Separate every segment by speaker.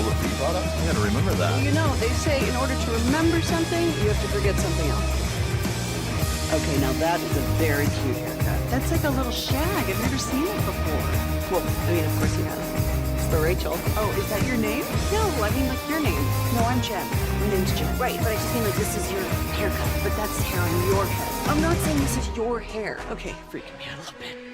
Speaker 1: all the free products. I gotta remember that.
Speaker 2: Well, you know, they say in order to remember something, you have to forget something else. Okay, now that is a very cute haircut.
Speaker 3: That's like a little shag. I've never seen it before.
Speaker 2: Well, I mean, of course you have. It's the Rachel.
Speaker 3: Oh, is that your name?
Speaker 2: No, I mean, like, your name.
Speaker 3: No, I'm Jen.
Speaker 2: My name's Jen.
Speaker 3: Right, but I just mean like this is your haircut.
Speaker 2: But that's hair on your head.
Speaker 3: I'm not saying this is your hair.
Speaker 2: Okay, freaking me out a little bit.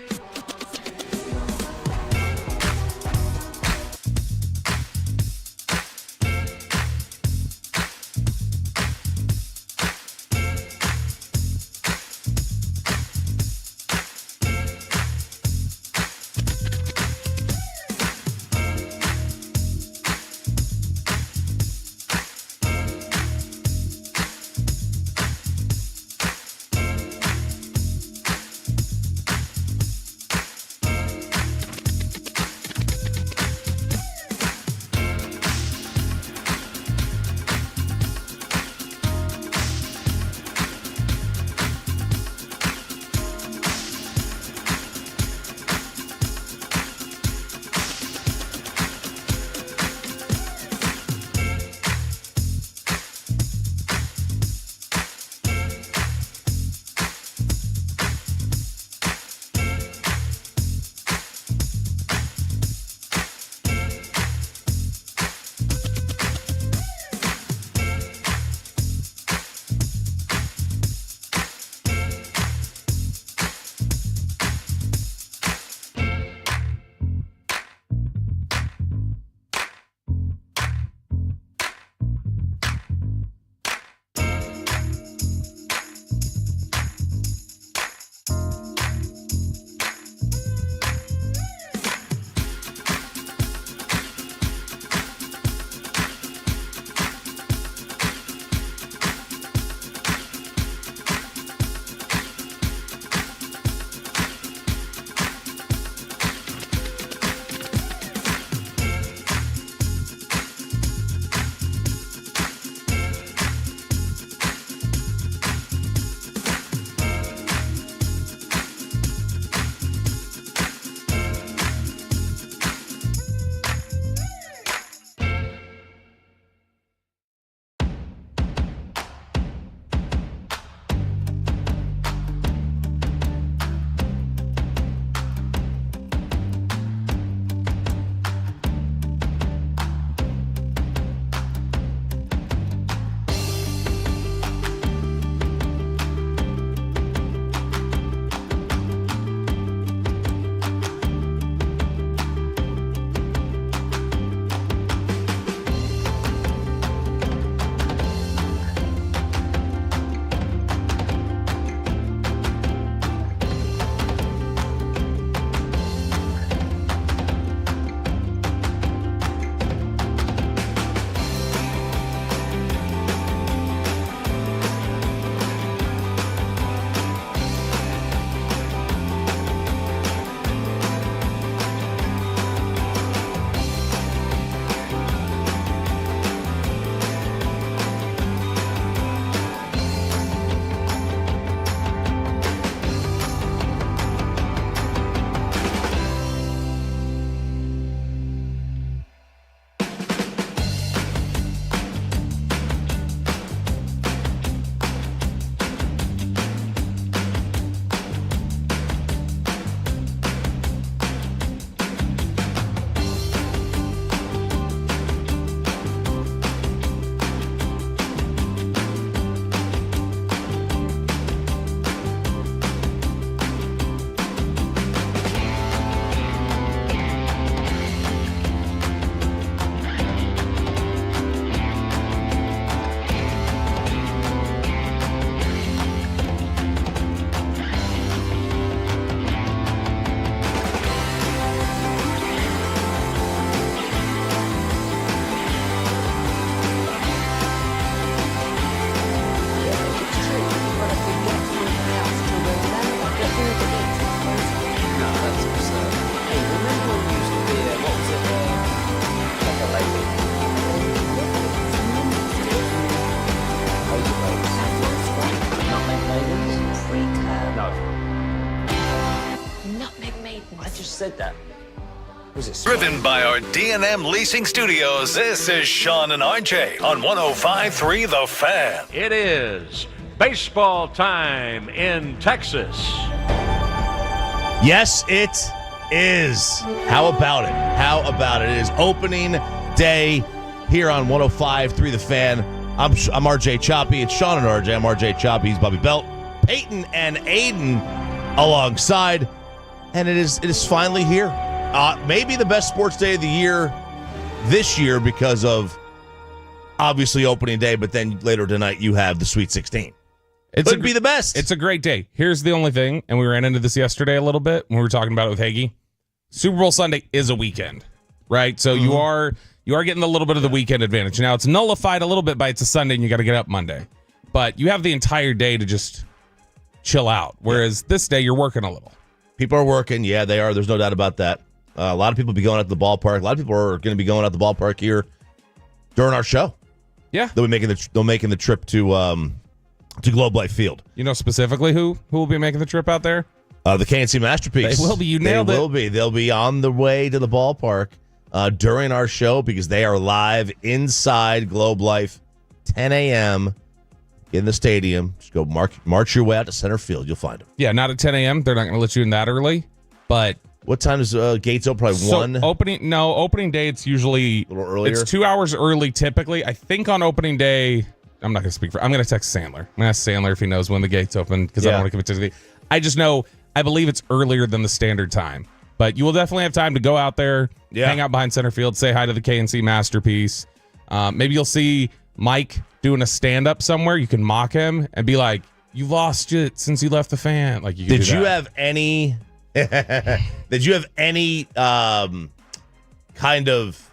Speaker 4: said that. Driven by our D&M Leasing Studios, this is Sean and RJ on 105.3 The Fan.
Speaker 5: It is baseball time in Texas.
Speaker 1: Yes, it is. How about it? How about it? It is opening day here on 105.3 The Fan. I'm RJ Choppy. It's Sean and RJ. I'm RJ Choppy. He's Bobby Belt. Peyton and Aiden alongside. And it is finally here. Maybe the best sports day of the year this year because of obviously opening day, but then later tonight you have the Sweet 16. It could be the best.
Speaker 6: It's a great day. Here's the only thing, and we ran into this yesterday a little bit when we were talking about it with Hagee. Super Bowl Sunday is a weekend, right? So you are getting a little bit of the weekend advantage. Now it's nullified a little bit by it's a Sunday and you got to get up Monday, but you have the entire day to just chill out. Whereas this day you're working a little.
Speaker 1: People are working. Yeah, they are. There's no doubt about that. A lot of people be going out to the ballpark. A lot of people are going to be going out to the ballpark here during our show.
Speaker 6: Yeah,
Speaker 1: they'll be making the trip to Globe Life Field.
Speaker 6: You know specifically who will be making the trip out there?
Speaker 1: The KNC Masterpiece.
Speaker 6: They will be. You nailed it.
Speaker 1: They will be. They'll be on the way to the ballpark during our show because they are live inside Globe Life, 10 a.m. in the stadium. Just go march your way out to center field. You'll find them.
Speaker 6: Yeah, not at 10 a.m. They're not going to let you in that early, but.
Speaker 1: What time is gates open? Probably 1?
Speaker 6: Opening day, it's usually
Speaker 1: a little earlier.
Speaker 6: It's 2 hours early typically. I think on opening day, I'm not going to I'm going to text Sandler. I'm going to ask Sandler if he knows when the gates open because I don't want to commit to the. I just know, I believe it's earlier than the standard time. But you will definitely have time to go out there, hang out behind center field, say hi to the KNC Masterpiece. Maybe you'll see Mike doing a stand-up somewhere. You can mock him and be like, you lost it since you left the fan. Like, you can
Speaker 1: Did you have any... Did you have any kind of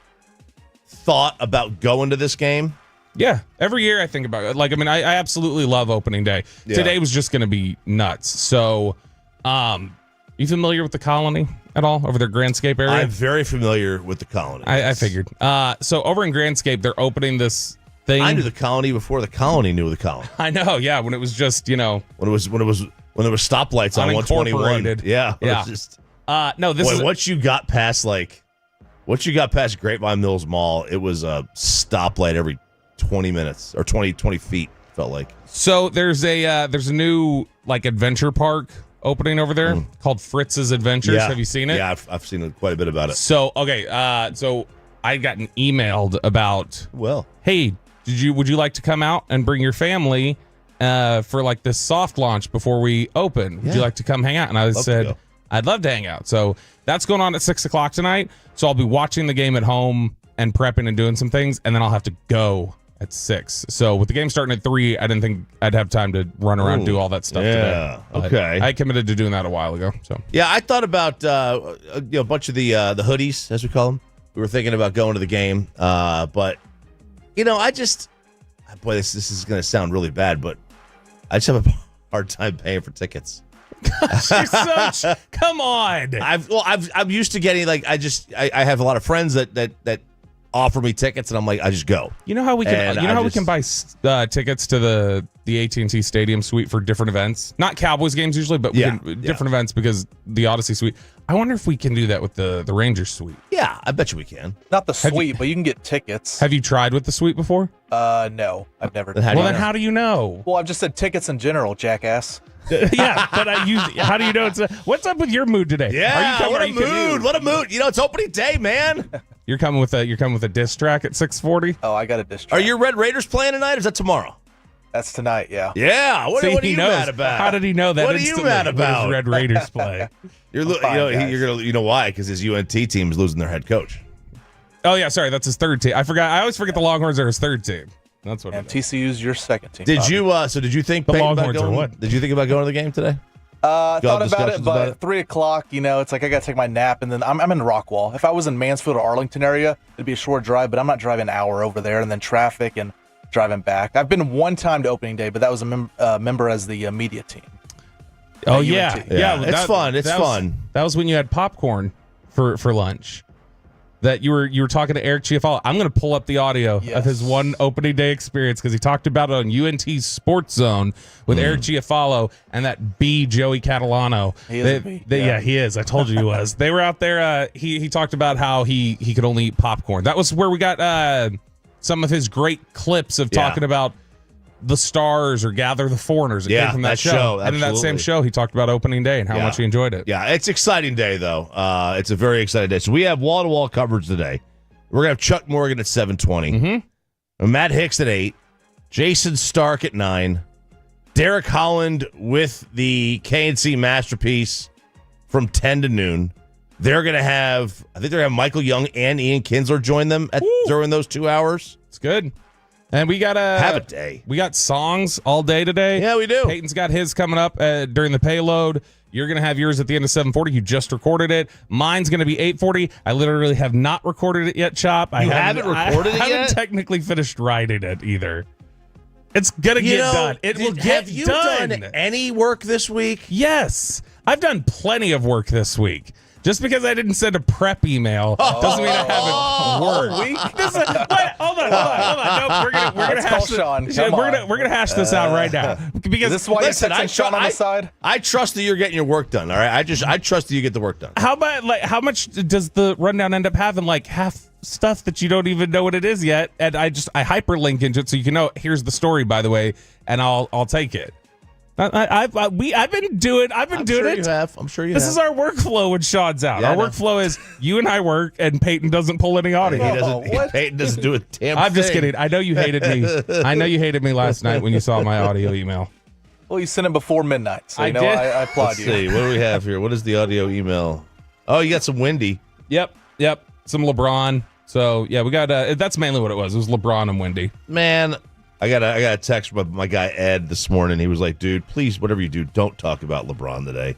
Speaker 1: thought about going to this game?
Speaker 6: Yeah, every year I think about it. Like, I mean, I absolutely love opening day. Yeah. Today was just going to be nuts. So, you familiar with the Colony at all over their Grandscape area?
Speaker 1: I'm very familiar with the Colony.
Speaker 6: I figured. So over in Grandscape, they're opening this thing.
Speaker 1: I knew the Colony before the Colony knew the Colony.
Speaker 6: I know. Yeah, when it was just when there were stoplights on 121.
Speaker 1: Yeah.
Speaker 6: Yeah.
Speaker 1: Just,
Speaker 6: no, this is
Speaker 1: once you got past Grapevine Mills Mall, it was a stoplight every 20 minutes or 20 feet, felt like.
Speaker 6: So there's a new like adventure park opening over there called Fritz's Adventures.
Speaker 1: Yeah.
Speaker 6: Have you seen it?
Speaker 1: Yeah, I've seen quite a bit about it.
Speaker 6: So, okay, so I got emailed about, hey, would you like to come out and bring your family for like this soft launch before we open? Would you like to come hang out? And I said, I'd love to hang out. So that's going on at 6:00 tonight. So I'll be watching the game at home and prepping and doing some things, and then I'll have to go at 6. So with the game starting at 3, I didn't think I'd have time to run around and do all that stuff today.
Speaker 1: Okay.
Speaker 6: I committed to doing that a while ago. So
Speaker 1: yeah, I thought about a bunch of the hoodies, as we call them. We were thinking about going to the game, but this is going to sound really bad, but I just have a hard time paying for tickets.
Speaker 6: Come on.
Speaker 1: I'm used to getting I have a lot of friends that offer me tickets, and I'm like, I just go.
Speaker 6: You know how we can we can buy tickets to the AT&T Stadium suite for different events? Not Cowboys games usually, but different events because the Odyssey suite. I wonder if we can do that with the Rangers suite.
Speaker 1: Yeah, I bet you we can.
Speaker 7: Not the suite, but you can get tickets.
Speaker 6: Have you tried with the suite before?
Speaker 7: No, I've never.
Speaker 6: Then how do you know?
Speaker 7: Well, I've just said tickets in general, jackass.
Speaker 6: Yeah, but how do you know what's up with your mood today?
Speaker 1: Yeah, what a mood. It's opening day, man.
Speaker 6: You're coming with a diss track at 6:40?
Speaker 7: Oh, I got a diss track.
Speaker 1: Are your Red Raiders playing tonight, or is that tomorrow?
Speaker 7: That's tonight, yeah.
Speaker 1: Yeah, what are you mad about?
Speaker 6: How did he know that?
Speaker 1: What are you mad about?
Speaker 6: Red Raiders play.
Speaker 1: You're gonna why? Because his UNT team is losing their head coach.
Speaker 6: Oh yeah, sorry, that's his third team. I always forget the Longhorns are his third team. That's what.
Speaker 7: And TCU's your second team.
Speaker 1: Did you? So did you think
Speaker 6: the Longhorns are what?
Speaker 1: Did you think about going to the game today?
Speaker 7: I thought about it, but at 3:00, it's like I got to take my nap, and then I'm in Rockwall. If I was in Mansfield or Arlington area, it'd be a short drive, but I'm not driving an hour over there, and then traffic and driving back. I've been one time to opening day, but that was a member as the media team.
Speaker 6: Oh yeah.
Speaker 1: It's fun. It's fun.
Speaker 6: That was when you had popcorn for lunch. that you were talking to Eric Chiafalo. I'm going to pull up the audio of his one opening day experience because he talked about it on UNT Sports Zone with Eric Chiafalo and that B Joey Catalano.
Speaker 7: He is a B.
Speaker 6: Yeah, he is. I told you he was. They were out there. He talked about how he could only eat popcorn. That was where we got some of his great clips of talking about the Stars or Gather the Foreigners. It came from that show. And in that same show, he talked about opening day and how much he enjoyed it.
Speaker 1: Yeah, it's an exciting day, though. It's a very exciting day. So we have wall-to-wall coverage today. We're going to have Chuck Morgan at 7:20. Matt Hicks at 8. Jason Stark at 9. Derek Holland with the KNC Masterpiece from 10 to noon. They're going to have, I think they're going to have Michael Young and Ian Kinsler join them during those 2 hours.
Speaker 6: It's good. And we got
Speaker 1: have a day.
Speaker 6: We got songs all day today.
Speaker 1: Yeah, we do.
Speaker 6: Peyton's got his coming up during the payload. You're going to have yours at the end of 7:40. You just recorded it. Mine's going to be 8:40. I literally have not recorded it yet, Chop.
Speaker 1: You haven't recorded it yet?
Speaker 6: I haven't technically finished writing it either. It's going to get done. It will get
Speaker 1: have you done any work this week?
Speaker 6: Yes. I've done plenty of work this week. Just because I didn't send a prep email doesn't mean I haven't worked. Hold on. No, we're gonna hash we're gonna hash this out right now. Because
Speaker 7: is this why you're texting Sean on the side?
Speaker 1: I trust that you're getting your work done. All right, I trust that you get the work done.
Speaker 6: How much does the rundown end up having? Like half stuff that you don't even know what it is yet, and I hyperlink into it so you can know. Here's the story, by the way, and I'll take it. I've been doing it.
Speaker 1: You have. I'm sure you
Speaker 6: This
Speaker 1: have.
Speaker 6: is our workflow when Sean's out.
Speaker 1: Yeah,
Speaker 6: our workflow is you and I work, and Peyton doesn't pull any audio.
Speaker 1: Peyton doesn't do a damn
Speaker 6: I'm just
Speaker 1: thing.
Speaker 6: kidding. I know you hated me. I know you hated me last night when you saw my audio email.
Speaker 7: Well, you sent it before midnight, so
Speaker 6: I did.
Speaker 7: I applaud
Speaker 1: Let's
Speaker 7: you.
Speaker 1: see. What do we have here? What is the audio email? Oh, you got some Wendy.
Speaker 6: Yep. Some LeBron. So yeah, we got. That's mainly what it was. It was LeBron and Wendy.
Speaker 1: Man, I got a text from my guy Ed this morning. He was like, "Dude, please, whatever you do, don't talk about LeBron today,"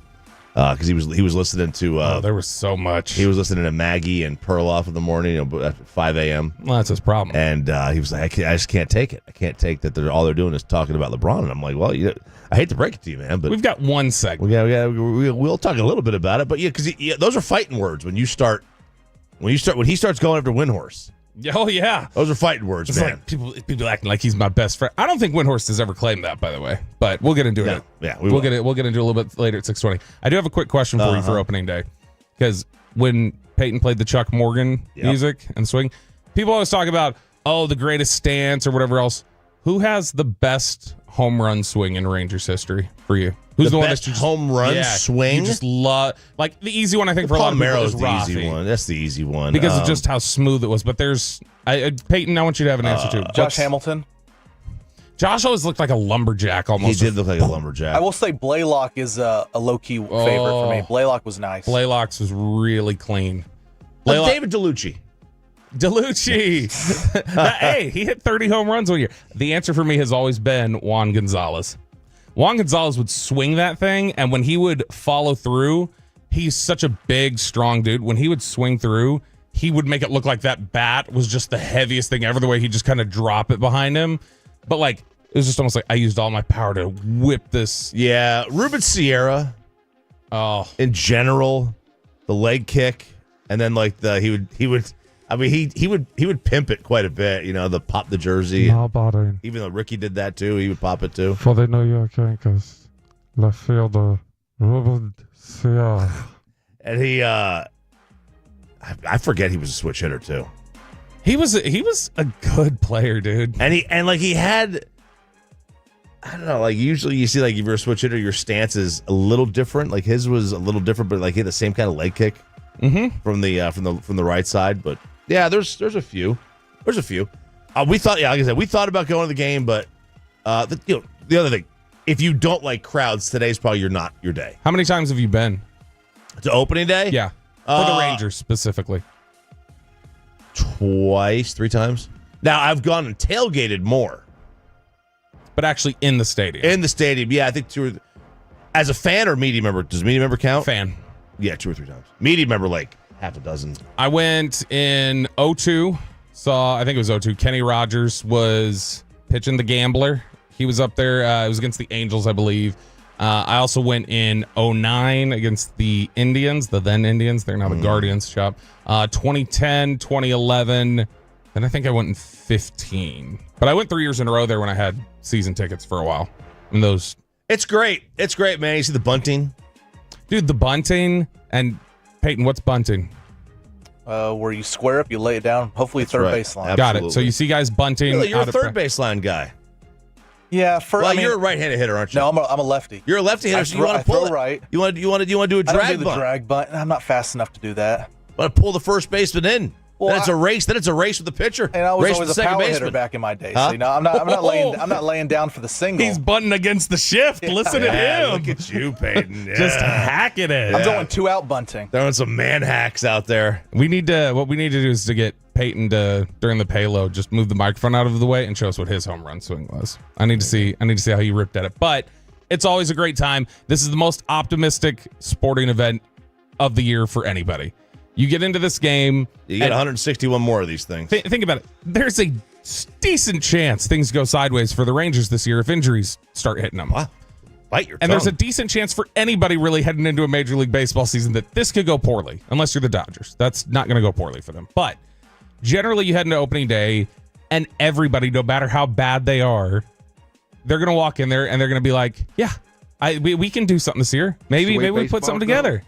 Speaker 1: because he was listening to.
Speaker 6: There was so much.
Speaker 1: He was listening to Maggie and Perloff in the morning, at 5 a.m.
Speaker 6: Well, that's his problem.
Speaker 1: And he was like, I just can't take it. I can't take that all they're doing is talking about LeBron. And I'm like, well, I hate to break it to you, man, but
Speaker 6: we've got one segment.
Speaker 1: We'll talk a little bit about it. But yeah, because those are fighting words when he starts going after Windhorse.
Speaker 6: Oh yeah,
Speaker 1: those are fighting words,
Speaker 6: it's
Speaker 1: man.
Speaker 6: Like people acting like he's my best friend. I don't think Windhorse has ever claimed that, by the way. But we'll get into it.
Speaker 1: Yeah,
Speaker 6: we'll get into it a little bit later at 6:20. I do have a quick question for you for opening day, because when Peyton played the Chuck Morgan music and swing, people always talk about the greatest stance or whatever else. Who has the best home run swing in Rangers history for you? Who's the one
Speaker 1: best
Speaker 6: that you just,
Speaker 1: home run swing?
Speaker 6: You just love, like the easy one. I think for a lot of people is
Speaker 1: the
Speaker 6: Rafi.
Speaker 1: easy one. That's the easy one
Speaker 6: because of just how smooth it was. But there's Peyton. I want you to have an answer to
Speaker 7: Josh Hamilton.
Speaker 6: Josh always looked like a lumberjack almost.
Speaker 1: He did look like a lumberjack.
Speaker 7: I will say Blaylock is a low-key favorite for me. Blaylock was nice.
Speaker 6: Blaylock's was really clean.
Speaker 1: David DeLucci.
Speaker 6: Hey, he hit 30 home runs one year. The answer for me has always been Juan Gonzalez. Juan Gonzalez would swing that thing, and when he would follow through, he's such a big, strong dude. When he would swing through, he would make it look like that bat was just the heaviest thing ever, the way he'd just kind of drop it behind him. But, like, it was just almost like I used all my power to whip this.
Speaker 1: Yeah, Ruben Sierra.
Speaker 6: Oh.
Speaker 1: In general, the leg kick, and then, like, he would pimp it quite a bit, the pop the jersey.
Speaker 8: Now batting
Speaker 1: Even though Ricky did that too, he would pop it too.
Speaker 8: for the New York Yankees, left fielder Ruben Sierra.
Speaker 1: And he, I forget he was a switch hitter too.
Speaker 6: He was a good player, dude.
Speaker 1: And he had, I don't know, like usually you see like if you're a switch hitter, your stance is a little different. Like his was a little different, but like he had the same kind of leg kick from the right side. But yeah, there's a few. There's a few. We thought, like I said, we thought about going to the game, but the other thing, if you don't like crowds, today's probably not your day.
Speaker 6: How many times have you been
Speaker 1: to opening day?
Speaker 6: Yeah, for the Rangers specifically.
Speaker 1: Twice, 3 times. Now I've gone and tailgated more,
Speaker 6: but actually in the stadium.
Speaker 1: In the stadium, yeah, I think 2 or as a fan or media member. Does media member count?
Speaker 6: Fan.
Speaker 1: Yeah, 2 or 3 times. Media member, like half a dozen.
Speaker 6: I went in 02. I think it was 02. Kenny Rogers was pitching the Gambler. He was up there. It was against the Angels, I believe. I also went in 09 against the Indians, the then Indians. They're now the Guardians shop. 2010, 2011. And I think I went in 15. But I went 3 years in a row there when I had season tickets for a while. And those.
Speaker 1: It's great. It's great, man. You see the bunting?
Speaker 6: Dude, the bunting. And Peyton, what's bunting?
Speaker 7: Where you square up, you lay it down. Hopefully,
Speaker 1: That's
Speaker 7: third
Speaker 1: right.
Speaker 7: baseline.
Speaker 6: Got it. So you see guys bunting.
Speaker 1: Really, you're a
Speaker 6: out of
Speaker 1: third baseline guy.
Speaker 7: Yeah,
Speaker 1: you're a right-handed hitter, aren't you?
Speaker 7: No, I'm a lefty.
Speaker 1: You're a lefty hitter, so you want to pull it.
Speaker 7: Right.
Speaker 1: You want to do a
Speaker 7: I don't
Speaker 1: drag
Speaker 7: do the
Speaker 1: bunt.
Speaker 7: drag bunt. I'm not fast enough to do that.
Speaker 1: Want to pull the first baseman in.
Speaker 7: Well,
Speaker 1: then it's a race. Then it's a race with the pitcher.
Speaker 7: And I was
Speaker 1: race
Speaker 7: always
Speaker 1: with
Speaker 7: a
Speaker 1: the second
Speaker 7: power hitter
Speaker 1: baseman.
Speaker 7: back in my day.
Speaker 1: Huh?
Speaker 7: So, I'm not laying down for the single.
Speaker 6: He's bunting against the shift. Listen to him.
Speaker 1: Look at you, Peyton. Yeah.
Speaker 6: Just hacking it.
Speaker 7: I'm going 2 out bunting.
Speaker 1: Throwing some man hacks out there.
Speaker 6: What we need to do is to get Peyton to, during the payload, just move the microphone out of the way and show us what his home run swing was. I need to see how he ripped at it. But it's always a great time. This is the most optimistic sporting event of the year for anybody. You get into this game.
Speaker 1: You get 161 more of these things.
Speaker 6: Think about it. There's a decent chance things go sideways for the Rangers this year if injuries start hitting them.
Speaker 1: Wow. Bite your
Speaker 6: And
Speaker 1: tongue.
Speaker 6: there's a decent chance for anybody really heading into a Major League Baseball season that this could go poorly, unless you're the Dodgers. That's not going to go poorly for them. But generally, you head into opening day, and everybody, no matter how bad they are, they're going to walk in there and they're going to be like, yeah, we can do something this year. Maybe we put something together.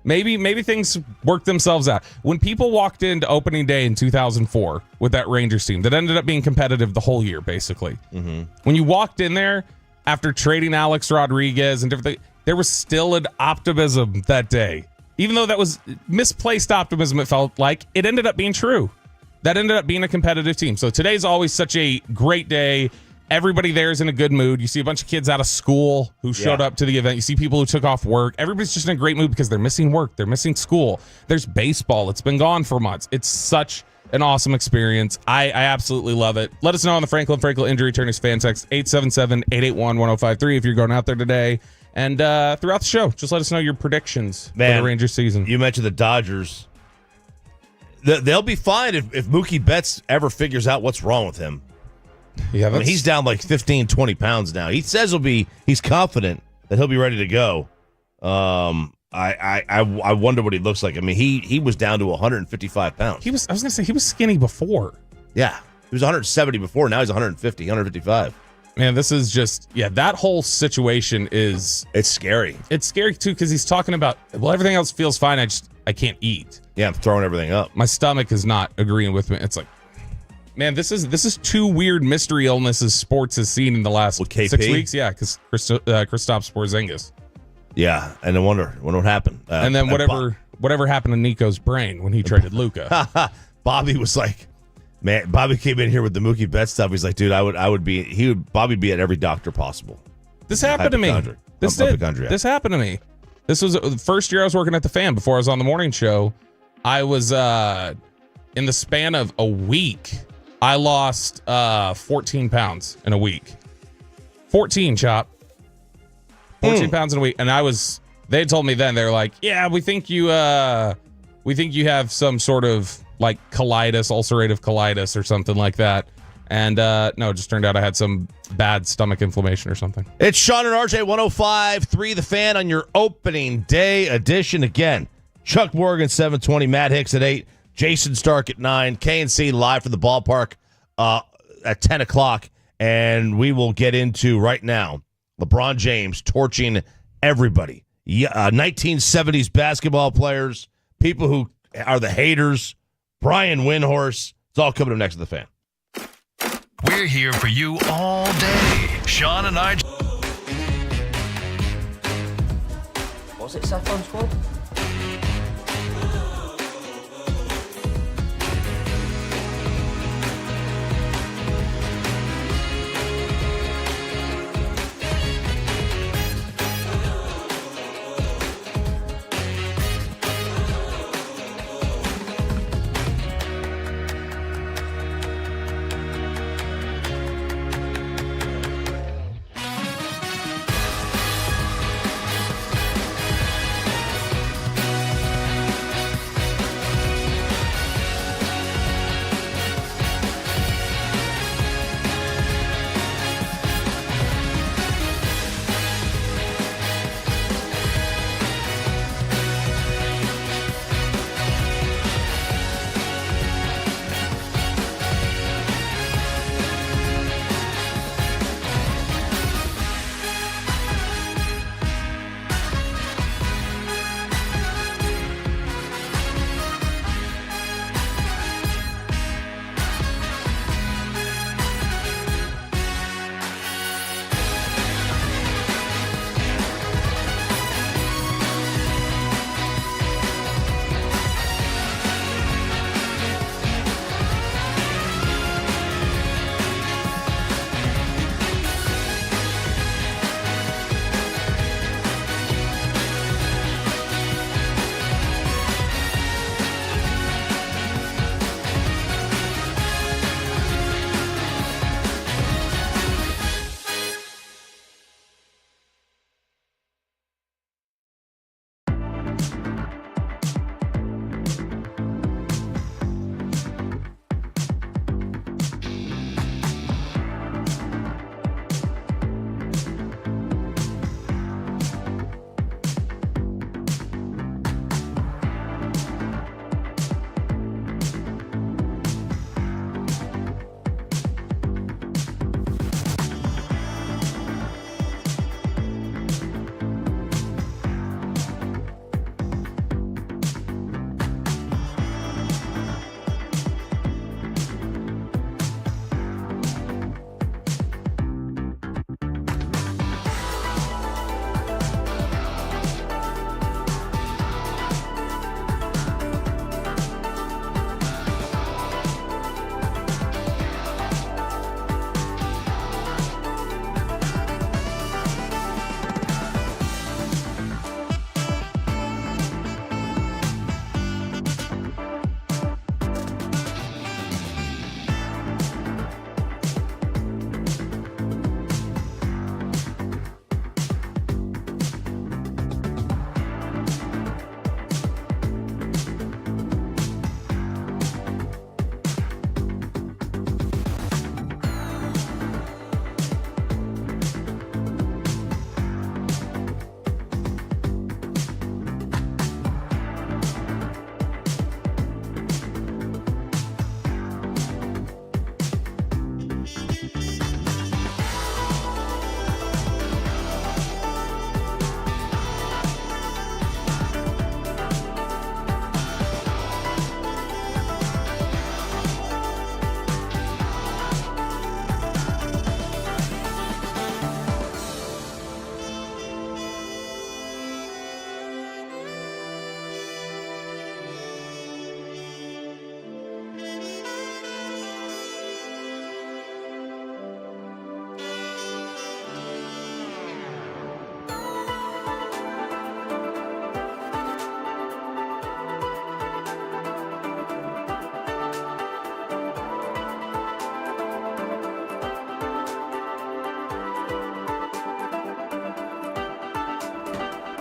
Speaker 6: Maybe things work themselves out. When people walked into opening day in 2004 with that Rangers team that ended up being competitive the whole year, basically. Mm-hmm. When you walked in there after trading Alex Rodriguez and different things, there was still an optimism that day. Even though that was misplaced optimism, it felt like it ended up being true. That ended up being a competitive team. So today's always such a great day. Everybody there is in a good mood. You see a bunch of kids out of school who showed up to the event. You see people who took off work. Everybody's just in a great mood because they're missing work. They're missing school. There's baseball. It's been gone for months. It's such an awesome experience. I absolutely love it. Let us know on the Franklin Injury Attorneys fan text 877-881-1053 if you're going out there today. And throughout the show, just let us know your predictions for the Rangers season.
Speaker 1: You mentioned the Dodgers. They'll be fine if Mookie Betts ever figures out what's wrong with him.
Speaker 6: Yeah,
Speaker 1: he's down like 15, 20 pounds now. He says he's confident that he'll be ready to go. I wonder what he looks like. I mean, he was down to 155 pounds.
Speaker 6: I was going to say he was skinny before.
Speaker 1: Yeah. He was 170 before. Now he's 150, 155.
Speaker 6: Man, this is just, that whole situation it's
Speaker 1: scary.
Speaker 6: It's scary too because he's talking about, everything else feels fine. I can't eat.
Speaker 1: Yeah, I'm throwing everything up.
Speaker 6: My stomach is not agreeing with me. It's like, man, this is two weird mystery illnesses sports has seen in the last 6 weeks. Yeah, because Kristaps Porzingis.
Speaker 1: Yeah, and I wonder what happened.
Speaker 6: And then whatever happened to Nico's brain when he traded Luka.
Speaker 1: Bobby was like, man, Bobby came in here with the Mookie Betts stuff. He's like, dude, Bobby be at every doctor possible.
Speaker 6: This happened to me. This happened to me. This was the first year I was working at the Fan before I was on the morning show. I was in the span of a week. I lost 14 pounds in a week. 14, Chop. 14 pounds in a week. And they told me then, they're like, yeah, we think you have some sort of like colitis, ulcerative colitis or something like that. And no, it just turned out I had some bad stomach inflammation or something.
Speaker 1: It's Sean and RJ 105.3 The Fan on your opening day edition. Again, Chuck Morgan 7:20, Matt Hicks at 8. Jason Stark at 9, KNC live from the ballpark at 10 o'clock. And we will get into right now LeBron James torching everybody. 1970s basketball players, people who are the haters, Brian Windhorse. It's all coming up next to the Fan.
Speaker 4: We're here for you all day. Sean and I.
Speaker 3: Was it Saffron Squad?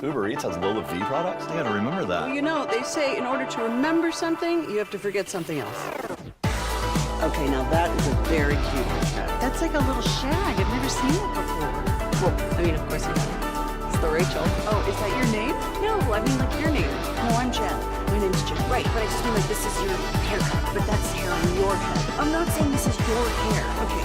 Speaker 9: Uber Eats has Lola V products? I gotta remember that.
Speaker 2: Well, you know, they say in order to remember something, you have to forget something else. Okay, now that is a very cute haircut.
Speaker 10: That's like a little shag. I've never seen it before.
Speaker 2: Well, I mean, of course you have. It's the Rachel.
Speaker 10: Oh, is that your name?
Speaker 2: No, I mean like your name.
Speaker 10: No, I'm Jen.
Speaker 2: My name's Jen.
Speaker 10: Right, but I just mean like this is your haircut, but that's hair on your head. I'm not saying this is your hair.
Speaker 2: Okay.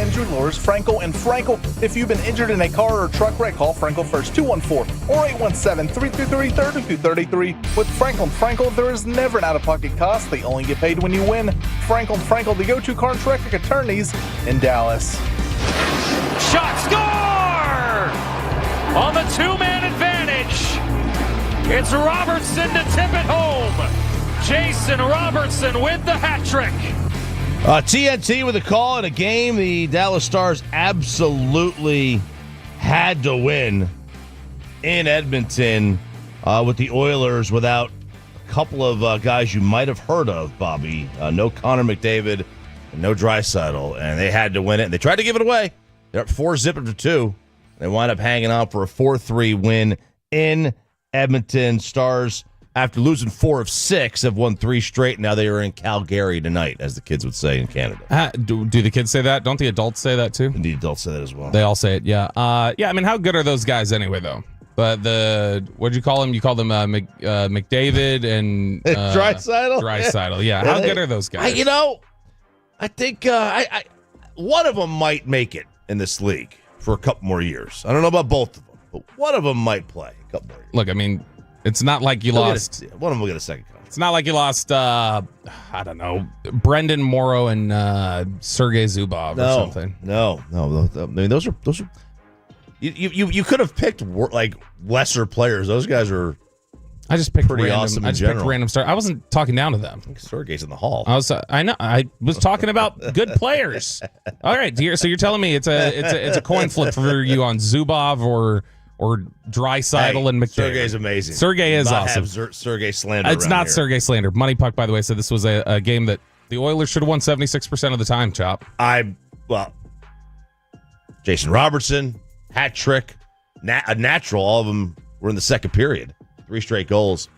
Speaker 7: Injured lawyers, Frankel and Frankel. If you've been injured in a car or truck wreck, call Frankel first, 214 or 817-333-3233. With Frankel and Frankel, there is never an out-of-pocket cost. They only get paid when you win. Frankel and Frankel, the go-to car and truck wreck attorneys in Dallas.
Speaker 5: Shot score! On the two-man advantage. It's Robertson to tip it home. Jason Robertson with the hat trick.
Speaker 1: TNT with a call in a game the Dallas Stars absolutely had to win in Edmonton with the Oilers without a couple of guys you might have heard of, Bobby. No Connor McDavid and no Draisaitl, and they had to win it. And they tried to give it away. They're up 4-0 after 2. They wind up hanging on for a 4-3 win in Edmonton. Stars, after losing 4 of 6, have won 3 straight. Now they are in Calgary tonight, as the kids would say in Canada.
Speaker 6: Do the kids say that? Don't the adults say that too?
Speaker 1: And the adults say that as well.
Speaker 6: They all say it, yeah. Yeah, I mean, how good are those guys anyway, though? But what'd you call them? You call them McDavid and
Speaker 1: Draisaitl?
Speaker 6: Draisaitl, yeah. How good are those guys?
Speaker 1: I think one of them might make it in this league for a couple more years. I don't know about both of them, but one of them might play a couple more years.
Speaker 6: Look, I mean, it's not like you lost.
Speaker 1: One of them will get a second contract.
Speaker 6: It's not like you lost, I don't know, Brendan Morrow and Sergei Zubov or something.
Speaker 1: No. I mean, those are. You could have picked like lesser players. Those guys are.
Speaker 6: I just picked
Speaker 1: pretty
Speaker 6: random,
Speaker 1: awesome.
Speaker 6: I just picked random stars. I wasn't talking down to them.
Speaker 1: I think Sergei's in the hall.
Speaker 6: I know. I was talking about good players. All right, so you're telling me it's a coin flip for you on Zubov or Draisaitl and McDavid.
Speaker 1: Sergei's amazing.
Speaker 6: Sergei is
Speaker 1: not
Speaker 6: awesome.
Speaker 1: Have Sergei slander.
Speaker 6: It's not Sergei slander. Money Puck, by the way, said this was a game that the Oilers should have won 76% of the time. Chop.
Speaker 1: Jason Robertson, hat trick, a natural. All of them were in the second period. 3 straight goals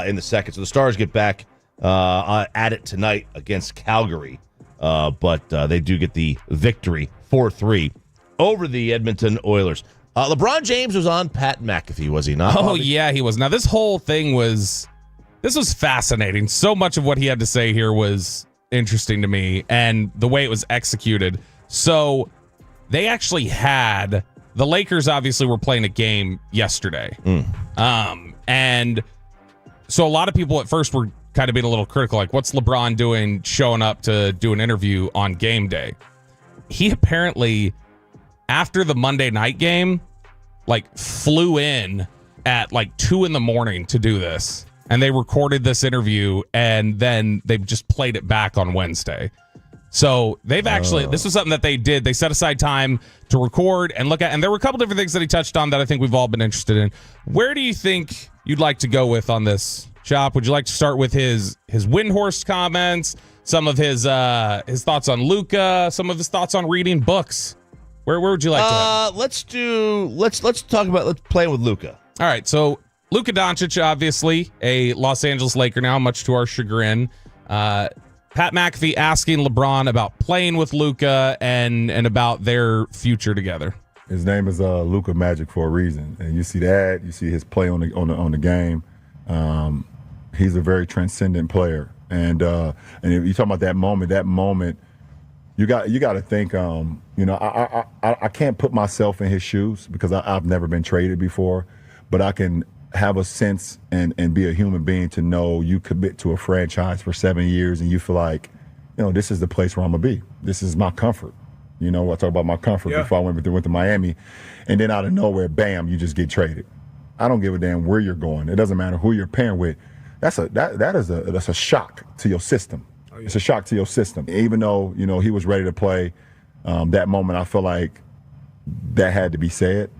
Speaker 1: in the second. So the Stars get back at it tonight against Calgary, but they do get the victory 4-3 over the Edmonton Oilers. LeBron James was on Pat McAfee, was he not?
Speaker 6: Oh, yeah, he was. Now, this whole thing was fascinating. So much of what he had to say here was interesting to me, and the way it was executed. So they actually had the Lakers obviously were playing a game yesterday. And so a lot of people at first were kind of being a little critical, like, what's LeBron doing showing up to do an interview on game day? He apparently, after the Monday night game, like flew in at like 2 a.m. to do this. and they recorded this interview, and then they just played it back on Wednesday. So they've actually, this was something that they did. They set aside time to record and look at, and there were a couple different things that he touched on that I think we've all been interested in. Where do you think you'd like to go with on this, Chop? Would you like to start with his Windhorst comments, some of his thoughts on Luka, some of his thoughts on reading books? Where would you like to?
Speaker 1: Let's talk about playing with Luka.
Speaker 6: All right, so Luka Doncic, obviously a Los Angeles Laker now, much to our chagrin. Pat McAfee asking LeBron about playing with Luka and about their future together.
Speaker 11: His name is Luka Magic for a reason, and you see that. You see his play on the game. He's a very transcendent player, and if you talk about that moment, you got to think. I can't put myself in his shoes because I've never been traded before, but I can have a sense and be a human being to know you commit to a franchise for 7 years and you feel like, this is the place where I'm gonna be. This is my comfort. I talk about my comfort before I went to Miami, and then out of nowhere, bam, you just get traded. I don't give a damn where you're going. It doesn't matter who you're pairing with. That's a shock to your system. Oh, yeah. It's a shock to your system. Even though he was ready to play, that moment I feel like that had to be said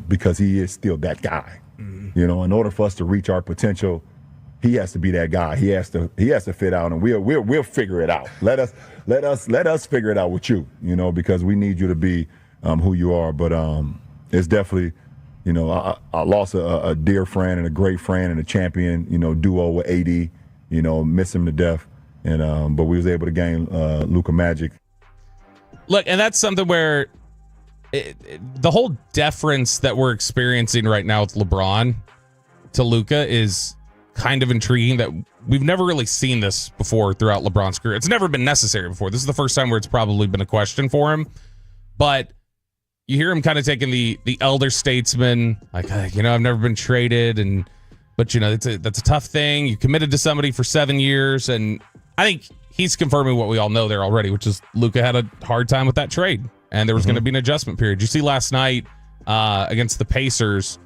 Speaker 11: because he is still that guy. In order for us to reach our potential, he has to be that guy. He has to fit out, and we'll figure it out. Let us figure it out with you, because we need you to be who you are. But it's definitely, I lost a dear friend and a great friend and a champion, duo with AD. Miss him to death, and but we was able to gain Luka Magic.
Speaker 6: Look, and that's something where the whole deference that we're experiencing right now with LeBron to Luka is kind of intriguing, that we've never really seen this before throughout LeBron's career. It's never been necessary before. This is the first time where it's probably been a question for him. But you hear him kind of taking the elder statesman, like, I've never been traded, but that's a tough thing. You committed to somebody for 7 years, and I think he's confirming what we all know there already, which is Luka had a hard time with that trade. And there was going to be an adjustment period. You see last night against the Pacers,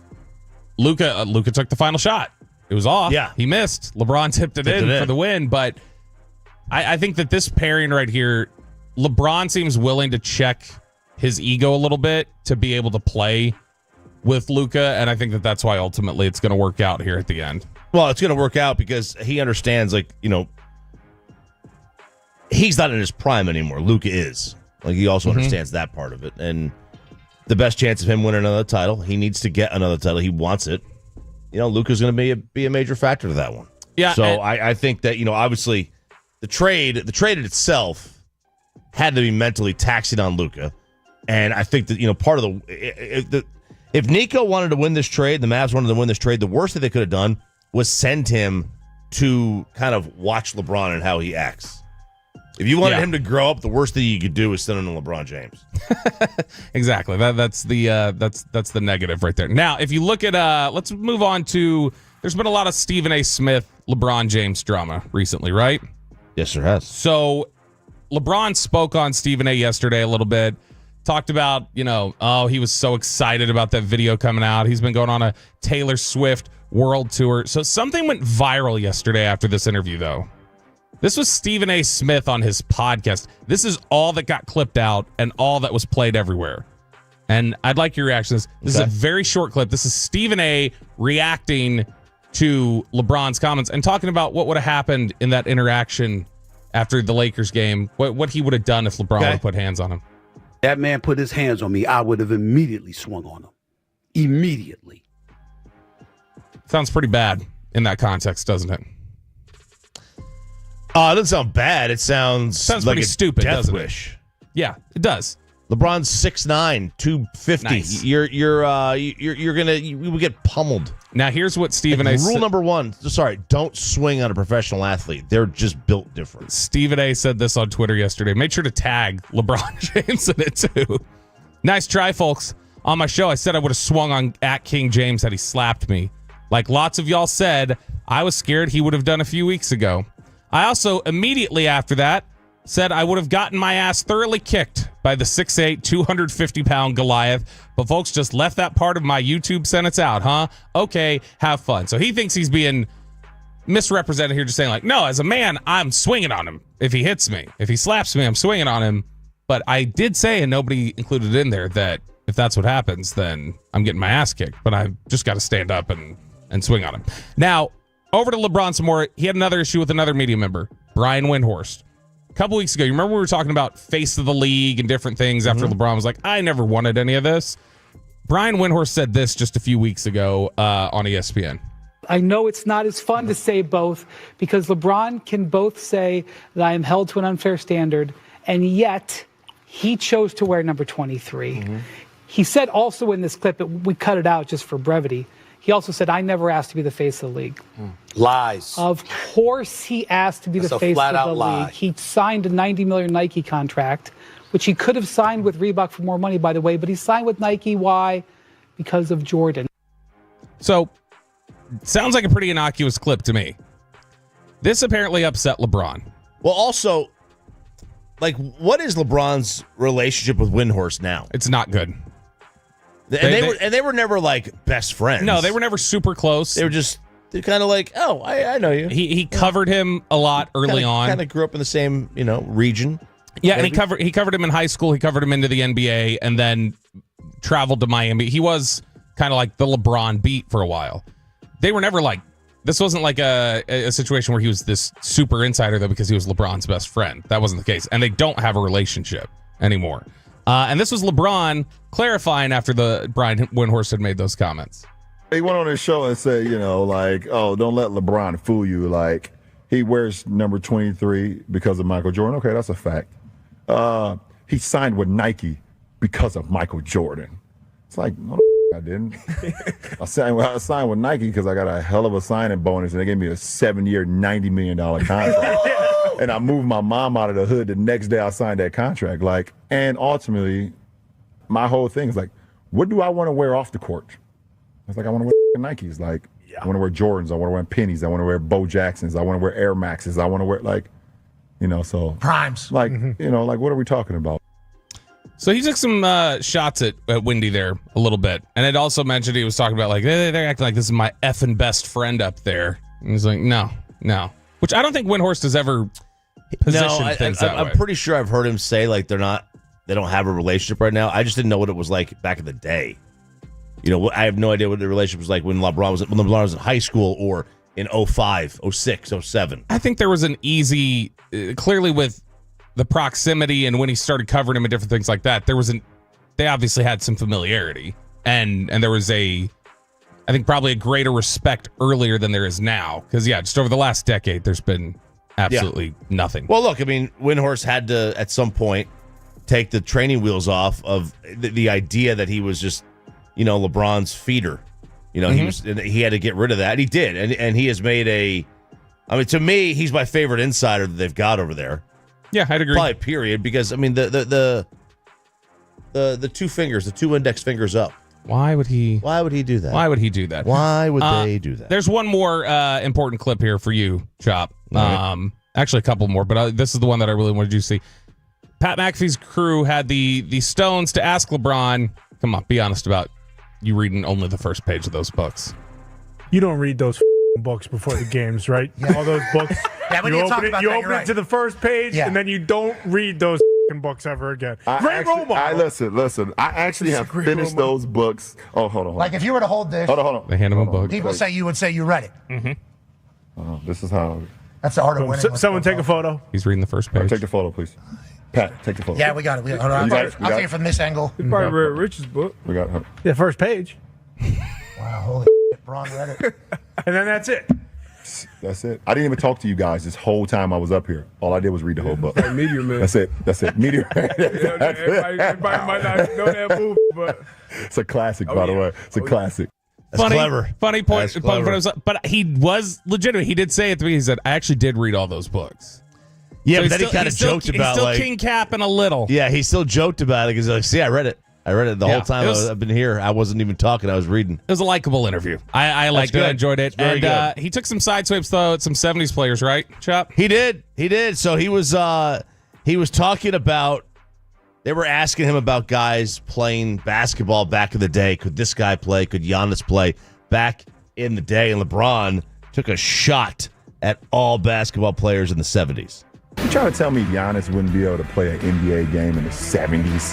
Speaker 6: Luka took the final shot. It was off. Yeah. He missed. LeBron tipped it in for the win. But I think that this pairing right here, LeBron seems willing to check his ego a little bit to be able to play with Luka. And I think that that's why ultimately it's going to work out here at the end.
Speaker 1: Well, it's going to work out because he understands, he's not in his prime anymore. Luka is. He also understands that part of it. And the best chance of him winning another title, he needs to get another title. He wants it. Luka's going to be a major factor to that one. Yeah. So I think that, obviously the trade itself had to be mentally taxing on Luka. And I think that, part of if Nico wanted to win this trade, the Mavs wanted to win this trade, the worst that they could have done was send him to kind of watch LeBron and how he acts. If you wanted him to grow up, the worst thing you could do is send him to LeBron James.
Speaker 6: Exactly. That's the negative right there. Now, if you look at let's move on to, there's been a lot of Stephen A. Smith, LeBron James drama recently, right?
Speaker 1: Yes, there has.
Speaker 6: So LeBron spoke on Stephen A. yesterday a little bit, talked about, he was so excited about that video coming out. He's been going on a Taylor Swift world tour. So something went viral yesterday after this interview, though. This was Stephen A. Smith on his podcast. This is all that got clipped out and all that was played everywhere. And I'd like your reactions. This is a very short clip. This is Stephen A. reacting to LeBron's comments and talking about what would have happened in that interaction after the Lakers game, what he would have done if LeBron would have put hands on him.
Speaker 12: That man put his hands on me, I would have immediately swung on him. Immediately.
Speaker 6: Sounds pretty bad in that context, doesn't it?
Speaker 1: It doesn't sound bad. It sounds like
Speaker 6: pretty stupid,
Speaker 1: death
Speaker 6: doesn't
Speaker 1: wish.
Speaker 6: It? Yeah, it does.
Speaker 1: LeBron's 6'9", 250. Nice. You would get pummeled.
Speaker 6: Now here's what Stephen A.
Speaker 1: Rule number one. Sorry, don't swing on a professional athlete. They're just built different.
Speaker 6: Stephen A. said this on Twitter yesterday. Make sure to tag LeBron James in it too. Nice try, folks. On my show, I said I would have swung on at King James had he slapped me. Like lots of y'all said, I was scared he would have done a few weeks ago. I also, immediately after that, said I would have gotten my ass thoroughly kicked by the 6'8", 250-pound Goliath, but folks just left that part of my YouTube sentence out, huh? Okay, have fun. So he thinks he's being misrepresented here, just saying like, no, as a man, I'm swinging on him if he hits me. If he slaps me, I'm swinging on him. But I did say, and nobody included in there, that if that's what happens, then I'm getting my ass kicked. But I just got to stand up and swing on him. Now, over to LeBron some more. He had another issue with another media member, Brian Windhorst. A couple weeks ago, you remember we were talking about face of the league and different things after LeBron was like, I never wanted any of this. Brian Windhorst said this just a few weeks ago on ESPN.
Speaker 13: I know it's not as fun to say both because LeBron can both say that I am held to an unfair standard, and yet he chose to wear number 23. He said also in this clip, we cut it out just for brevity, he also said, I never asked to be the face of the league.
Speaker 12: Lies.
Speaker 13: Of course he asked to be the face of the league. He signed a $90 million Nike contract, which he could have signed with Reebok for more money, by the way, but he signed with Nike. Why? Because of Jordan.
Speaker 6: So, sounds like a pretty innocuous clip to me. This apparently upset LeBron.
Speaker 1: Well, also, like, what is LeBron's relationship with Windhorst now?
Speaker 6: It's not good.
Speaker 1: They were never like best friends.
Speaker 6: No, they were never super close.
Speaker 1: They're kind of like, oh, I know you.
Speaker 6: He covered him a lot early on.
Speaker 1: Kind of grew up in the same, region.
Speaker 6: Yeah, and he covered him in high school. He covered him into the NBA, and then traveled to Miami. He was kind of like the LeBron beat for a while. They were never like, this wasn't like a situation where he was this super insider though because he was LeBron's best friend. That wasn't the case, and they don't have a relationship anymore. And this was LeBron clarifying after the Brian Windhorst had made those comments.
Speaker 11: He went on his show and said, like, oh, don't let LeBron fool you. Like, he wears number 23 because of Michael Jordan. Okay, that's a fact. He signed with Nike because of Michael Jordan. It's like, no, I didn't. I signed with Nike because I got a hell of a signing bonus, and they gave me a 7-year, $90 million contract. And I moved my mom out of the hood the next day I signed that contract. Like, and ultimately, my whole thing is like, what do I want to wear off the court? I was like, I want to wear Nikes. Like, I want to wear Jordans. I want to wear pennies. I want to wear Bo Jacksons. I want to wear Air Maxes. I want to wear, like, so.
Speaker 14: Primes.
Speaker 11: Like, like, what are we talking about?
Speaker 6: So he took some shots at Wendy there a little bit. And it also mentioned he was talking about, like, they're acting like this is my effing best friend up there. And he's like, no. Which I don't think Windhorst has ever positioned things that way.
Speaker 1: I'm pretty sure I've heard him say, like, they don't have a relationship right now. I just didn't know what it was like back in the day. I have no idea what the relationship was like when LeBron was in high school or in 05, 06, 07.
Speaker 6: I think there was an easy, clearly with the proximity and when he started covering him and different things like that, they obviously had some familiarity. And there was I think probably a greater respect earlier than there is now. Because, just over the last decade, there's been absolutely nothing.
Speaker 1: Well, look, I mean, Windhorst had to, at some point, take the training wheels off of the idea that he was just, LeBron's feeder. He had to get rid of that. He did. And he has made to me, he's my favorite insider that they've got over there.
Speaker 6: Yeah, I'd agree.
Speaker 1: Probably period. Because, I mean, the two fingers, the two index fingers up.
Speaker 6: Why would he do that?
Speaker 1: Why would they do that?
Speaker 6: There's one more important clip here for you, Chop. Right. Actually, a couple more, but this is the one that I really wanted you to see. Pat McAfee's crew had the stones to ask LeBron, come on, be honest about you reading only the first page of those books.
Speaker 15: You don't read those books before the games, right? All those books.
Speaker 14: You open
Speaker 15: it to the first page, and then you don't read those books ever again.
Speaker 11: Listen. I actually have finished those books. Oh, hold on.
Speaker 14: Like if you were to hold this,
Speaker 11: hold on.
Speaker 6: They hand him a book.
Speaker 14: People say you would say you read it.
Speaker 6: Mm-hmm.
Speaker 11: This is how.
Speaker 14: That's the art of winning.
Speaker 15: Someone take a photo.
Speaker 6: He's reading the first page.
Speaker 11: Take the photo, please. Pat, take the photo.
Speaker 14: Yeah, we got it. Hold on. I'll take it from this angle.
Speaker 15: You probably read Rich's book.
Speaker 11: We got her.
Speaker 15: Yeah, first page.
Speaker 14: Wow, holy shit, Braun read it.
Speaker 15: And then that's it.
Speaker 11: That's it. I didn't even talk to you guys this whole time I was up here. All I did was read the whole book.
Speaker 15: Like Meteor Man.
Speaker 11: That's it. Meteor Man.
Speaker 15: Everybody might not know that movie, but
Speaker 11: it's a classic, by the way. It's a classic.
Speaker 1: That's clever.
Speaker 6: Funny point.
Speaker 1: That's clever.
Speaker 6: But he was legitimate. He did say it to me. He said, I actually did read all those books.
Speaker 1: Yeah,
Speaker 6: so
Speaker 1: but then he kind of joked about
Speaker 6: he's still king capping a little.
Speaker 1: Yeah, he still joked about it because like, see, I read it. I read it the whole time I've been here. I wasn't even talking. I was reading.
Speaker 6: It was a likable interview. I liked it. I enjoyed it.
Speaker 1: Very good.
Speaker 6: He took some side swipes, though, at some 70s players, right, Chop?
Speaker 1: He did. So he was He was talking about, they were asking him about guys playing basketball back in the day. Could this guy play? Could Giannis play back in the day? And LeBron took a shot at all basketball players in the 70s.
Speaker 11: You trying to tell me Giannis wouldn't be able to play an NBA game in the 70s?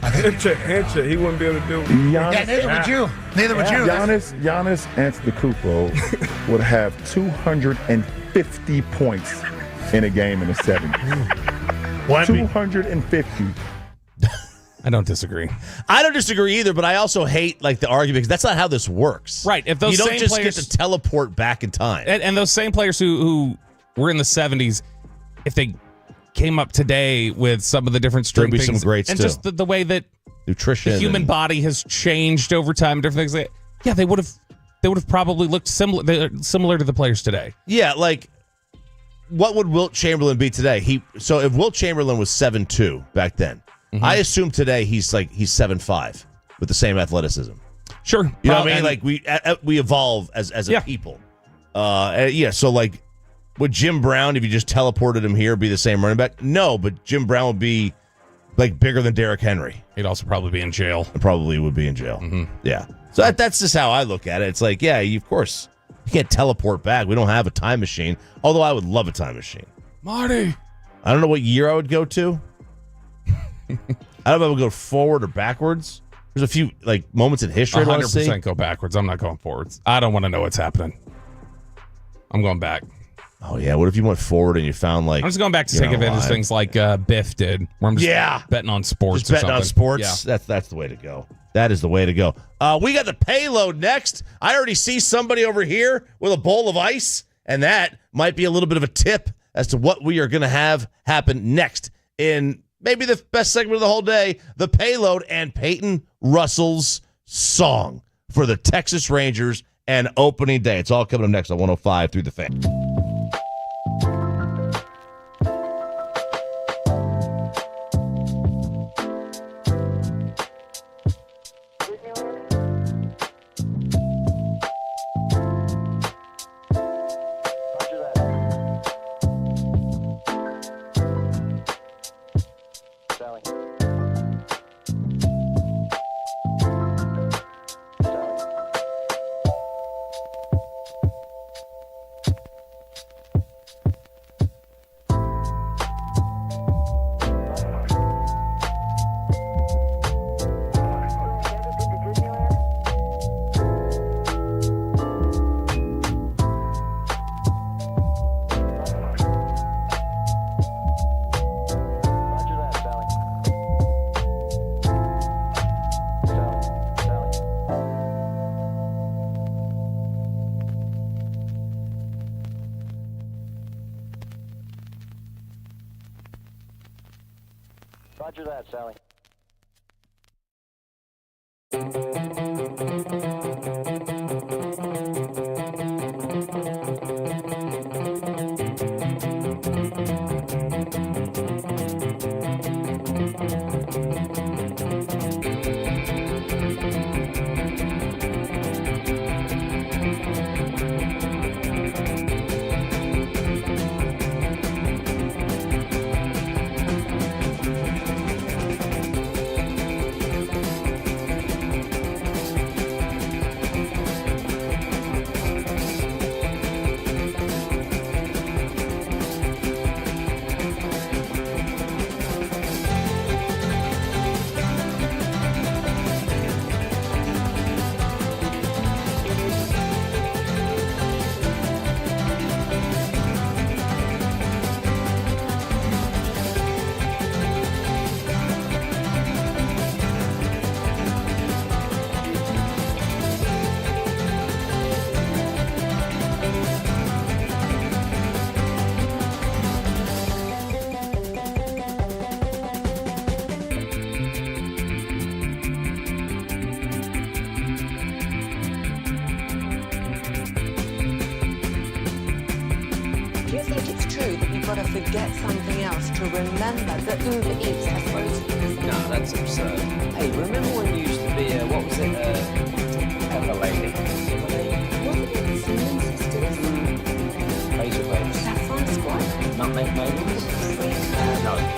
Speaker 15: Handshake. He wouldn't be able to do it.
Speaker 14: Yeah, neither would you. Neither would you.
Speaker 11: Giannis Antetokounmpo would have 250 points in a game in the 70s. 250.
Speaker 6: I don't disagree.
Speaker 1: I don't disagree either, but I also hate like the argument because that's not how this works.
Speaker 6: Right. If those
Speaker 1: you don't
Speaker 6: same
Speaker 1: just
Speaker 6: players
Speaker 1: get to teleport back in time.
Speaker 6: And those same players who were in the 70s, if they came up today with some of the different
Speaker 1: There'd be
Speaker 6: things,
Speaker 1: some greats
Speaker 6: and
Speaker 1: too.
Speaker 6: just the way that
Speaker 1: nutrition,
Speaker 6: the human body has changed over time, different things. Yeah, they would have probably looked similar to the players today.
Speaker 1: Yeah, like what would Wilt Chamberlain be today? So if Wilt Chamberlain was 7'2" back then, I assume today he's 7'5" with the same athleticism.
Speaker 6: Sure,
Speaker 1: you know what I mean? Like we evolve as a people. So like would Jim Brown, if you just teleported him here, be the same running back? No, but Jim Brown would be like bigger than Derrick Henry.
Speaker 6: He'd also probably be in jail.
Speaker 1: And probably would be in jail. Yeah. So that's just how I look at it. It's like, yeah, of course you can't teleport back. We don't have a time machine. Although I would love a time machine.
Speaker 6: Marty.
Speaker 1: I don't know what year I would go to. I don't know if I would go forward or backwards. There's a few like moments in history.
Speaker 6: 100% go backwards. I'm not going forwards. I don't want to know what's happening. I'm going back.
Speaker 1: Oh yeah. What if you went forward and you found like?
Speaker 6: I'm just going back to take advantage of things like Biff did, where I'm just betting on sports.
Speaker 1: Just betting on sports. Yeah. That's the way to go. That is the way to go. We got the payload next. I already see somebody over here with a bowl of ice, and that might be a little bit of a tip as to what we are going to have happen next in maybe the best segment of the whole day, the payload and Peyton Russell's song for the Texas Rangers and opening day. It's all coming up next on 105 through the Fan.
Speaker 16: Roger that, Sally.
Speaker 17: got to forget something else to remember that Uber Eats, I suppose.
Speaker 3: No, that's absurd. Hey, remember when you used to be what was it, Pepper Lady?
Speaker 17: Wasn't it the Simmons sisters?
Speaker 3: Razor Babes.
Speaker 17: That fun squad?
Speaker 3: Nutmeg Maidens?
Speaker 17: No.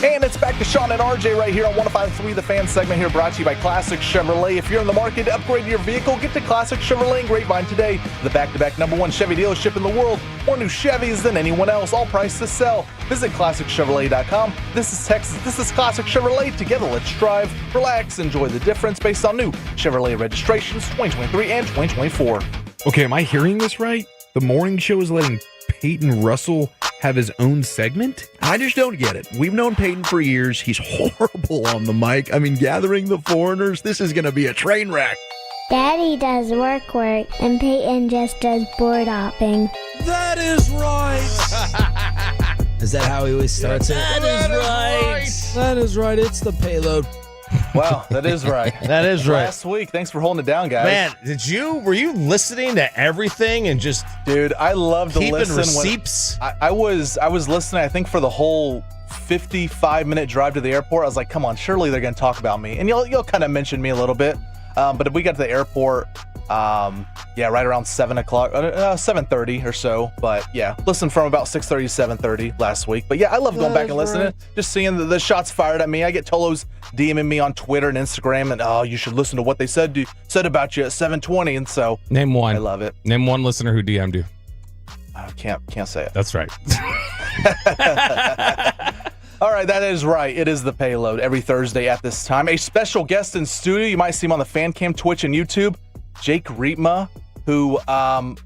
Speaker 7: And it's back to Sean and RJ right here on 105.3 The Fan segment here, brought to you by Classic Chevrolet. If you're in the market to upgrade your vehicle, get to Classic Chevrolet in Grapevine today. The back-to-back #1 Chevy dealership in the world. More new Chevys than anyone else, all priced to sell. Visit ClassicChevrolet.com. This is Texas. This is Classic Chevrolet. Together, let's drive, relax, enjoy the difference based on new Chevrolet registrations 2023 and 2024.
Speaker 18: Okay, am I hearing this right? The morning show is letting Peyton Russell have his own segment?
Speaker 19: I just don't get it. We've known Peyton for years. He's horrible on the mic. I mean, gathering the foreigners, this is going to be a train wreck.
Speaker 20: Daddy does work, and Peyton just does board hopping.
Speaker 21: That is right. Is that how he always starts it?
Speaker 1: That is right.
Speaker 21: That is right. It's the Payload.
Speaker 7: Wow, that is right.
Speaker 1: That is right.
Speaker 7: Last week, thanks for holding it down, guys.
Speaker 1: Man, were you listening to everything and just
Speaker 7: dude? I love to listen.
Speaker 1: Receipts.
Speaker 7: I was listening. I think for the whole 55-minute drive to the airport, I was like, come on, surely they're going to talk about me, and you'll kind of mention me a little bit. But if we got to the airport, right around 7:30 or so. But yeah, listen from about 6:30 to 7:30 last week. But yeah, I love going back and listening, just seeing the shots fired at me. I get Tolos DMing me on Twitter and Instagram, and you should listen to what they said about you at 7:20. And so
Speaker 6: name one.
Speaker 7: I love it.
Speaker 6: Name one listener who DM'd you.
Speaker 7: I can't say it.
Speaker 6: That's right.
Speaker 7: All right, that is right. It is the Payload every Thursday at this time. A special guest in studio. You might see him on the Fan Cam, Twitch, and YouTube. Jake Riepma, who gonna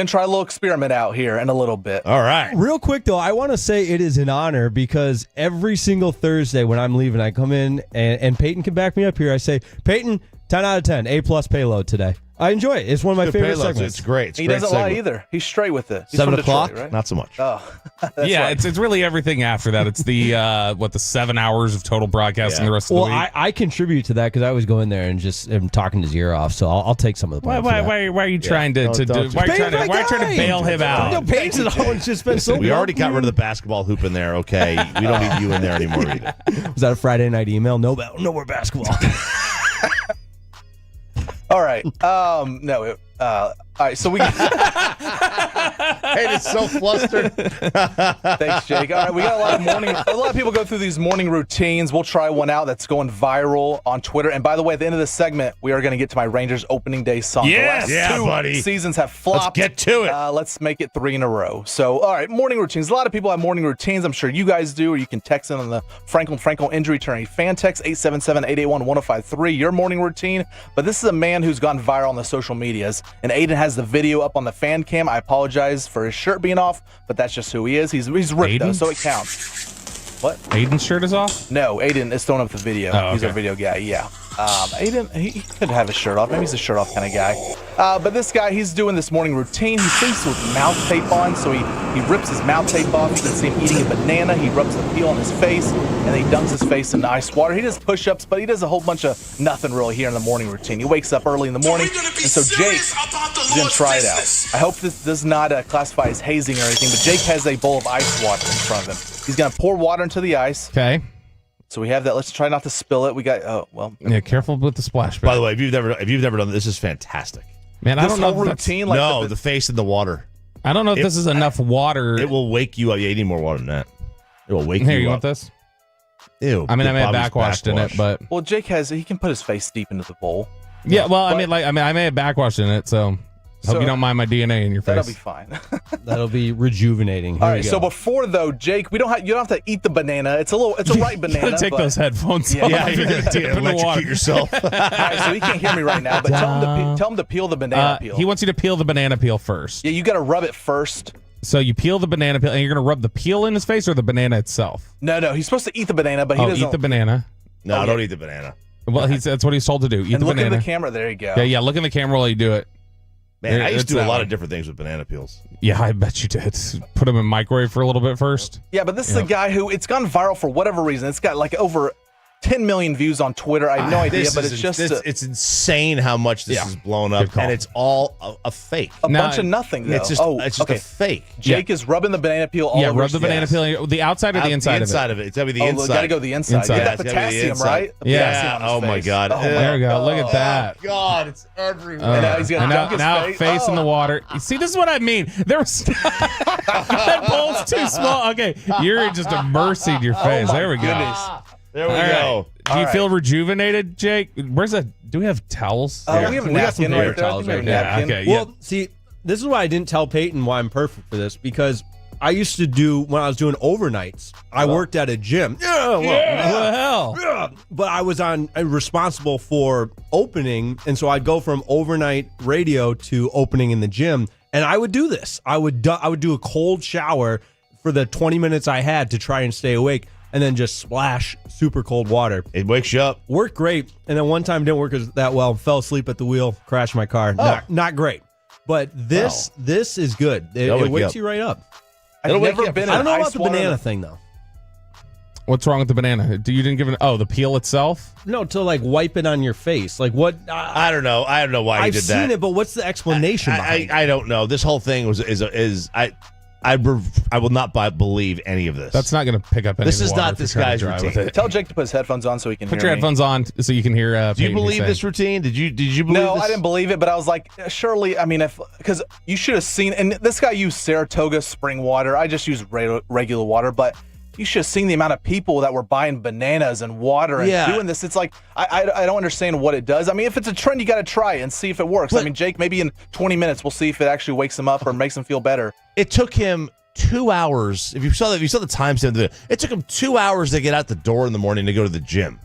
Speaker 7: try a little experiment out here in a little bit.
Speaker 1: All right.
Speaker 22: Real quick though, I want to say it is an honor because every single Thursday when I'm leaving, I come in and Peyton can back me up here. I say, Peyton, 10 out of 10, A+ Payload today. I enjoy it. It's one of my favorite segments.
Speaker 1: It's great.
Speaker 7: He doesn't lie either. He's straight with it. He's
Speaker 1: 7
Speaker 7: from
Speaker 1: o'clock,
Speaker 7: Detroit, right?
Speaker 1: not so much.
Speaker 7: Oh,
Speaker 6: yeah,
Speaker 7: right.
Speaker 6: it's really everything after that. It's the the 7 hours of total broadcasting the rest of the week.
Speaker 22: Well, I contribute to that because I always go in there and just am talking his ear off. So I'll take some of the blame.
Speaker 6: Why are you trying to bail him out?
Speaker 22: No, Peyton's always just been so.
Speaker 1: We already got rid of the basketball hoop in there. Okay, we don't need you in there anymore either.
Speaker 22: Was that a Friday night email? No more basketball.
Speaker 7: All right. No. All right. So we.
Speaker 1: Hey, it's so flustered.
Speaker 7: Thanks, Jake. All right, we got a lot of people go through these morning routines. We'll try one out that's going viral on Twitter. And by the way, at the end of this segment, we are going to get to my Rangers opening day song.
Speaker 1: Yes,
Speaker 7: the last two
Speaker 1: buddy.
Speaker 7: seasons have flopped.
Speaker 1: Let's get to it.
Speaker 7: Let's make it 3 in a row. So, all right, morning routines. A lot of people have morning routines. I'm sure you guys do, or you can text in on the Franklin Injury Attorney fan text 877-881-1053. Your morning routine. But this is a man who's gone viral on the social medias, and Aiden has the video up on the fan cam. I apologize for his shirt being off, but that's just who he is. He's ripped though, so it counts. What?
Speaker 6: Aiden's shirt is off?
Speaker 7: No, Aiden is throwing up the video.
Speaker 6: Oh,
Speaker 7: He's
Speaker 6: okay.
Speaker 7: our video guy, yeah. Aiden, he could have his shirt off. Maybe he's a shirt off kind of guy. But this guy, he's doing this morning routine. He sleeps with mouth tape on, so he rips his mouth tape off. You can see him eating a banana. He rubs the peel on his face, and then he dunks his face in ice water. He does push-ups, but he does a whole bunch of nothing really here in the morning routine. He wakes up early in the morning, and so Jake is going to try it out. I hope this does not classify as hazing or anything, but Jake has a bowl of ice water in front of him. He's going to pour water into the ice.
Speaker 6: Okay.
Speaker 7: So we have that. Let's try not to spill it. We got.
Speaker 6: Yeah, careful with the splash.
Speaker 1: By the way, if you've never done this, is fantastic.
Speaker 6: Man, I
Speaker 7: this
Speaker 6: don't know.
Speaker 7: whole routine, like
Speaker 1: the face in the water.
Speaker 6: I don't know if this is enough water.
Speaker 1: It will wake you up. You need more water than that. It will wake
Speaker 6: Here,
Speaker 1: you
Speaker 6: you
Speaker 1: up.
Speaker 6: want this?
Speaker 1: Ew.
Speaker 6: I mean, I may have backwashed in it, but
Speaker 7: well, Jake he can put his face deep into the bowl.
Speaker 6: Yeah, well, I mean, I may have backwashed in it, so hope you don't mind my DNA in your face.
Speaker 7: That'll be fine.
Speaker 22: That'll be rejuvenating.
Speaker 7: All right. So before though, Jake, you don't have to eat the banana. It's a ripe banana.
Speaker 6: You gotta take those headphones off.
Speaker 1: Yeah, you're gonna electrocute yourself.
Speaker 7: All right, so he can't hear me right now, but tell him to peel the banana peel.
Speaker 6: He wants you to peel the banana peel first.
Speaker 7: Yeah, you got to rub it first.
Speaker 6: So you peel the banana peel, and you're gonna rub the peel in his face or the banana itself.
Speaker 7: No, he's supposed to eat the banana, but he doesn't.
Speaker 6: Eat the banana.
Speaker 1: No, don't eat the banana.
Speaker 6: Well, that's what he's told to do. Eat
Speaker 7: and
Speaker 6: the
Speaker 7: look
Speaker 6: banana.
Speaker 7: at the camera. There you go.
Speaker 6: Yeah. Look in the camera while you do it.
Speaker 1: Man, I used to do a lot of different things with banana peels.
Speaker 6: Yeah, I bet you did. Put them in microwave for a little bit first.
Speaker 7: Yeah, but this is a guy who it's gone viral for whatever reason. It's got like over 10 million views on Twitter. I have no idea, but it's just
Speaker 1: it's insane how much this is blown up, and it's all a fake.
Speaker 7: A bunch of nothing, though.
Speaker 1: It's just a fake.
Speaker 7: Jake is rubbing the banana peel all over.
Speaker 6: Yeah, rub the banana peel. The outside or the inside of it?
Speaker 1: The inside of it. It's got to be the inside.
Speaker 7: Got to go the inside. Get that potassium, right?
Speaker 1: Yeah. Oh, my God.
Speaker 6: There we go. Look at that.
Speaker 1: Oh, God. It's everywhere.
Speaker 7: And now he's going to dunk his face.
Speaker 6: Face in the water. See, this is what I mean. There's that bowl's too small. Okay, you're just immersing your face. There we go.
Speaker 1: There we go.
Speaker 6: Do you feel rejuvenated, Jake? Where's that? Do we have towels?
Speaker 7: We have a napkin right there.
Speaker 6: Towels right there. Okay.
Speaker 22: Well, see, this is why I didn't tell Peyton why I'm perfect for this, because I used to do, when I was doing overnights, I worked at a gym.
Speaker 6: What the hell?
Speaker 22: Yeah. But I was responsible for opening, and so I'd go from overnight radio to opening in the gym, and I would do this. I would do a cold shower for the 20 minutes I had to try and stay awake, and then just splash super cold water.
Speaker 1: It wakes you up.
Speaker 22: Worked great, and then one time didn't work that well. Fell asleep at the wheel, crashed my car. Not great. But this is good. It wakes you right up.
Speaker 7: I've never been.
Speaker 22: I don't know about the banana thing though.
Speaker 6: What's wrong with the banana? You didn't give it? Oh, the peel itself?
Speaker 22: No, to like wipe it on your face. Like what?
Speaker 1: I don't know. I don't know why you did that.
Speaker 22: I've seen it, but what's the explanation behind it?
Speaker 1: I don't know. This whole thing I will not believe any of this.
Speaker 6: That's not going to pick up any
Speaker 1: This
Speaker 6: of the
Speaker 1: is
Speaker 6: water
Speaker 1: not this guy's routine.
Speaker 7: Tell Jake to put his headphones on so he can hear me.
Speaker 6: Put your headphones on so you can hear.
Speaker 1: Do you believe this routine? Did you believe
Speaker 7: No,
Speaker 1: this?
Speaker 7: I didn't believe it, but I was like, surely, I mean, because you should have seen, and this guy used Saratoga spring water. I just use regular water, but you should have seen the amount of people that were buying bananas and water and doing this. It's like, I don't understand what it does. I mean, if it's a trend, you got to try it and see if it works. I mean, Jake, maybe in 20 minutes, we'll see if it actually wakes him up or makes him feel better.
Speaker 1: It took him 2 hours. If you saw the timestamp of the video, it took him 2 hours to get out the door in the morning to go to the gym.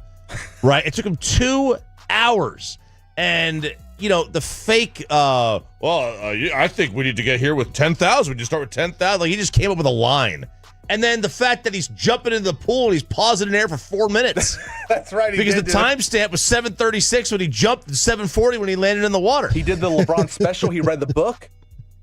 Speaker 1: Right? It took him 2 hours. And, the fake, I think we need to get here with 10,000. We just start with 10,000. Like, he just came up with a line. And then the fact that he's jumping into the pool and he's pausing in air for 4 minutes.
Speaker 7: That's right.
Speaker 1: Because the timestamp was 7:36 when he jumped, and 7:40 when he landed in the water.
Speaker 7: He did the LeBron special. He read the book.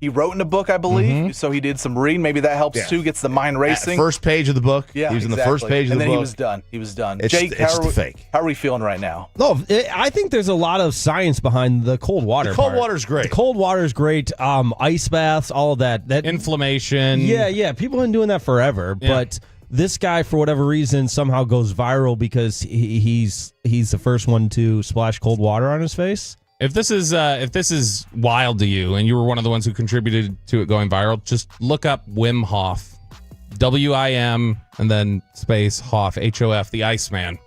Speaker 7: He wrote in the book, I believe. So he did some reading. Maybe that helps too. Gets the mind racing.
Speaker 1: First page of the book.
Speaker 7: Yeah,
Speaker 1: he was in the first page of the book.
Speaker 7: And then he was done. Jake,
Speaker 1: it's fake.
Speaker 7: How are we feeling right now?
Speaker 22: No, I think there's a lot of science behind the cold water.
Speaker 1: The cold water's great.
Speaker 22: The cold water's great. Ice baths, all of that. That
Speaker 6: inflammation.
Speaker 22: Yeah. People have been doing that forever, but this guy, for whatever reason, somehow goes viral because he's the first one to splash cold water on his face.
Speaker 6: If this is wild to you and you were one of the ones who contributed to it going viral, just look up Wim Hof, WIM and then space Hof, HOF, the Iceman.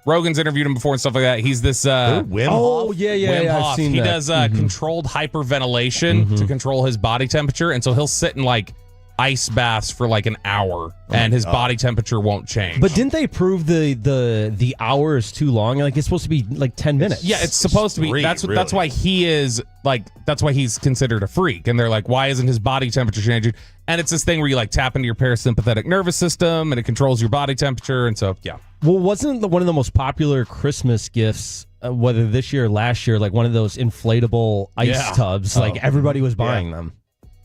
Speaker 6: Rogan's interviewed him before and stuff like that. He's this
Speaker 1: Wim Hof.
Speaker 22: Oh yeah,
Speaker 6: Wim Hof.
Speaker 22: I've seen
Speaker 6: he
Speaker 22: that.
Speaker 6: does controlled hyperventilation to control his body temperature, and so he'll sit in like ice baths for like an hour, and his body temperature won't change.
Speaker 22: But didn't they prove the hour is too long? Like it's supposed to be like 10 minutes.
Speaker 6: Yeah, it's supposed to be. That's why he is like. That's why he's considered a freak. And they're like, why isn't his body temperature changing? And it's this thing where you like tap into your parasympathetic nervous system, and it controls your body temperature. And so, yeah.
Speaker 22: Well, wasn't one of the most popular Christmas gifts, whether this year or last year, like one of those inflatable ice tubs? Like everybody was buying them.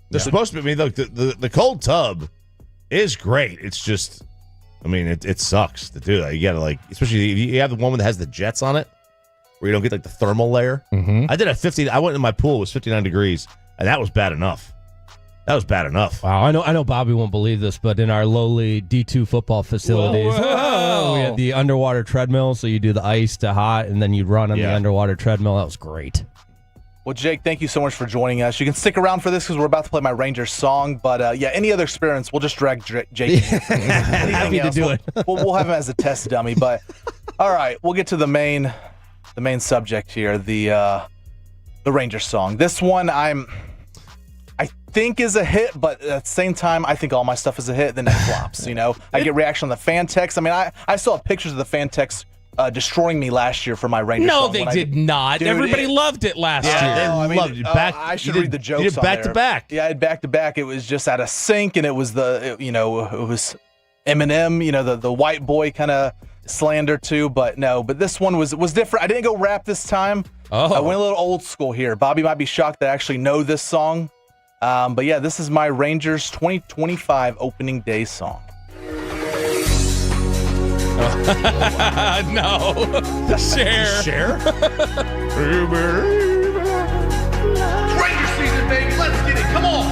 Speaker 1: They're supposed to be. I mean, look, the cold tub is great. It's just, I mean, it sucks to do that. You got to like, especially if you have the one that has the jets on it, where you don't get like the thermal layer.
Speaker 22: Mm-hmm.
Speaker 1: I did a 50. I went in my pool. It was 59 degrees, and that was bad enough. Wow,
Speaker 22: I know Bobby won't believe this, but in our lowly D2 football facilities, we had the underwater treadmill. So you do the ice to hot, and then you'd run on the underwater treadmill. That was great.
Speaker 7: Well, Jake, thank you so much for joining us. You can stick around for this because we're about to play my Rangers song. But any other experience, we'll just drag Jake.
Speaker 22: Happy to do it.
Speaker 7: We'll have him as a test dummy. But all right, we'll get to the main subject here, the Rangers song. This one I think is a hit, but at the same time, I think all my stuff is a hit. Then it flops. I get reaction on the fan text. I mean, I still have pictures of the fan text destroying me last year for my Rangers
Speaker 6: No,
Speaker 7: song.
Speaker 6: they did not.
Speaker 7: Dude,
Speaker 6: Everybody loved it last year.
Speaker 1: They loved it.
Speaker 7: I should read the jokes.
Speaker 1: You did back to back.
Speaker 7: Yeah, I had back to back. It was just out of sync, and it was it was Eminem, the white boy kind of slander too. But no, this one was different. I didn't go rap this time. I went a little old school here. Bobby might be shocked that I actually know this song. But yeah, this is my Rangers 2025 opening day song.
Speaker 6: No. Share.
Speaker 1: Share?
Speaker 4: Ranger season, baby. Let's get it. Come on.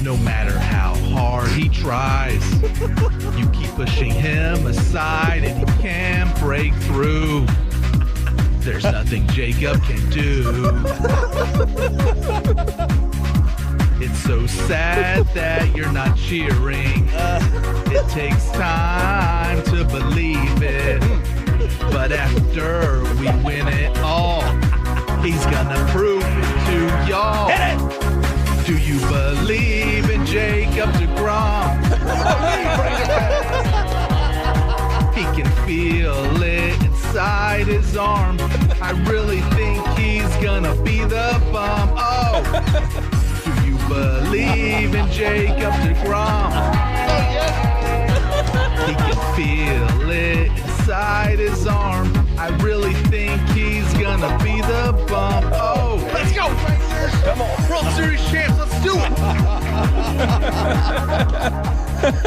Speaker 4: No matter how hard he tries, you keep pushing him aside and he can't break through. There's nothing Jacob can do. It's so sad that you're not cheering. It takes time to believe it. But after we win it all, he's gonna prove it to y'all.
Speaker 1: Hit it!
Speaker 4: Do you believe in Jacob DeGrom? He can feel it inside his arm. I really think he's gonna be the bum. Oh, do you believe in Jacob DeGrom? He can feel it inside his arm. I really think he's gonna be the bum. Oh, let's go, Rangers! Come on, World Series champs, let's do it!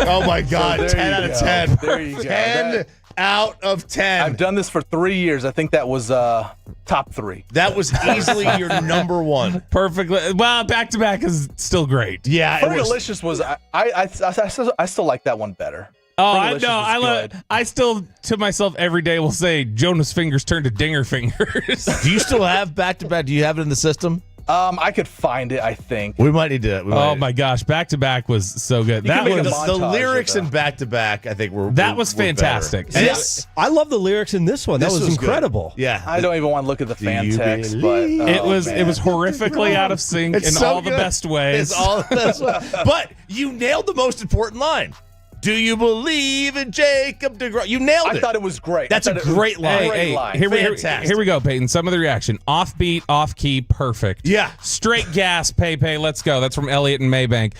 Speaker 1: Oh my God,
Speaker 7: So
Speaker 1: 10 out of 10.
Speaker 7: There you go.
Speaker 1: 10 out of 10.
Speaker 7: I've done this for 3 years. I think that was top 3.
Speaker 1: That was easily your number one.
Speaker 6: Perfectly. Well, back-to-back is still great.
Speaker 1: Yeah,
Speaker 7: Fergalicious was I still like that one better.
Speaker 6: Oh, I know. I still, to myself, every day will say Jonas Fingers turned to Dinger Fingers.
Speaker 1: Do you still have back-to-back? Do you have it in the system?
Speaker 7: I could find it, I think.
Speaker 1: We might need to.
Speaker 6: Oh my gosh, back-to-back was so good. That was
Speaker 1: the lyrics in back-to-back, I think, were
Speaker 6: fantastic.
Speaker 1: Yes.
Speaker 22: I love the lyrics in this one. That was incredible.
Speaker 1: Good. Yeah.
Speaker 7: I don't even want to look at the fan text, but
Speaker 6: it was horrifically out of sync in
Speaker 1: so
Speaker 6: all the
Speaker 1: good.
Speaker 6: best ways.
Speaker 1: It's all the best ways. But you nailed the most important line. Do you believe in Jacob DeGrom? You nailed it.
Speaker 7: I thought it was great.
Speaker 1: That's a great line.
Speaker 6: Here we go, Peyton. Some of the reaction. Offbeat, off-key, perfect.
Speaker 1: Yeah.
Speaker 6: Straight gas, Pay. Let's go. That's from Elliot and Maybank.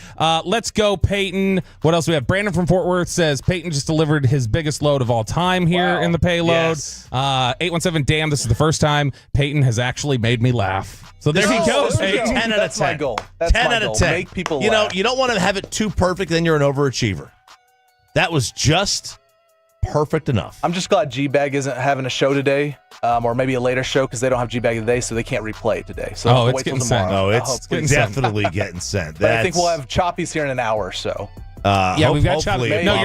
Speaker 6: Let's go, Peyton. What else we have? Brandon from Fort Worth says, Peyton just delivered his biggest load of all time here in the payload.
Speaker 1: Yes.
Speaker 6: 817, damn, this is the first time Peyton has actually made me laugh. So there you go.
Speaker 1: 10 out of 10.
Speaker 7: That's my goal. That's
Speaker 1: 10
Speaker 7: my
Speaker 1: out of
Speaker 7: goal.
Speaker 1: 10.
Speaker 7: Make people
Speaker 1: you
Speaker 7: laugh.
Speaker 1: You don't want to have it too perfect, then you're an overachiever. That was just perfect enough.
Speaker 7: I'm just glad G-Bag isn't having a show today, or maybe a later show because they don't have G-Bag today, so they can't replay it today. So I'll wait till tomorrow.
Speaker 1: No, it's definitely getting sent.
Speaker 7: But I think we'll have Choppy's here in an hour or so.
Speaker 6: We've got Choppy. No,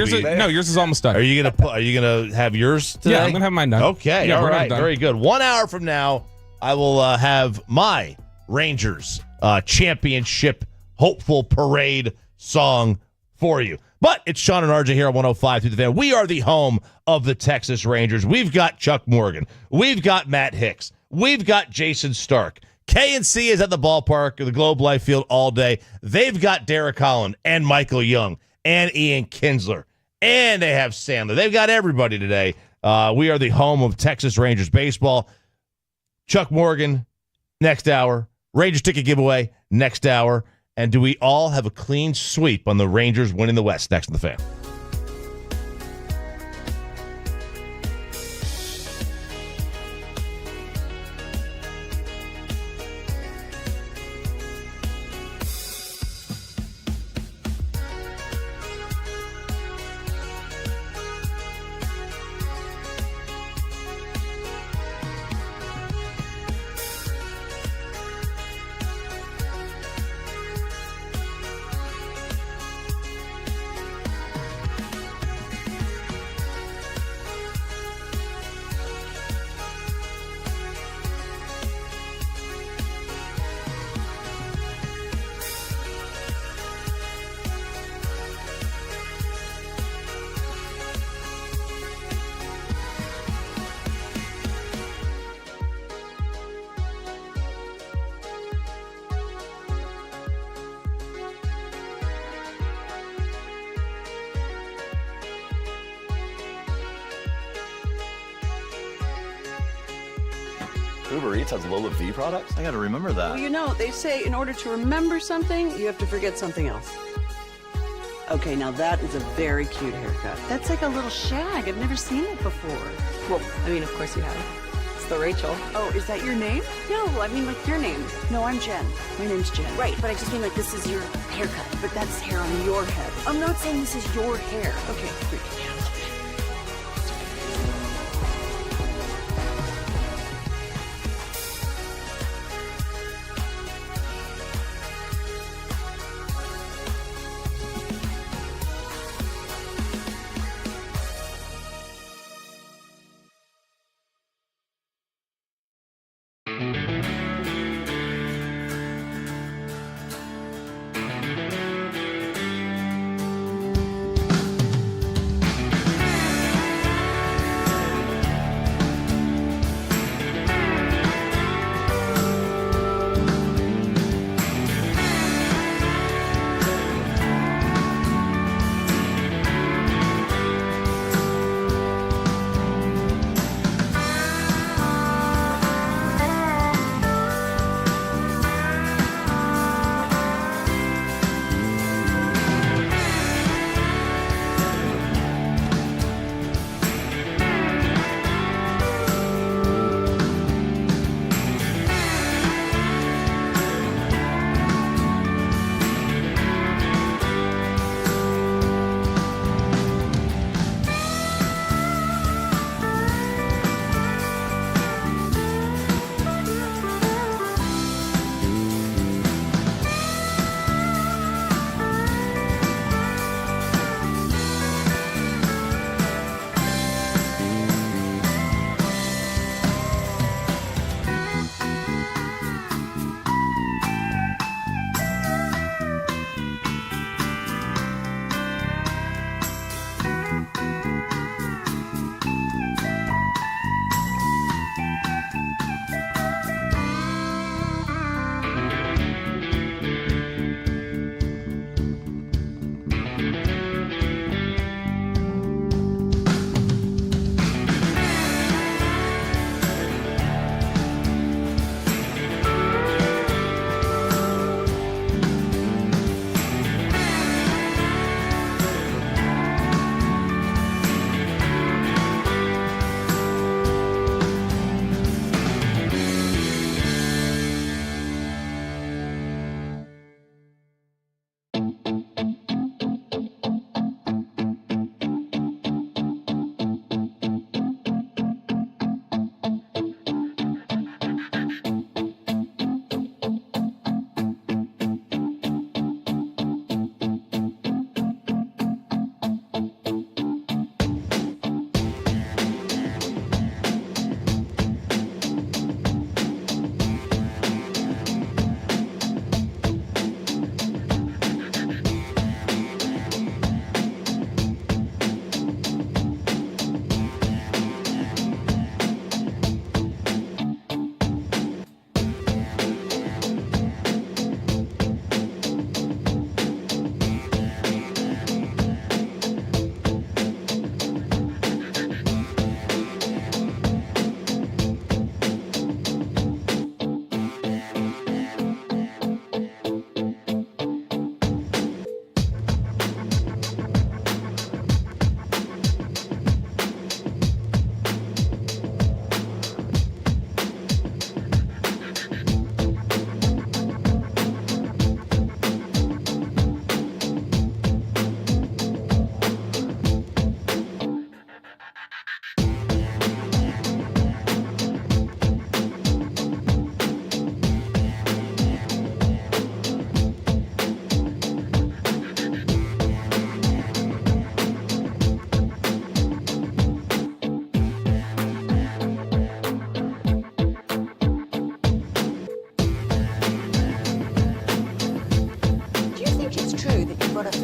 Speaker 6: yours is almost done.
Speaker 1: Are you gonna have yours today?
Speaker 6: Yeah, I'm gonna have mine done.
Speaker 1: Okay,
Speaker 6: Yeah,
Speaker 1: all
Speaker 6: we're
Speaker 1: right,
Speaker 6: done.
Speaker 1: very good. 1 hour from now, I will have my Rangers championship hopeful parade song for you. But it's Sean and RJ here on 105 through the Fan. We are the home of the Texas Rangers. We've got Chuck Morgan. We've got Matt Hicks. We've got Jason Stark. KNC is at the ballpark, the Globe Life Field all day. They've got Derek Holland and Michael Young and Ian Kinsler. And they have Sandler. They've got everybody today. We are the home of Texas Rangers baseball. Chuck Morgan, next hour. Rangers ticket giveaway, next hour. And do we all have a clean sweep on the Rangers winning the West? Next to the Fan.
Speaker 9: Uber Eats has Lola V products? I gotta remember that.
Speaker 2: Well, they say in order to remember something, you have to forget something else. Okay, now that is a very cute haircut. That's like a little shag. I've never seen it before.
Speaker 10: Well, I mean, of course you have.
Speaker 2: the Rachel. Oh, is that your name? No, I mean like your name. No, I'm Jen. My name's Jen.
Speaker 10: Right, but I just mean like this is your haircut.
Speaker 2: But that's hair on your head.
Speaker 10: I'm not saying this is your hair.
Speaker 2: Okay, freak.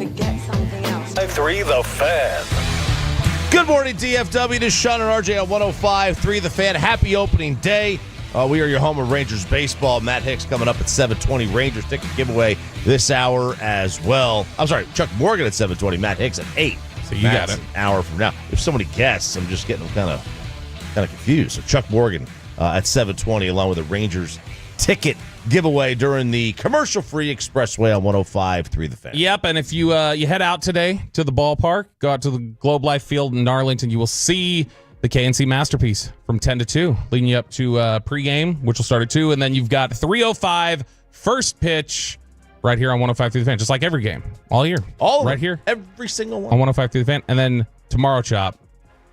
Speaker 17: forget something else.
Speaker 1: 5-3 The Fan. Good morning, DFW. This is Sean and RJ on 105.3 The Fan. Happy opening day. We are your home of Rangers baseball. Matt Hicks coming up at 7:20. Rangers ticket giveaway this hour as well. I'm sorry, Chuck Morgan at 7:20. Matt Hicks at 8.
Speaker 6: So you
Speaker 1: Matt's
Speaker 6: got it.
Speaker 1: An hour from now. There's so many guests. I'm just getting kind of confused. So Chuck Morgan at 7:20, along with the Rangers ticket giveaway during the commercial-free expressway on 105.3 The Fan.
Speaker 6: Yep, and if you you head out today to the ballpark, go out to the Globe Life Field in Arlington, you will see the KNC Masterpiece from 10 to 2, leading you up to pregame, which will start at 2. And then you've got 3:05 first pitch right here on 105 through the Fan, just like every game, all year.
Speaker 1: All
Speaker 6: right here.
Speaker 1: Every single one.
Speaker 6: On 105 through the Fan. And then tomorrow, Chop,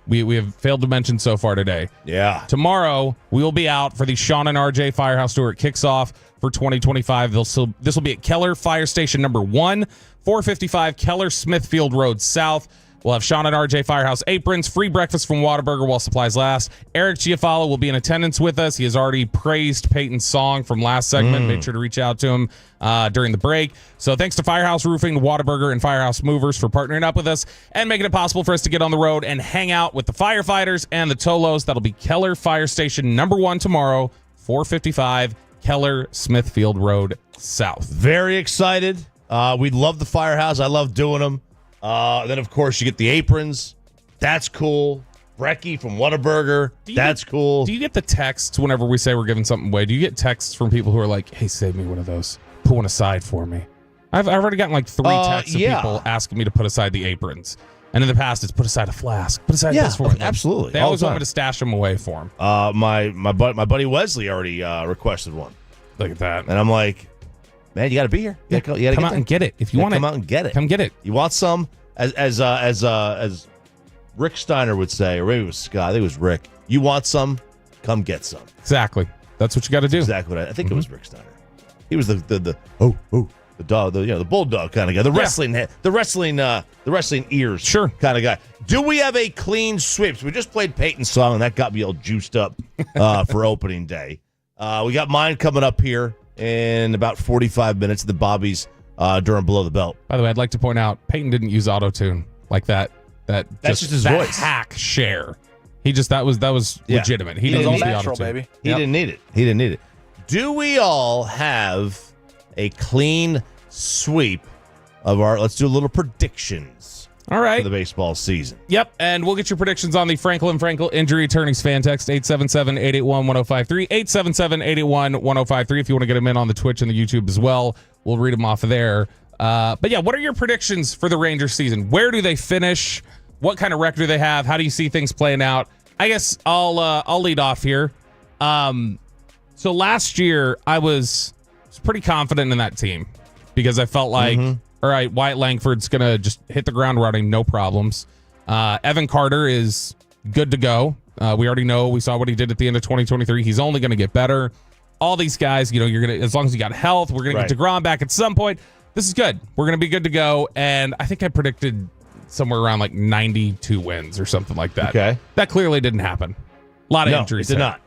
Speaker 6: we have failed to mention so far today.
Speaker 1: Yeah.
Speaker 6: Tomorrow, we will be out for the Sean and RJ Firehouse Tour. It kicks off for 2025. This will be at Keller Fire Station number 1, 455 Keller Smithfield Road South. We'll have Sean and RJ Firehouse aprons, free breakfast from Whataburger while supplies last. Eric Giafalo will be in attendance with us. He has already praised Peyton's song from last segment. Made sure to reach out to him during the break. So thanks to Firehouse Roofing, Whataburger, and Firehouse Movers for partnering up with us and making it possible for us to get on the road and hang out with the firefighters and the Tolos. That'll be Keller Fire Station number 1 tomorrow, 455 Keller Smithfield Road South.
Speaker 1: Very excited. We love the Firehouse. I love doing them. Then, of course, you get the aprons. That's cool. Brecky from Whataburger. That's cool.
Speaker 6: Do you get the texts whenever we say we're giving something away? Do you get texts from people who are like, hey, save me one of those. Put one aside for me. I've already gotten like 3 texts of people asking me to put aside the aprons. And in the past, it's put aside a flask. Put aside this for me.
Speaker 1: Absolutely.
Speaker 6: They always want me to stash them away for them.
Speaker 1: My buddy Wesley already requested one.
Speaker 6: Look at that.
Speaker 1: And I'm like, man, you got to be here. You gotta
Speaker 6: come out and get it. If you want it,
Speaker 1: come out and get it.
Speaker 6: Come get it.
Speaker 1: You want some? As Rick Steiner would say, or maybe it was Scott. I think it was Rick. You want some? Come get some.
Speaker 6: Exactly. That's what you got to do.
Speaker 1: Exactly what I think it was Rick Steiner. He was the dog, the bulldog kind of guy, the wrestling ears kind of guy. Do we have a clean sweep? So we just played Peyton's song, and that got me all juiced up for opening day. We got mine coming up here in about 45 minutes. The Bobby's during Below the Belt.
Speaker 6: By the way, I'd like to point out Peyton didn't use auto-tune like that. That's
Speaker 1: just his
Speaker 6: that
Speaker 1: voice.
Speaker 6: Hack share. He just that was legitimate. He didn't need the auto-tune.
Speaker 7: Baby.
Speaker 1: He didn't need it. Do we all have a clean sweep of our? Let's do a little predictions.
Speaker 6: All right.
Speaker 1: For the baseball season.
Speaker 6: Yep, and we'll get your predictions on the Franklin Injury Attorneys fan text 877-881-1053, 877-881-1053 if you want to get them in on the Twitch and the YouTube as well. We'll read them off of there. But yeah, what are your predictions for the Rangers season? Where do they finish? What kind of record do they have? How do you see things playing out? I guess I'll lead off here. So last year I was pretty confident in that team because I felt like, all right, Wyatt Langford's going to just hit the ground running, no problems. Evan Carter is good to go. We already know, we saw what he did at the end of 2023. He's only going to get better. All these guys, you're going to, as long as you got health, we're going to get DeGrom back at some point. This is good. We're going to be good to go. And I think I predicted somewhere around like 92 wins or something like that.
Speaker 1: Okay.
Speaker 6: That clearly didn't happen. A lot of injuries.
Speaker 1: It did not.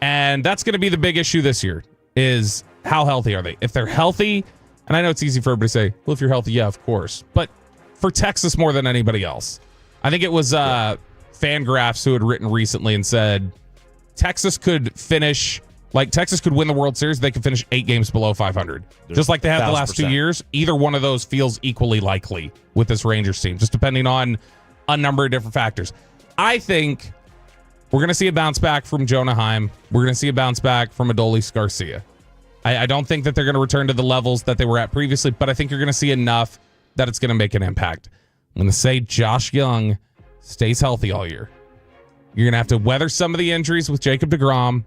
Speaker 6: And that's going to be the big issue this year is how healthy are they? If they're healthy, and I know it's easy for everybody to say, well, if you're healthy, yeah, of course. But for Texas more than anybody else, I think it was Fangraphs who had written recently and said Texas could win the World Series. They could finish 8 games below 500. Just like they have the last 2 years. Either one of those feels equally likely with this Rangers team, just depending on a number of different factors. I think we're going to see a bounce back from Jonah Heim. We're going to see a bounce back from Adolis Garcia. I don't think that they're going to return to the levels that they were at previously, but I think you're going to see enough that it's going to make an impact. I'm going to say Josh Young stays healthy all year. You're going to have to weather some of the injuries with Jacob deGrom,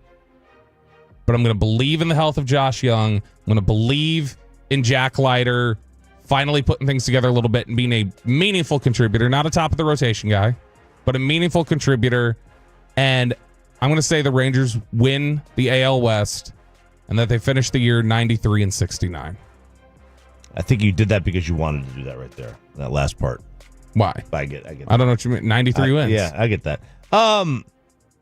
Speaker 6: but I'm going to believe in the health of Josh Young. I'm going to believe in Jack Leiter finally putting things together a little bit and being a meaningful contributor, not a top of the rotation guy, but a meaningful contributor. And I'm going to say the Rangers win the AL West and that they finish the year 93-69.
Speaker 1: I think you did that because you wanted to do that right there, that last part.
Speaker 6: Why?
Speaker 1: I get that.
Speaker 6: I don't know what you mean. 93 wins.
Speaker 1: Yeah, I get that. I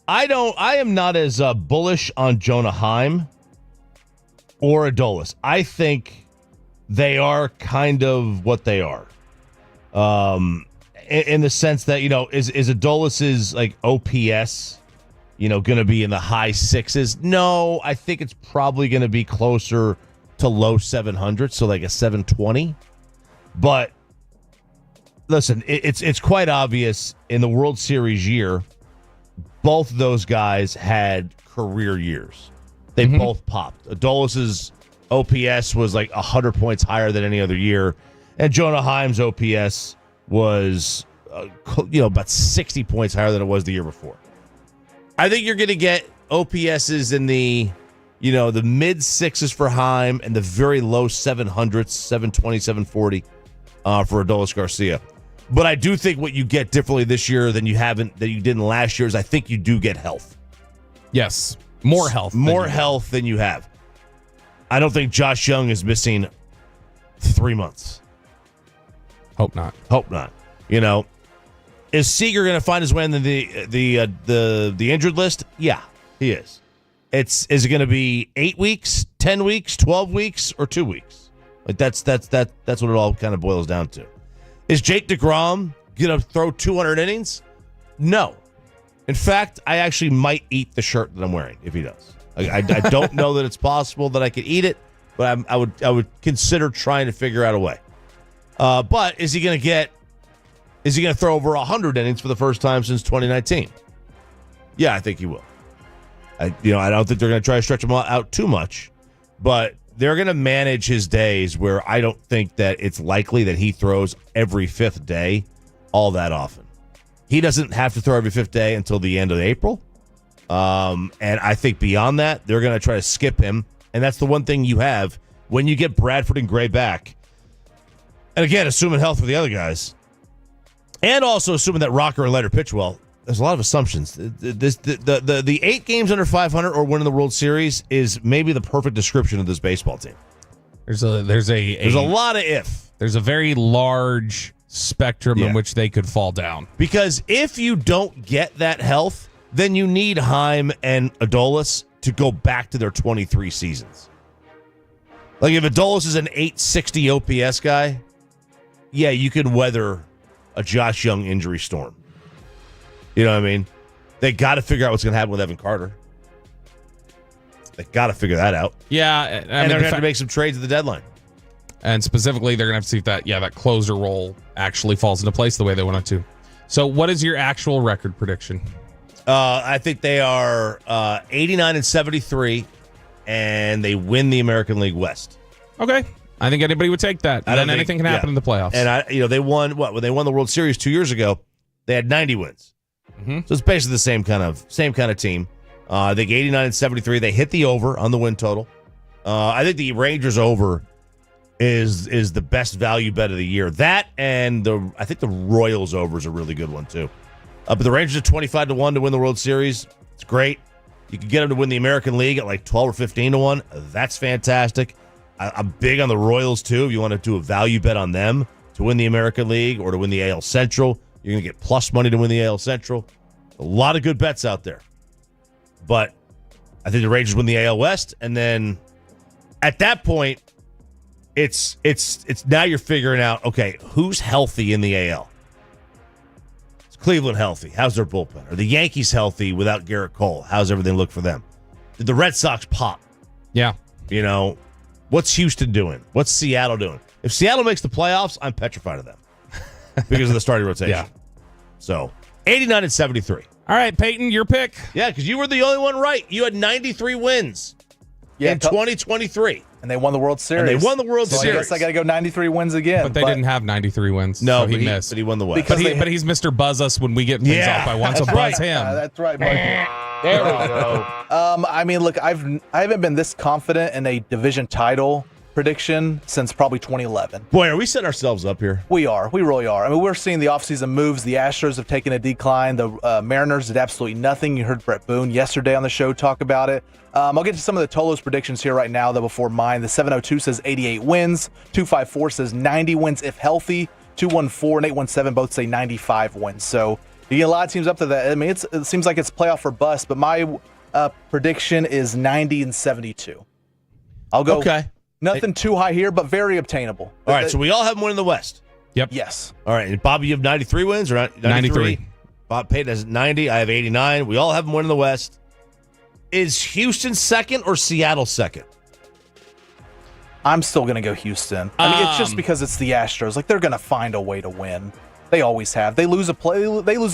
Speaker 1: am not as bullish on Jonah Heim or Adolis. I think they are kind of what they are. In the sense that, is Adolis's like OPS, going to be in the high 6s? No, I think it's probably going to be closer to low 700, so like a 720. But listen, it's quite obvious in the World Series year, both of those guys had career years. They both popped. Adolis's OPS was like 100 points higher than any other year, and Jonah Heim's OPS was about 60 points higher than it was the year before. I think you're going to get OPSs in the mid 6s for Heim and the very low 700s, 720, 740 for Adolis Garcia. But I do think what you get differently this year than you didn't last year is I think you do get health.
Speaker 6: Yes, more health.
Speaker 1: More health than you have. I don't think Josh Young is missing 3 months.
Speaker 6: Hope not.
Speaker 1: Is Seager going to find his way in the injured list? Yeah, he is. Is it going to be 8 weeks, 10 weeks, 12 weeks, or 2 weeks? Like that's what it all kind of boils down to. Is Jake DeGrom going to throw 200 innings? No. In fact, I actually might eat the shirt that I'm wearing if he does. I don't know that it's possible that I could eat it, but I would consider trying to figure out a way. But is he going to throw over 100 innings for the first time since 2019? Yeah, I think he will. I don't think they're going to try to stretch him out too much, but they're going to manage his days where I don't think that it's likely that he throws every fifth day all that often. He doesn't have to throw every fifth day until the end of April. And I think beyond that, they're going to try to skip him. And that's the one thing you have when you get Bradford and Gray back. And again, assuming health for the other guys. And also assuming that Rocker and Leonard pitch well. There's a lot of assumptions. The 8 games under 500 or winning the World Series is maybe the perfect description of this baseball team.
Speaker 6: There's a
Speaker 1: lot of if.
Speaker 6: There's a very large spectrum in which they could fall down.
Speaker 1: Because if you don't get that health, then you need Heim and Adolis to go back to their 23 seasons. Like if Adolis is an 860 OPS guy, yeah, you can weather a Josh Young injury storm. You know what I mean? They got to figure out what's going to happen with Evan Carter. They got to figure that out.
Speaker 6: Yeah.
Speaker 1: And they're going to have to make some trades at the deadline.
Speaker 6: And specifically, they're going to have to see if that closer role actually falls into place the way they want it to. So what is your actual record prediction?
Speaker 1: I think they are 89-73, and they win the American League West.
Speaker 6: Okay. I think anybody would take that. And then anything can happen in the playoffs.
Speaker 1: And they won when they won the World Series 2 years ago, they had 90 wins.
Speaker 6: Mm-hmm.
Speaker 1: So it's basically the same kind of team. I think 89-73. They hit the over on the win total. I think the Rangers over is the best value bet of the year. That and I think the Royals over is a really good one too. But the Rangers are 25-1 to win the World Series. It's great. You can get them to win the American League at like 12 or 15-1. That's fantastic. I'm big on the Royals too. If you want to do a value bet on them to win the American League or to win the AL Central, you're going to get plus money to win the AL Central. A lot of good bets out there. But I think the Rangers win the AL West, and then at that point, it's now you're figuring out, okay, who's healthy in the AL? Is Cleveland healthy? How's their bullpen? Are the Yankees healthy without Garrett Cole? How's everything look for them? Did the Red Sox pop?
Speaker 6: Yeah.
Speaker 1: What's Houston doing? What's Seattle doing? If Seattle makes the playoffs, I'm petrified of them because of the starting rotation.
Speaker 6: Yeah.
Speaker 1: So 89-73.
Speaker 6: All right, Peyton, your pick.
Speaker 1: Yeah, because you were the only one right. You had 93 wins in 2023.
Speaker 7: And they won the World Series.
Speaker 1: So
Speaker 7: I guess I got to go 93 wins again.
Speaker 6: But they didn't have 93 wins.
Speaker 1: No,
Speaker 6: so he missed.
Speaker 1: But he won the West.
Speaker 6: But he's Mr. Buzz us when we get things off by one, so buzz him.
Speaker 7: That's right, Mike. There we go. I mean, look, I haven't been this confident in a division title prediction since probably 2011.
Speaker 1: Boy, are we setting ourselves up here?
Speaker 7: We are. We really are. I mean, we're seeing the offseason moves. The Astros have taken a decline. The Mariners did absolutely nothing. You heard Brett Boone yesterday on the show talk about it. I'll get to some of the Tolos predictions here right now, though, before mine. The 702 says 88 wins. 254 says 90 wins if healthy. 214 and 817 both say 95 wins. So you get a lot of teams up to that. I mean, it seems like it's playoff or bust, but my prediction is 90-72. I'll go. Okay. Nothing too high here, but very obtainable.
Speaker 1: All right, so we all have one in the West.
Speaker 6: Yep.
Speaker 7: Yes.
Speaker 1: All right, and Bobby, you have 93 wins, or 93? Bob Payton has 90. I have 89. We all have one in the West. Is Houston second or Seattle second?
Speaker 7: I'm still going to go Houston. I mean, it's just because it's the Astros. Like, they're going to find a way to win. They always have. They lose a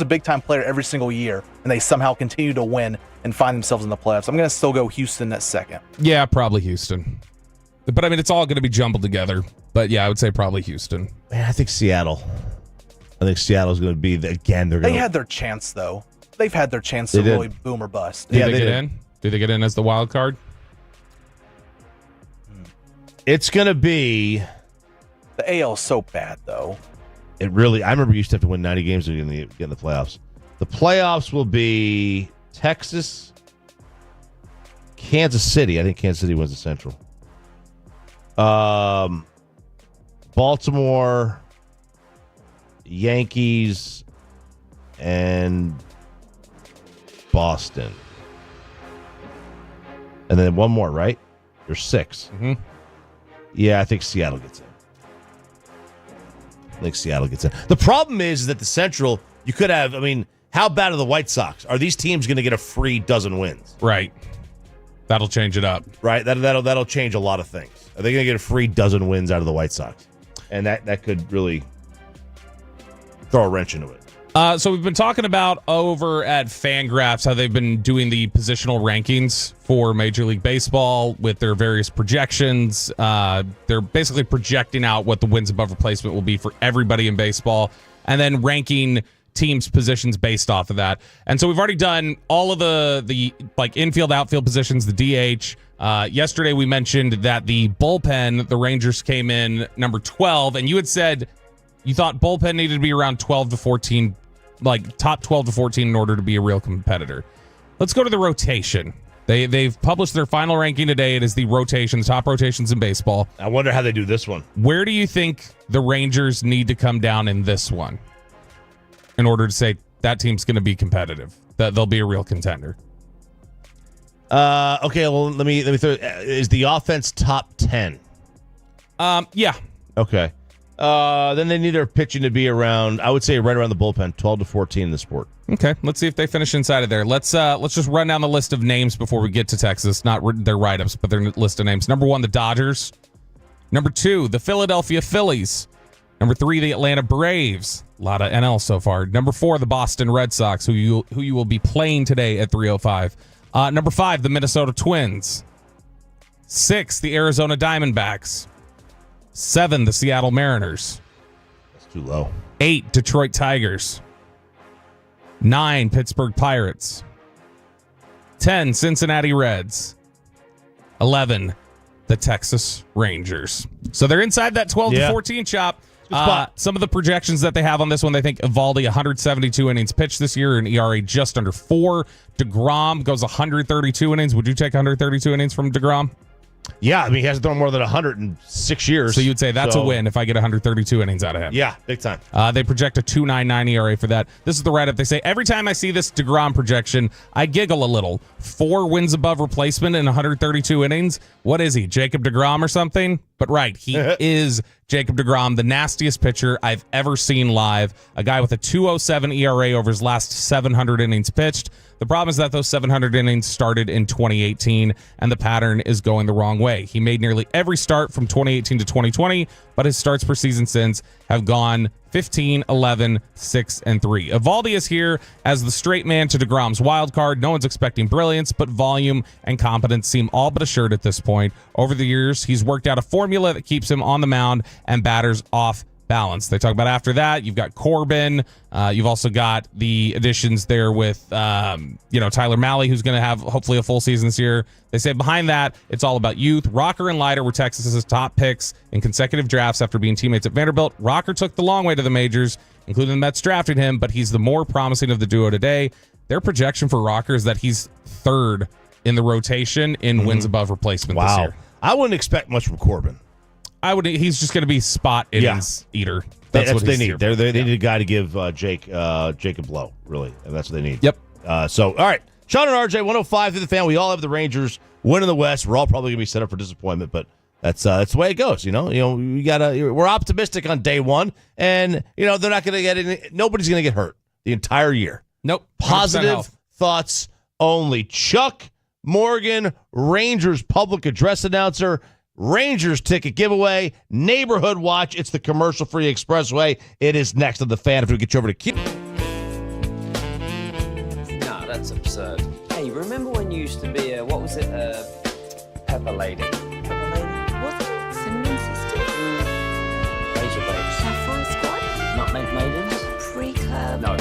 Speaker 7: big-time player every single year, and they somehow continue to win and find themselves in the playoffs. I'm going to still go Houston at second.
Speaker 6: Yeah, probably Houston. But, I mean, it's all going to be jumbled together. But, yeah, I would say probably Houston.
Speaker 1: Man, I think Seattle. I think Seattle's going to be, again,
Speaker 7: they had their chance, though. they've had their chance to really boom or bust.
Speaker 6: Do they get in? Do they get in as the wild card?
Speaker 1: It's going to be...
Speaker 7: The AL is so bad, though.
Speaker 1: It really... I remember you used to have to win 90 games to get in the playoffs. The playoffs will be Texas, Kansas City. I think Kansas City wins the Central. Baltimore, Yankees, and Boston. And then one more, right? There's 6.
Speaker 6: Mm-hmm.
Speaker 1: Yeah, I think Seattle gets in. The problem is that the Central, you could have, how bad are the White Sox? Are these teams going to get a free dozen wins?
Speaker 6: Right. That'll change it up.
Speaker 1: Right. That'll change a lot of things. Are they going to get a free dozen wins out of the White Sox? And that could really throw a wrench into it.
Speaker 6: So we've been talking about over at Fangraphs how they've been doing the positional rankings for Major League Baseball with their various projections. They're basically projecting out what the wins above replacement will be for everybody in baseball and then ranking teams' positions based off of that. And so we've already done all of the like infield, outfield positions, the DH. Yesterday we mentioned that the bullpen, the Rangers came in number 12, and you had said you thought bullpen needed to be around 12 to 14, like top 12 to 14 in order to be a real competitor. Let's go to the rotation. They've published their final ranking today. It is the rotations, top rotations in baseball.
Speaker 1: I wonder how they do this one.
Speaker 6: Where do you think the Rangers need to come down in this one in order to say that team's going to be competitive, that they'll be a real contender?
Speaker 1: Okay, well, let me throw. Is the offense top 10?
Speaker 6: Yeah.
Speaker 1: Okay. Then they need their pitching to be around, I would say right around the bullpen, 12 to 14 in the sport.
Speaker 6: Okay, let's see if they finish inside of there. Let's just run down the list of names before we get to Texas. Not their write-ups, but their list of names. Number 1, the Dodgers. Number 2, the Philadelphia Phillies. Number 3, the Atlanta Braves. A lot of NL so far. Number 4, the Boston Red Sox, who you will be playing today at 3:05. Number 5, the Minnesota Twins. 6, the Arizona Diamondbacks. 7, the Seattle Mariners.
Speaker 1: That's too low.
Speaker 6: 8, Detroit Tigers. 9, Pittsburgh Pirates. 10, Cincinnati Reds. 11, the Texas Rangers. So they're inside that 12 to 14 chop. Some of the projections that they have on this one, they think Eovaldi 172 innings pitched this year, an ERA just under 4. DeGrom goes 132 innings. Would you take 132 innings from DeGrom?
Speaker 1: Yeah, he hasn't thrown more than 100 in 6 years.
Speaker 6: So you'd say that's a win if I get 132 innings out of him.
Speaker 1: Yeah, big time.
Speaker 6: They project a 2.99 ERA for that. This is the write-up. They say, every time I see this DeGrom projection, I giggle a little. 4 wins above replacement in 132 innings. What is he, Jacob DeGrom or something? But right, he is Jacob DeGrom, the nastiest pitcher I've ever seen live. A guy with a 2.07 ERA over his last 700 innings pitched. The problem is that those 700 innings started in 2018, and the pattern is going the wrong way. He made nearly every start from 2018 to 2020, but his starts per season since have gone 15, 11, 6, and 3. Eovaldi is here as the straight man to DeGrom's wild card. No one's expecting brilliance, but volume and competence seem all but assured at this point. Over the years, he's worked out a formula that keeps him on the mound and batters off balance. They talk about after that, you've got Corbin. You've also got the additions there with, Tyler Mahle, who's going to have hopefully a full season this year. They say behind that, it's all about youth. Rocker and Leiter were Texas's top picks in consecutive drafts after being teammates at Vanderbilt. Rocker took the long way to the majors, including the Mets drafted him, but he's the more promising of the duo today. Their projection for Rocker is that he's 3rd in the rotation in wins above replacement this year.
Speaker 1: I wouldn't expect much from Corbin.
Speaker 6: He's just going to be spot innings eater.
Speaker 1: That's what they need. They need a guy to give Jacob blow, really, and that's what they need.
Speaker 6: Yep.
Speaker 1: All right, Sean and RJ, 105 through the fan. We all have the Rangers winning the West. We're all probably going to be set up for disappointment, but that's the way it goes. We're optimistic on day one, and they're not going to get nobody's going to get hurt the entire year.
Speaker 6: Nope.
Speaker 1: Positive thoughts only. Chuck Morgan, Rangers public address announcer. Rangers ticket giveaway, Neighborhood Watch. It's the commercial-free expressway. It is next on the fan. If we get you over to Q.
Speaker 3: No, that's absurd. Hey, remember when you used to be Pepper Lady? Pepper Lady?
Speaker 10: Wasn't it Cinnamon Sisters?
Speaker 3: Razor Babes.
Speaker 10: Saffron Squad?
Speaker 3: Nutmeg Maidens?
Speaker 10: Pre-Curb?
Speaker 3: No.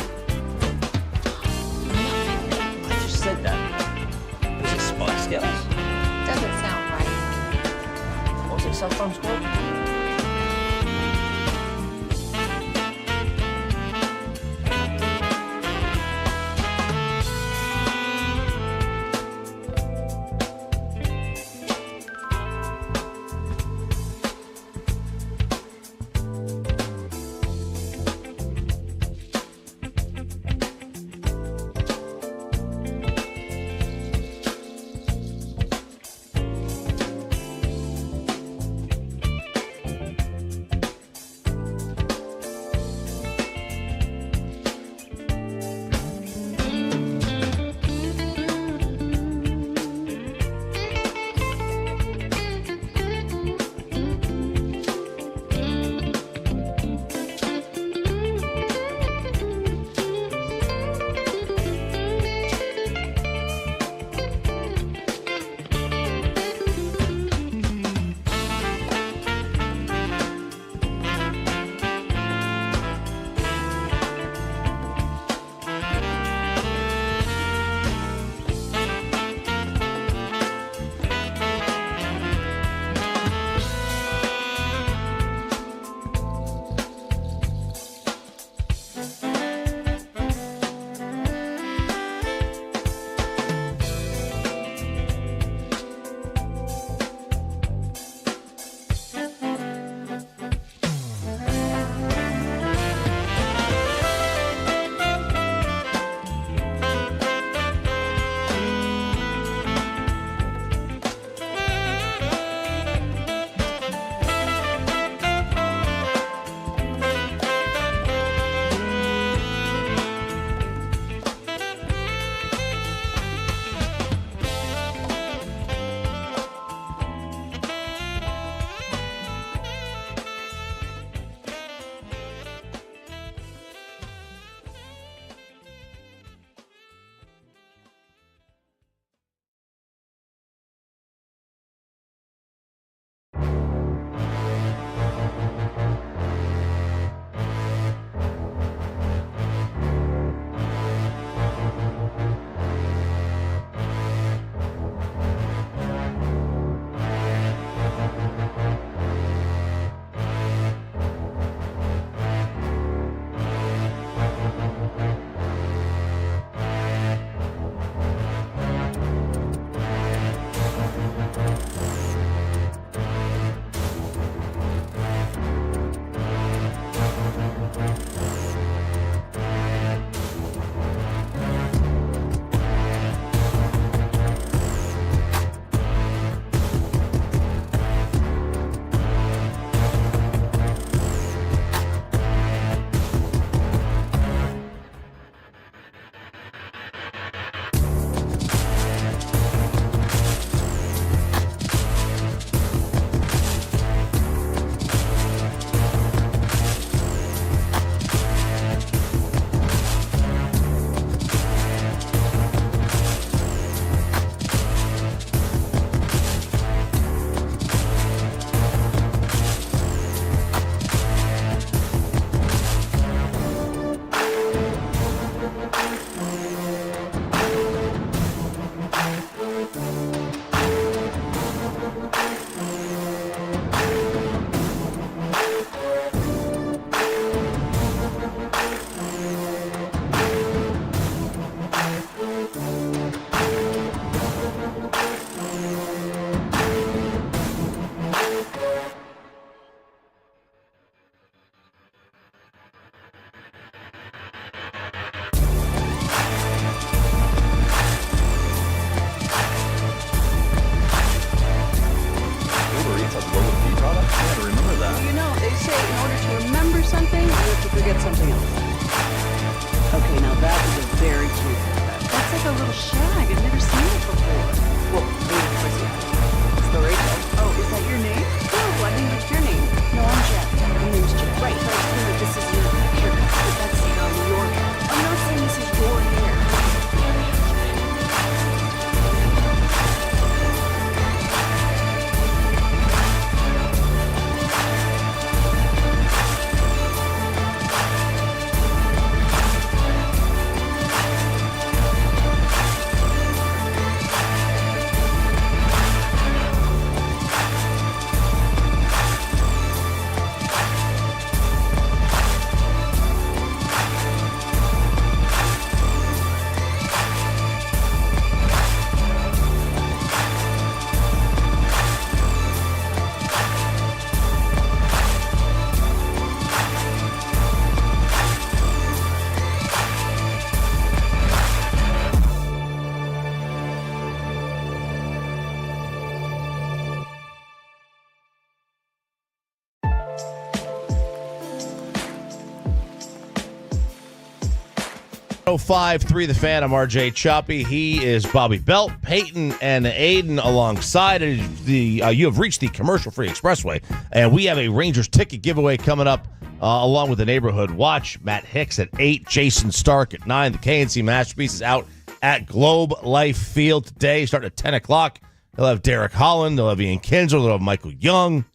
Speaker 1: 105.3 The Fan. I'm RJ Choppy. He is Bobby Belt, Peyton, and Aiden alongside. You have reached the commercial-free expressway, and we have a Rangers ticket giveaway coming up along with the Neighborhood Watch. Matt Hicks at 8, Jason Stark at 9. The KNC Masterpiece is out at Globe Life Field today, starting at 10 o'clock. They'll have Derek Holland. They'll have Ian Kinsler. They'll have Michael Young.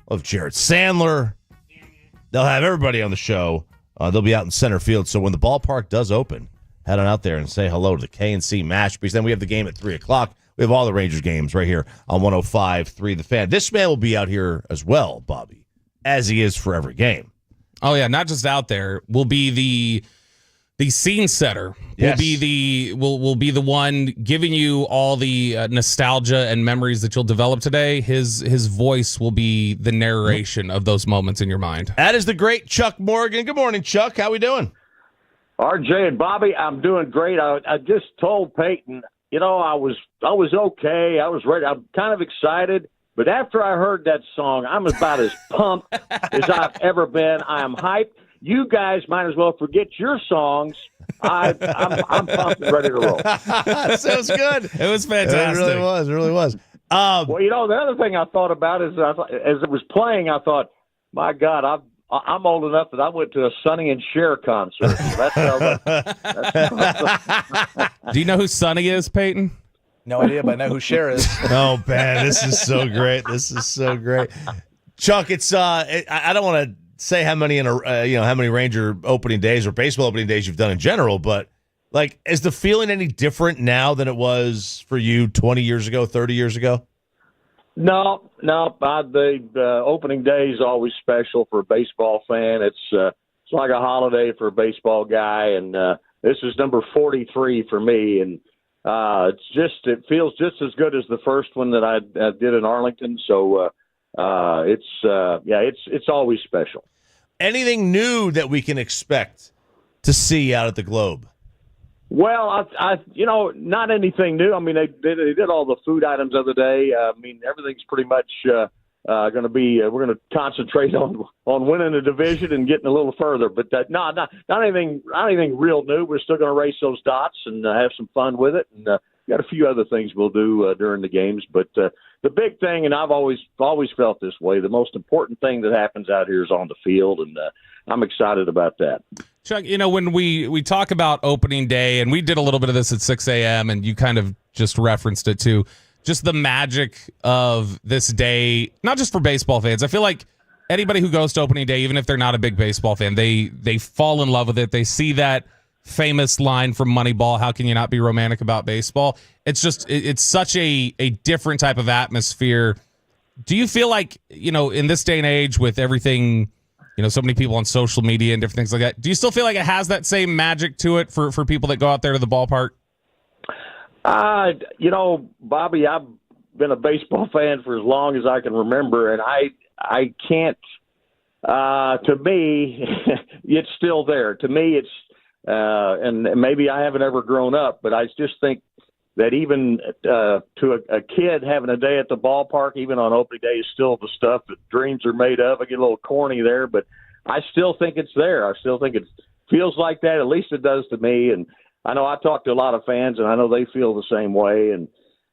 Speaker 1: They'll have Jared Sandler. They'll have everybody on the show. They'll be out in center field. So when the ballpark does open, head on out there and say hello to the KNC Masterpiece. Then we have the game at 3 o'clock. We have all the Rangers games right here on 105.3 The Fan. This man will be out here as well, Bobby, as he is for every game.
Speaker 6: Oh, yeah, not just out there. Will be the scene setter.
Speaker 1: Yes.
Speaker 6: Will be the one giving you all the nostalgia and memories that you'll develop today. His voice will be the narration of those moments in your mind.
Speaker 1: That is the great Chuck Morgan. Good morning, Chuck. How we doing?
Speaker 5: RJ and Bobby, I'm doing great. I just told Peyton, I was okay. I was ready. I'm kind of excited. But after I heard that song, I'm about as pumped as I've ever been. I am hyped. You guys might as well forget your songs. I'm pumped and ready to roll.
Speaker 1: Sounds good.
Speaker 6: It was fantastic.
Speaker 1: It really was.
Speaker 5: Well, the other thing I thought about is as it was playing, I thought, my God, I'm old enough that I went to a Sonny and Cher concert. So
Speaker 6: Do you know who Sonny is, Peyton?
Speaker 7: No idea, but I know who Cher is.
Speaker 1: Oh, man, this is so great. Chuck, it's I don't want to say how many how many Ranger opening days or baseball opening days you've done in general, but like, is the feeling any different now than it was for you 20 years ago, 30 years ago?
Speaker 5: No. The opening day is always special for a baseball fan. It's like a holiday for a baseball guy, and this is number 43 for me, and it feels just as good as the first one that I did in Arlington. So it's always special.
Speaker 1: Anything new that we can expect to see out at the Globe?
Speaker 5: Well, not anything new. I mean, they did all the food items the other day. I mean, everything's pretty much going to be. We're going to concentrate on winning the division and getting a little further. But not anything real new. We're still going to race those dots and have some fun with it. And got a few other things we'll do during the games. But the big thing, and I've always felt this way, the most important thing that happens out here is on the field, and I'm excited about that.
Speaker 6: Chuck, when we talk about opening day, and we did a little bit of this at 6 a.m., and you kind of just referenced it too, just the magic of this day, not just for baseball fans. I feel like anybody who goes to opening day, even if they're not a big baseball fan, they fall in love with it. They see that famous line from Moneyball, how can you not be romantic about baseball? It's just, it's such a different type of atmosphere. Do you feel like, in this day and age with everything, so many people on social media and different things like that, do you still feel like it has that same magic to it for people that go out there to the ballpark?
Speaker 5: Bobby, I've been a baseball fan for as long as I can remember, and I can't, to me, it's still there. To me, it's, and maybe I haven't ever grown up, but I just think that even to a kid having a day at the ballpark, even on opening day, is still the stuff that dreams are made of. I get a little corny there, but I still think it's there. I still think it feels like that. At least it does to me. And I know I talked to a lot of fans, and I know they feel the same way. And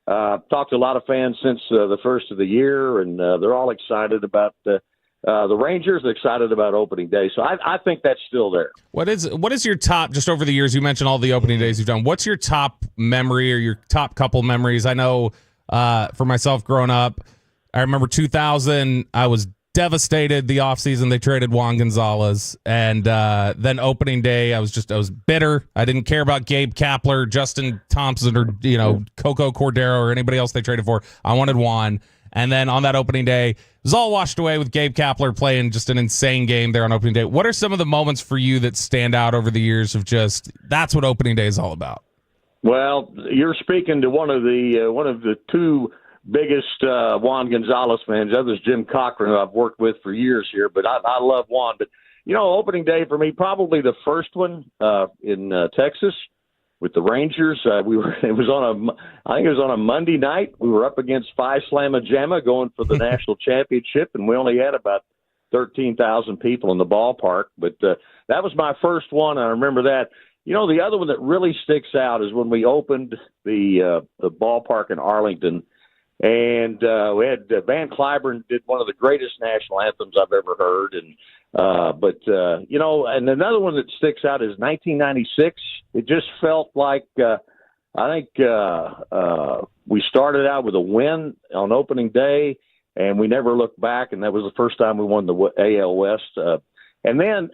Speaker 5: I've talked to a lot of fans since the first of the year, and they're all excited about the Rangers, excited about opening day. So I think that's still there.
Speaker 6: What is your top, just over the years, you mentioned all the opening days you've done, what's your top memory or your top couple memories? I know for myself growing up, I remember 2000, I was devastated the offseason. They traded Juan Gonzalez. And then opening day, I was bitter. I didn't care about Gabe Kapler, Justin Thompson, or, Coco Cordero or anybody else they traded for. I wanted Juan. And then on that opening day, it was all washed away with Gabe Kapler playing just an insane game there on opening day. What are some of the moments for you that stand out over the years of just, that's what opening day is all about?
Speaker 5: Well, you're speaking to one of the two biggest Juan Gonzalez fans. The other is Jim Cochran, who I've worked with for years here, but I love Juan. But, opening day for me, probably the first one in Texas with the Rangers. I think it was on a Monday night. We were up against Phi Slamma Jamma going for the national championship, and we only had about 13,000 people in the ballpark. But that was my first one. I remember that. the other one that really sticks out is when we opened the ballpark in Arlington, and we had Van Cliburn did one of the greatest national anthems I've ever heard, and and another one that sticks out is 1996. It just felt like I think we started out with a win on opening day, and we never looked back, and that was the first time we won the AL West. And then,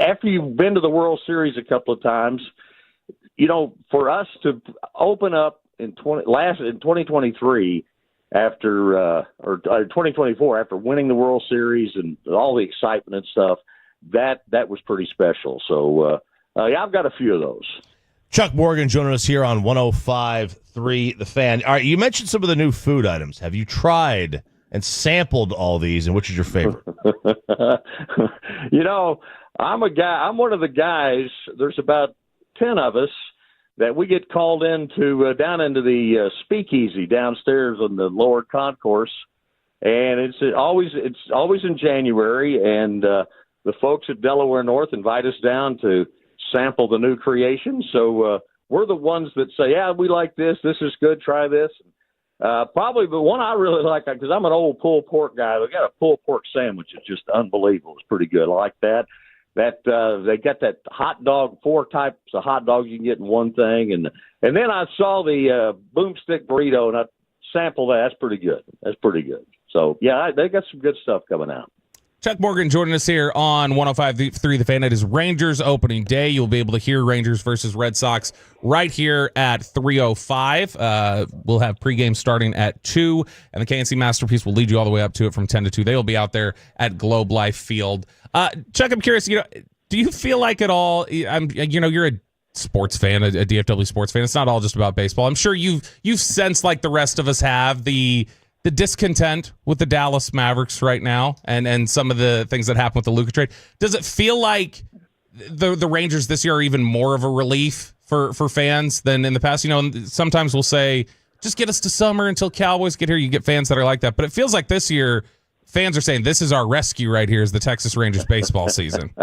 Speaker 5: after you've been to the World Series a couple of times, for us to open up in 2023 or 2024 after winning the World Series and all the excitement and stuff, that was pretty special. So, I've got a few of those.
Speaker 1: Chuck Morgan joining us here on 105.3 The Fan. All right, you mentioned some of the new food items. Have you tried and sampled all these, and which is your favorite? I'm one of the guys, there's about 10 of us that we get called into down into the speakeasy downstairs on the lower concourse, and it's always in January, and the folks at Delaware North invite us down to sample the new creation. So we're the ones that say, yeah, we like this. This is good. Try this. Probably the one I really like, because I'm an old pulled pork guy. They got a pulled pork sandwich. It's just unbelievable. It's pretty good. I like that. They got that hot dog, 4 types of hot dogs you can get in one thing. And then I saw the boomstick burrito, and I sampled that. That's pretty good. So, yeah, they got some good stuff coming out.
Speaker 6: Chuck Morgan joining us here on 105.3 The Fan. It is Rangers opening day. You'll be able to hear Rangers versus Red Sox right here at 3:05. We'll have pregame starting at 2, and the KNC Masterpiece will lead you all the way up to it from 10 to 2. They will be out there at Globe Life Field. Chuck, I'm curious, do you feel like at all, you're a sports fan, a DFW sports fan. It's not all just about baseball. I'm sure you've sensed, like the rest of us have, the discontent with the Dallas Mavericks right now and some of the things that happened with the Luka trade. Does it feel like the Rangers this year are even more of a relief for fans than in the past? Sometimes we'll say, just get us to summer until Cowboys get here. You get fans that are like that. But it feels like this year fans are saying this is our rescue right here is the Texas Rangers baseball season.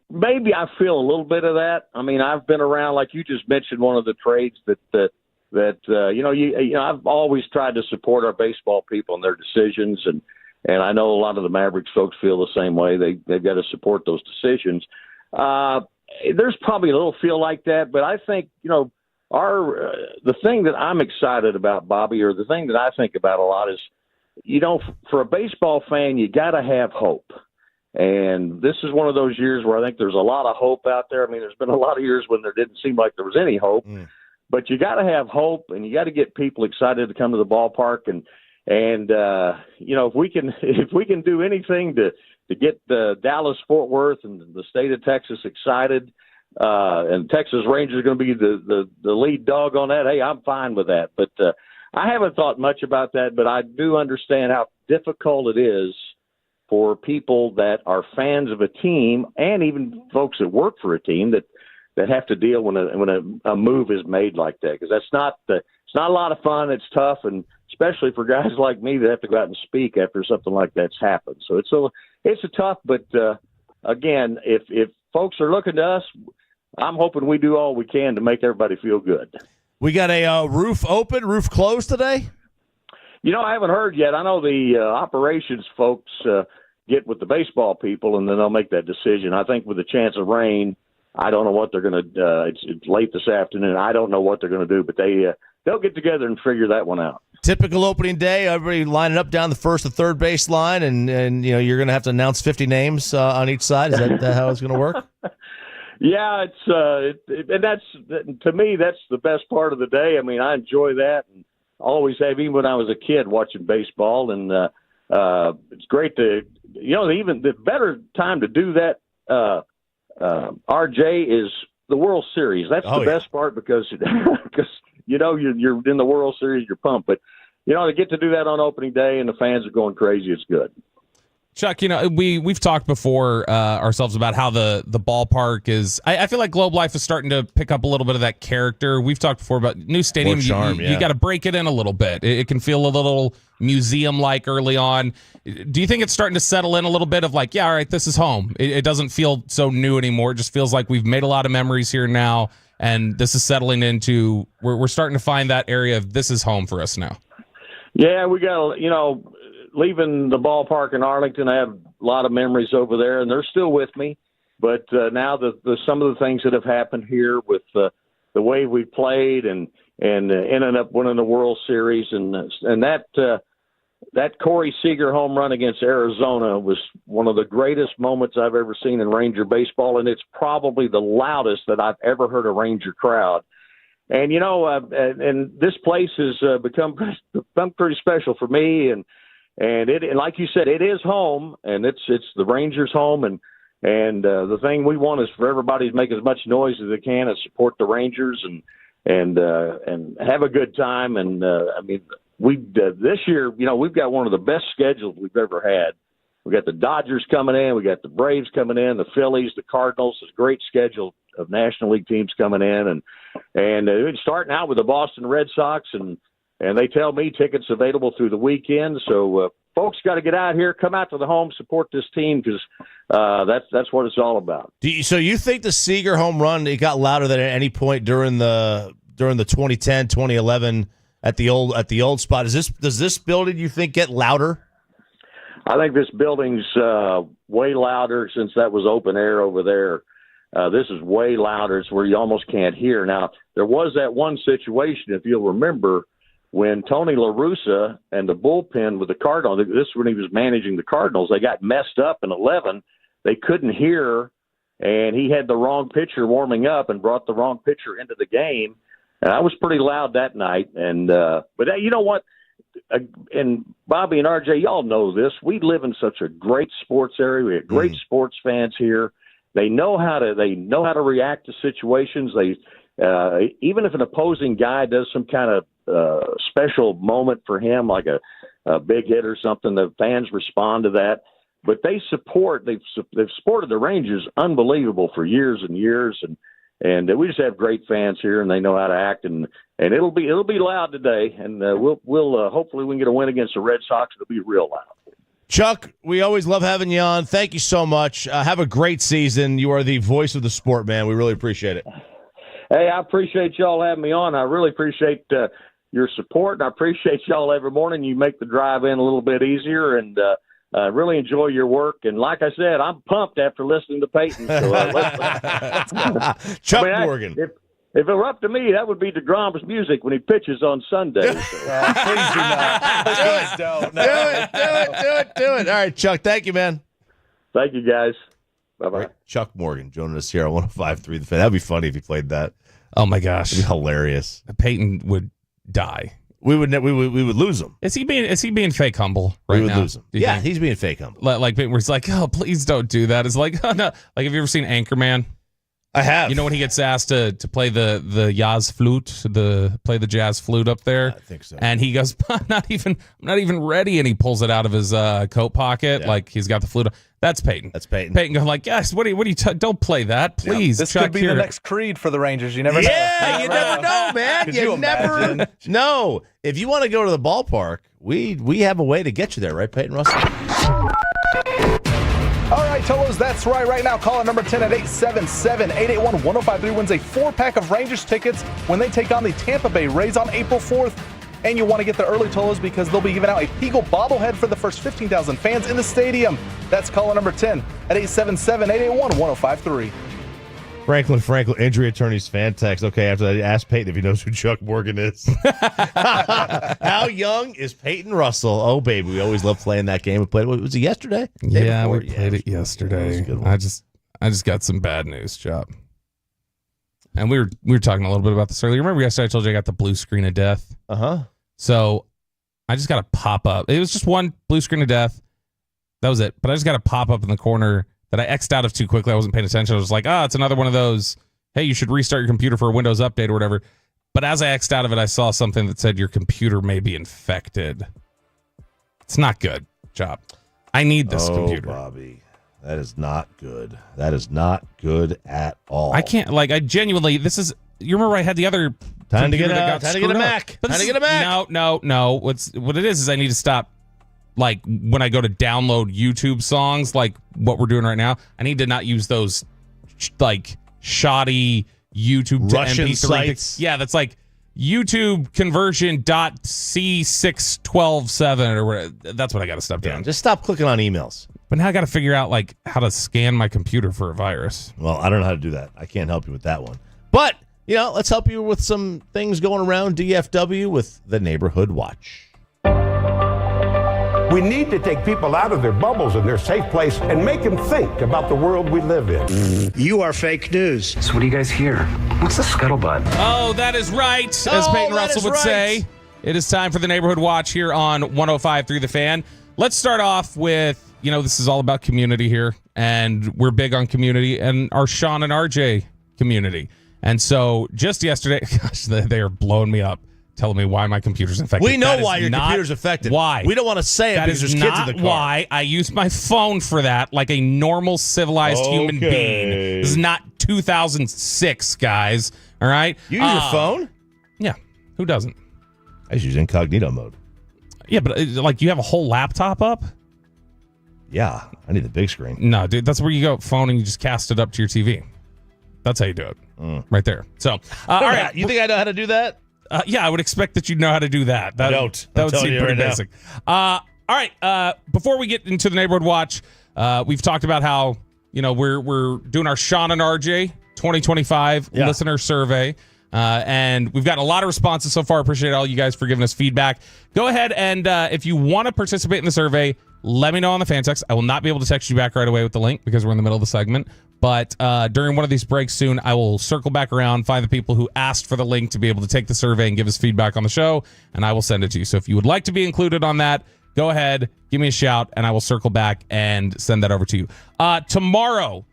Speaker 5: Maybe I feel a little bit of that. I mean, I've been around, like you just mentioned, one of the trades that I've always tried to support our baseball people and their decisions, and I know a lot of the Mavericks folks feel the same way. They've got to support those decisions. There's probably a little feel like that, but I think the thing that I'm excited about, Bobby, or the thing that I think about a lot is, for a baseball fan, you got to have hope. And this is one of those years where I think there's a lot of hope out there. I mean, there's been a lot of years when there didn't seem like there was any hope. But you got to have hope, and you got to get people excited to come to the ballpark. And if we can do anything to get the Dallas Fort Worth and the state of Texas excited, and Texas Rangers are going to be the lead dog on that, hey, I'm fine with that. But I haven't thought much about that, but I do understand how difficult it is for people that are fans of a team, and even folks that work for a team that have to deal when a move is made like that, because it's not a lot of fun. It's tough, and especially for guys like me that have to go out and speak after something like that's happened. So it's a tough. But again, if folks are looking to us, I'm hoping we do all we can to make everybody feel good.
Speaker 1: We got a roof open, roof closed today.
Speaker 5: I haven't heard yet. I know the operations folks get with the baseball people, and then they'll make that decision. I think with the chance of rain, I don't know what they're going to it's late this afternoon. I don't know what they're going to do, but they'll get together and figure that one out.
Speaker 1: Typical opening day, everybody lining up down the first and third base line, and you're going to have to announce 50 names on each side. Is that how it's going to work?
Speaker 5: Yeah, and that's, to me, that's the best part of the day. I mean, I enjoy that, and always have, even when I was a kid watching baseball, and it's great to, even the better time to do that, RJ, is the World Series. That's the best part, because you're in the World Series, you're pumped. But to get to do that on opening day and the fans are going crazy, it's good.
Speaker 6: Chuck, we've talked before ourselves about how the ballpark is. I feel like Globe Life is starting to pick up a little bit of that character. We've talked before about new stadium.
Speaker 1: More charm,
Speaker 6: you got to break it in a little bit. It can feel a little museum-like early on. Do you think it's starting to settle in a little bit of like, yeah, all right, this is home? It doesn't feel so new anymore. It just feels like we've made a lot of memories here now, and this is settling into. We're starting to find that area of this is home for us now.
Speaker 5: Yeah, we got leaving the ballpark in Arlington, I have a lot of memories over there, and they're still with me. But now some of the things that have happened here with the way we played and ended up winning the World Series, and that Corey Seager home run against Arizona was one of the greatest moments I've ever seen in Ranger baseball, and it's probably the loudest that I've ever heard a Ranger crowd. And and this place has become pretty special for me, and like you said, it is home, and it's the Rangers' home, and the thing we want is for everybody to make as much noise as they can and support the Rangers and have a good time. And this year, we've got one of the best schedules we've ever had. We got the Dodgers coming in, we got the Braves coming in, the Phillies, the Cardinals. It's a great schedule of National League teams coming in, and it's starting out with the Boston Red Sox, and they tell me tickets available through the weekend. So folks got to get out here, come out to the home, support this team, because that's what it's all about.
Speaker 1: So you think the Seager home run, it got louder than at any point during the 2010, 2011 at the old spot? Does this building, you think, get louder?
Speaker 5: I think this building's way louder since that was open air over there. This is way louder. It's where you almost can't hear. Now, there was that one situation, if you'll remember, when Tony La Russa and the bullpen with the Cardinals, this is when he was managing the Cardinals, they got messed up in 11. They couldn't hear, and he had the wrong pitcher warming up and brought the wrong pitcher into the game. And I was pretty loud that night. And but you know what? And Bobby and RJ, y'all know this. We live in such a great sports area. We have great sports fans here. They know how to react to situations. They even if an opposing guy does some kind of special moment for him, like a big hit or something, the fans respond to that. But they've supported the Rangers unbelievable for years and years, and we just have great fans here, and they know how to act, and it'll be loud today, and we'll hopefully we can get a win against the Red Sox. It'll be real loud.
Speaker 1: Chuck, we always love having you on. Thank you so much. Have a great season. You are the voice of the sport, man. We really appreciate it.
Speaker 5: Hey, I appreciate y'all having me on. I really appreciate your support, and I appreciate y'all every morning. You make the drive in a little bit easier, and really enjoy your work. And like I said, I'm pumped after listening to Peyton. So let's go.
Speaker 1: Chuck Morgan.
Speaker 5: If it were up to me, that would be DeGrom's music when he pitches on Sunday. So.
Speaker 7: Please do not. Please don't.
Speaker 1: Do it. All right, Chuck, thank you, man.
Speaker 5: Thank you, guys. Bye-bye.
Speaker 1: Right. Chuck Morgan joining us here on 105.3 The Fan. That'd be funny if he played that.
Speaker 6: Oh, my gosh.
Speaker 1: It'd be hilarious.
Speaker 6: Peyton would die.
Speaker 1: We would lose him.
Speaker 6: Is he being fake humble right now?
Speaker 1: We would lose him. Yeah, he's being fake humble.
Speaker 6: Like where it's like, oh, please don't do that. It's like, oh, no. Like, have you ever seen Anchorman?
Speaker 1: I have.
Speaker 6: You know when he gets asked to play the jazz flute, play the jazz flute up there?
Speaker 1: I think so.
Speaker 6: And he goes, I'm not even ready, and he pulls it out of his coat pocket, like he's got the flute. That's Peyton. Peyton going like, yes, what do you don't play that, please.
Speaker 7: This
Speaker 6: Chuck,
Speaker 7: could be the next Creed for the Rangers. You never know.
Speaker 1: Yeah, you never know, man. You never know. If you want to go to the ballpark, we have a way to get you there, right, Peyton Russell?
Speaker 7: All right, Tolos, that's right. Right now, caller number 10 at 877-881-1053 wins a 4-pack of Rangers tickets when they take on the Tampa Bay Rays on April 4th. And you want to get there early, Tolos, because they'll be giving out a Peagle bobblehead for the first 15,000 fans in the stadium. That's caller number 10 at 877-881-1053.
Speaker 1: Franklin, injury attorney's fan text. Okay, after that, ask Peyton if he knows who Chuck Morgan is. How young is Peyton Russell? Oh, baby, we always love playing that game. We played. Was it yesterday?
Speaker 6: Yeah, we played it yesterday. I just got some bad news, Chop. And we were talking a little bit about this earlier. Remember yesterday I told you I got the blue screen of death?
Speaker 1: Uh-huh.
Speaker 6: So I just got a pop-up. It was just one blue screen of death. That was it. But I just got a pop-up in the corner that I X'd out of too quickly. I wasn't paying attention. I was like, it's another one of those, hey, you should restart your computer for a Windows update or whatever. But as I X'd out of it, I saw something that said your computer may be infected. It's not good, Chop. I need this computer.
Speaker 1: Bobby. That is not good. That is not good at all.
Speaker 6: I can't, I genuinely, you remember I had the other
Speaker 1: Time to get
Speaker 6: a
Speaker 1: Mac. Time to get a Mac.
Speaker 6: No. What it is I need to stop, when I go to download YouTube songs, like what we're doing right now, I need to not use those, shoddy YouTube to
Speaker 1: Russian
Speaker 6: MP3
Speaker 1: sites.
Speaker 6: Yeah, that's YouTube conversion .C6127 or whatever. That's what I got to stop doing.
Speaker 1: Just stop clicking on emails.
Speaker 6: But now I got to figure out how to scan my computer for a virus.
Speaker 1: Well, I don't know how to do that. I can't help you with that one. But, let's help you with some things going around DFW with the Neighborhood Watch.
Speaker 8: We need to take people out of their bubbles and their safe place and make them think about the world we live in.
Speaker 14: You are fake news. So what do you guys hear? What's the scuttlebutt?
Speaker 6: Oh, that is right. As Peyton Russell would say, it is time for the Neighborhood Watch here on 105.3 The Fan. Let's start off with, this is all about community here, and we're big on community and our Sean and RJ community. And so just yesterday, gosh, they are blowing me up, telling me why my computer's infected.
Speaker 1: We know why your computer's affected.
Speaker 6: Why?
Speaker 1: We don't want to say it because there's kids in the car.
Speaker 6: Why I use my phone for that like a normal civilized human being. This is not 2006, guys. All right?
Speaker 1: You use your phone?
Speaker 6: Yeah. Who doesn't?
Speaker 1: I just use incognito mode.
Speaker 6: Yeah, but you have a whole laptop up?
Speaker 1: Yeah. I need the big screen.
Speaker 6: No, dude, that's where you go phone and you just cast it up to your TV. That's how you do it. Right there. So, all right.
Speaker 1: You think I know how to do that?
Speaker 6: Yeah, I would expect that you'd know how to do that.
Speaker 1: I don't.
Speaker 6: That would seem pretty basic. All right. Before we get into the Neighborhood Watch, we've talked about how we're doing our Sean and RJ 2025 listener survey, and we've got a lot of responses so far. Appreciate all you guys for giving us feedback. Go ahead and if you want to participate in the survey, let me know on the fan text. I will not be able to text you back right away with the link because we're in the middle of the segment. But during one of these breaks soon, I will circle back around, find the people who asked for the link to be able to take the survey and give us feedback on the show, and I will send it to you. So if you would like to be included on that, go ahead, give me a shout, and I will circle back and send that over to you. Tomorrow,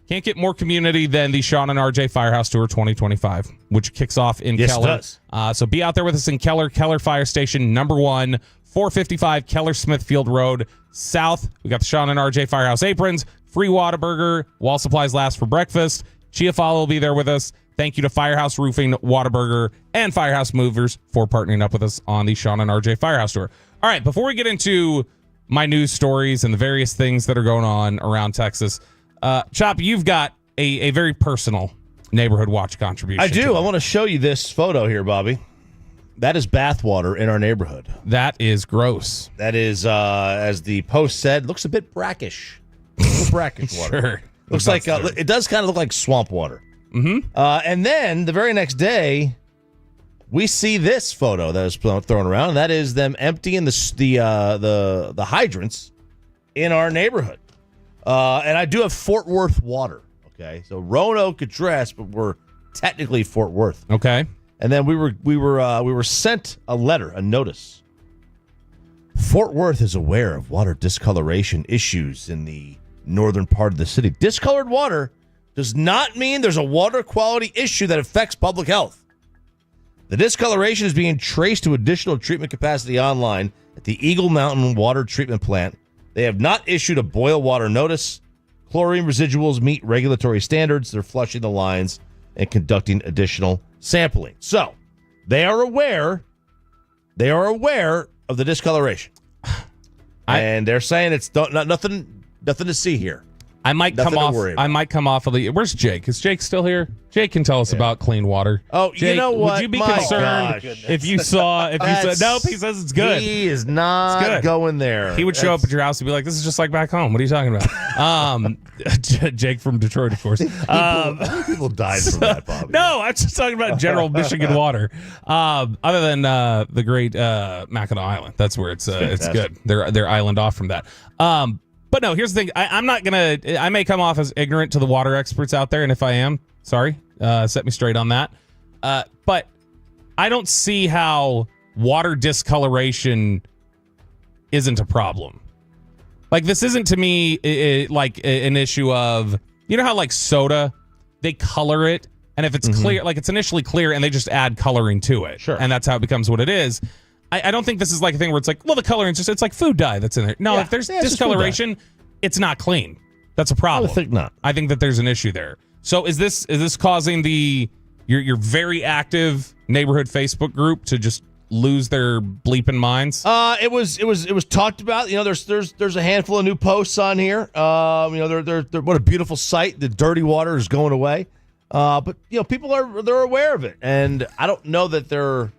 Speaker 6: can't get more community than the Sean and RJ Firehouse Tour 2025, which kicks off in Keller.
Speaker 1: It does.
Speaker 6: So be out there with us in Keller Fire Station, number 1, 455 Keller Smithfield Road South. We got the Sean and RJ Firehouse aprons, free Whataburger, while supplies last for breakfast. Chiafalo will be there with us. Thank you to Firehouse Roofing, Whataburger, and Firehouse Movers for partnering up with us on the Sean and RJ Firehouse Tour. All right, before we get into my news stories and the various things that are going on around Texas, Chop, you've got a very personal Neighborhood Watch contribution.
Speaker 1: I do.
Speaker 6: today.
Speaker 1: I want to show you this photo here, Bobby. That is bathwater in our neighborhood.
Speaker 6: That is gross.
Speaker 1: That is, as the post said, looks a bit brackish. A little brackish water.
Speaker 6: Sure.
Speaker 1: Looks like it does kind of look like swamp water.
Speaker 6: Mm-hmm.
Speaker 1: And then the very next day, we see this photo that is thrown around. And that is them emptying the hydrants in our neighborhood. And I do have Fort Worth water. Okay, so Roanoke address, but we're technically Fort Worth.
Speaker 6: Okay.
Speaker 1: And then we were sent a letter, a notice. Fort Worth is aware of water discoloration issues in the northern part of the city. Discolored water does not mean there's a water quality issue that affects public health. The discoloration is being traced to additional treatment capacity online at the Eagle Mountain Water Treatment Plant. They have not issued a boil water notice. Chlorine residuals meet regulatory standards. They're flushing the lines and conducting additional sampling. So they are aware of the discoloration. And they're saying it's nothing to see here.
Speaker 6: I might come off. Where's Jake? Is Jake still here? Jake can tell us about clean water.
Speaker 1: Oh,
Speaker 6: Jake,
Speaker 1: you know what?
Speaker 6: Would you be
Speaker 1: My
Speaker 6: concerned
Speaker 1: gosh.
Speaker 6: if you saw? Nope. He says it's good.
Speaker 1: He is not going there.
Speaker 6: He would show up at your house and be like, "This is just like back home. What are you talking about?" Jake from Detroit, of course.
Speaker 1: How many people died from that, Bobby?
Speaker 6: No, I'm just talking about general Michigan water. Other than the great Mackinac Island, that's where it's good. They're island off from that. But no, here's the thing. I may come off as ignorant to the water experts out there, and if I am, sorry, set me straight on that. But I don't see how water discoloration isn't a problem. Like, this isn't to me like an issue of, you know how like soda, they color it, and if it's clear, like it's initially clear, and they just add coloring to it.
Speaker 1: Sure.
Speaker 6: And that's how it becomes what it is. I don't think this is like a thing where it's like, well, the coloring is just, it's like food dye that's in there. No, if there's discoloration, it's not clean. That's a problem.
Speaker 1: I think not.
Speaker 6: I think that there's an issue there. So is this causing your very active neighborhood Facebook group to just lose their bleeping minds?
Speaker 1: It was talked about. There's a handful of new posts on here. They're what a beautiful sight. The dirty water is going away. But people they're aware of it, and I don't know that they're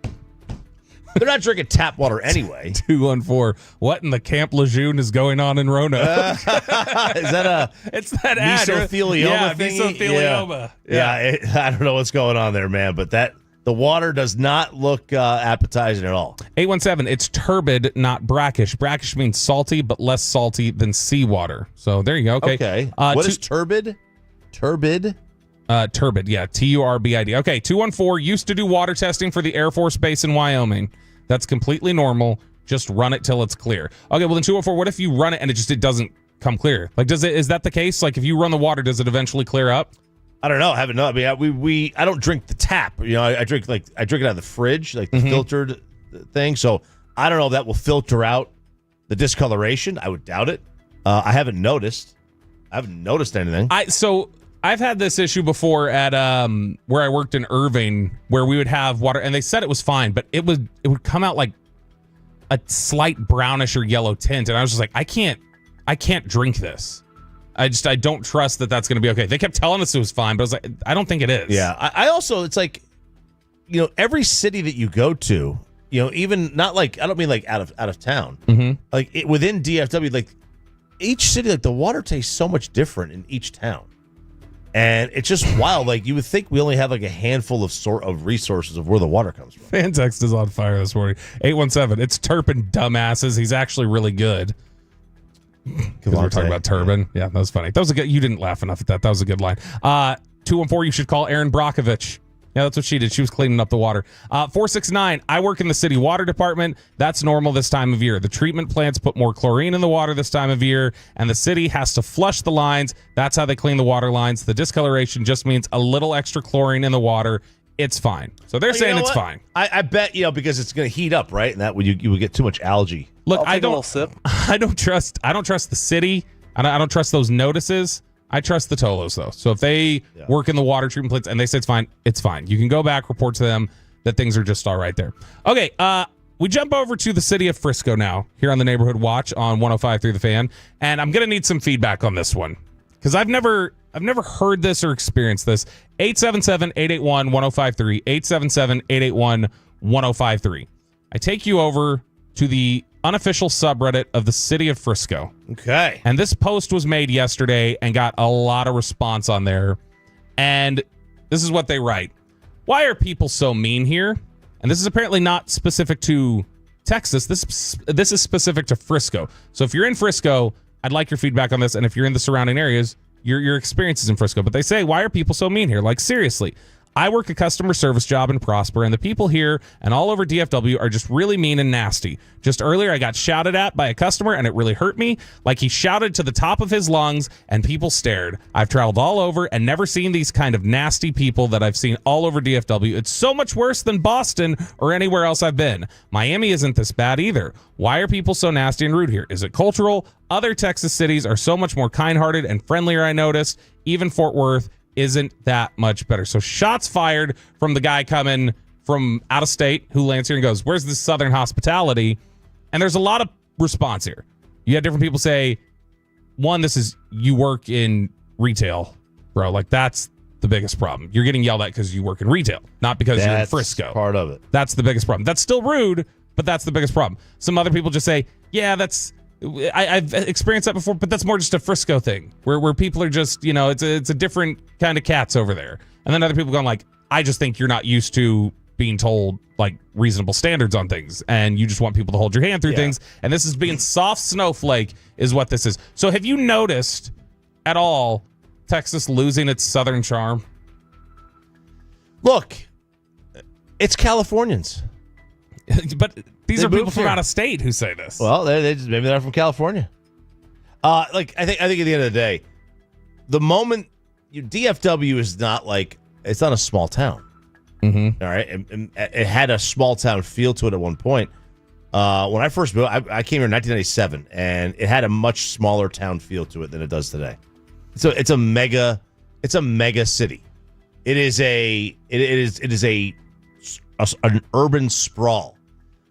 Speaker 1: not drinking tap water anyway.
Speaker 6: 214. What in the Camp Lejeune is going on in Roanoke?
Speaker 1: Is that
Speaker 6: it's that mesothelioma
Speaker 1: thing?
Speaker 6: Mesothelioma.
Speaker 1: Yeah, I don't know what's going on there, man. But the water does not look appetizing at all.
Speaker 6: 817. It's turbid, not brackish. Brackish means salty, but less salty than seawater. So there you go. Okay.
Speaker 1: What is turbid? Turbid.
Speaker 6: Turbid, yeah, Turbid. Okay, 214 used to do water testing for the Air Force Base in Wyoming. That's completely normal. Just run it till it's clear. Okay, well then 214, what if you run it and it doesn't come clear? Like, is that the case? Like, if you run the water, does it eventually clear up?
Speaker 1: I don't know. I haven't known. I mean, I don't drink the tap. I drink it out of the fridge, like the filtered thing. So I don't know if that will filter out the discoloration. I would doubt it. I haven't noticed. Anything.
Speaker 6: I've had this issue before at where I worked in Irving, where we would have water, and they said it was fine, but it would come out like a slight brownish or yellow tint, and I was just like, I can't drink this. I don't trust that that's going to be okay. They kept telling us it was fine, but I was like, I don't think it is.
Speaker 1: Yeah, I also, it's like, every city that you go to, even not like, I don't mean like out of town, like within DFW, like each city, like the water tastes so much different in each town. And it's just wild. Like, you would think we only have like a handful of resources of where the water comes from.
Speaker 6: Fan text is on fire this morning. 817. It's Turpin, dumbasses. He's actually really good. Because we're talking about Turbin. Yeah, that was funny. That was a good. You didn't laugh enough at that. That was a good line. 214. You should call Erin Brockovich. Yeah, that's what she did. She was cleaning up the water. 469. I work in the city water department. That's normal this time of year. The treatment plants put more chlorine in the water this time of year, and the city has to flush the lines. That's how they clean the water lines. The discoloration just means a little extra chlorine in the water. It's fine. So they're saying it's fine.
Speaker 1: I bet because it's going to heat up, right? And that you would get too much algae.
Speaker 6: Look, I don't trust the city. I don't trust those notices. I trust the Tolos, though. So if they work in the water treatment plants and they say it's fine, it's fine. You can go back, report to them that things are just all right there. Okay, we jump over to the city of Frisco now, here on the Neighborhood Watch on 105.3 The Fan. And I'm going to need some feedback on this one, because I've never heard this or experienced this. 877-881-1053, 877-881-1053. I take you over to the unofficial subreddit of the city of Frisco.
Speaker 1: Okay.
Speaker 6: And this post was made yesterday and got a lot of response on there. And this is what they write. Why are people so mean here? And this is apparently not specific to Texas. This is specific to Frisco. So if you're in Frisco, I'd like your feedback on this. And if you're in the surrounding areas, your experiences in Frisco. But they say, why are people so mean here? Like, seriously. I work a customer service job in Prosper, and the people here and all over DFW are just really mean and nasty. Just earlier, I got shouted at by a customer, and it really hurt me. Like, he shouted to the top of his lungs, and people stared. I've traveled all over and never seen these kind of nasty people that I've seen all over DFW. It's so much worse than Boston or anywhere else I've been. Miami isn't this bad either. Why are people so nasty and rude here? Is it cultural? Other Texas cities are so much more kind-hearted and friendlier, I noticed. Even Fort Worth isn't that much better. So shots fired from the guy coming from out of state who lands here and goes, where's this Southern hospitality? And there's a lot of response here. You had different people say, one, this is, you work in retail, bro. Like, that's the biggest problem. You're getting yelled at because you work in retail, not because you're in Frisco.
Speaker 1: Part of it.
Speaker 6: That's the biggest problem. That's still rude, but that's the biggest problem. Some other people just say, yeah, I've experienced that before, but that's more just a Frisco thing where people are just, it's a different kind of cats over there. And then other people going like, I just think you're not used to being told like reasonable standards on things, and you just want people to hold your hand through things. And this is being soft snowflake is what this is. So have you noticed at all Texas losing its Southern charm?
Speaker 1: Look, it's Californians.
Speaker 6: But these are people from out of state who say this.
Speaker 1: Well, maybe they're from California. I think at the end of the day, the moment DFW is not like, it's not a small town.
Speaker 6: Mm-hmm.
Speaker 1: All right, and it had a small town feel to it at one point. When I first moved, I came here in 1997, and it had a much smaller town feel to it than it does today. So it's a mega city. It is an urban sprawl.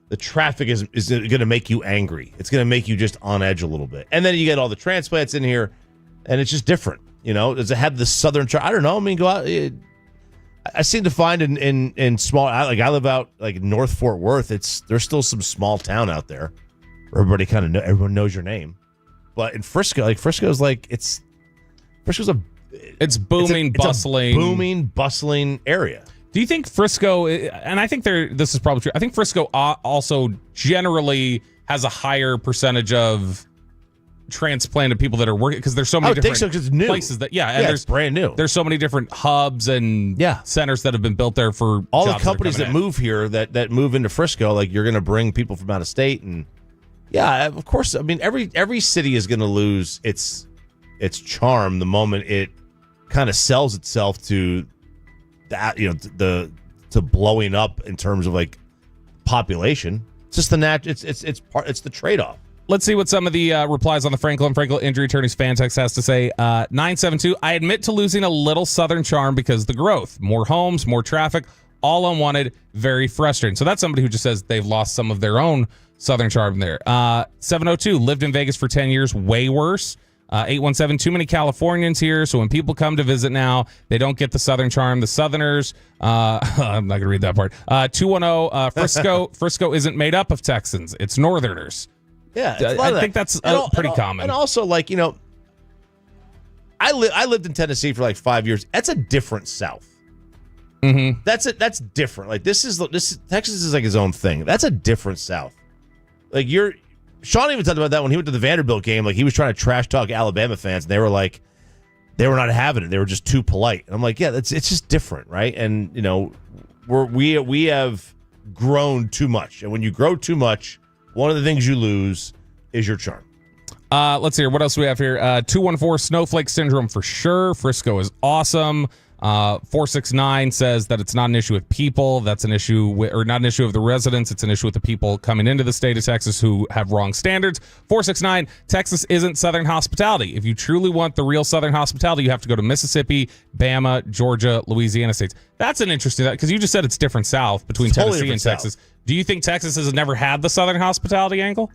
Speaker 1: The traffic is going to make you angry. It's going to make you just on edge a little bit. And then you get all the transplants in here, and it's just different. Does it have the southern charm? I don't know. I mean, go out. I seem to find in small, I live out like North Fort Worth. There's still some small town out there where everyone knows your name. But in Frisco, Frisco's
Speaker 6: booming, bustling,
Speaker 1: booming, bustling area.
Speaker 6: Do you think Frisco, and I think this is probably true, I think Frisco also generally has a higher percentage of transplanted people that are working, because there's so many different places that, and
Speaker 1: it's brand new.
Speaker 6: There's so many different hubs and centers that have been built there for
Speaker 1: all the companies that move here, that move into Frisco. Like, you're going to bring people from out of state, and of course. I mean, every city is going to lose its charm the moment it kind of sells itself to that, to blowing up in terms of like population. It's just it's the trade-off.
Speaker 6: Let's see what some of the replies on the Franklin Injury Attorneys fan text has to say. 972, I admit to losing a little southern charm because the growth, more homes, more traffic, all unwanted, very frustrating. So that's somebody who just says they've lost some of their own southern charm there. 702, lived in Vegas for 10 years, way worse. 817, too many Californians here, so when people come to visit now, they don't get the southern charm. The Southerners, I'm not going to read that part. 210, Frisco isn't made up of Texans. It's Northerners.
Speaker 1: Yeah,
Speaker 6: I think that's pretty common.
Speaker 1: And also, I lived in Tennessee for like 5 years. That's a different South.
Speaker 6: Mm-hmm.
Speaker 1: That's different. Like, Texas is like his own thing. That's a different South. Like, Sean even talked about that when he went to the Vanderbilt game. Like, he was trying to trash talk Alabama fans, and they were not having it. They were just too polite. And I'm like, it's just different, right? And we have grown too much, and when you grow too much, one of the things you lose is your charm.
Speaker 6: Let's see here. What else do we have here? 214, Snowflake Syndrome for sure. Frisco is awesome. 469 says that it's not an issue with people. That's an issue or not an issue of the residents. It's an issue with the people coming into the state of Texas who have wrong standards. 469, Texas isn't Southern hospitality. If you truly want the real Southern hospitality, you have to go to Mississippi, Bama, Georgia, Louisiana states. That's an interesting, because you just said it's different South between Tennessee and Texas. Do you think Texas has never had the Southern hospitality angle?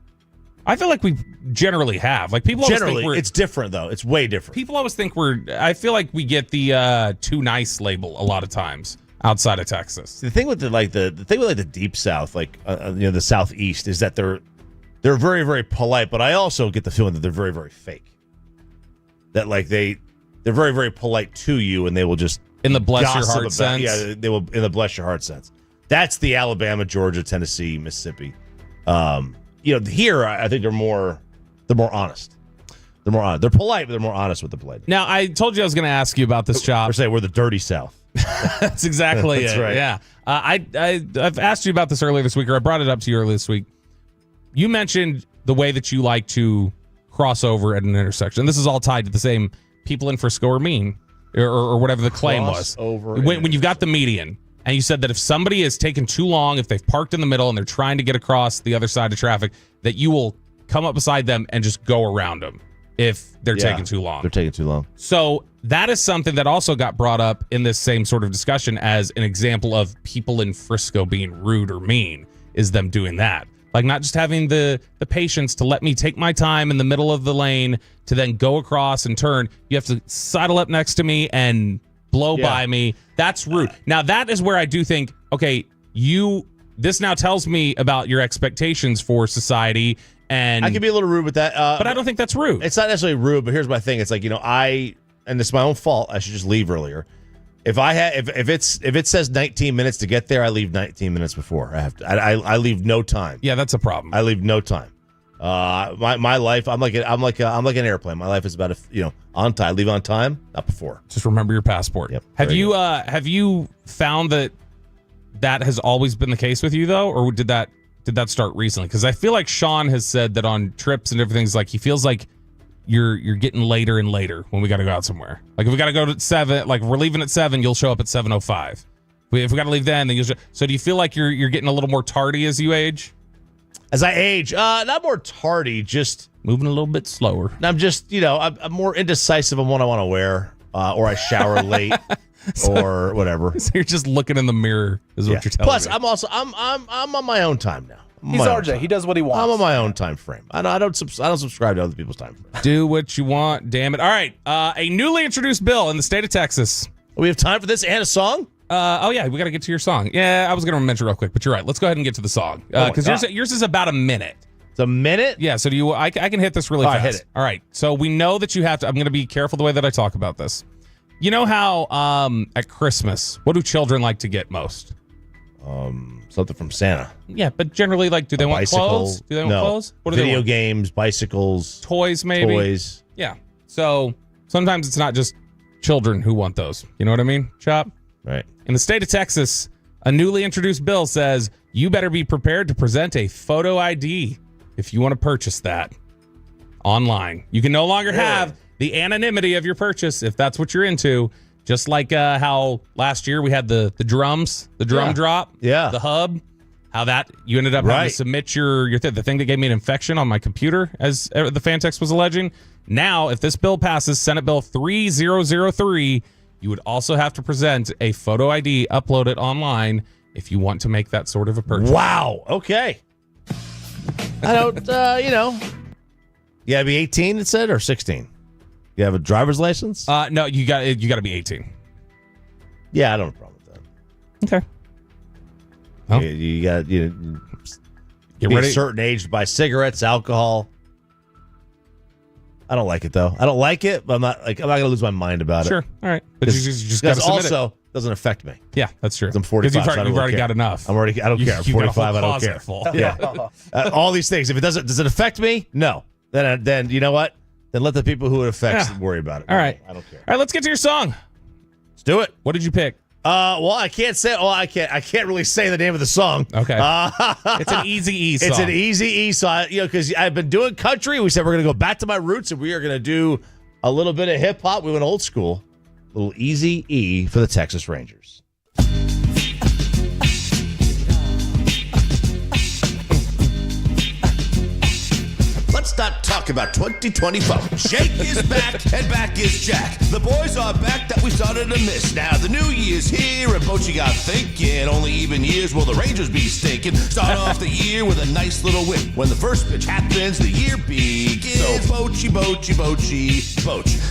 Speaker 6: I feel like we generally have. Like, people always think
Speaker 1: it's different, though. It's way different.
Speaker 6: People always think I feel like we get the too nice label a lot of times outside of Texas.
Speaker 1: The thing with the deep South, the Southeast, is that they're very, very polite, but I also get the feeling that they're very, very fake. That they're very, very polite to you, and they will just
Speaker 6: in the bless your heart sense.
Speaker 1: Yeah, they will in the bless your heart sense. That's the Alabama, Georgia, Tennessee, Mississippi. Here I think they're more honest. They're more honest. They're polite, but they're more honest with the polite.
Speaker 6: Now, I told you I was going to ask you about this job.
Speaker 1: We're saying we're the dirty South.
Speaker 6: That's exactly
Speaker 1: That's
Speaker 6: it.
Speaker 1: right.
Speaker 6: Yeah. I've asked you about this earlier this week, or I brought it up to you earlier this week. You mentioned the way that you like to cross over at an intersection. This is all tied to the same people in Frisco are mean, or whatever the claim was. When you've got the median. And you said that if somebody is taking too long, if they've parked in the middle and they're trying to get across the other side of traffic, that you will come up beside them and just go around them if they're taking too long.
Speaker 1: They're taking too long.
Speaker 6: So that is something that also got brought up in this same sort of discussion as an example of people in Frisco being rude or mean, is them doing that. Like, not just having the patience to let me take my time in the middle of the lane to then go across and turn. You have to sidle up next to me and blow by me. That's rude. Now, that is where I do think, okay, this now tells me about your expectations for society. And
Speaker 1: I can be a little rude with that.
Speaker 6: But I don't think that's rude.
Speaker 1: It's not necessarily rude, but here's my thing. It's like, and it's my own fault. I should just leave earlier. If it says 19 minutes to get there, I leave 19 minutes before. I leave no time.
Speaker 6: Yeah, that's a problem.
Speaker 1: I leave no time. My life, I'm like an airplane. My life is about on time. I leave on time, not before.
Speaker 6: Just remember your passport.
Speaker 1: Yep.
Speaker 6: Have you found that has always been the case with you, though, or did that start recently? Because I feel like Sean has said that on trips and everything, like he feels like you're getting later and later when we got to go out somewhere. Like, if we got to go to 7, like we're leaving at 7, you'll show up at 7:05. If we got to leave then you'll. So do you feel like you're getting a little more tardy as you age?
Speaker 1: As I age, not more tardy, just
Speaker 6: moving a little bit slower.
Speaker 1: I'm just, I'm more indecisive on what I want to wear, or I shower late, or whatever.
Speaker 6: So you're just looking in the mirror, is what you're telling
Speaker 1: Plus,
Speaker 6: me.
Speaker 1: I'm also I'm on my own time now.
Speaker 7: He's RJ. He does what he wants.
Speaker 1: I'm on my own time frame. I don't subscribe to other people's time frame.
Speaker 6: Do what you want, damn it. All right, a newly introduced bill in the state of Texas.
Speaker 1: We have time for this and a song?
Speaker 6: Oh, yeah, we got to get to your song. Yeah, I was going to mention real quick, but you're right. Let's go ahead and get to the song. Because yours is about a minute.
Speaker 1: It's a minute?
Speaker 6: Yeah, so I can hit this really fast.
Speaker 1: Hit it.
Speaker 6: All right, so we know that you have to, I'm going to be careful the way that I talk about this. You know how at Christmas, what do children like to get most?
Speaker 1: Something from Santa.
Speaker 6: Yeah, but generally, like, do they want clothes? Do they want clothes? What do
Speaker 1: Video
Speaker 6: they want?
Speaker 1: games, bicycles.
Speaker 6: Toys, maybe?
Speaker 1: Toys.
Speaker 6: Yeah. So sometimes it's not just children who want those. You know what I mean, Chop?
Speaker 1: Right.
Speaker 6: In the state of Texas, a newly introduced bill says you better be prepared to present a photo ID if you want to purchase that online. You can no longer have the anonymity of your purchase if that's what you're into. Just like how last year we had the drums, the drum drop, the hub, how that you ended up having to submit your the thing that gave me an infection on my computer, as the fan text was alleging. Now, if this bill passes, Senate Bill 3003, you would also have to present a photo ID, upload it online if you want to make that sort of a purchase.
Speaker 1: Wow. Okay. I don't, you gotta be 18, it said, or 16? You have a driver's license?
Speaker 6: No, you got to be 18.
Speaker 1: Yeah, I don't have a problem with that.
Speaker 6: Okay.
Speaker 1: Well, you got get ready. A certain age to buy cigarettes, alcohol. I don't like it though. I don't like it, but I'm not gonna lose my mind about it.
Speaker 6: Sure. All right. But you just got to submit
Speaker 1: also
Speaker 6: it.
Speaker 1: Doesn't affect me.
Speaker 6: Yeah, that's true.
Speaker 1: I'm 45.
Speaker 6: You've already got enough.
Speaker 1: I don't care. I'm 45. I don't care.
Speaker 6: Full.
Speaker 1: Yeah. All these things. If it does it affect me? No. Then you know what? Then let the people who it affects worry about it.
Speaker 6: All right.
Speaker 1: I don't care.
Speaker 6: All right, let's get to your song.
Speaker 1: Let's do it.
Speaker 6: What did you pick?
Speaker 1: Well, I can't say. Well, I can't really say the name of the song.
Speaker 6: Okay. It's an Easy E song.
Speaker 1: It's an Easy E song. Because I've been doing country. We said we're going to go back to my roots, and we are going to do a little bit of hip hop. We went old school. A little Easy E for the Texas Rangers.
Speaker 12: Let's not talk about 2024. Jake is back, and back is Jack. The boys are back that we started to miss. Now the new year's here, and Bochy got thinking. Only even years will the Rangers be stinking. Start off the year with a nice little win. When the first pitch happens, the year begins. So Bochy.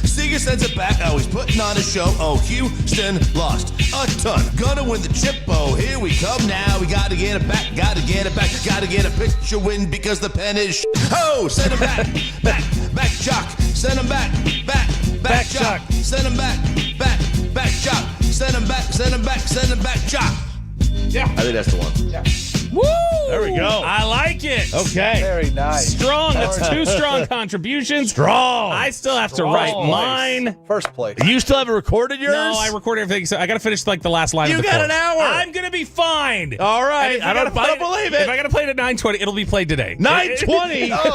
Speaker 12: Seager sends it back, always putting on a show. Oh, Houston lost a ton. Gonna win the chip, oh, here we come now. We gotta get it back, gotta get a picture win because the pen is oh, send him back, jock. Send him back, jock. Send him back, jock. Send him back, jock.
Speaker 1: Yeah. I think that's the one.
Speaker 12: Yeah.
Speaker 6: Woo!
Speaker 1: There we go.
Speaker 6: I like it.
Speaker 1: Okay.
Speaker 7: Very nice.
Speaker 6: Strong. That's two strong contributions.
Speaker 1: Strong.
Speaker 6: I still have to write mine.
Speaker 7: First place.
Speaker 1: You still haven't recorded yours?
Speaker 6: No, I recorded everything. So I got to finish like the last line.
Speaker 1: You
Speaker 6: of the
Speaker 1: got
Speaker 6: chorus.
Speaker 1: an hour.
Speaker 6: I'm gonna be fine.
Speaker 1: All right. I don't believe it.
Speaker 6: If I got to play it at 9:20, it'll be played today.
Speaker 1: 9:20.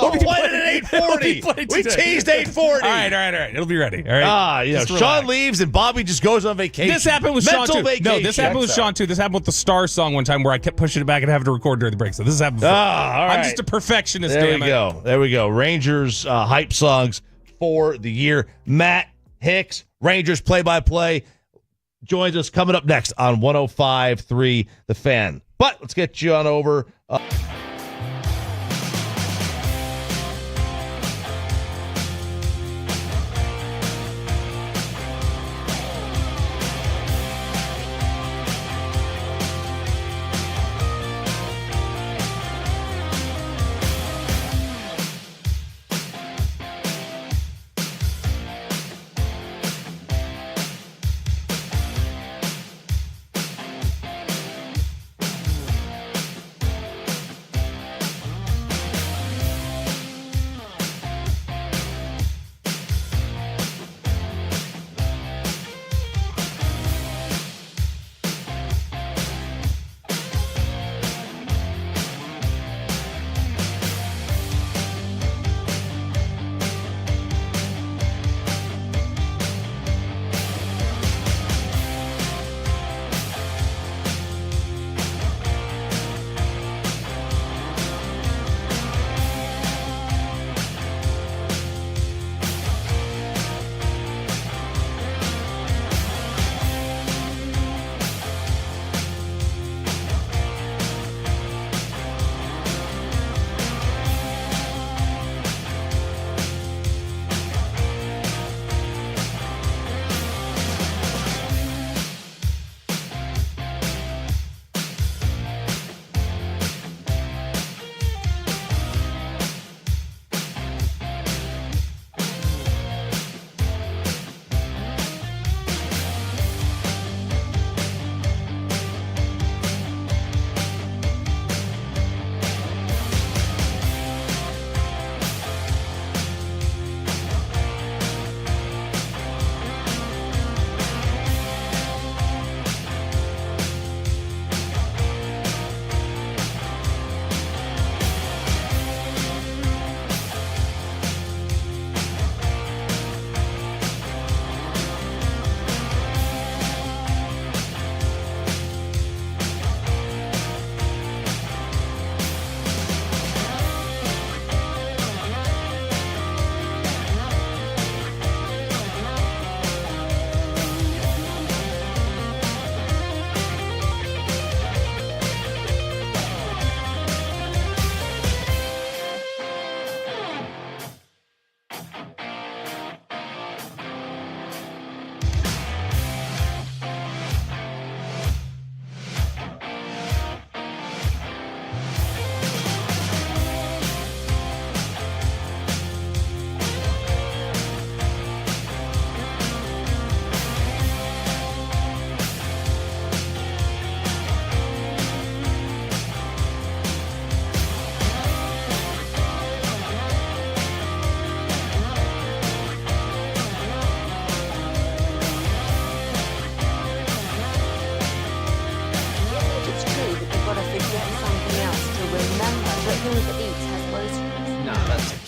Speaker 1: We'll be playing it at 8:40. We teased 8:40.
Speaker 6: All right. It'll be ready. All right.
Speaker 1: Sean leaves and Bobby just goes on vacation.
Speaker 6: This happened with Sean too.
Speaker 1: Vacation.
Speaker 6: No, this happened with Sean too. This happened with the Star song one time where I kept pushing it back and having to record during the break. So this has happened before.
Speaker 1: All right.
Speaker 6: I'm just a perfectionist.
Speaker 1: There we go. Rangers hype songs for the year. Matt Hicks, Rangers play-by-play, joins us coming up next on 105.3 The Fan. But let's get you on over.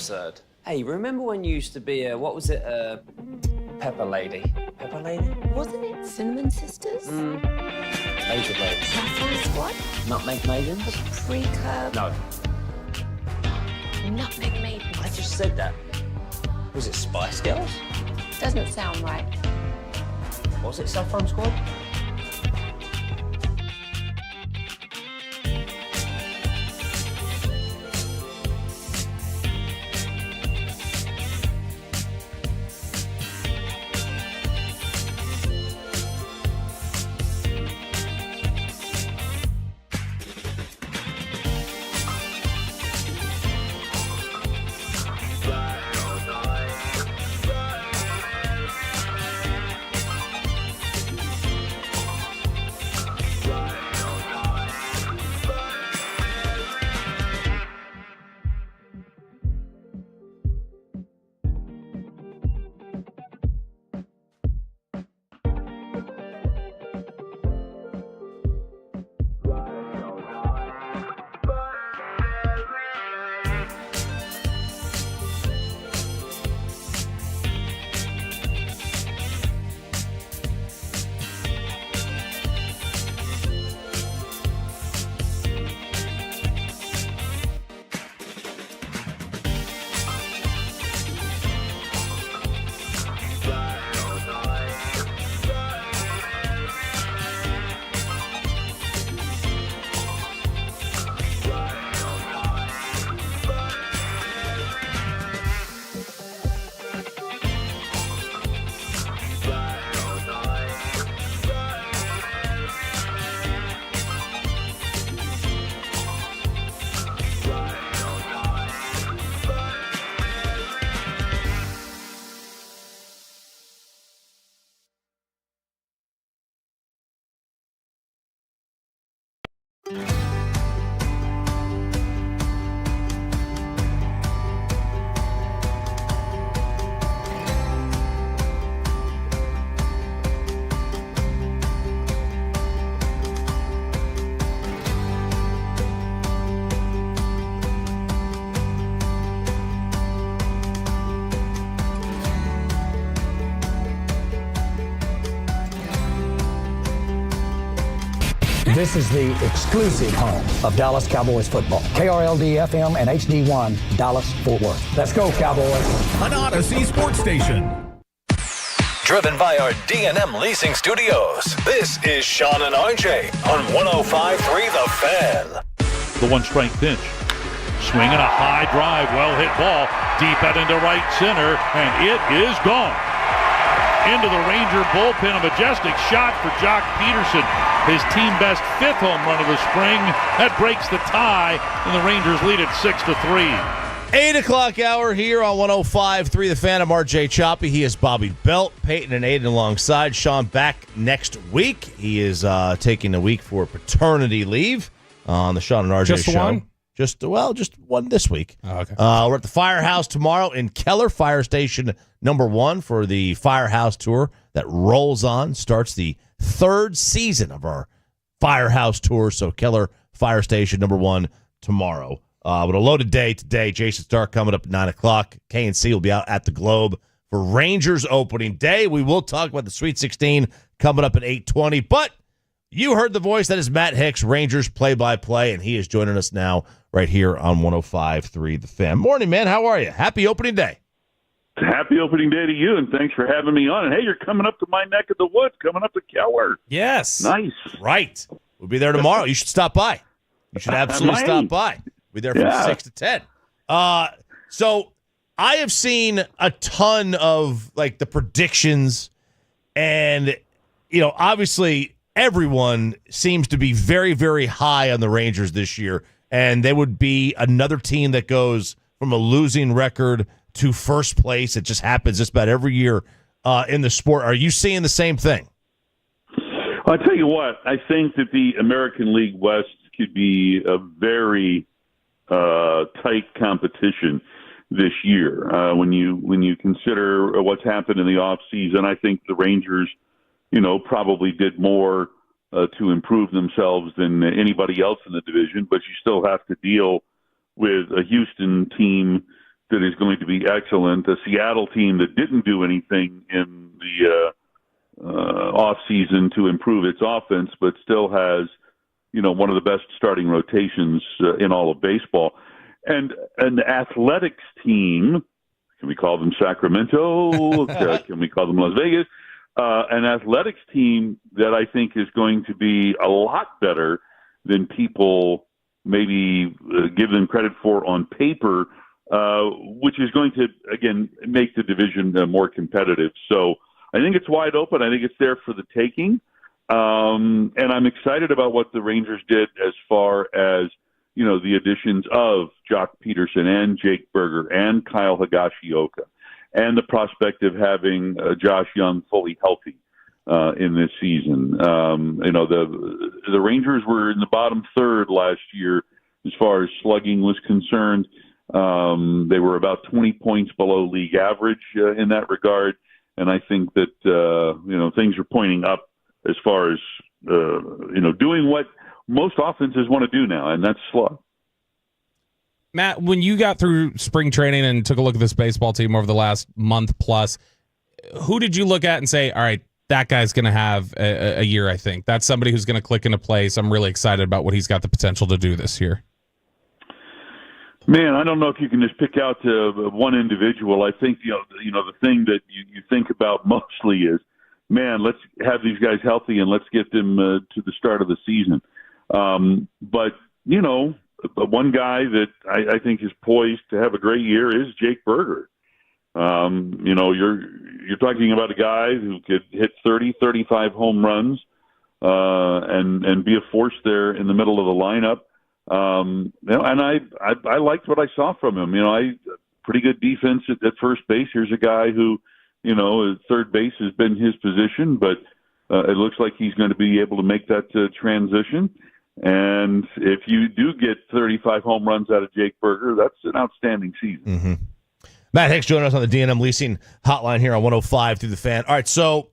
Speaker 3: absurd. Hey, remember when you used to be a, what was it, Pepper Lady? Pepper Lady?
Speaker 17: Wasn't it Cinnamon Sisters?
Speaker 3: Razor Blades.
Speaker 17: Saffron Squad?
Speaker 3: Nutmeg Maidens?
Speaker 17: Pre-curb?
Speaker 3: No.
Speaker 17: Nutmeg Maiden.
Speaker 3: I just said that. Was it Spice Girls?
Speaker 17: Doesn't sound right.
Speaker 3: Was it Saffron Squad?
Speaker 13: This is the exclusive home of Dallas Cowboys football. KRLD-FM and HD1, Dallas, Fort Worth. Let's go, Cowboys.
Speaker 15: An Odyssey sports station.
Speaker 23: Driven by our D&M Leasing Studios, this is Sean and RJ on 105.3 The Fan.
Speaker 24: The one-strike pitch. Swinging a high drive, well-hit ball, deep out into right center, and it is gone. Into the Ranger bullpen, a majestic shot for Jock Peterson. His team best fifth home run of the spring. That breaks the tie, and the Rangers lead it 6-3.
Speaker 1: 8 o'clock hour here on 105.3 The Fan. I'm RJ Choppy. He is Bobby Belt. Peyton and Aiden alongside. Sean back next week. He is taking a week for paternity leave on the Sean and RJ
Speaker 6: Just
Speaker 1: show.
Speaker 6: one?
Speaker 1: Just one this week.
Speaker 6: Oh, okay.
Speaker 1: We're at the Firehouse tomorrow in Keller, Fire Station number 1 for the Firehouse tour that rolls on. Starts the 3rd season of our Firehouse tour. So Keller, Fire Station number 1 tomorrow. With a loaded day today. Jason Stark coming up at 9 o'clock. K&C will be out at the Globe for Rangers opening day. We will talk about the Sweet 16 coming up at 8:20. But you heard the voice. That is Matt Hicks, Rangers play-by-play, and he is joining us now right here on 105.3 The Fan. Morning, man. How are you? Happy opening day.
Speaker 25: Happy opening day to you, and thanks for having me on. And, hey, you're coming up to my neck of the woods, coming up to Keller.
Speaker 6: Yes.
Speaker 25: Nice.
Speaker 1: Right. We'll be there tomorrow. You should stop by. You should absolutely stop by. We'll be there from 6 to 10. So I have seen a ton of, the predictions, and, obviously everyone seems to be very, very high on the Rangers this year, and they would be another team that goes from a losing record to first place. It just happens just about every year in the sport. Are you seeing the same thing?
Speaker 25: Well, I tell you what, I think that the American League West could be a very tight competition this year. When you consider what's happened in the offseason, I think the Rangers, probably did more to improve themselves than anybody else in the division, but you still have to deal with a Houston team that is going to be excellent. A Seattle team that didn't do anything in the offseason to improve its offense, but still has, one of the best starting rotations in all of baseball. And an athletics team, can we call them Sacramento? Can we call them Las Vegas? An athletics team that I think is going to be a lot better than people maybe give them credit for on paper, which is going to, again, make the division more competitive. So I think it's wide open. I think it's there for the taking. And I'm excited about what the Rangers did as far as, the additions of Jock Peterson and Jake Berger and Kyle Higashioka, and the prospect of having Josh Young fully healthy in this season. The Rangers were in the bottom third last year as far as slugging was concerned. They were about 20 points below league average in that regard. And I think that, things are pointing up as far as, doing what most offenses want to do now, and that's slug.
Speaker 6: Matt, when you got through spring training and took a look at this baseball team over the last month plus, who did you look at and say, all right, that guy's going to have a year, I think? That's somebody who's going to click into place. I'm really excited about what he's got the potential to do this year.
Speaker 25: Man, I don't know if you can just pick out one individual. I think, the thing that you think about mostly is, man, let's have these guys healthy and let's get them to the start of the season. But one guy that I think is poised to have a great year is Jake Berger. You're talking about a guy who could hit 30, 35 home runs and be a force there in the middle of the lineup. And I liked what I saw from him. Pretty good defense at first base. Here's a guy who, third base has been his position, but it looks like he's going to be able to make that transition. And if you do get 35 home runs out of Jake Berger, that's an outstanding season.
Speaker 1: Mm-hmm. Matt Hicks joining us on the D&M Leasing Hotline here on 105 through the Fan. All right, so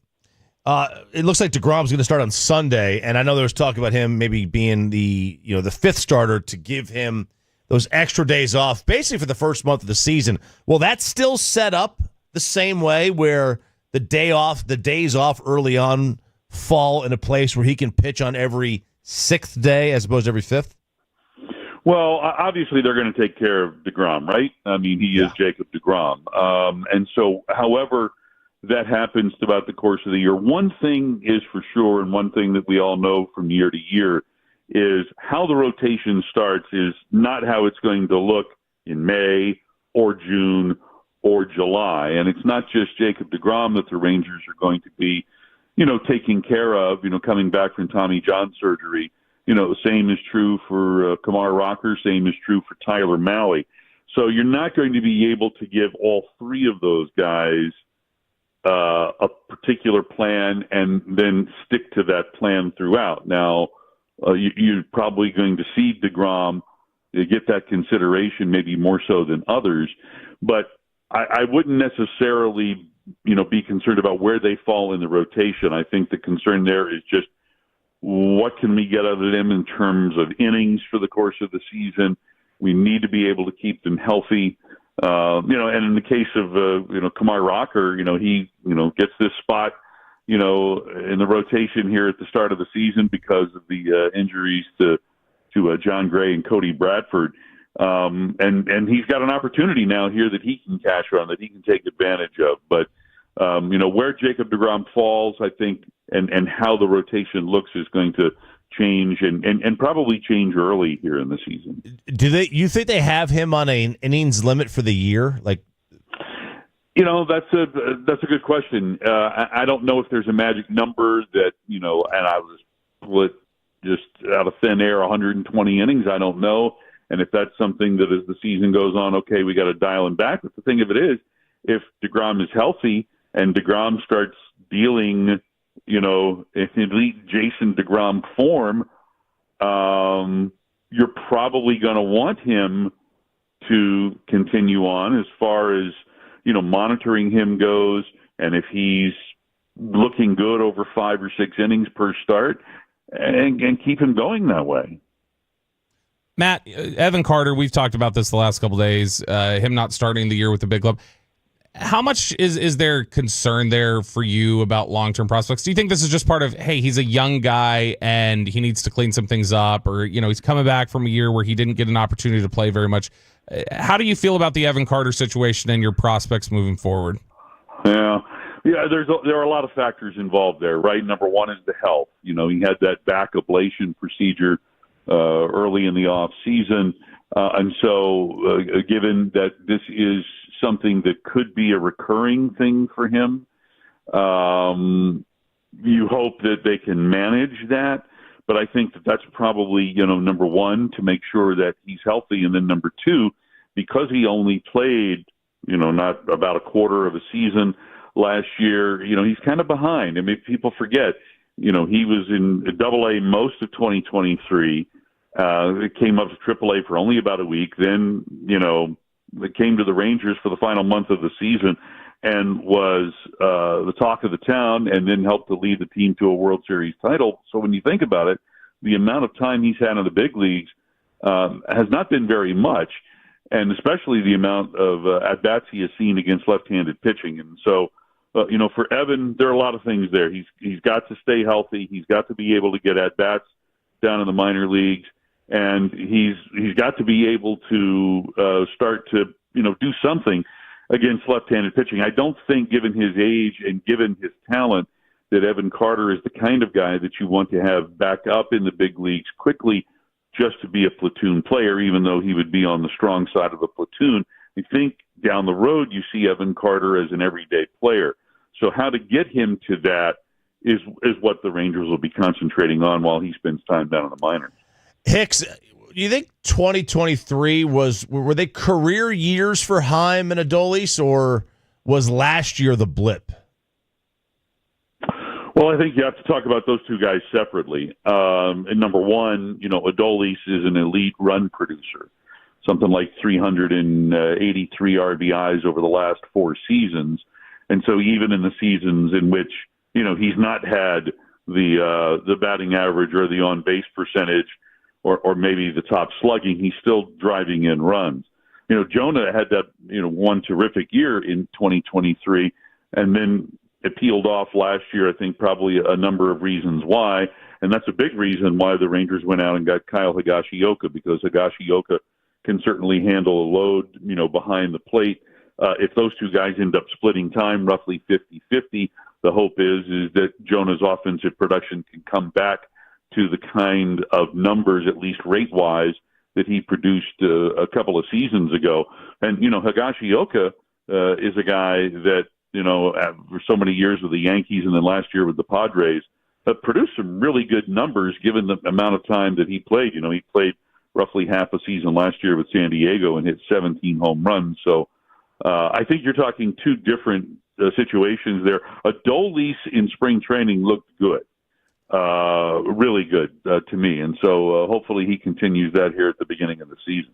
Speaker 1: it looks like DeGrom's going to start on Sunday, and I know there was talk about him maybe being the fifth starter to give him those extra days off, basically for the first month of the season. Will that still set up the same way where the days off early on fall in a place where he can pitch on every sixth day as opposed to every fifth?
Speaker 25: Well, obviously they're going to take care of DeGrom, right? I mean, he is Jacob DeGrom. And so however that happens throughout the course of the year, one thing is for sure, and one thing that we all know from year to year, is how the rotation starts is not how it's going to look in May or June or July. And it's not just Jacob DeGrom that the Rangers are going to be, taking care of, coming back from Tommy John surgery. The same is true for Kumar Rocker, same is true for Tyler Mahle. So you're not going to be able to give all three of those guys a particular plan and then stick to that plan throughout. Now, you're probably going to see DeGrom get that consideration, maybe more so than others. But I wouldn't necessarily, be concerned about where they fall in the rotation. I think the concern there is just what can we get out of them in terms of innings for the course of the season. We need to be able to keep them healthy. And in the case of, Kumar Rocker, he, gets this spot, in the rotation here at the start of the season because of the injuries to John Gray and Cody Bradford. And he's got an opportunity now here that he can cash on, that he can take advantage of. But, where Jacob DeGrom falls, I think, and how the rotation looks is going to change and probably change early here in the season.
Speaker 1: You think they have him on an innings limit for the year? That's
Speaker 25: a good question. I don't know if there's a magic number that, and I was split just out of thin air 120 innings. I don't know. And if that's something that as the season goes on, okay, we got to dial him back. But the thing of it is, if DeGrom is healthy and DeGrom starts dealing, in elite Jason DeGrom form, you're probably going to want him to continue on as far as, monitoring him goes. And if he's looking good over 5 or 6 innings per start, and keep him going that way.
Speaker 6: Matt, Evan Carter, we've talked about this the last couple days, him not starting the year with the big club. How much is there concern there for you about long-term prospects? Do you think this is just part of, hey, he's a young guy and he needs to clean some things up, or, he's coming back from a year where he didn't get an opportunity to play very much? How do you feel about the Evan Carter situation and your prospects moving forward?
Speaker 25: Yeah, there are a lot of factors involved there, right? Number one is the health. He had that back ablation procedure early in the off season, and so given that this is something that could be a recurring thing for him, you hope that they can manage that. But I think that that's probably, number one, to make sure that he's healthy. And then number two, because he only played, not about a quarter of a season last year, he's kind of behind. I mean, people forget, he was in AA most of 2023. It came up to AAA for only about a week. Then, it came to the Rangers for the final month of the season and was the talk of the town, and then helped to lead the team to a World Series title. So when you think about it, the amount of time he's had in the big leagues has not been very much, and especially the amount of at-bats he has seen against left-handed pitching. And so, for Evan, there are a lot of things there. He's got to stay healthy. He's got to be able to get at-bats down in the minor leagues, and he's got to be able to start to, do something against left-handed pitching. I don't think, given his age and given his talent, that Evan Carter is the kind of guy that you want to have back up in the big leagues quickly just to be a platoon player, even though he would be on the strong side of the platoon. I think down the road you see Evan Carter as an everyday player. So how to get him to that is what the Rangers will be concentrating on while he spends time down in the minors.
Speaker 1: Hicks, do you think 2023 were they career years for Heim and Adolis, or was last year the blip?
Speaker 25: Well, I think you have to talk about those two guys separately. And number one, Adolis is an elite run producer, something like 383 RBIs over the last 4 seasons. And so even in the seasons in which, he's not had the batting average or the on-base percentage or maybe the top slugging, he's still driving in runs. Jonah had that, one terrific year in 2023, and then it peeled off last year. I think probably a number of reasons why, and that's a big reason why the Rangers went out and got Kyle Higashioka, because Higashioka can certainly handle a load, behind the plate. If those two guys end up splitting time roughly 50-50, the hope is that Jonah's offensive production can come back to the kind of numbers, at least rate-wise, that he produced a couple of seasons ago. And, Higashioka is a guy that, for so many years with the Yankees and then last year with the Padres, produced some really good numbers given the amount of time that he played. He played roughly half a season last year with San Diego and hit 17 home runs. So I think you're talking two different situations there. Adolis in spring training looked good. Really good to me. And so hopefully he continues that here at the beginning of the season.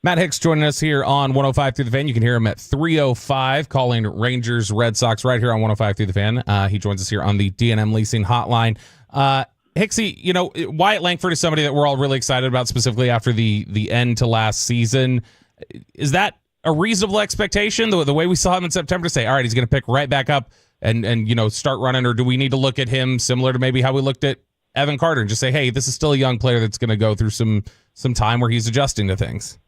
Speaker 6: Matt Hicks joining us here on 105 Through the Fan. You can hear him at 3:05 calling Rangers Red Sox right here on 105 Through the Fan. He joins us here on the D&M Leasing Hotline. Hicksy, Wyatt Langford is somebody that we're all really excited about, specifically after the end to last season. Is that a reasonable expectation, the way we saw him in September, to say, all right, he's going to pick right back up and start running, or do we need to look at him similar to maybe how we looked at Evan Carter and just say, hey, this is still a young player that's going to go through some time where he's adjusting to things?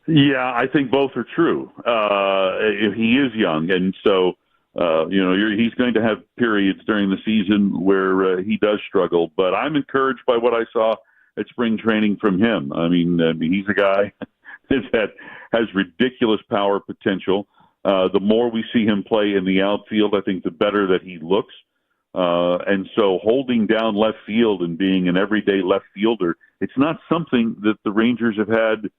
Speaker 25: Yeah, I think both are true. He is young, and so he's going to have periods during the season where he does struggle. But I'm encouraged by what I saw at spring training from him. I mean, he's a guy that has ridiculous power potential. The more we see him play in the outfield, I think the better that he looks. And so holding down left field and being an everyday left fielder, it's not something that the Rangers have had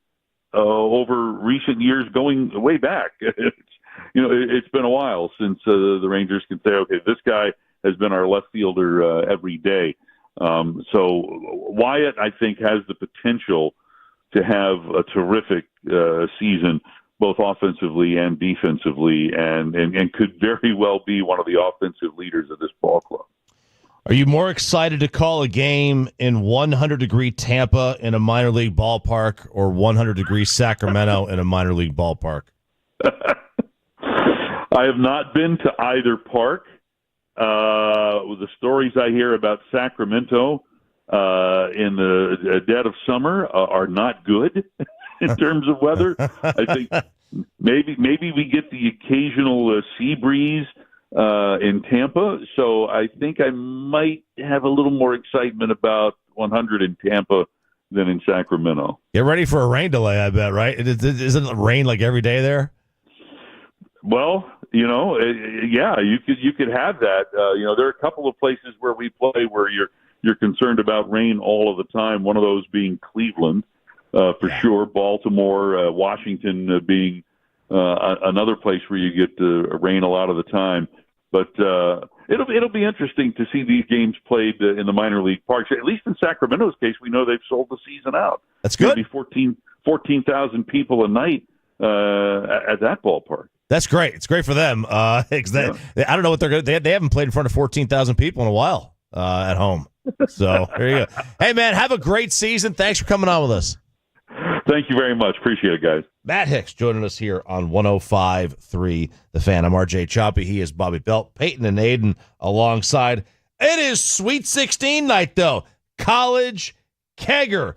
Speaker 25: over recent years going way back. It's been a while since the Rangers can say, okay, this guy has been our left fielder every day. So Wyatt, I think, has the potential to have a terrific season, both offensively and defensively, and could very well be one of the offensive leaders of this ball club.
Speaker 1: Are you more excited to call a game in 100-degree Tampa in a minor league ballpark or 100-degree Sacramento in a minor league ballpark?
Speaker 25: I have not been to either park. The stories I hear about Sacramento in the dead of summer are not good in terms of weather. I think maybe we get the occasional sea breeze in Tampa, so I think I might have a little more excitement about 100 in Tampa than in Sacramento.
Speaker 1: Get ready for a rain delay, I bet, right? Isn't it rain like every day there?
Speaker 25: Well, yeah, you could have that. There are a couple of places where we play where you're concerned about rain all of the time. One of those being Cleveland, for sure. Baltimore, Washington being another place where you get rain a lot of the time. But it'll be interesting to see these games played in the minor league parks. At least in Sacramento's case, we know they've sold the season out.
Speaker 1: That's good.
Speaker 25: There'll be 14,000 people a night at that ballpark.
Speaker 1: That's great. It's great for them. I don't know what they're going to. They haven't played in front of 14,000 people in a while at home. So there you go. Hey, man, have a great season. Thanks for coming on with us.
Speaker 25: Thank you very much. Appreciate it, guys.
Speaker 1: Matt Hicks joining us here on 105.3 The Fan. I'm RJ Choppy. He is Bobby Belt. Peyton and Aiden alongside. It is Sweet 16 night, though. College kegger.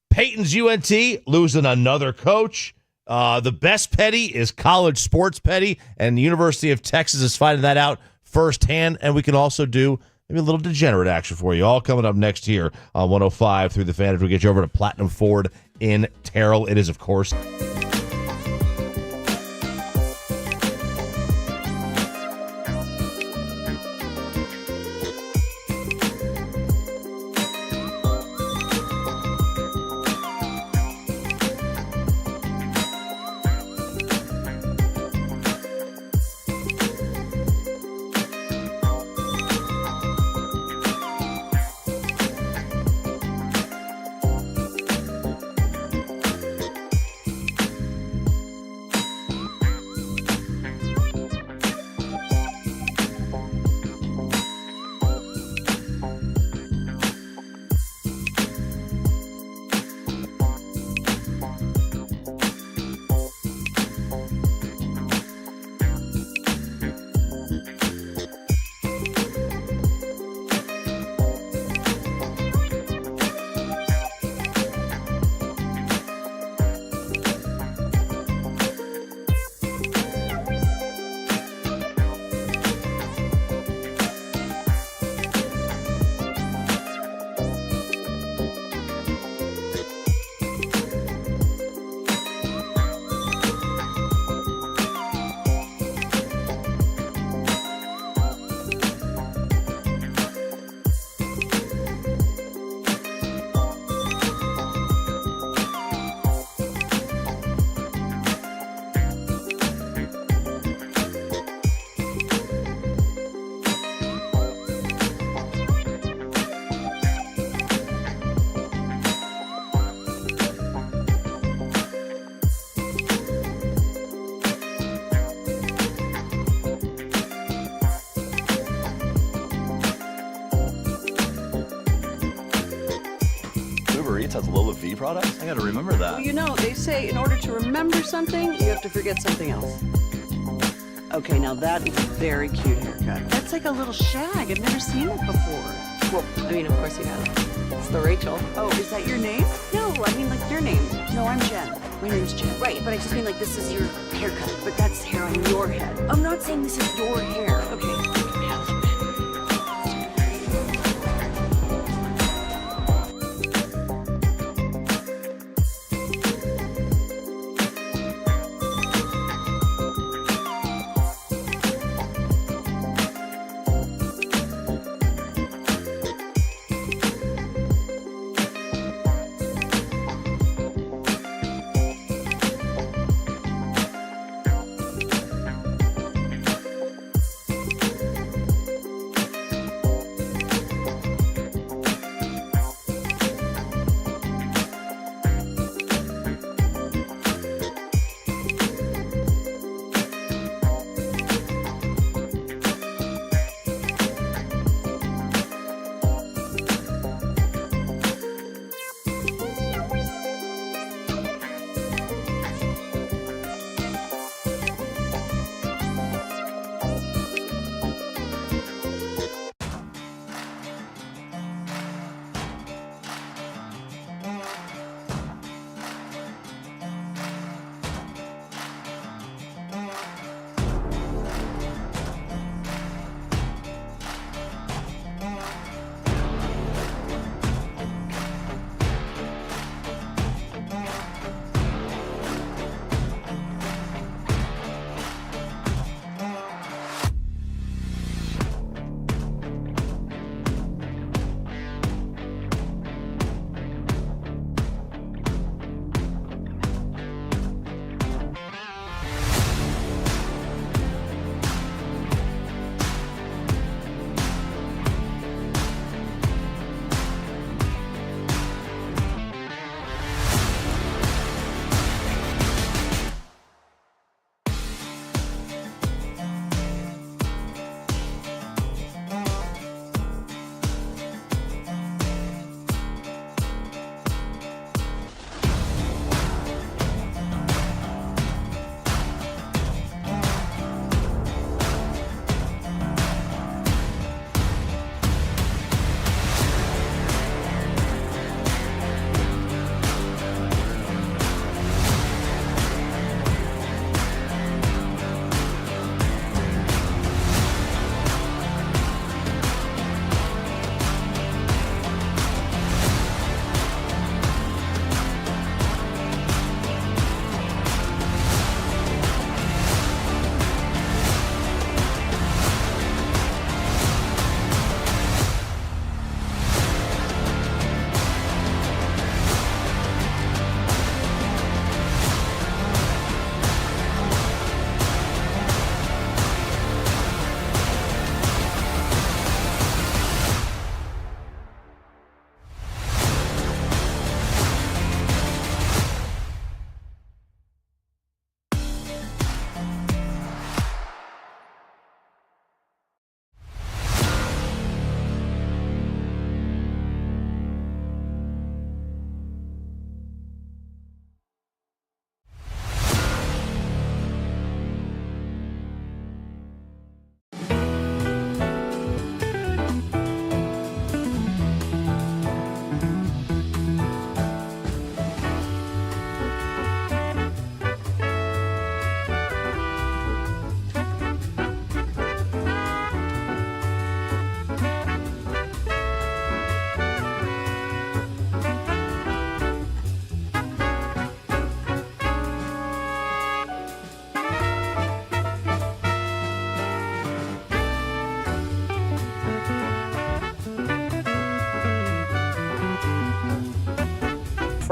Speaker 1: Peyton's UNT losing another coach. The best petty is college sports petty, and the University of Texas is finding that out firsthand. And we can also do maybe a little degenerate action for you. All coming up next here on 105 through The Fan. If we get you over to Platinum Ford in Terrell, it is, of course,
Speaker 9: Has Lola V products? I gotta remember that.
Speaker 2: Well, they say in order to remember something, you have to forget something else. Okay, now that is a very cute haircut. That's like a little shag. I've never seen it before.
Speaker 17: Well, I mean, of course you have. It's the Rachel.
Speaker 2: Oh, is that your name? No, I mean like your name. No, I'm Jen. My name's Jen.
Speaker 17: Right, but I just mean like this is your haircut.
Speaker 2: But that's hair on your head.
Speaker 17: I'm not saying this is your hair.
Speaker 2: Okay.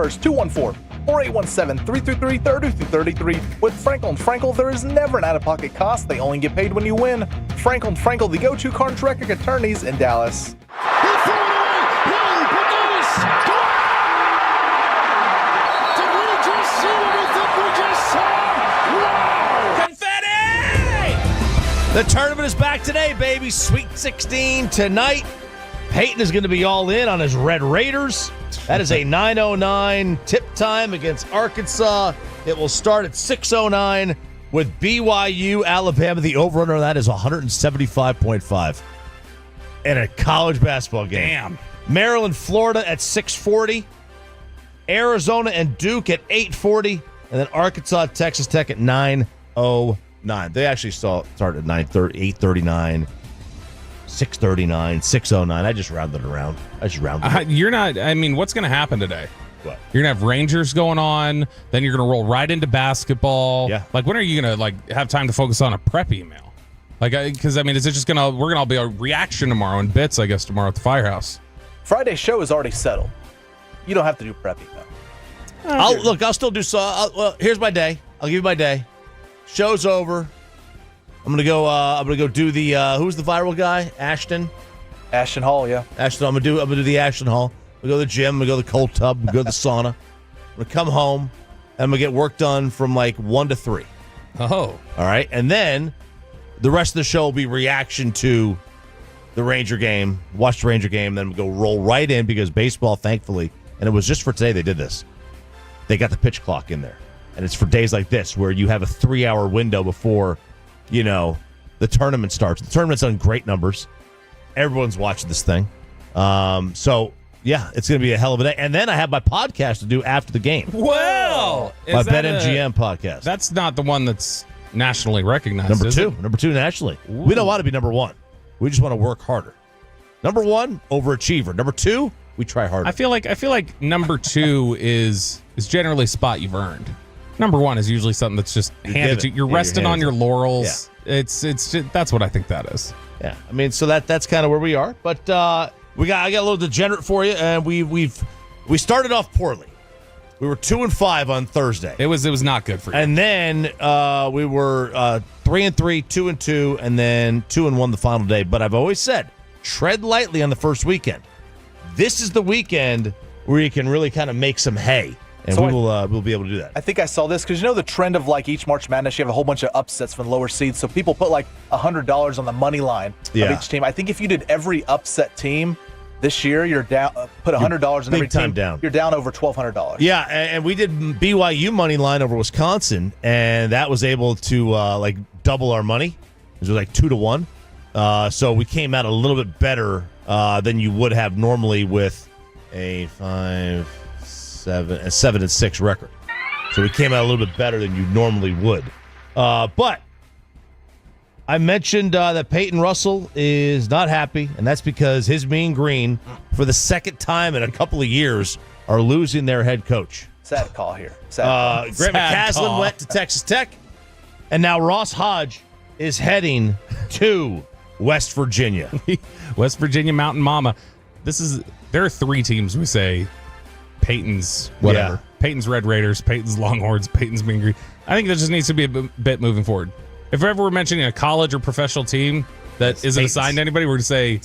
Speaker 7: first. 214-4817-333-3233. With Frankel & Frankel, there is never an out-of-pocket cost. They only get paid when you win. Frankel & Frankel, the go-to car and wrecker attorneys in Dallas.
Speaker 1: The tournament is back today, baby. Sweet 16 tonight. Peyton is going to be all in on his Red Raiders. That is a 9:09 tip time against Arkansas. It will start at 6:09 with BYU, Alabama. The over-under on that is 175.5. And a college basketball game.
Speaker 6: Damn.
Speaker 1: Maryland, Florida at 6:40. Arizona and Duke at 8:40. And then Arkansas, Texas Tech at 9:09. They actually start at 9:30, 8:39, 6:39, 6:09. I just rounded it around.
Speaker 6: You're not. I mean, what's going to happen today?
Speaker 1: What?
Speaker 6: You're going to have Rangers going on. Then you're going to roll right into basketball.
Speaker 1: Yeah.
Speaker 6: Like, when are you going to have time to focus on a prep email? Because is it just going to? We're going to all be a reaction tomorrow in bits, I guess, tomorrow at the Firehouse.
Speaker 7: Friday's show is already settled. You don't have to do prep email.
Speaker 1: I'll still do so. Well, here's my day. I'll give you my day. Show's over. I'm gonna go do the who's the viral guy? Ashton
Speaker 7: Hall, yeah.
Speaker 1: Ashton. I'm gonna do the Ashton Hall. We go to the gym. We go to the cold tub. We go to the sauna. I'm gonna come home and I'm gonna get work done from like 1 to 3.
Speaker 6: Oh,
Speaker 1: all right. And then the rest of the show will be reaction to the Ranger game. Watch the Ranger game. Then we'll go roll right in because baseball, thankfully, and it was just for today they did this. They got the pitch clock in there. And it's for days like this where you have a 3-hour window before, the tournament starts. The tournament's on great numbers. Everyone's watching this thing. So, yeah, it's going to be a hell of a day. And then I have my podcast to do after the game.
Speaker 6: Well,
Speaker 1: my BetMGM podcast.
Speaker 6: That's not the one that's nationally recognized,
Speaker 1: Number
Speaker 6: is
Speaker 1: two.
Speaker 6: it?
Speaker 1: Number 2 nationally.
Speaker 6: Ooh.
Speaker 1: We don't want to be number 1. We just want to work harder. Number 1, overachiever. Number 2, we try harder.
Speaker 6: I feel like number 2 is generally a spot you've earned. Number 1 is usually something that's just handed to you. You're resting on your laurels. Yeah. It's just, that's what I think that is.
Speaker 1: Yeah, I mean, so that's kind of where we are. But I got a little degenerate for you, and we started off poorly. We were 2-5 on Thursday.
Speaker 6: It was not good for you.
Speaker 1: And then we were 3-3, 2-2, and then 2-1 the final day. But I've always said, tread lightly on the first weekend. This is the weekend where you can really kind of make some hay. And so we'll be able to do that.
Speaker 7: I think I saw this because the trend of each March Madness, you have a whole bunch of upsets from the lower seeds. So people put $100 on the the money of each team. I think if you did every upset team this year, you're down. Put $100 in every team.
Speaker 1: Down.
Speaker 7: You're down over $1,200.
Speaker 1: Yeah, and we did BYU money line over Wisconsin, and that was able to double our money. It was 2-1. So we came out a little bit better than you would have normally with a 7-6 record. So we came out a little bit better than you normally would. But I mentioned that Peyton Russell is not happy, and that's because his Mean Green, for the second time in a couple of years, are losing their head coach.
Speaker 7: Sad call here.
Speaker 1: Grant McCaslin went to Texas Tech, and now Ross Hodge is heading to West Virginia.
Speaker 6: West Virginia Mountain Mama. There are 3 teams we say Peyton's whatever. Yeah. Peyton's Red Raiders, Peyton's Longhorns, Peyton's Mean Green. I think there just needs to be a bit moving forward. If ever we're mentioning a college or professional team that isn't assigned to anybody, we're going to say,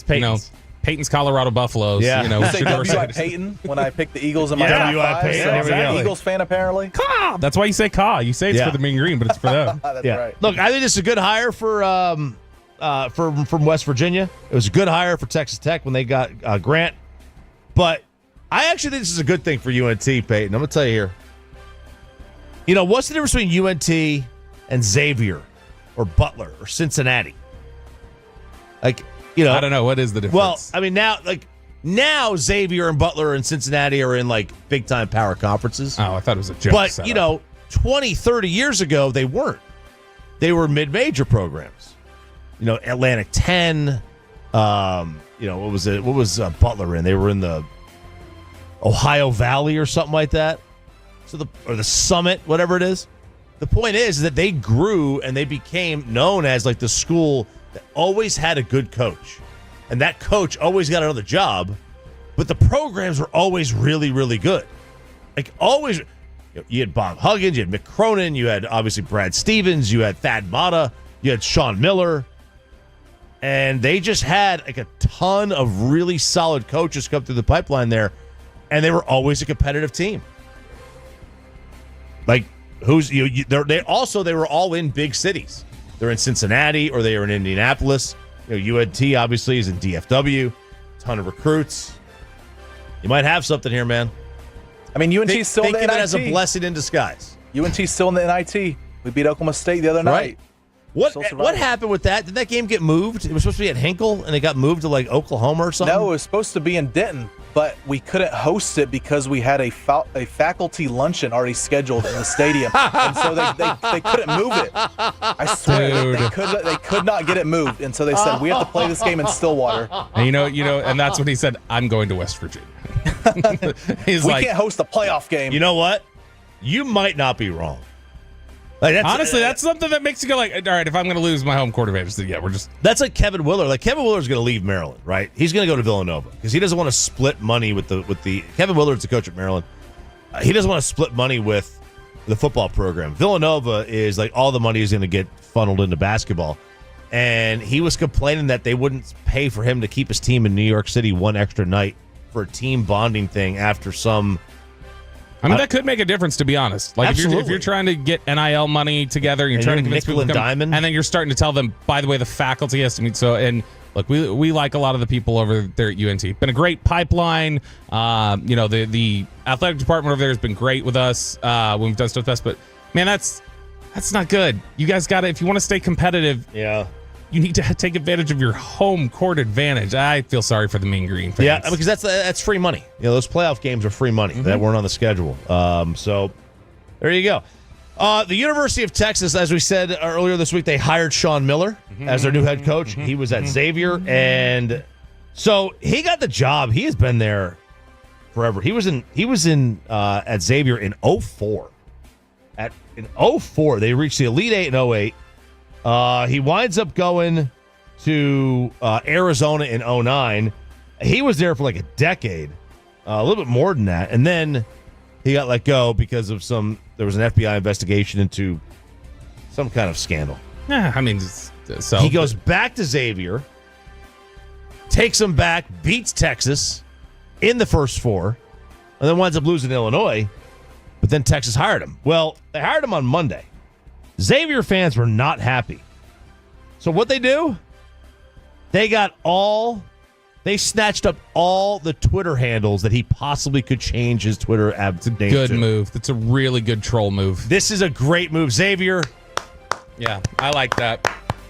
Speaker 6: Peyton's Colorado Buffaloes.
Speaker 7: Yeah. Say W.I. Peyton when I picked the Eagles in my top 5.
Speaker 1: Peyton.
Speaker 7: Exactly. Eagles fan, apparently.
Speaker 6: Caw! That's why you say Caw. You say it's for the Mean Green, but it's for them.
Speaker 7: That's right.
Speaker 1: Look, I think it's a good hire from West Virginia. It was a good hire for Texas Tech when they got Grant. But I actually think this is a good thing for UNT, Peyton. I'm going to tell you here. What's the difference between UNT and Xavier or Butler or Cincinnati? I
Speaker 6: don't know. What is the difference?
Speaker 1: Well, I mean, now Xavier and Butler and Cincinnati are in big-time power conferences.
Speaker 6: Oh, I thought it was a joke.
Speaker 1: But,
Speaker 6: setup.
Speaker 1: 20, 30 years ago, they weren't. They were mid-major programs. Atlantic 10, what was it? What was Butler in? They were in the Ohio Valley or something like that. Or the Summit, whatever it is. The point is that they grew and they became known as the school that always had a good coach. And that coach always got another job, but the programs were always really, really good. Like always, you had Bob Huggins, you had Mick Cronin, you had obviously Brad Stevens, you had Thad Matta, you had Sean Miller. And they just had like a ton of really solid coaches come through the pipeline there, and they were always a competitive team. Like they were all in big cities. They're in Cincinnati or they are in Indianapolis. UNT obviously is in DFW. Ton of recruits. You might have something here, man.
Speaker 7: I mean, UNT's still in the NIT.
Speaker 1: Think of it as a blessing in disguise.
Speaker 7: UNT's still in the NIT. We beat Oklahoma State the other night.
Speaker 1: What happened with that? Did that game get moved? It was supposed to be at Hinkle, and it got moved to like Oklahoma or something?
Speaker 7: No, it was supposed to be in Denton, but we couldn't host it because we had a faculty luncheon already scheduled in the stadium, and so they couldn't move it. I swear, they could not get it moved, and so they said we have to play this game in Stillwater.
Speaker 6: And and that's when he said, "I'm going to West Virginia."
Speaker 7: We can't host a playoff game.
Speaker 1: You know what? You might not be wrong.
Speaker 6: Honestly, that's something that makes you go like, all right, if I'm going to lose my home court advantage, then yeah,
Speaker 1: That's like Kevin Willard. Like Kevin Willard's going to leave Maryland, right? He's going to go to Villanova because he doesn't want to split money with the Kevin Willard's the coach at Maryland. He doesn't want to split money with the football program. Villanova is like all the money is going to get funneled into basketball. And he was complaining that they wouldn't pay for him to keep his team in New York City one extra night for a team bonding thing after some.
Speaker 6: I mean, that could make a difference, to be honest. Like,
Speaker 1: absolutely.
Speaker 6: if you're trying to get NIL money together, you're trying to convince people to come, and then you're starting to tell them, by the way, the faculty has to meet. So, and look, we like a lot of the people over there at UNT. Been a great pipeline. The athletic department over there has been great with us when we've done stuff with us. But man, that's not good. You guys got to, if you want to stay competitive, you need to take advantage of your home court advantage. I feel sorry for the Mean Green fans.
Speaker 1: Yeah, because that's free money. Those playoff games are free money that weren't on the schedule. So there you go. The University of Texas, as we said earlier this week, they hired Sean Miller as their new head coach. He was at Xavier, and so he got the job. He has been there forever. He was in at Xavier in 2004. In 2004, they reached the Elite Eight in 2008. He winds up going to Arizona in 2009. He was there for like a decade, a little bit more than that. And then he got let go because of there was an FBI investigation into some kind of scandal.
Speaker 6: Yeah, I mean, so
Speaker 1: he goes back to Xavier, takes them back, beats Texas in the first four, and then winds up losing to Illinois. But then Texas hired him. Well, they hired him on Monday. Xavier fans were not happy. So what they do? They snatched up all the Twitter handles that he possibly could change his Twitter name to.
Speaker 6: Good move. That's a really good troll move.
Speaker 1: This is a great move, Xavier.
Speaker 6: Yeah, I like that.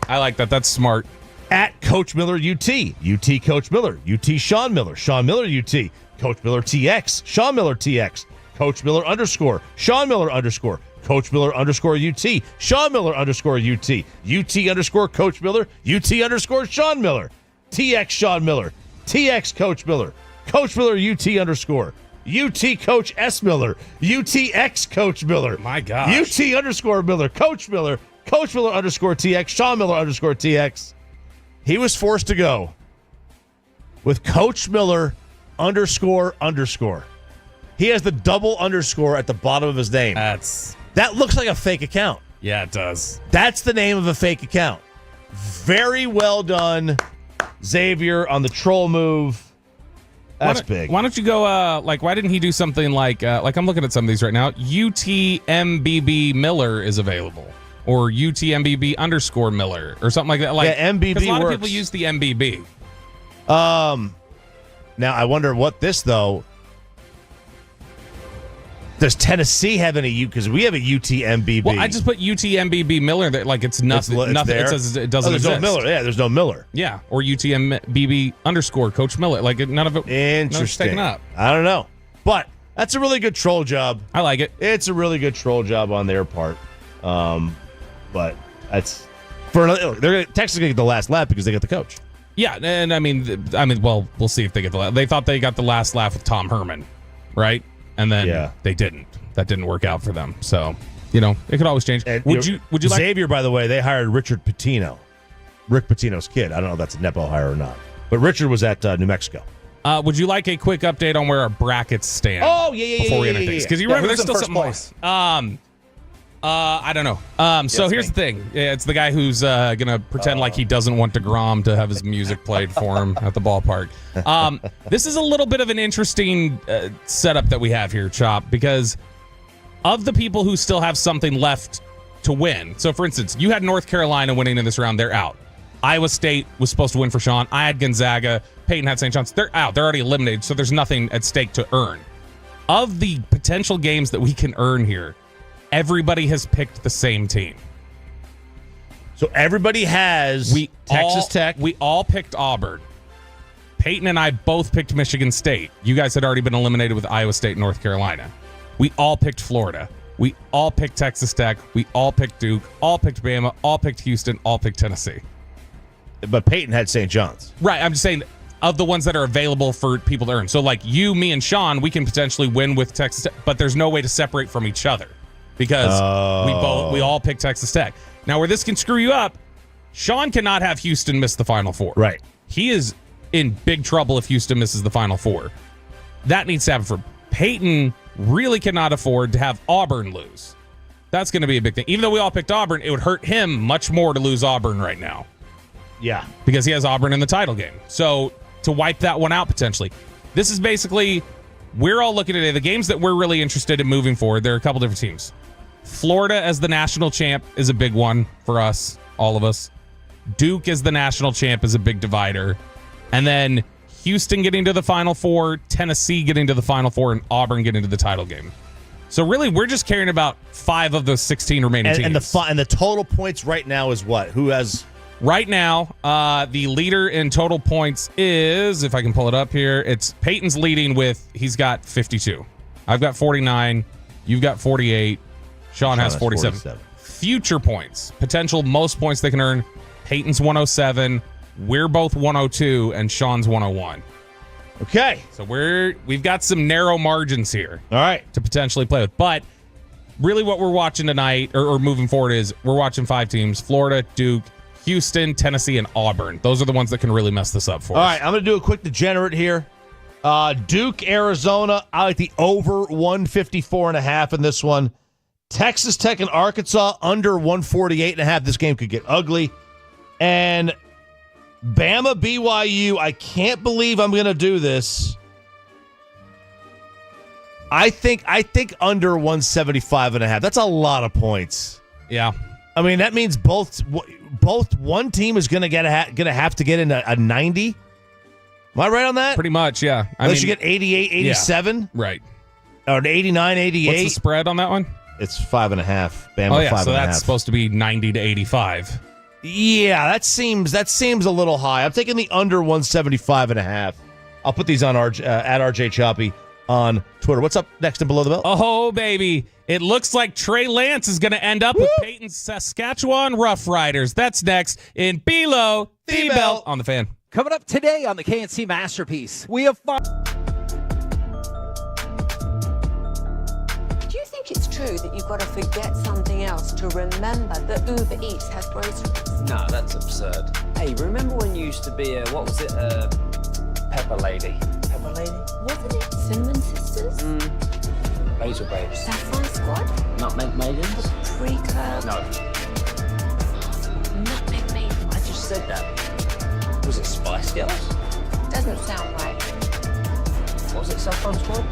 Speaker 6: That's smart.
Speaker 1: At Coach Miller UT. UT Coach Miller. UT Sean Miller. Sean Miller UT. Coach Miller TX. Sean Miller TX. Coach Miller _ Sean Miller _ Coach Miller _ UT. Sean Miller _ UT. UT _ Coach Miller. UT _ Sean Miller. TX Sean Miller. TX Coach Miller. Coach Miller UT _ UT Coach S Miller. UTX Coach Miller.
Speaker 6: My gosh.
Speaker 1: UT _ Miller. Coach Miller. Coach Miller _ TX. Sean Miller _ TX. He was forced to go with Coach Miller _ He has the double underscore at the bottom of his name. That looks like a fake account.
Speaker 6: Yeah, it does.
Speaker 1: That's the name of a fake account. Very well done, Xavier, on the troll move. That's big.
Speaker 6: Why don't you go, why didn't he do something like I'm looking at some of these right now. UTMBB Miller is available. Or UTMBB _ Miller or something like that.
Speaker 1: MBB works.
Speaker 6: A lot of people use the MBB.
Speaker 1: Now, I wonder what this, though. Does Tennessee have any because we have a UTMBB?
Speaker 6: Well, I just put UTMBB Miller there, like it's nothing. Nothing. It says it doesn't exist.
Speaker 1: There's no Miller. Yeah, there's no Miller.
Speaker 6: Yeah, or UTMBB _ Coach Miller. Like none of it.
Speaker 1: Interesting.
Speaker 6: Taken up.
Speaker 1: I don't know, but that's a really good troll job.
Speaker 6: I like it.
Speaker 1: It's a really good troll job on their part. But that's Texas gonna get the last laugh because they got the coach.
Speaker 6: Yeah, and I mean, well, we'll see if they get the last. They thought they got the last laugh with Tom Herman, right? And then they didn't. That didn't work out for them. So, it could always change.
Speaker 1: And,
Speaker 6: would you like
Speaker 1: Xavier, by the way, they hired Richard Pitino. Rick Pitino's kid. I don't know if that's a Nepo hire or not. But Richard was at New Mexico.
Speaker 6: Would you like a quick update on where our brackets stand?
Speaker 1: Oh, yeah.
Speaker 6: Before we enter things, because you remember there's still something
Speaker 7: place?
Speaker 6: more. I don't know. So here's the thing. It's the guy who's gonna pretend like he doesn't want DeGrom to have his music played for him at the ballpark. This is a little bit of an interesting setup that we have here, Chop, because of the people who still have something left to win. So, for instance, you had North Carolina winning in this round. They're out. Iowa State was supposed to win for Sean. I had Gonzaga. Peyton had St. John's. They're out. They're already eliminated, so there's nothing at stake to earn. Of the potential games that we can earn here, everybody has picked the same team.
Speaker 1: So everybody has Texas Tech.
Speaker 6: We all picked Auburn. Peyton and I both picked Michigan State. You guys had already been eliminated with Iowa State and North Carolina. We all picked Florida. We all picked Texas Tech. We all picked Duke. All picked Bama. All picked Houston. All picked Tennessee.
Speaker 1: But Peyton had St. John's.
Speaker 6: Right. I'm just saying of the ones that are available for people to earn. So like you, me, and Sean, we can potentially win with Texas Tech, but there's no way to separate from each other because we all picked Texas Tech. Now where this can screw you up, Sean cannot have Houston miss the Final Four.
Speaker 1: Right.
Speaker 6: He is in big trouble if Houston misses the Final Four. That needs to happen for Peyton. Really cannot afford to have Auburn lose. That's going to be a big thing. Even though we all picked Auburn, it would hurt him much more to lose Auburn right now.
Speaker 1: Yeah.
Speaker 6: Because he has Auburn in the title game. So to wipe that one out potentially. This is basically, we're all looking at it. The games that we're really interested in moving forward, there are a couple different teams. Florida as the national champ is a big one for us, all of us. Duke as the national champ is a big divider. And then Houston getting to the Final Four, Tennessee getting to the Final Four, and Auburn getting to the title game. So really, we're just caring about 5 of the 16 remaining teams.
Speaker 1: And the total points right now is what? Who has...
Speaker 6: Right now, the leader in total points is, if I can pull it up here, it's Peyton's leading with, he's got 52. I've got 49. You've got 48. Sean has 47. Future points, potential most points they can earn, Peyton's 107. We're both 102 and Sean's 101.
Speaker 1: Okay.
Speaker 6: So we've got some narrow margins here.
Speaker 1: All right.
Speaker 6: To potentially play with. But really what we're watching tonight or moving forward is we're watching 5 teams, Florida, Duke, Houston, Tennessee, and Auburn. Those are the ones that can really mess this up for us.
Speaker 1: All right, I'm going to do a quick degenerate here. Duke, Arizona, I like the over 154.5 in this one. Texas Tech and Arkansas, under 148.5. This game could get ugly. And Bama, BYU, I can't believe I'm going to do this. I think under 175.5. That's a lot of points.
Speaker 6: Yeah.
Speaker 1: I mean, that means both one team is going to have to get into a 90. Am I right on that?
Speaker 6: Pretty much, yeah.
Speaker 1: Unless you get 88, 87.
Speaker 6: Yeah, right.
Speaker 1: Or an 89, 88.
Speaker 6: What's the spread on that one?
Speaker 1: It's 5.5. Bama,
Speaker 6: oh, yeah,
Speaker 1: 5.5.
Speaker 6: so that's supposed to be 90 to 85.
Speaker 1: Yeah, that seems a little high. I'm taking the under 175.5. I'll put these on at RJ Choppy on Twitter. What's up next and below the belt?
Speaker 6: Oh, baby. It looks like Trey Lance is going to end up with Peyton's Saskatchewan Roughriders. That's next in Payload, the belt on the Fan.
Speaker 11: Coming up today on the KNC Masterpiece, we have fun.
Speaker 17: Do you think it's true that you've got to forget something else to remember that Uber Eats has groceries?
Speaker 3: No, that's absurd. Hey, remember when you used to be Pepper Lady? Pepper Lady?
Speaker 17: Wasn't it Cinnamon Sisters?
Speaker 3: Basil Babes.
Speaker 17: Saffron Squad?
Speaker 3: Nutmeg Maidens?
Speaker 17: Pre-curl?
Speaker 3: No.
Speaker 17: Nutmeg Maidens.
Speaker 3: I just said that. Was it Spice Girls?
Speaker 17: Doesn't sound right.
Speaker 3: Was it Saffron Squad?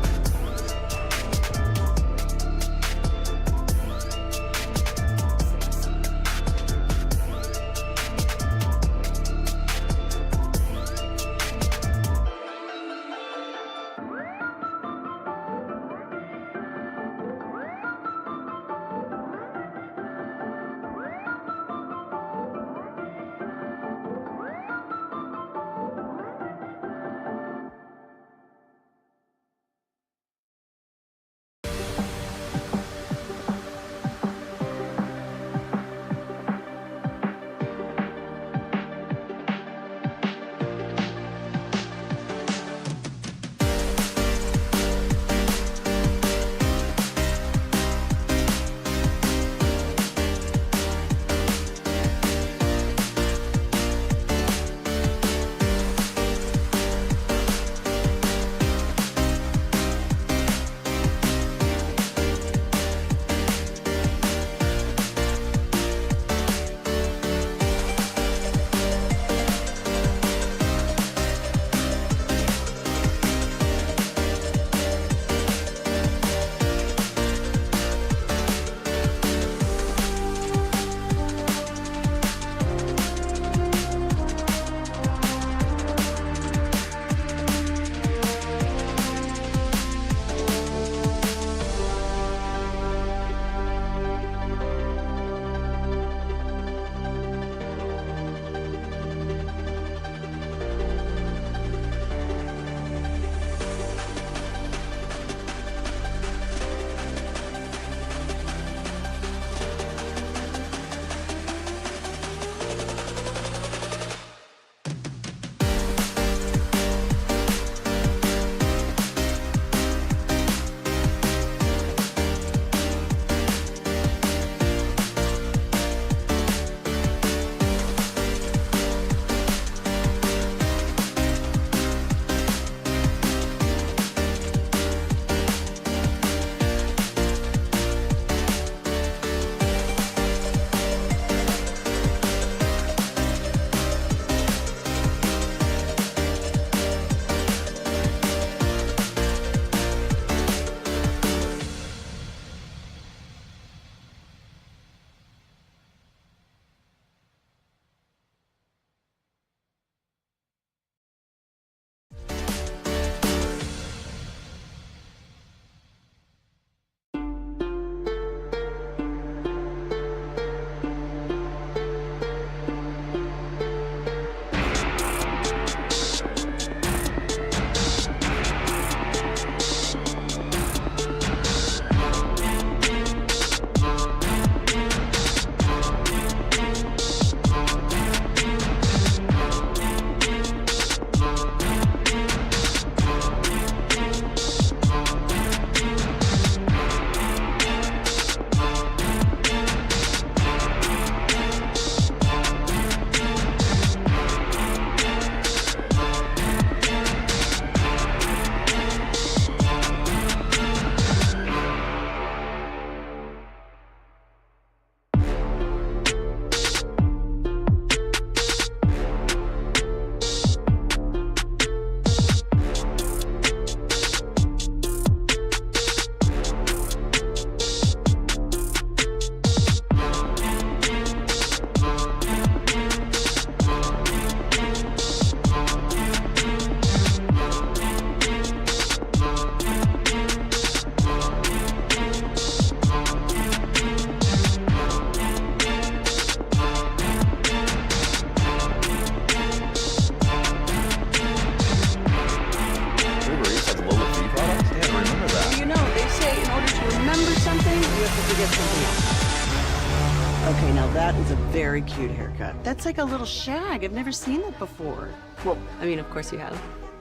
Speaker 2: forget something else. Okay, now that is a very cute haircut. That's like a little shag. I've never seen that before.
Speaker 17: Well, I mean, of course you have.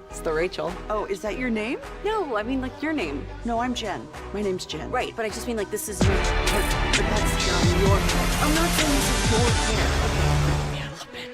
Speaker 17: It's the Rachel.
Speaker 2: Oh, is that your name?
Speaker 17: No, I mean, like, your name.
Speaker 2: No, I'm Jen. My name's Jen.
Speaker 17: Right, but I just mean, like, this is your...
Speaker 2: But that's your hair. I'm not saying this is your hair. Okay, yeah, a little bit.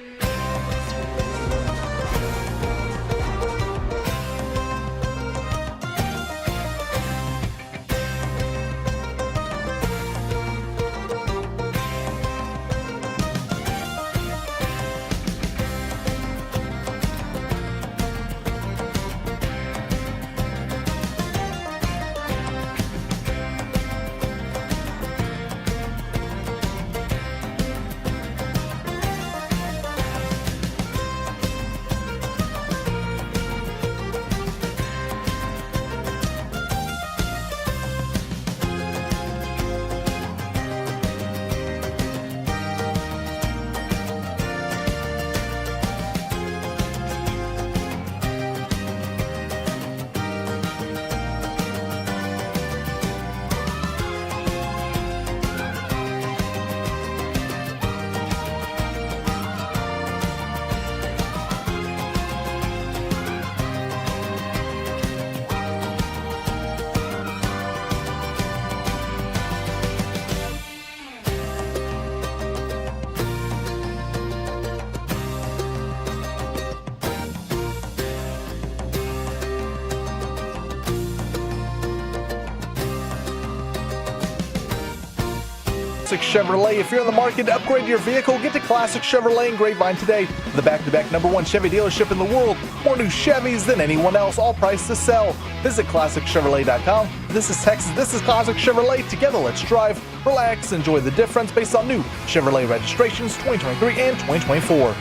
Speaker 7: Classic Chevrolet. If you're in the market to upgrade your vehicle, get to Classic Chevrolet in Grapevine today. The back-to-back #1 Chevy dealership in the world. More new Chevys than anyone else, all priced to sell. Visit ClassicChevrolet.com. This is Texas. This is Classic Chevrolet. Together, let's drive, relax, enjoy the difference based on new Chevrolet registrations 2023 and 2024.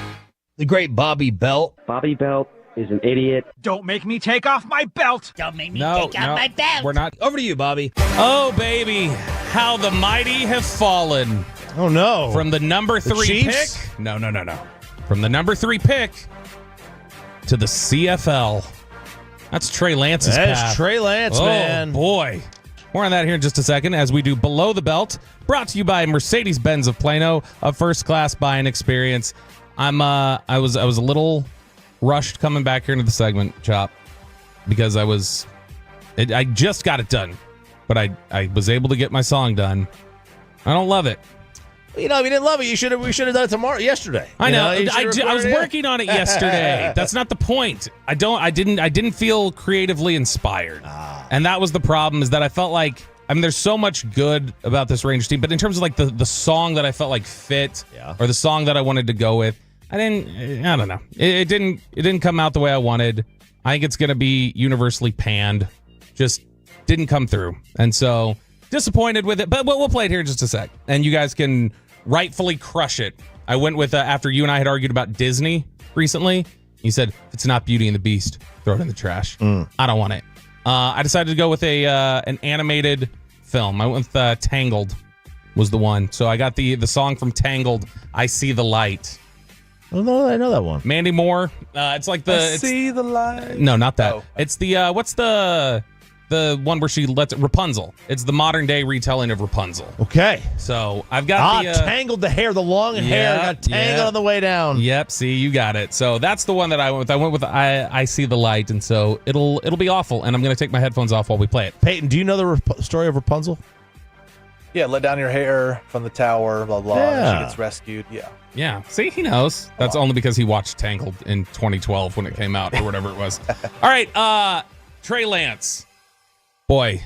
Speaker 16: The great Bobby Belt.
Speaker 18: Bobby Belt is an idiot.
Speaker 11: Don't make me take off my belt.
Speaker 16: Don't make me
Speaker 6: No,
Speaker 16: take off
Speaker 6: no,
Speaker 16: my belt.
Speaker 6: we're not.
Speaker 16: Over to you, Bobby.
Speaker 6: Oh, baby. How the mighty have fallen.
Speaker 1: Oh, no.
Speaker 6: From the number
Speaker 1: The
Speaker 6: 3
Speaker 1: Chiefs?
Speaker 6: pick. No. From the number 3 pick to the CFL. That's Trey Lance's
Speaker 1: That's
Speaker 6: path.
Speaker 1: Trey Lance, man.
Speaker 6: Oh, boy. More on that here in just a second as we do Below the Belt. Brought to you by Mercedes-Benz of Plano, a first-class buying experience. I was a little rushed coming back here into the segment, Chop, because I just got it done, but I was able to get my song done. I don't love it.
Speaker 1: You know, if you didn't love it, we should have done it yesterday.
Speaker 6: I know. I was
Speaker 1: it.
Speaker 6: working on it yesterday. That's not the point. I didn't feel creatively inspired. And that was the problem, is that I felt like, I mean, there's so much good about this Rangers team, but in terms of like the song that I felt like fit, or the song that I wanted to go with, I don't know. It didn't come out the way I wanted. I think it's going to be universally panned. Just didn't come through. And so disappointed with it, but we'll play it here in just a sec. And you guys can rightfully crush it. I went with, after you and I had argued about Disney recently, you said, if it's not Beauty and the Beast, throw it in the trash. I don't want it. I decided to go with an animated film. I went with Tangled was the one. So I got the song from Tangled, I See the Light.
Speaker 1: Oh, no, I know that one.
Speaker 6: Mandy Moore. It's like
Speaker 7: See the light.
Speaker 6: No, not that.
Speaker 7: Oh.
Speaker 6: It's the what's the one where she lets it, Rapunzel. It's the modern day retelling of Rapunzel.
Speaker 1: Okay.
Speaker 6: So I've got
Speaker 1: Tangled the hair, the long hair got tangled on the way down.
Speaker 6: Yep. See, you got it. So that's the one that I went with. I went with I See the Light, and so it'll be awful. And I'm gonna take my headphones off while we play it.
Speaker 1: Peyton, do you know the story of Rapunzel?
Speaker 7: Yeah, let down your hair from the tower, blah, blah, and she gets rescued. Yeah.
Speaker 6: Yeah. See, he knows. That's only because he watched Tangled in 2012 when it came out, or whatever it was. All right. Trey Lance. Boy,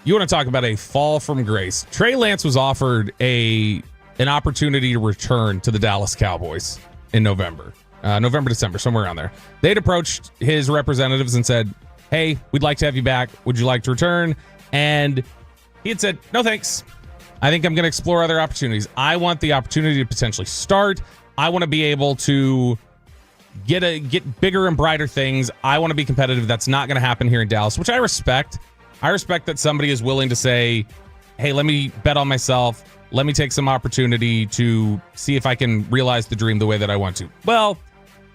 Speaker 6: you want to talk about a fall from grace. Trey Lance was offered an opportunity to return to the Dallas Cowboys in November, December, somewhere around there. They'd approached his representatives and said, hey, we'd like to have you back. Would you like to return? And he had said, no, thanks. I think I'm going to explore other opportunities. I want the opportunity to potentially start. I want to be able to get bigger and brighter things. I want to be competitive. That's not going to happen here in Dallas, which I respect. I respect that somebody is willing to say, hey, let me bet on myself. Let me take some opportunity to see if I can realize the dream the way that I want to. Well,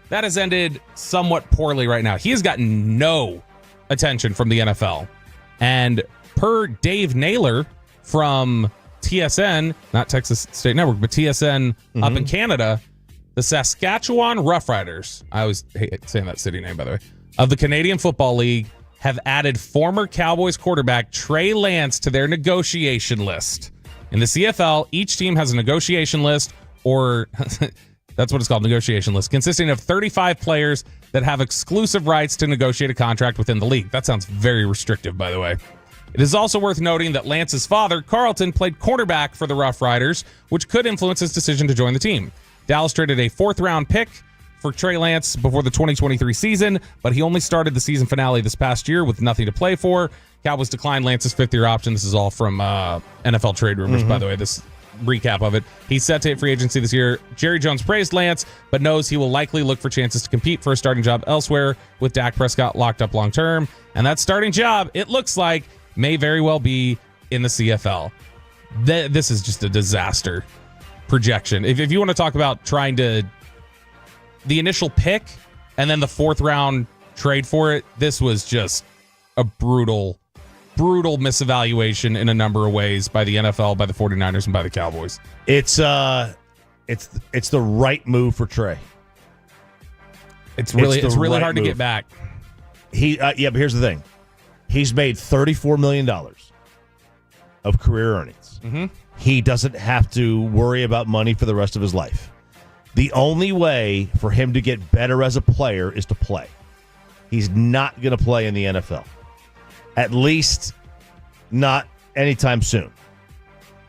Speaker 6: that has ended somewhat poorly right now. He has gotten no attention from the NFL. And per Dave Naylor from TSN, not Texas State Network, but TSN up in Canada, the Saskatchewan Roughriders, I always hate saying that city name, by the way, of the Canadian Football League, have added former Cowboys quarterback Trey Lance to their negotiation list. In the CFL, each team has a negotiation list, or that's what it's called, negotiation list, consisting of 35 players that have exclusive rights to negotiate a contract within the league. That sounds very restrictive, by the way. It is also worth noting that Lance's father, Carlton, played cornerback for the Rough Riders, which could influence his decision to join the team. Dallas traded a 4th-round pick for Trey Lance before the 2023 season, but he only started the season finale this past year with nothing to play for. Cowboys declined Lance's 5th-year option. This is all from NFL Trade Rumors, by the way, this recap of it. He's set to hit free agency this year. Jerry Jones praised Lance, but knows he will likely look for chances to compete for a starting job elsewhere with Dak Prescott locked up long-term. And that starting job, it looks like, may very well be in the CFL. This is just a disaster projection. If you want to talk about trying to... the initial pick and then the 4th-round trade for it, this was just a brutal misevaluation in a number of ways by the NFL, by the 49ers, and by the Cowboys.
Speaker 1: It's the right move for Trey.
Speaker 6: It's really hard to get back.
Speaker 1: But here's the thing. He's made $34 million of career earnings. He doesn't have to worry about money for the rest of his life. The only way for him to get better as a player is to play. He's not going to play in the NFL. At least not anytime soon.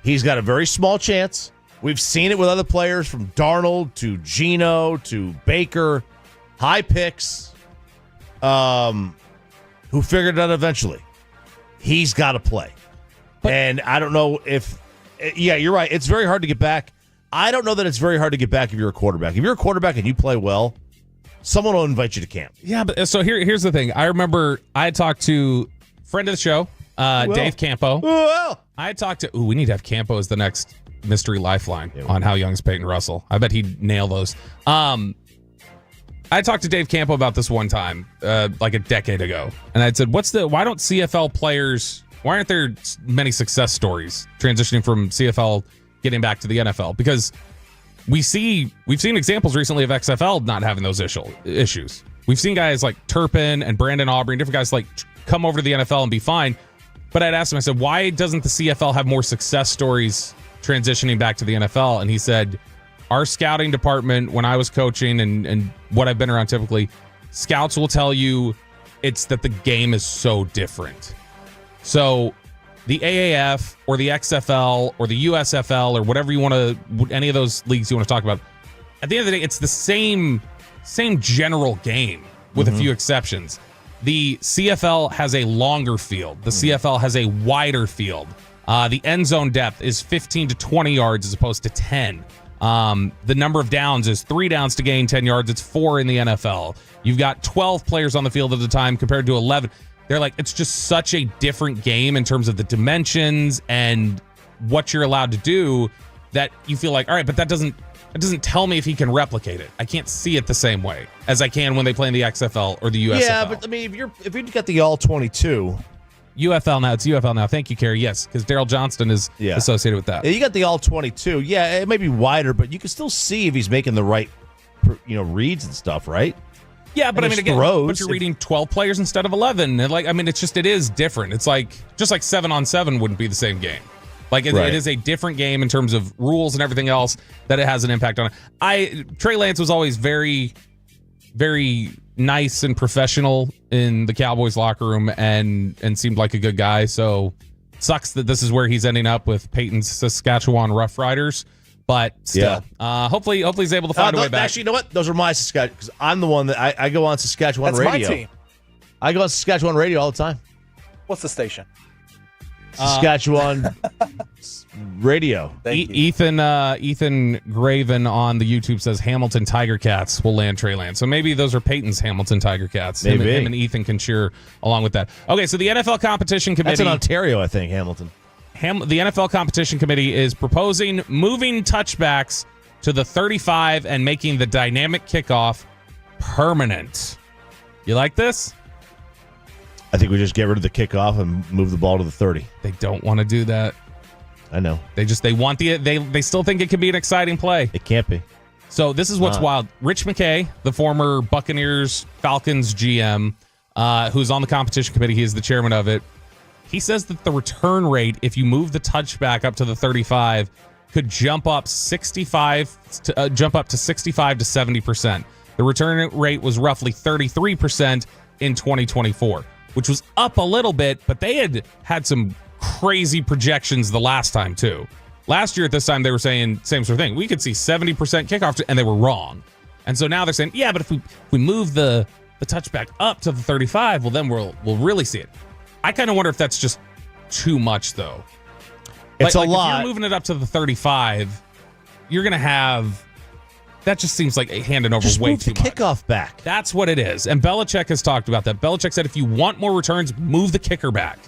Speaker 1: He's got a very small chance. We've seen it with other players, from Darnold to Geno to Baker, high picks, who figured it out eventually. He's got to play. And I don't know if... yeah, you're right. It's very hard to get back. I don't know that it's very hard to get back if you're a quarterback. If you're a quarterback and you play well, someone will invite you to camp.
Speaker 6: Yeah, but so here's the thing. I remember I talked to a friend of the show, Dave Campo. I talked to... we need to have Campo as the next mystery lifeline on How Young is Peyton Russell. I bet he'd nail those. I talked to Dave Campo about this one time, like a decade ago, and I said, why don't CFL players... why aren't there many success stories transitioning from CFL getting back to the NFL? Because we've seen examples recently of XFL not having those issues. We've seen guys like Turpin and Brandon Aubrey and different guys like come over to the NFL and be fine. But I'd asked him, I said, why doesn't the CFL have more success stories transitioning back to the NFL? And he said, our scouting department, when I was coaching and what I've been around typically, scouts will tell you it's that the game is so different. So the AAF or the XFL or the USFL or whatever you want to, any of those leagues you want to talk about, at the end of the day, it's the same general game with a few exceptions. The CFL has a longer field. The CFL has a wider field. The end zone depth is 15 to 20 yards as opposed to 10. The number of downs is 3 downs to gain 10 yards. It's 4 in the NFL. You've got 12 players on the field at the time compared to 11. They're like, it's just such a different game in terms of the dimensions and what you're allowed to do that you feel like, all right, but that doesn't tell me if he can replicate it. I can't see it the same way as I can when they play in the XFL or the USFL.
Speaker 1: Yeah, but I mean, if you got the all 22
Speaker 6: UFL now, it's UFL now. Thank you, Kerry. Yes, because Daryl Johnston is associated with that.
Speaker 1: Yeah, you got the all 22. Yeah, it may be wider, but you can still see if he's making the right, reads and stuff, right?
Speaker 6: Yeah, but I mean, again, but you're reading 12 players instead of 11. And it is different. It's like, just like 7-on-7 wouldn't be the same game. Like, it is a different game in terms of rules and everything else that it has an impact on. Trey Lance was always very, very nice and professional in the Cowboys locker room and seemed like a good guy. So sucks that this is where he's ending up with Peyton's Saskatchewan Roughriders. But still, hopefully he's able to find a way back.
Speaker 1: Actually, you know what? Those are my Saskatchewan, because I'm the one that I go on Saskatchewan radio.
Speaker 7: That's my team.
Speaker 1: I go on Saskatchewan radio all the time.
Speaker 7: What's the station?
Speaker 1: Saskatchewan radio.
Speaker 6: Ethan Graven on the YouTube says Hamilton Tiger Cats will land Trey Lance. So maybe those are Peyton's Hamilton Tiger Cats. Him and Ethan can cheer along with that. Okay, so the NFL Competition Committee.
Speaker 1: That's in Ontario, I think, Hamilton.
Speaker 6: The NFL Competition Committee is proposing moving touchbacks to the 35 and making the dynamic kickoff permanent. You like this?
Speaker 1: I think we just get rid of the kickoff and move the ball to the 30.
Speaker 6: They don't want to do that.
Speaker 1: I know.
Speaker 6: They want they still think it can be an exciting play.
Speaker 1: It can't be.
Speaker 6: So this is what's wild. Rich McKay, the former Buccaneers Falcons GM, who's on the competition committee, he is the chairman of it. He says that the return rate, if you move the touchback up to the 35, could jump up to 65 to 70%. The return rate was roughly 33% in 2024, which was up a little bit, but they had some crazy projections the last time too. Last year at this time, they were saying same sort of thing. We could see 70% kickoff, and they were wrong. And so now they're saying, yeah, but if we move the touchback up to the 35, well, then we'll really see it. I kind of wonder if that's just too much, though.
Speaker 1: It's a lot.
Speaker 6: If you're moving it up to the 35, you're going to have... That just seems like handing over way too much.
Speaker 1: Just move the kickoff back.
Speaker 6: That's what it is. And Belichick has talked about that. Belichick said if you want more returns, move the kicker back.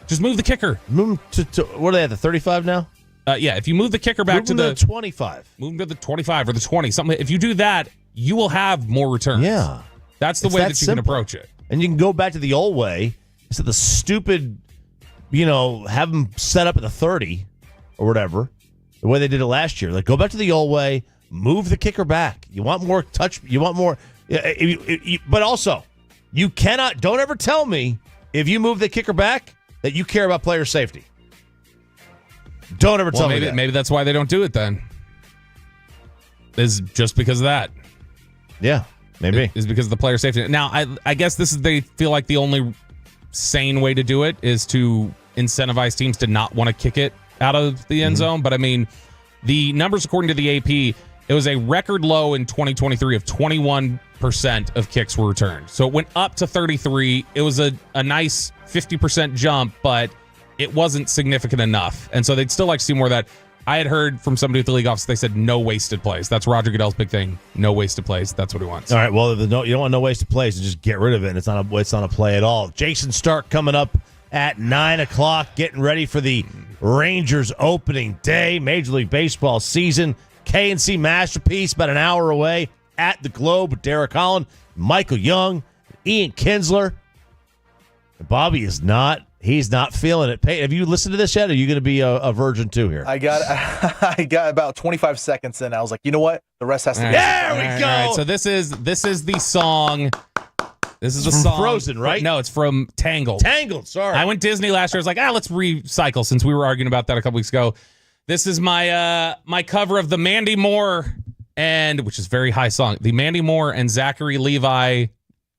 Speaker 6: Just move the kicker.
Speaker 1: Move them to what are they at, the 35 now?
Speaker 6: Yeah, if you move the kicker back
Speaker 1: to the 25.
Speaker 6: Move them to the 25 or the 20. Something. If you do that, you will have more returns.
Speaker 1: Yeah.
Speaker 6: That's the way that you can approach it.
Speaker 1: And you can go back to the old way. Instead of the stupid, have them set up at the 30 or whatever, the way they did it last year. Like, go back to the old way, move the kicker back. You want more touch. You want more. But also, you cannot, don't ever tell me if you move the kicker back that you care about player safety. Don't ever tell me that.
Speaker 6: Maybe that's why they don't do it then. Is just because of that.
Speaker 1: Yeah, maybe.
Speaker 6: Is because of the player safety. Now, I guess they feel like the only sane way to do it is to incentivize teams to not want to kick it out of the end zone. But I mean, the numbers according to the AP, it was a record low in 2023 of 21% of kicks were returned. So it went up to 33. It was a nice 50% jump, but it wasn't significant enough. And so they'd still like to see more of that. I had heard from somebody at the league office, they said no wasted plays. That's Roger Goodell's big thing. No wasted plays. That's what he wants.
Speaker 1: All right, well, you don't want no wasted plays, so just get rid of it. It's not a play at all. Jason Stark coming up at 9 o'clock, getting ready for the Rangers opening day, Major League Baseball season. K&C Masterpiece about an hour away at the Globe with Derek Holland, Michael Young, Ian Kinsler. Bobby is not. He's not feeling it. Have you listened to this yet? Or are you going to be a virgin too here?
Speaker 7: I got about 25 seconds in. I was like, you know what? The rest has to be.
Speaker 1: There we go.
Speaker 6: All right. So this is the song. This is the song.
Speaker 1: Frozen, right?
Speaker 6: No, it's from Tangled.
Speaker 1: Tangled, sorry.
Speaker 6: I went Disney last year. I was like, let's recycle since we were arguing about that a couple weeks ago. This is my cover of the Mandy Moore which is a very high song. The Mandy Moore and Zachary Levi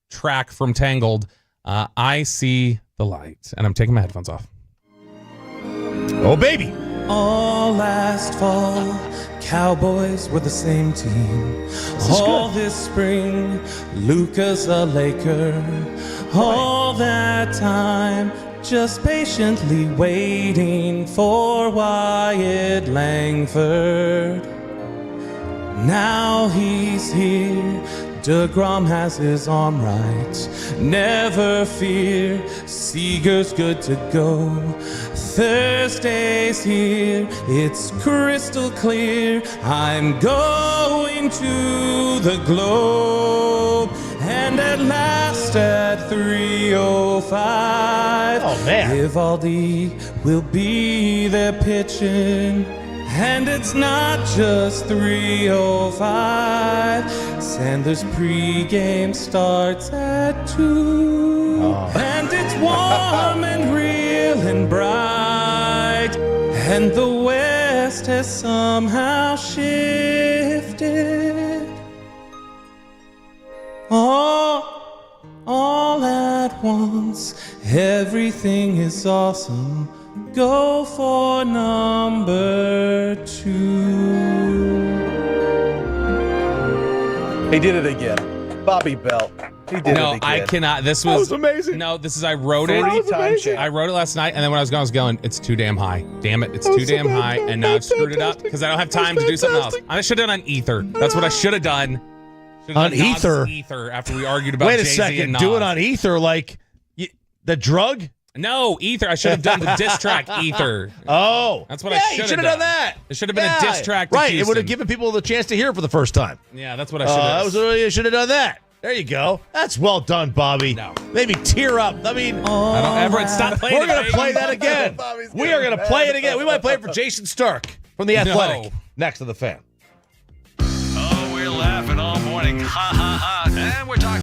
Speaker 6: track from Tangled. I See the Light. And I'm taking my headphones off.
Speaker 1: Oh, baby.
Speaker 4: All last fall, Cowboys were the same team. All this spring, Luka's a Laker. All that time, just patiently waiting for Wyatt Langford. Now he's here. DeGrom has his arm right. Never fear, Seager's good to go. Thursday's here, it's crystal clear. I'm going to the Globe. And at last at 3:05,
Speaker 1: oh man,
Speaker 4: Evaldi will be there pitching. And it's not just 3:05. Sandler's pregame starts at 2. Oh. And it's warm and real and bright. And the West has somehow shifted. All at once, everything is awesome. Go for number 2.
Speaker 7: He did it again. Bobby Belt. He did it again.
Speaker 6: No, I cannot. This was
Speaker 1: amazing.
Speaker 6: No, I wrote it. I wrote it last night, and then when I was going, it's too damn high. Damn it, it's too damn high, and now I've screwed it up because I don't have time to do something else. I should have done on Ether. That's what I should have done.
Speaker 1: On Ether?
Speaker 6: Ether after we argued about
Speaker 1: Wait a
Speaker 6: Jay-Z
Speaker 1: second.
Speaker 6: and Nas.
Speaker 1: Do it on Ether like the drug?
Speaker 6: No, Ether. I should have done the diss track Ether.
Speaker 1: Oh.
Speaker 6: That's what I should have done
Speaker 1: that.
Speaker 6: It should have been a diss track to
Speaker 1: Right.
Speaker 6: Houston.
Speaker 1: It would have given people the chance to hear it for the first time.
Speaker 6: Yeah, that's what I should have.
Speaker 1: You should have done that. There you go. That's well done, Bobby.
Speaker 6: No.
Speaker 1: Made me tear up. I mean,
Speaker 6: I don't ever stop playing.
Speaker 1: We're going to play that again. We are going to play it again. We might play it for Jason Stark from The Athletic.
Speaker 6: No.
Speaker 1: Next to the Fan.
Speaker 23: Oh, we're laughing all morning. Ha, ha, ha. And we're talking.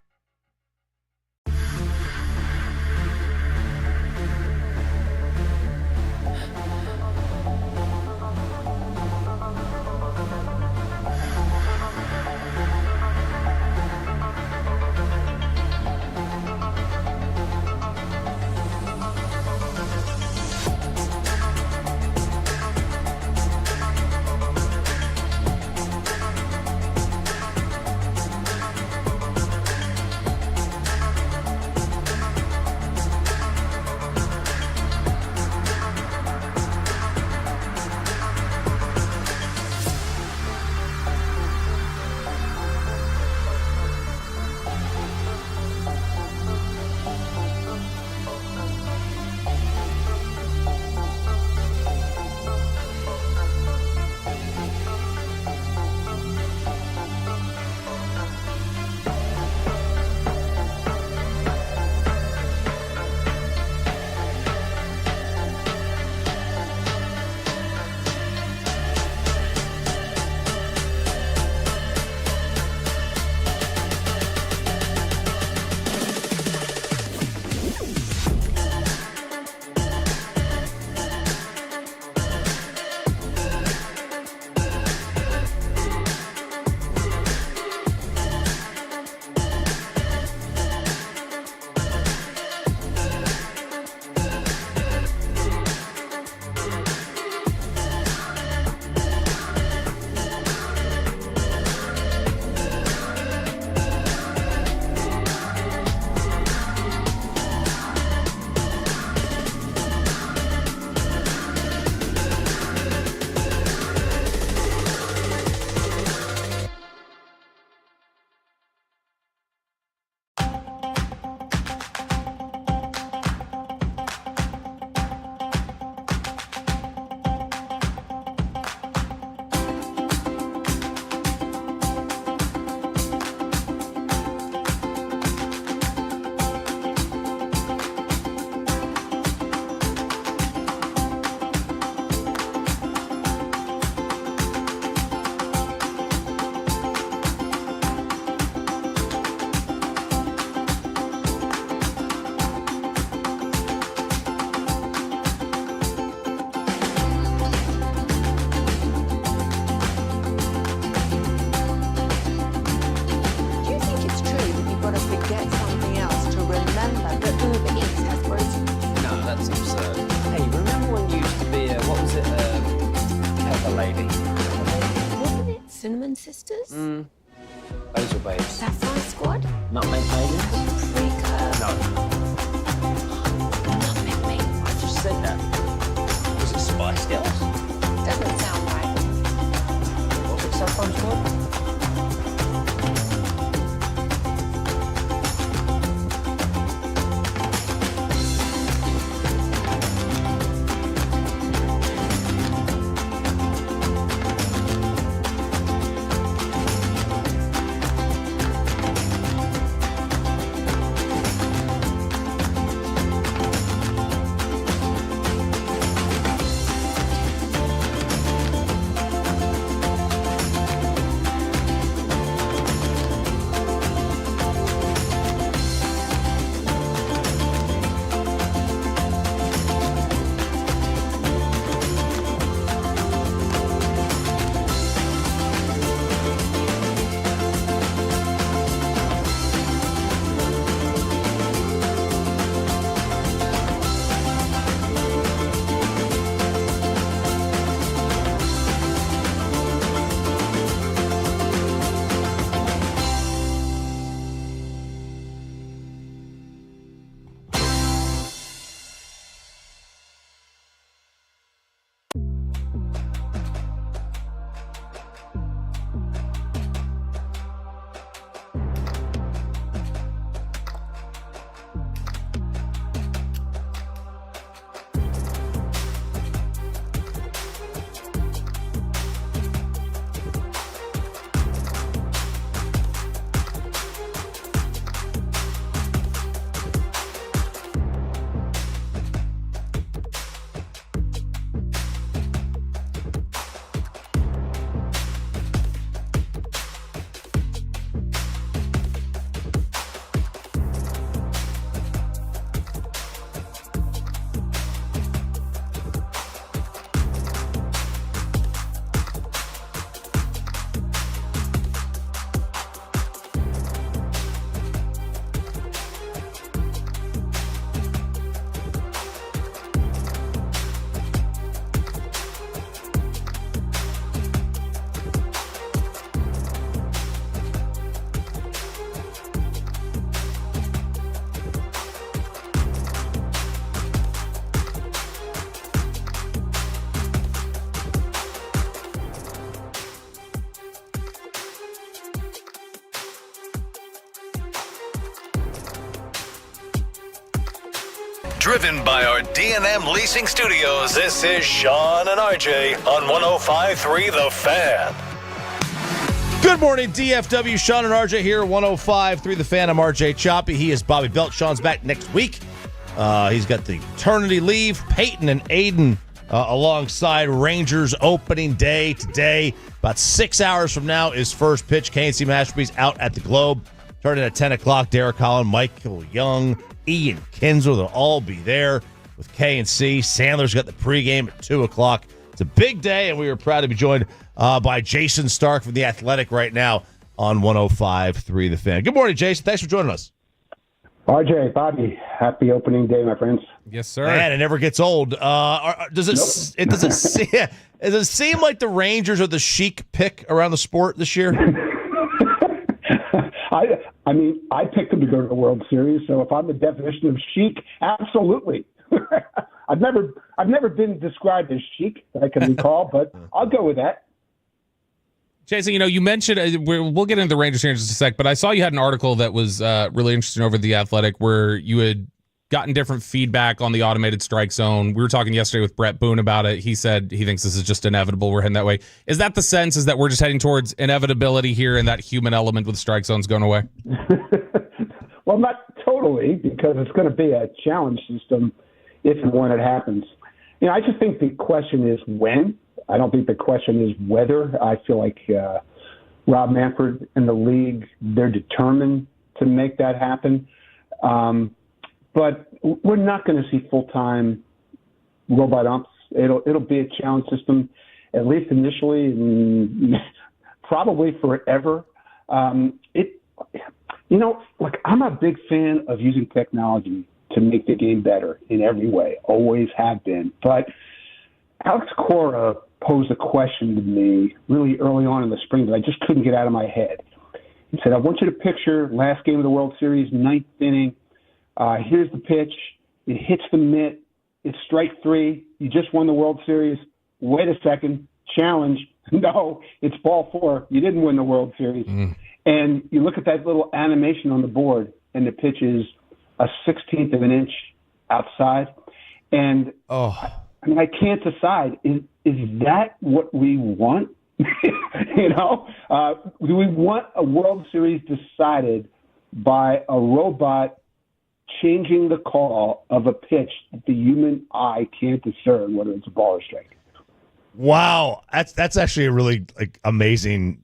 Speaker 17: Cinnamon Sisters?
Speaker 3: Basil Babes.
Speaker 17: Sapphire Squad?
Speaker 3: Nutmeg Maidens?
Speaker 17: Freaker?
Speaker 3: No.
Speaker 17: Nutmeg Maidens.
Speaker 3: I just said that. Was it Spice Girls?
Speaker 17: Doesn't sound right.
Speaker 3: Was it Sapphire Squad?
Speaker 23: Driven by our D&M Leasing Studios, this is Sean and RJ on 105.3 The Fan.
Speaker 1: Good morning, DFW. Sean and RJ here, 105.3 The Fan. I'm RJ Choppy. He is Bobby Belt. Sean's back next week. He's got the paternity leave. Peyton and Aiden alongside Rangers opening day today. About 6 hours from now is first pitch. KNC Masterpiece out at the Globe. Starting at 10 o'clock, Derek Holland, Michael Young, Ian Kinsler, they'll all be there with KNC. Sandler's got the pregame at 2 o'clock. It's a big day, and we are proud to be joined by Jason Stark from The Athletic right now on 105.3 The Fan. Good morning, Jason. Thanks for joining us.
Speaker 10: RJ, Bobby, happy opening day, my friends.
Speaker 6: Yes, sir.
Speaker 1: Man, it never gets old. Does it seem like the Rangers are the chic pick around the sport this year?
Speaker 10: I mean, I picked them to go to the World Series, so if I'm the definition of chic, absolutely. I've never been described as chic that I can recall, but I'll go with that.
Speaker 6: Jason, you mentioned we'll get into the Rangers here in just a sec, but I saw you had an article that was really interesting over The Athletic where you had gotten different feedback on the automated strike zone. We were talking yesterday with Brett Boone about it. He said he thinks this is just inevitable. We're heading that way. Is that the sense, is that we're just heading towards inevitability here and that human element with strike zones going away?
Speaker 10: Well, not totally, because it's going to be a challenge system if and when it happens. I just think the question is when. I don't think the question is whether. I feel like Rob Manfred and the league, they're determined to make that happen. But we're not going to see full-time robot umps. It'll be a challenge system, at least initially, and probably forever. Look, I'm a big fan of using technology to make the game better in every way. Always have been. But Alex Cora posed a question to me really early on in the spring that I just couldn't get out of my head. He said, I want you to picture last game of the World Series, ninth inning. Here's the pitch. It hits the mitt. It's strike three. You just won the World Series. Wait a second. Challenge. No, it's ball four. You didn't win the World Series. And you look at that little animation on the board, and the pitch is a 16th of an inch outside. And I can't decide. Is that what we want? Do we want a World Series decided by a robot changing the call of a pitch that the human eye can't discern whether it's a ball or strike?
Speaker 1: Wow, that's actually a really amazing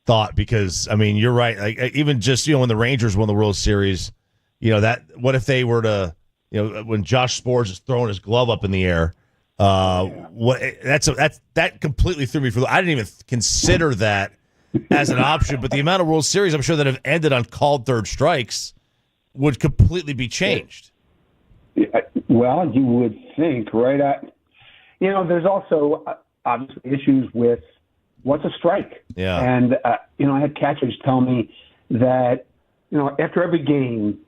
Speaker 1: thought, because you're right. Even just when the Rangers won the World Series, that what if they were to when Josh Sports is throwing his glove up in the air, that completely threw me for. I didn't even consider that as an option. But the amount of World Series I'm sure that have ended on called third strikes would completely be changed.
Speaker 10: Well, you would think, right? There's also obviously issues with what's a strike.
Speaker 1: Yeah.
Speaker 10: And, I had catchers tell me that, after every game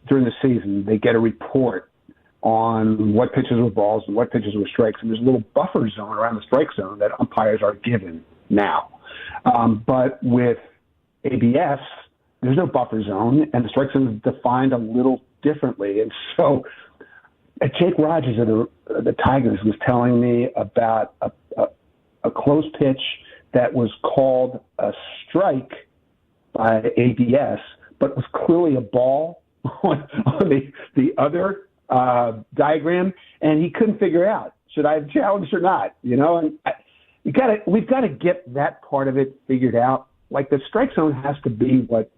Speaker 10: during the season, they get a report on what pitches were balls and what pitches were strikes. And there's a little buffer zone around the strike zone that umpires are given now. But with ABS, there's no buffer zone, and the strike zone is defined a little differently. And so Jake Rogers of the Tigers was telling me about a close pitch that was called a strike by ABS, but was clearly a ball on the other diagram, and he couldn't figure out, should I have challenged or not? And we've got to get that part of it figured out. Like, the strike zone has to be what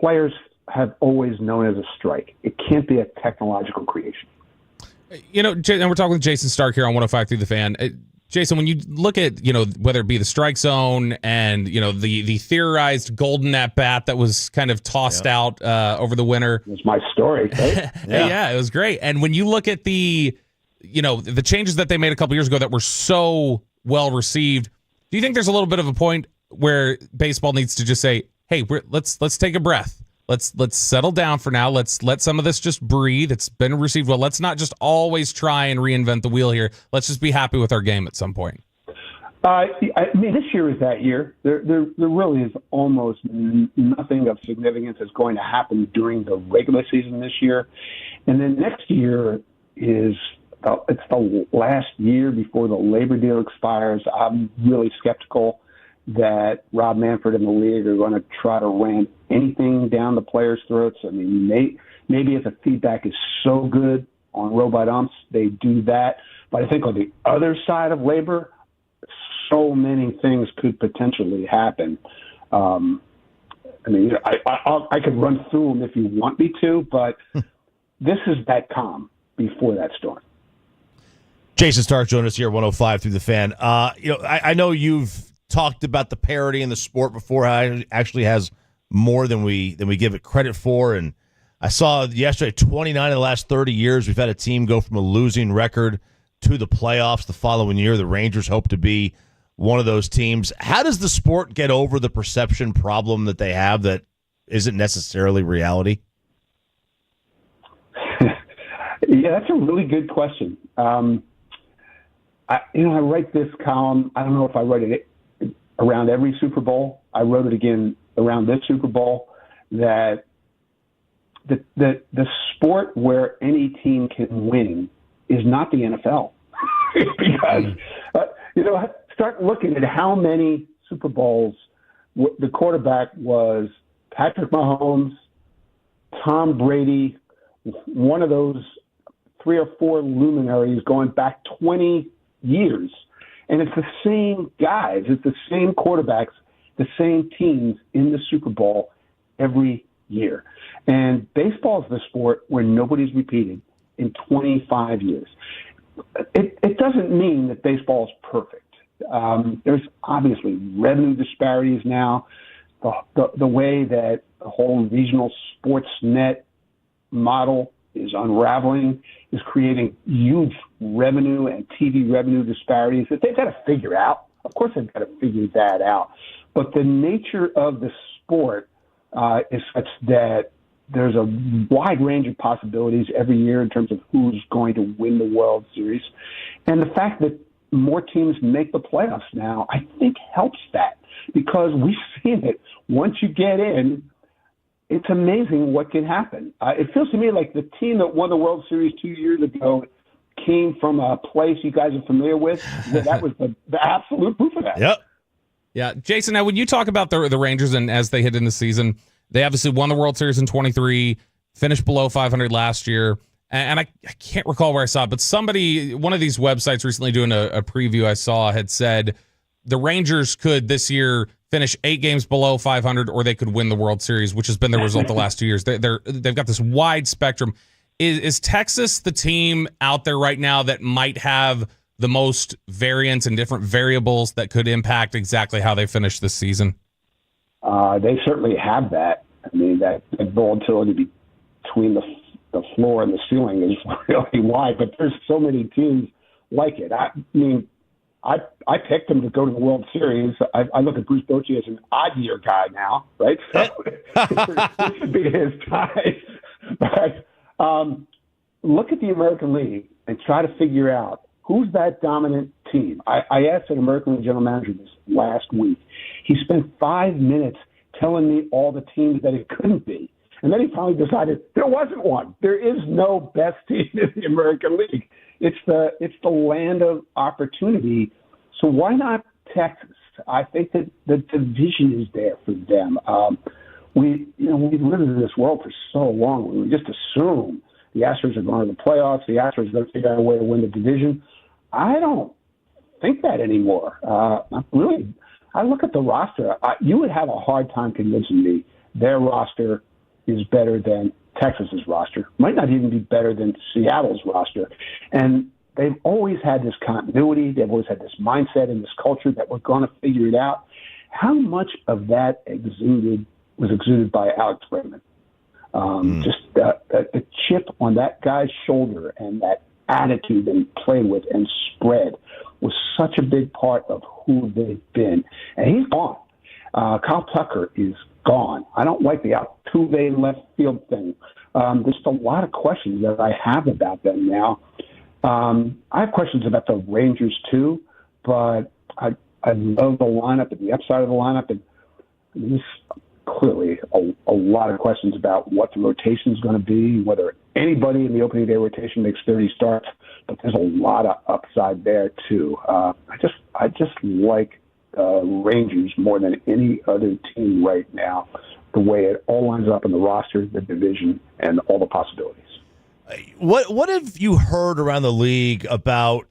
Speaker 10: players have always known as a strike. It can't be a technological creation.
Speaker 6: And we're talking with Jason Stark here on 105.3 The Fan. Jason, when you look at, whether it be the strike zone and, the theorized golden at bat that was kind of tossed out over the winter.
Speaker 10: It was my story, right?
Speaker 6: Yeah, it was great. And when you look at the changes that they made a couple years ago that were so well received, do you think there's a little bit of a point where baseball needs to just say, hey, let's take a breath. Let's settle down for now. Let's let some of this just breathe. It's been received well. Let's not just always try and reinvent the wheel here. Let's just be happy with our game at some point.
Speaker 10: I mean, this year is that year. There really is almost nothing of significance that's going to happen during the regular season this year. And then next year is it's the last year before the labor deal expires. I'm really skeptical that Rob Manfred and the league are going to try to ram anything down the players' throats. I mean, maybe if the feedback is so good on robot umps, they do that. But I think on the other side of labor, so many things could potentially happen. I mean, I could run through them if you want me to, but this is that calm before that storm.
Speaker 1: Jason Stark joined us here at 105 through the fan. I know you've talked about the parity in the sport before. How it actually has more than we give it credit for. And I saw yesterday 29 of the last 30 years we've had a team go from a losing record to the playoffs the following year. The Rangers hope to be one of those teams. How does the sport get over the perception problem that they have that isn't necessarily reality?
Speaker 10: Yeah, that's a really good question. I write this column. I don't know if I write it around every Super Bowl. I wrote it again around this Super Bowl, that the sport where any team can win is not the NFL. Because, start looking at how many Super Bowls the quarterback was Patrick Mahomes, Tom Brady, one of those 3 or 4 luminaries going back 20 years. And it's the same guys, it's the same quarterbacks, the same teams in the Super Bowl every year. And baseball is the sport where nobody's repeated in 25 years. It doesn't mean that baseball is perfect. There's obviously revenue disparities now. The way that the whole regional sports net model is unraveling is creating huge revenue and TV revenue disparities that they've got to figure out. Of course, they've got to figure that out. But the nature of the sport is such that there's a wide range of possibilities every year in terms of who's going to win the World Series. And the fact that more teams make the playoffs now, I think helps that, because we've seen it. Once you get in, it's amazing what can happen. It feels to me like the team that won the World Series 2 years ago came from a place you guys are familiar with. That was the absolute proof of that.
Speaker 1: Yep.
Speaker 6: Yeah, Jason, now when you talk about the Rangers and as they hit in the season, they obviously won the World Series in 23, finished below 500 last year. And I can't recall where I saw it, but one of these websites recently doing a preview I saw had said the Rangers could this year finish 8 games below 500, or they could win the World Series, which has been the result the last 2 years. They've got this wide spectrum. Is Texas the team out there right now that might have the most variance and different variables that could impact exactly how they finish this season?
Speaker 10: They certainly have that. I mean, that volatility between the floor and the ceiling is really wide, but there's so many teams like it. I mean, I picked them to go to the World Series. I look at Bruce Bochy as an odd year guy now, right? So it should be his time. But look at the American League and try to figure out who's that dominant team. I asked an American League general manager this last week. He spent 5 minutes telling me all the teams that it couldn't be. And then he finally decided there wasn't one. There is no best team in the American League. It's the land of opportunity. So why not Texas? I think that the division is there for them. We've lived in this world for so long. We just assume the Astros are going to the playoffs. The Astros are going to figure out a way to win the division. I don't think that anymore. I look at the roster. You would have a hard time convincing me their roster is better than Texas's roster. Might not even be better than Seattle's roster. And they've always had this continuity. They've always had this mindset and this culture that we're going to figure it out. How much of that was exuded by Alex Raymond? Just the chip on that guy's shoulder and that attitude that he played with and spread was such a big part of who they've been. And he's gone. Kyle Tucker is gone. I don't like the Altuve left field thing. There's a lot of questions that I have about them now. I have questions about the Rangers too, but I I love the lineup and the upside of the lineup. And there's clearly a lot of questions about what the rotation is going to be, whether anybody in the opening day rotation makes 30 starts. But there's a lot of upside there too. I just like Rangers more than any other team right now, the way it all lines up in the roster, the division, and all the possibilities.
Speaker 1: What have you heard around the league about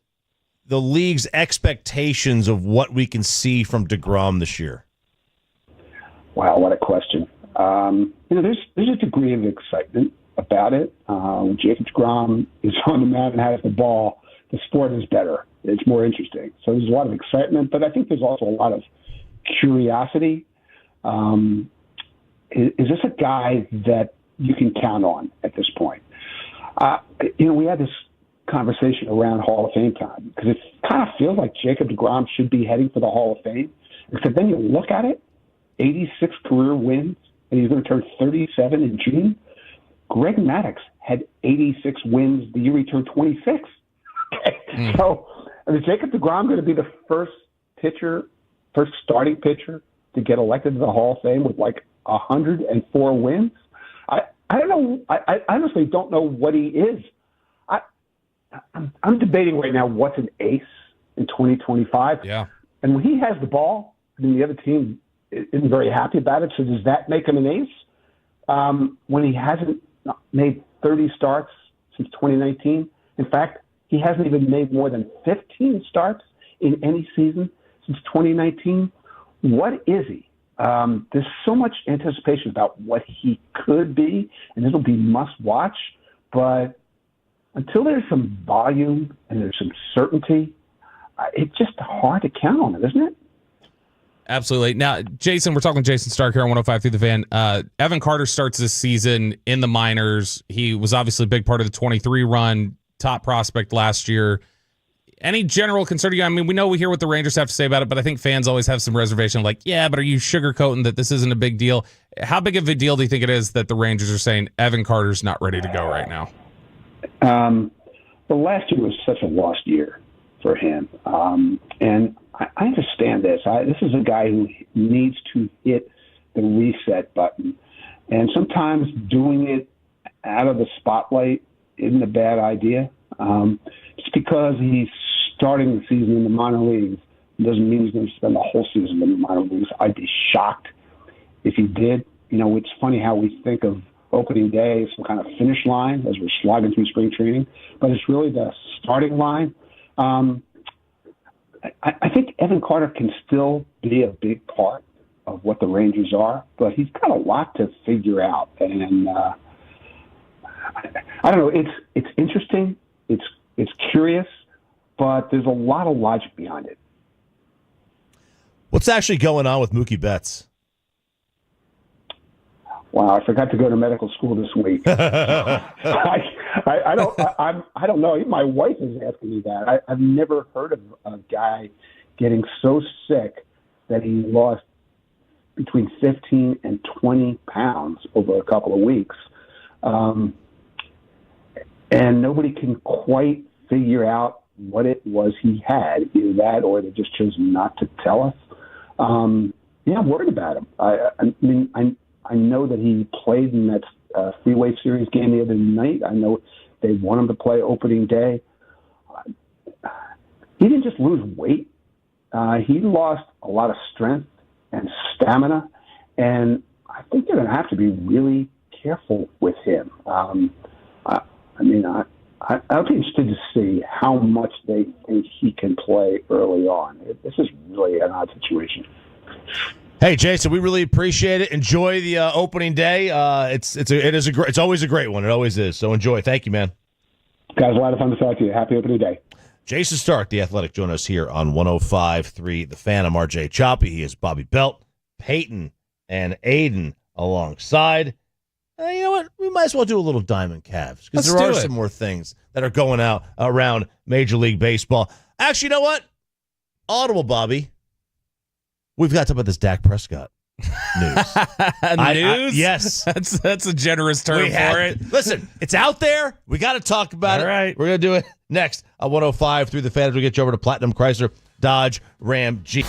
Speaker 1: the league's expectations of what we can see from DeGrom this year?
Speaker 10: Wow, what a question. There's a degree of excitement about it. When Jacob DeGrom is on the mound and has the ball, the sport is better. It's more interesting. So there's a lot of excitement, but I think there's also a lot of curiosity. Is this a guy that you can count on at this point? We had this conversation around Hall of Fame time because it kind of feels like Jacob DeGrom should be heading for the Hall of Fame. Except then you look at it, 86 career wins, and he's going to turn 37 in June. Greg Maddux had 86 wins the year he turned 26. Okay. So is Jacob DeGrom going to be the first starting pitcher to get elected to the Hall of Fame with like 104 wins? I don't know. I honestly don't know what he is. I'm debating right now what's an ace in 2025.
Speaker 6: Yeah.
Speaker 10: And when he has the ball, the other team isn't very happy about it. So does that make him an ace? When he hasn't made 30 starts since 2019. In fact, he hasn't even made more than 15 starts in any season since 2019. What is he? There's so much anticipation about what he could be, and it'll be must-watch. But until there's some volume and there's some certainty, it's just hard to count on it, isn't it?
Speaker 6: Absolutely. Now, Jason, we're talking with Jason Stark here on 105 through the Fan. Evan Carter starts this season in the minors. He was obviously a big part of the 23 run, top prospect last year. Any general concern to you? I mean, we hear what the Rangers have to say about it, but I think fans always have some reservation like, yeah, but are you sugarcoating that this isn't a big deal? How big of a deal do you think it is that the Rangers are saying Evan Carter's not ready to go right now?
Speaker 10: Well, last year was such a lost year for him. And I understand this. This is a guy who needs to hit the reset button. And sometimes doing it out of the spotlight isn't a bad idea. Just because he's starting the season in the minor leagues doesn't mean he's going to spend the whole season in the minor leagues. I'd be shocked if he did. It's funny how we think of opening day as some kind of finish line as we're slogging through spring training, but it's really the starting line. I think Evan Carter can still be a big part of what the Rangers are, but he's got a lot to figure out. And I don't know. It's interesting. It's curious, but there's a lot of logic behind it.
Speaker 1: What's actually going on with Mookie Betts?
Speaker 10: Wow, I forgot to go to medical school this week. I don't know. My wife is asking me that. I've never heard of a guy getting so sick that he lost between 15 and 20 pounds over a couple of weeks. And nobody can quite figure out what it was he had, either that or they just chose not to tell us. I'm worried about him. I know that he played in that Freeway Series game the other night. I know they want him to play opening day. He didn't just lose weight. He lost a lot of strength and stamina, and I think they're going to have to be really careful with him. I'll be interested to see how much they think he can play early on. This is really an odd situation.
Speaker 1: Hey, Jason, we really appreciate it. Enjoy the opening day. It's always a great one. It always is. So enjoy. Thank you, man.
Speaker 10: Guys, a lot of fun to talk to you. Happy opening day.
Speaker 1: Jason Stark, The Athletic, join us here on 105.3 The Fan. I'm RJ Choppy. He is Bobby Belt, Peyton, and Aiden alongside. You know what? We might as well do a little Diamond Cavs because there are some more things that are going out around Major League Baseball. Actually, you know what? Audible, Bobby. We've got to talk about this Dak Prescott news.
Speaker 6: News?
Speaker 1: Yes.
Speaker 6: That's a generous term for it.
Speaker 1: Listen, it's out there. We got to talk about it.
Speaker 6: All right.
Speaker 1: We're going to do it next on 105 through the Fan as we get you over to PlatinumChrysler.com. Dodge, Ram, Jeep.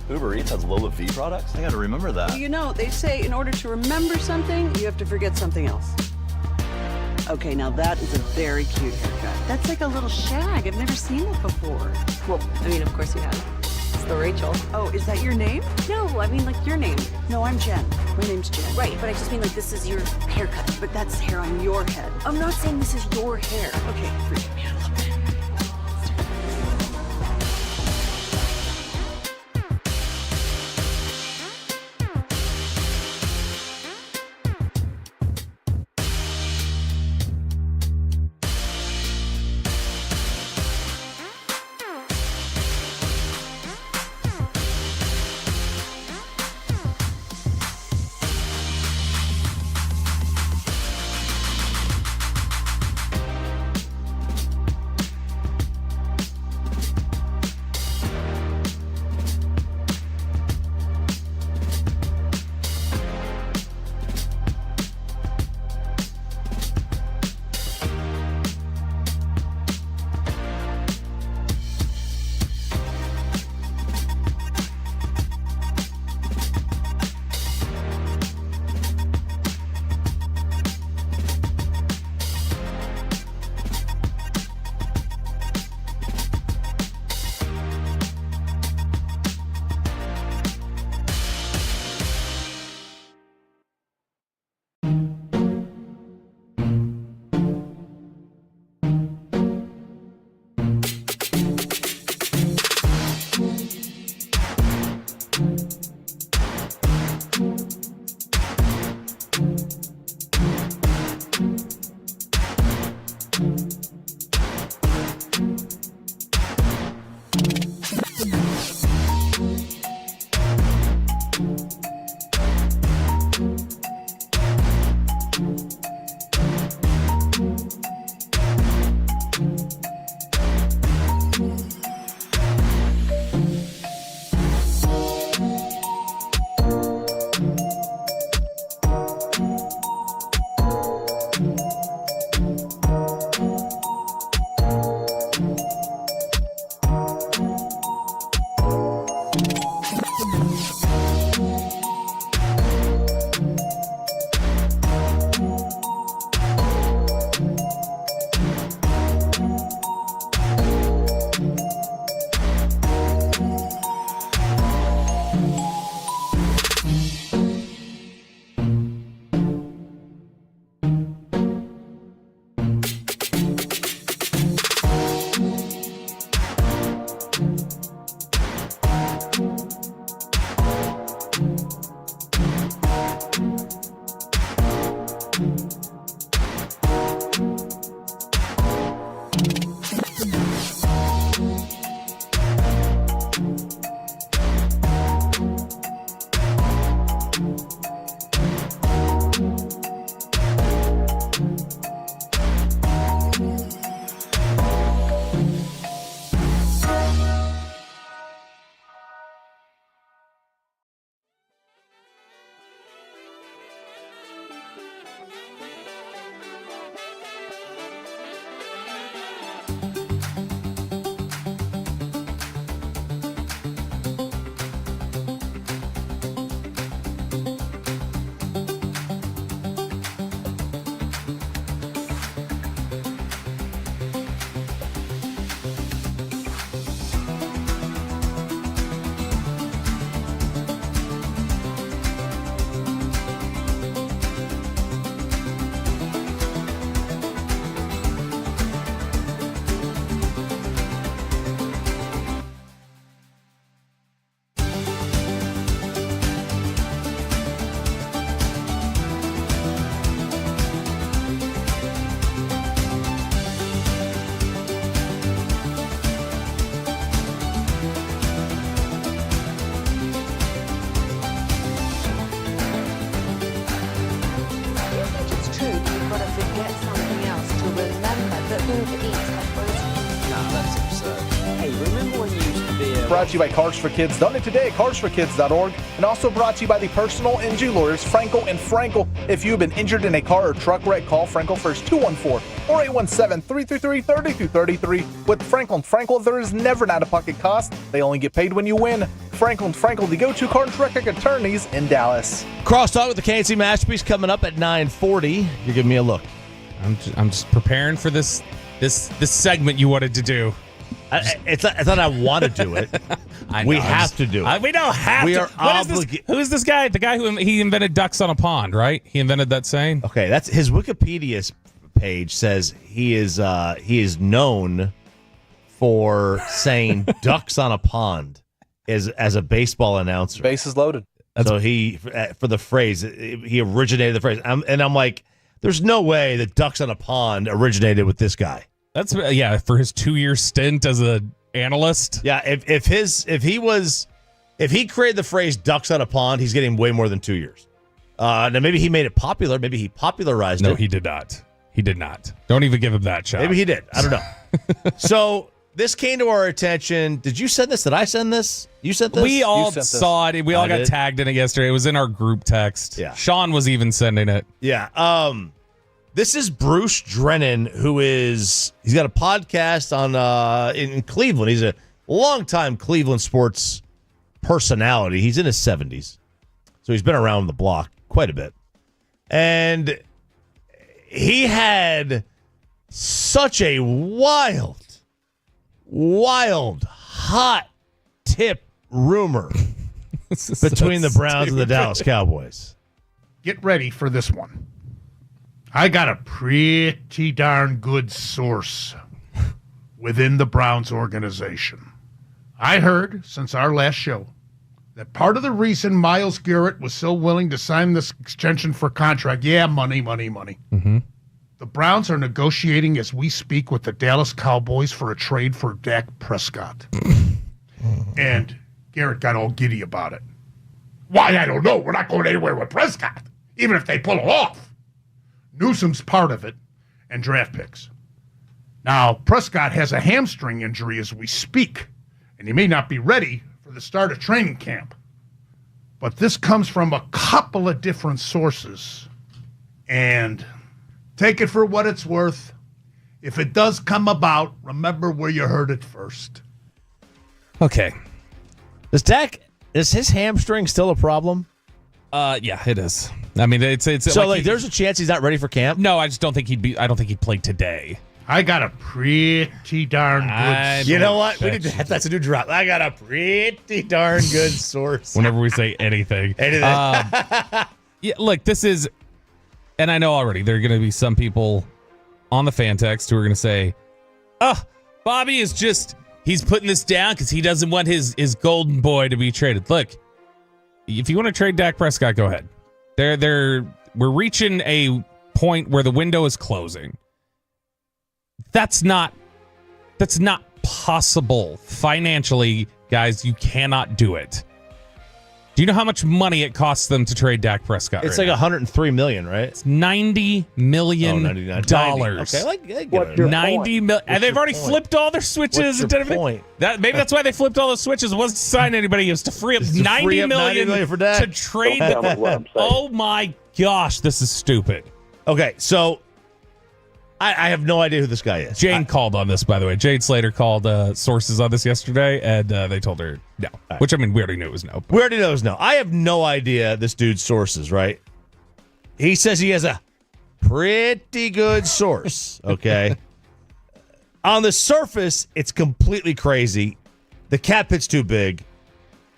Speaker 9: Uber Eats has Lola V products? I gotta remember that.
Speaker 2: Well, you know, they say in order to remember something, you have to forget something else. Okay, now that is a very cute haircut. That's like a little shag. I've never seen it before.
Speaker 17: Well, I mean, of course you have. It's the Rachel.
Speaker 2: Oh, is that your name?
Speaker 17: No, I mean like your name.
Speaker 2: No, I'm Jen. My name's Jen.
Speaker 17: Right, but I just mean like this is your haircut.
Speaker 2: But that's hair on your head.
Speaker 17: I'm not saying this is your hair.
Speaker 2: Okay, forgive me a little bit.
Speaker 17: Uber Eats had
Speaker 3: No, that's absurd. Hey, remember when you used to be a...
Speaker 7: Brought to you by Cars for Kids. Donate today at carsforkids.org. And also brought to you by the personal injury lawyers, Frankel and Frankel. If you've been injured in a car or truck wreck, call Frankel first, 214-4817-333-3233. With Frankel and Frankel, there is never an out-of-pocket cost. They only get paid when you win. Frankel and Frankel, the go-to car and truck wreck attorneys in Dallas.
Speaker 1: Crosstalk with the KNC Masterpiece coming up at 9:40. You're giving me a look.
Speaker 6: I'm just preparing for this segment you wanted to do.
Speaker 1: It's not I want to do it. We have to do it.
Speaker 6: We don't have
Speaker 1: we
Speaker 6: to.
Speaker 1: Are
Speaker 6: Who is this guy? The guy who he invented ducks on a pond, right? He invented that saying.
Speaker 1: Okay, that's his Wikipedia page says he is known for saying ducks on a pond as a baseball announcer.
Speaker 7: Bases loaded.
Speaker 1: So he for the phrase he originated the phrase, and I'm like, there's no way that ducks on a pond originated with this guy.
Speaker 6: That's for his 2-year stint as a analyst.
Speaker 1: Yeah, if he created the phrase "ducks on a pond," he's getting way more than 2 years. Now maybe he made it popular. Maybe he popularized it.
Speaker 6: No, he did not. He did not. Don't even give him that shot.
Speaker 1: Maybe he did. I don't know. So this came to our attention. Did you send this? Did I send this? You sent this?
Speaker 6: We all saw it. We all got tagged in it yesterday. It was in our group text.
Speaker 1: Yeah.
Speaker 6: Sean was even sending it.
Speaker 1: Yeah. This is Bruce Drennan, he's got a podcast on in Cleveland. He's a longtime Cleveland sports personality. He's in his 70s. So he's been around the block quite a bit. And he had such a wild, hot tip rumor between the Browns and the Dallas Cowboys.
Speaker 5: Get ready for this one. I got a pretty darn good source within the Browns organization. I heard, since our last show, that part of the reason Myles Garrett was so willing to sign this extension for contract, money.
Speaker 6: Mm-hmm.
Speaker 5: The Browns are negotiating as we speak with the Dallas Cowboys for a trade for Dak Prescott. And Garrett got all giddy about it. Why, I don't know. We're not going anywhere with Prescott, even if they pull it off. Newsom's part of it, and draft picks. Now, Prescott has a hamstring injury as we speak, and he may not be ready for the start of training camp. But this comes from a couple of different sources, and take it for what it's worth. If it does come about, remember where you heard it first.
Speaker 6: Okay.
Speaker 1: Is his hamstring still a problem?
Speaker 6: Yeah, it is. I mean, it's
Speaker 1: so like there's a chance he's not ready for camp.
Speaker 6: No, I just don't think I don't think he'd play today.
Speaker 5: I got a pretty darn good source.
Speaker 1: You know what? That's a new drop. I got a pretty darn good source.
Speaker 6: Whenever we say anything. Yeah, look, this is, and I know already there are going to be some people on the fan text who are going to say, Bobby is he's putting this down because he doesn't want his golden boy to be traded. Look, if you want to trade Dak Prescott, go ahead. We're reaching a point where the window is closing. That's not possible financially, guys. You cannot do it. Do you know how much money it costs them to trade Dak Prescott?
Speaker 1: It's like $103 million, right?
Speaker 6: It's $90 million.
Speaker 1: $99. Okay,
Speaker 6: what's your 90 million, and they've already flipped all their switches.
Speaker 1: What's your point?
Speaker 6: Maybe that's why they flipped all the switches. It wasn't to sign anybody. It was to free up $90 million
Speaker 1: for Dak.
Speaker 6: to trade. Oh my gosh, this is stupid.
Speaker 1: Okay, so I have no idea who this guy is.
Speaker 6: Jane called on this, by the way. Jade Slater called sources on this yesterday, and they told her no. Right. Which, I mean, we already knew it was no.
Speaker 1: We already know it was no. I have no idea this dude's sources, right? He says he has a pretty good source, okay? On the surface, it's completely crazy. The cap hit's too big.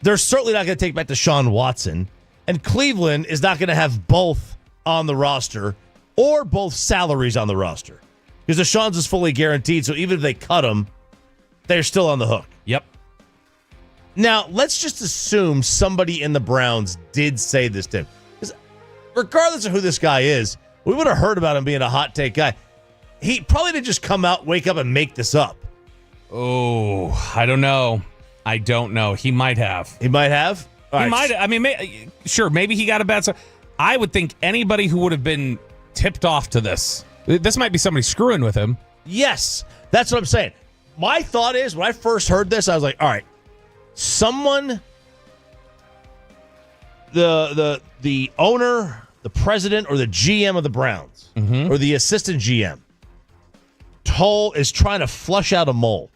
Speaker 1: They're certainly not going to take back Deshaun Watson. And Cleveland is not going to have both on the roster or both salaries on the roster. Because Deshaun's is fully guaranteed, so even if they cut him, they're still on the hook.
Speaker 6: Yep.
Speaker 1: Now, let's just assume somebody in the Browns did say this to him. Because regardless of who this guy is, we would have heard about him being a hot take guy. He probably didn't just come out, wake up, and make this up.
Speaker 6: Oh, I don't know. He might have.
Speaker 1: He might have?
Speaker 6: He might have. I mean, sure, maybe he got a bad start. I would think anybody who would have been tipped off to this might be somebody screwing with him.
Speaker 1: Yes, that's what I'm saying. My thought is, when I first heard this, I was like, all right, someone, the owner, the president, or the GM of the Browns, or the assistant GM, is trying to flush out a mole.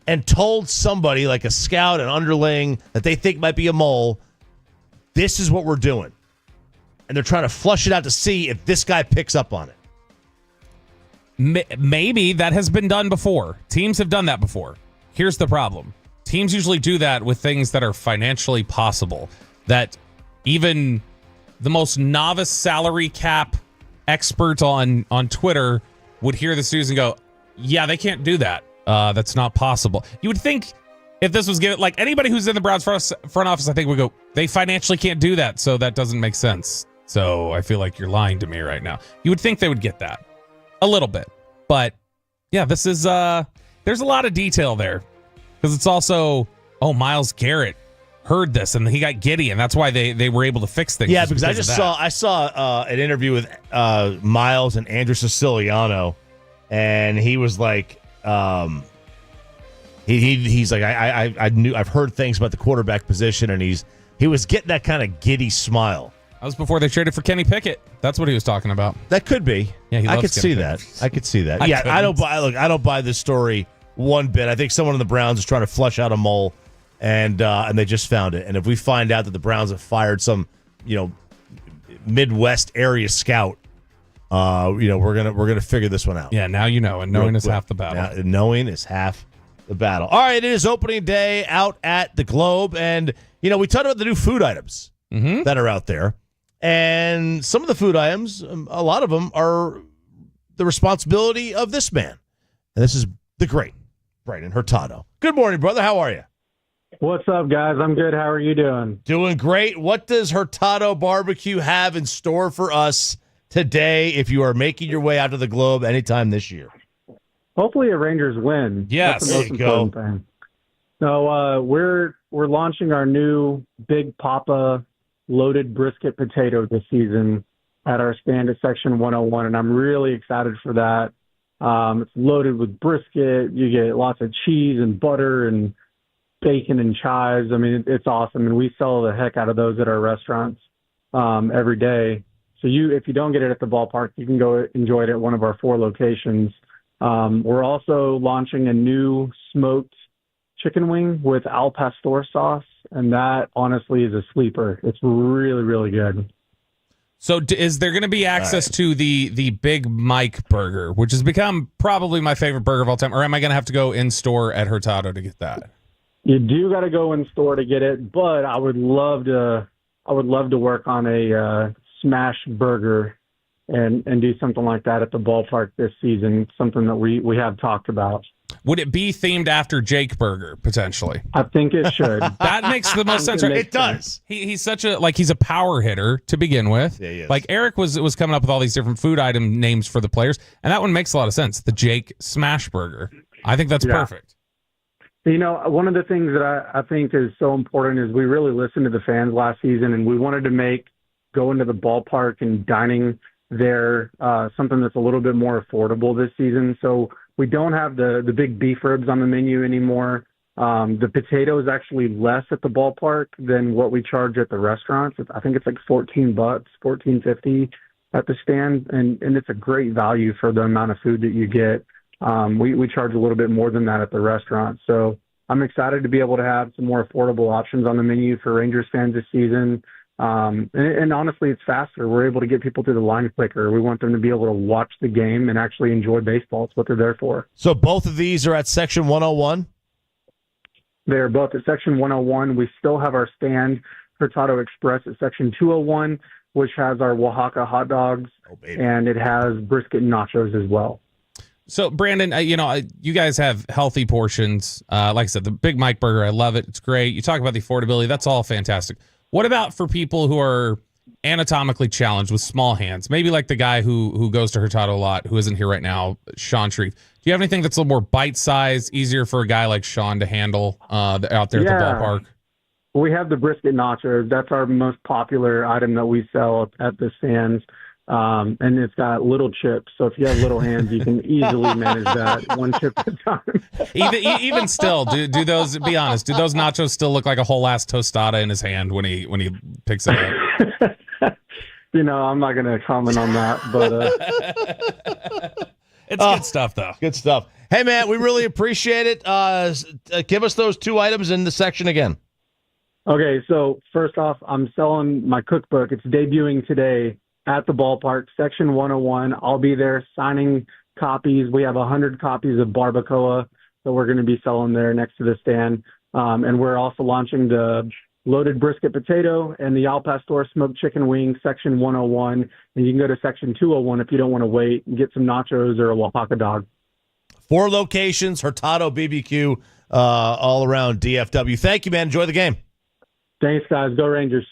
Speaker 1: And told somebody like a scout, an underling that they think might be a mole, this is what we're doing. And they're trying to flush it out to see if this guy picks up on it.
Speaker 6: Maybe that has been done before. Teams have done that before. Here's the problem. Teams usually do that with things that are financially possible, that even the most novice salary cap expert on Twitter would hear this news and go, yeah, they can't do that. That's not possible. You would think if this was given, like anybody who's in the Browns front office, I think would go, they financially can't do that, so that doesn't make sense. So I feel like you're lying to me right now. You would think they would get that a little bit, but yeah, this is there's a lot of detail there because it's also Myles Garrett heard this and he got giddy, and that's why they were able to fix things.
Speaker 1: Yeah, because I saw an interview with Myles and Andrew Siciliano, and he was like. He's like I've heard things about the quarterback position, and he was getting that kind of giddy smile.
Speaker 6: That was before they traded for Kenny Pickett. That's what he was talking about.
Speaker 1: That could be.
Speaker 6: Yeah,
Speaker 1: I could see that. I could see that. Yeah, I don't buy this story one bit. I think someone in the Browns is trying to flush out a mole, and they just found it. And if we find out that the Browns have fired some, Midwest area scout. We're gonna figure this one out.
Speaker 6: Yeah, now you know, and knowing is half the battle.
Speaker 1: Knowing is half the battle. All right, it is opening day out at the Globe, and we talked about the new food items that are out there, and some of the food items, a lot of them are the responsibility of this man, and this is the great Brandon Hartado. Good morning, brother. How are you?
Speaker 8: What's up, guys? I'm good. How are you doing?
Speaker 1: Doing great. What does Hartado Barbecue have in store for us today, if you are making your way out to the Globe anytime this year?
Speaker 8: Hopefully a Rangers win.
Speaker 1: Yes,
Speaker 8: that's the most important thing. So we're launching our new Big Papa loaded brisket potato this season at our stand at Section 101, and I'm really excited for that. It's loaded with brisket. You get lots of cheese and butter and bacon and chives. I mean, it's awesome, and we sell the heck out of those at our restaurants every day. So if you don't get it at the ballpark, you can go enjoy it at one of our 4 locations. We're also launching a new smoked chicken wing with al pastor sauce, and that honestly is a sleeper. It's really, really good.
Speaker 6: So is there going to be access to the Big Mike burger, which has become probably my favorite burger of all time, or am I going to have to go in store at Hartado to get that?
Speaker 8: You do got to go in store to get it, but I would love to work on a smash burger and do something like that at the ballpark this season. Something that we have talked about.
Speaker 6: Would it be themed after Jake Burger potentially?
Speaker 8: I think it should.
Speaker 6: That makes the most sense.
Speaker 1: It does.
Speaker 6: He's such he's a power hitter to begin with.
Speaker 1: Yeah, he is.
Speaker 6: Like Eric was coming up with all these different food item names for the players, and that one makes a lot of sense. The Jake Smash Burger. I think that's perfect.
Speaker 8: One of the things that I think is so important is we really listened to the fans last season, and we wanted to make going to the ballpark and dining there something that's a little bit more affordable this season. So we don't have the big beef ribs on the menu anymore. The potato is actually less at the ballpark than what we charge at the restaurants. I think it's like $14, $14.50 at the stand, and it's a great value for the amount of food that you get. We charge a little bit more than that at the restaurant. So I'm excited to be able to have some more affordable options on the menu for Rangers fans this season. And honestly, it's faster. We're able to get people to the line quicker. We want them to be able to watch the game and actually enjoy baseball. It's what they're there for.
Speaker 1: So both of these are at Section 101?
Speaker 8: They're both at Section 101. We still have our stand, Hartado Express, at Section 201, which has our Oaxaca hot dogs, and it has brisket and nachos as well.
Speaker 6: So, Brandon, you guys have healthy portions. Like I said, the Big Mike Burger, I love it. It's great. You talk about the affordability. That's all fantastic. What about for people who are anatomically challenged with small hands? Maybe like the guy who goes to Hartado a lot, who isn't here right now, Sean Shreve. Do you have anything that's a little more bite-sized, easier for a guy like Sean to handle out there at the ballpark?
Speaker 8: We have the brisket nachos. That's our most popular item that we sell at the stands. And it's got little chips. So if you have little hands, you can easily manage that one chip at a time.
Speaker 6: Even still, do those, be honest, do those nachos still look like a whole ass tostada in his hand when he picks it up?
Speaker 8: I'm not going to comment on that, but
Speaker 6: it's good stuff, though.
Speaker 1: Good stuff. Hey, man, we really appreciate it. Give us those 2 items in the section again.
Speaker 8: Okay, so first off, I'm selling my cookbook. It's debuting today at the ballpark, section 101. I'll be there signing copies. We have 100 copies of barbacoa that we're going to be selling there next to the stand. And we're also launching the loaded brisket potato and the Al Pastor smoked chicken wing, section 101. And you can go to section 201 if you don't want to wait and get some nachos or a Oaxaca dog.
Speaker 1: 4 locations, Hartado BBQ, all around DFW. Thank you, man. Enjoy the game.
Speaker 8: Thanks, guys. Go Rangers.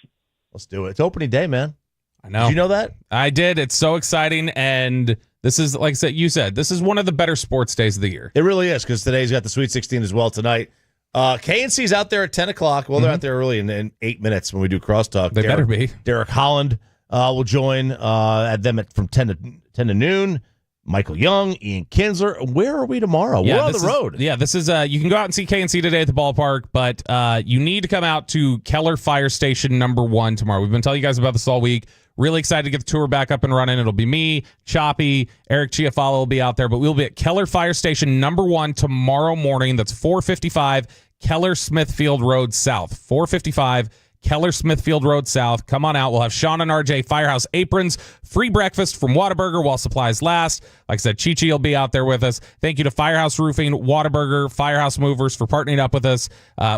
Speaker 1: Let's do it. It's opening day, man.
Speaker 6: I know.
Speaker 1: Did you know that? I
Speaker 6: did. It's so exciting. And this is, like you said, this is one of the better sports days of the year.
Speaker 1: It really is, because today's got the Sweet 16 as well tonight. KNC's out there at 10 o'clock. Well, they're out there early in 8 minutes when we do crosstalk.
Speaker 6: They better be.
Speaker 1: Derek Holland will join at them from 10 to noon. Michael Young, Ian Kinsler. Where are we tomorrow? We're on the road.
Speaker 6: This is you can go out and see KNC today at the ballpark, but you need to come out to Keller Fire Station number 1 tomorrow. We've been telling you guys about this all week. Really excited to get the tour back up and running. It'll be me, Choppy, Eric Chiafalo will be out there, but we'll be at Keller Fire Station number 1 tomorrow morning. That's 455 Keller Smithfield Road South. 455 Keller Smithfield Road South. Come on out. We'll have Sean and RJ Firehouse aprons, free breakfast from Whataburger while supplies last. Like I said, Chi-Chi will be out there with us. Thank you to Firehouse Roofing, Whataburger, Firehouse Movers for partnering up with us.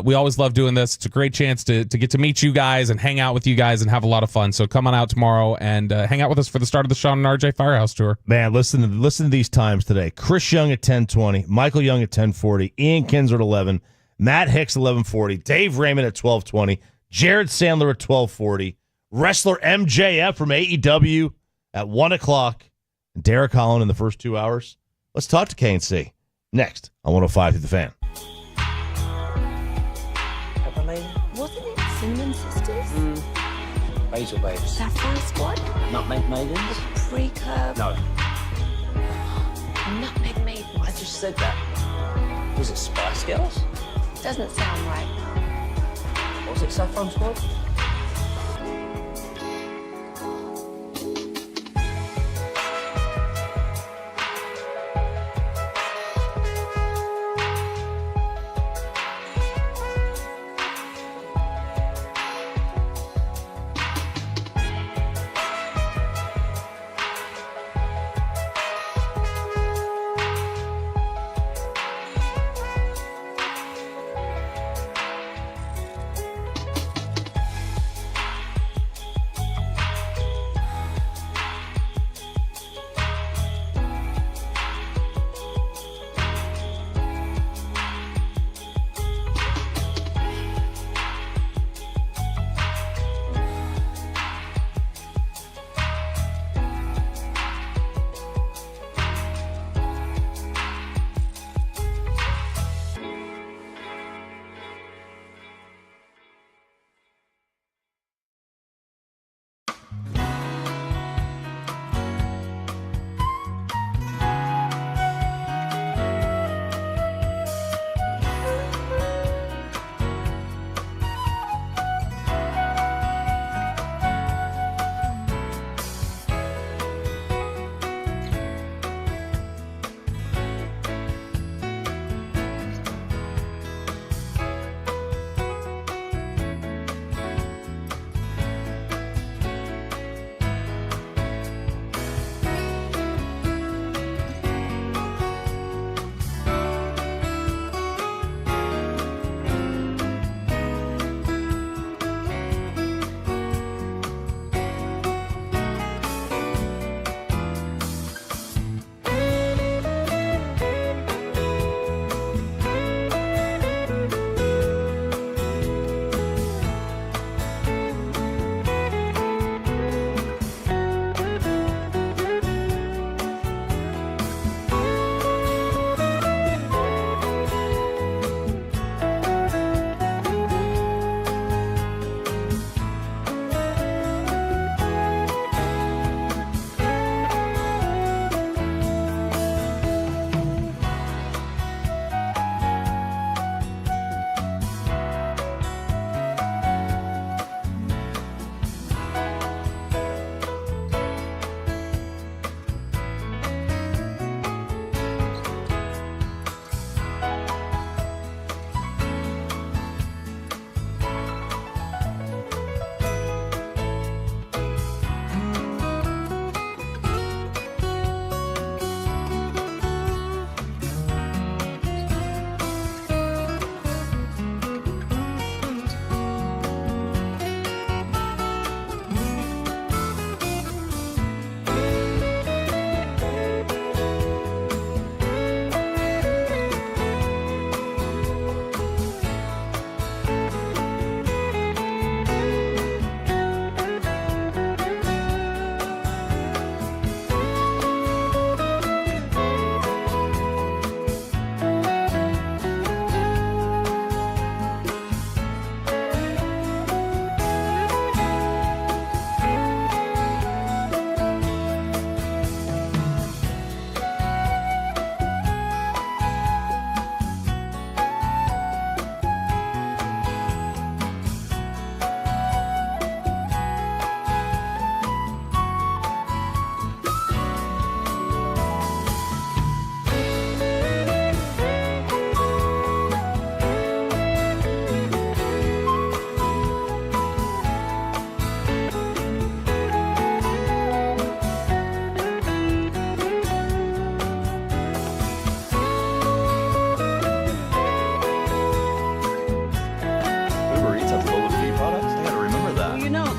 Speaker 6: We always love doing this. It's a great chance to get to meet you guys and hang out with you guys and have a lot of fun. So come on out tomorrow and hang out with us for the start of the Sean and RJ Firehouse Tour.
Speaker 1: Man, listen to these times today. Chris Young at 10:20, Michael Young at 10:40, Ian Kinsler at 11, Matt Hicks 11:40, Dave Raymond at 12:20, Jared Sandler at 12:40, wrestler MJF from AEW at 1 o'clock, and Derek Holland in the first 2 hours. Let's talk to KNC next on 105 through the Fan.
Speaker 17: Wasn't it Cinnamon Sisters?
Speaker 3: Basil Babes.
Speaker 17: Saffron Squad?
Speaker 3: Nutmeg Maidens?
Speaker 17: Pre-curve?
Speaker 3: No.
Speaker 17: Nutmeg Maidens.
Speaker 3: I just said that. Was it Spice Girls?
Speaker 17: Doesn't sound right.
Speaker 3: Was it Saffron Squad?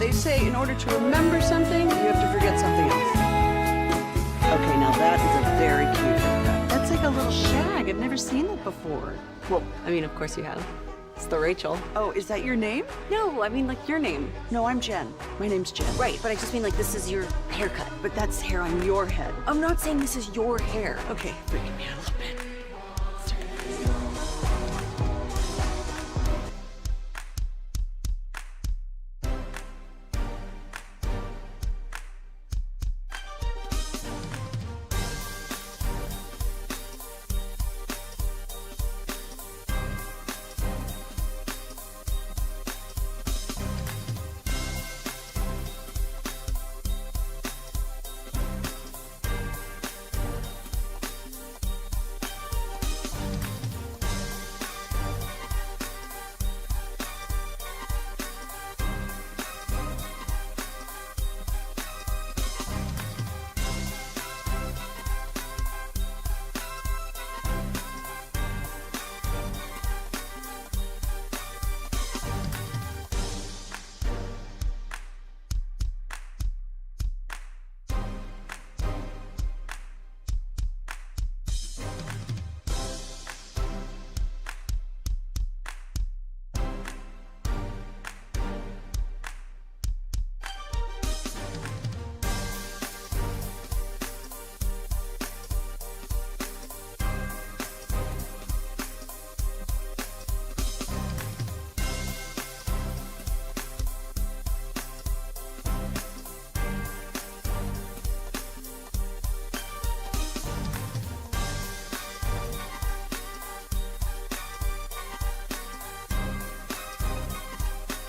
Speaker 2: They say in order to remember something, you have to forget something else. Okay, now that is a very cute haircut. That's like a little shag. I've never seen that before.
Speaker 17: Well, I mean, of course you have. It's the Rachel.
Speaker 2: Oh, is that your name?
Speaker 17: No, I mean like your name.
Speaker 2: No, I'm Jen. My name's Jen.
Speaker 17: Right, but I just mean like this is your haircut.
Speaker 2: But that's hair on your head.
Speaker 17: I'm not saying this is your hair.
Speaker 2: Okay, freaking me out a little bit.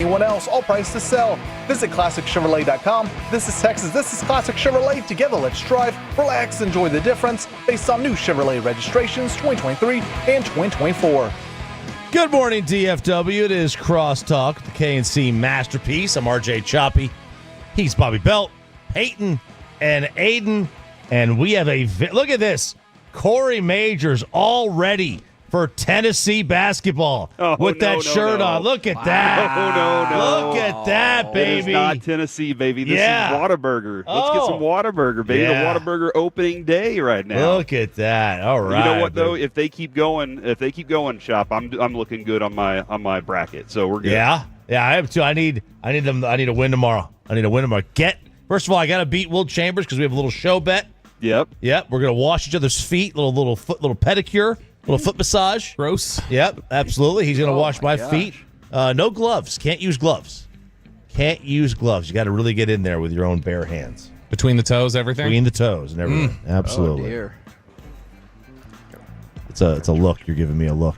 Speaker 7: Anyone else, all price to sell. Visit ClassicChevrolet.com. This is Texas. This is Classic Chevrolet. Together, let's drive, relax, enjoy the difference based on new Chevrolet registrations 2023 and 2024.
Speaker 1: Good morning, DFW. It is Crosstalk, the KNC masterpiece. I'm RJ Choppy. He's Bobby Belt, Peyton, and Aiden. And we have look at this. Corey Majors all ready for Tennessee basketball with that shirt on. Look at that.
Speaker 14: No.
Speaker 1: Look at that, baby.
Speaker 14: It is not Tennessee, baby. This is Whataburger. Let's get some Whataburger, baby.
Speaker 1: Yeah.
Speaker 14: The Whataburger opening day right now.
Speaker 1: Look at that. All right.
Speaker 14: You know what though? If they keep going, Shop, I'm looking good on my bracket. So we're good.
Speaker 1: Yeah, I have to. I need a win tomorrow. First of all, I got to beat Will Chambers because we have a little show bet.
Speaker 14: Yep.
Speaker 1: We're gonna wash each other's feet. Little pedicure. Little foot massage.
Speaker 6: Gross.
Speaker 1: Yep, absolutely. He's going to wash my feet. No gloves. Can't use gloves. You got to really get in there with your own bare hands.
Speaker 6: Between the toes, everything?
Speaker 1: Between the toes and everything. Absolutely.
Speaker 11: Oh, dear.
Speaker 1: It's a look. You're giving me a look.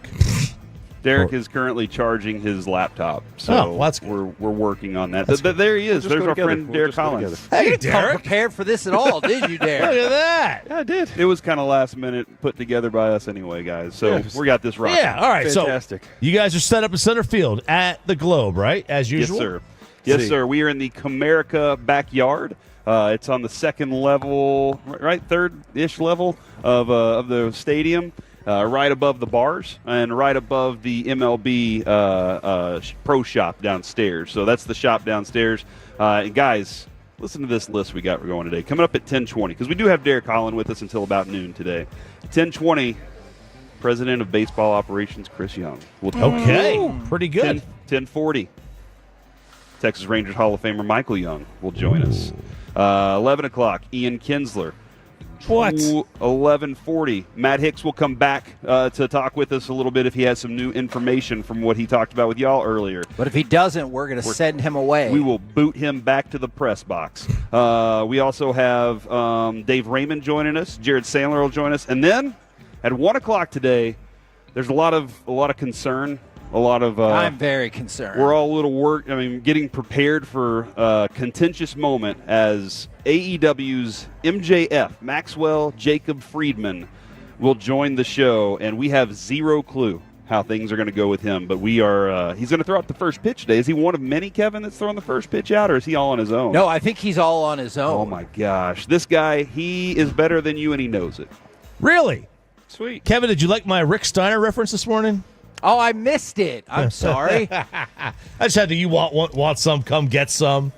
Speaker 14: Derek is currently charging his laptop, so we're working on that. There he is. There's our friend Derek Collins.
Speaker 11: Hey, you didn't come prepared for this at all, did you, Derek?
Speaker 1: Look at that.
Speaker 14: Yeah, I did. It was kind of last minute put together by us anyway, guys. So we got this right.
Speaker 1: Yeah, all right.
Speaker 14: Fantastic.
Speaker 1: So you guys are set up in center field at the Globe, right? As usual?
Speaker 14: Yes, sir. Yes, sir. We are in the Comerica backyard. It's on the second level, right? Third-ish level of the stadium. Right above the bars and right above the MLB pro shop downstairs. So that's the shop downstairs. And guys, listen to this list we got going today. Coming up at 10:20, because we do have Derek Holland with us until about noon today. 10:20, President of Baseball Operations Chris Young.
Speaker 1: Okay, pretty good.
Speaker 14: 10:40, Texas Rangers Hall of Famer Michael Young will join us. 11 o'clock, Ian Kinsler.
Speaker 6: What?
Speaker 14: 11:40. Matt Hicks will come back to talk with us a little bit if he has some new information from what he talked about with y'all earlier.
Speaker 11: But if he doesn't, we're going to send him away.
Speaker 14: We will boot him back to the press box. We also have Dave Raymond joining us. Jared Sandler will join us. And then at 1 o'clock today, there's a lot of concern.
Speaker 11: I'm very concerned.
Speaker 14: We're all a little getting prepared for a contentious moment as AEW's MJF, Maxwell Jacob Friedman, will join the show, and we have zero clue how things are going to go with him. But we are he's going to throw out the first pitch today. Is he one of many, Kevin, that's throwing the first pitch out, or is he all on his own?
Speaker 11: No, I think he's all on his own.
Speaker 14: Oh, my gosh. This guy, he is better than you, and he knows it.
Speaker 1: Really?
Speaker 14: Sweet.
Speaker 1: Kevin, did you like my Rick Steiner reference this morning?
Speaker 11: Oh, I missed it. I'm sorry.
Speaker 1: I just had to. You want some? Come get some.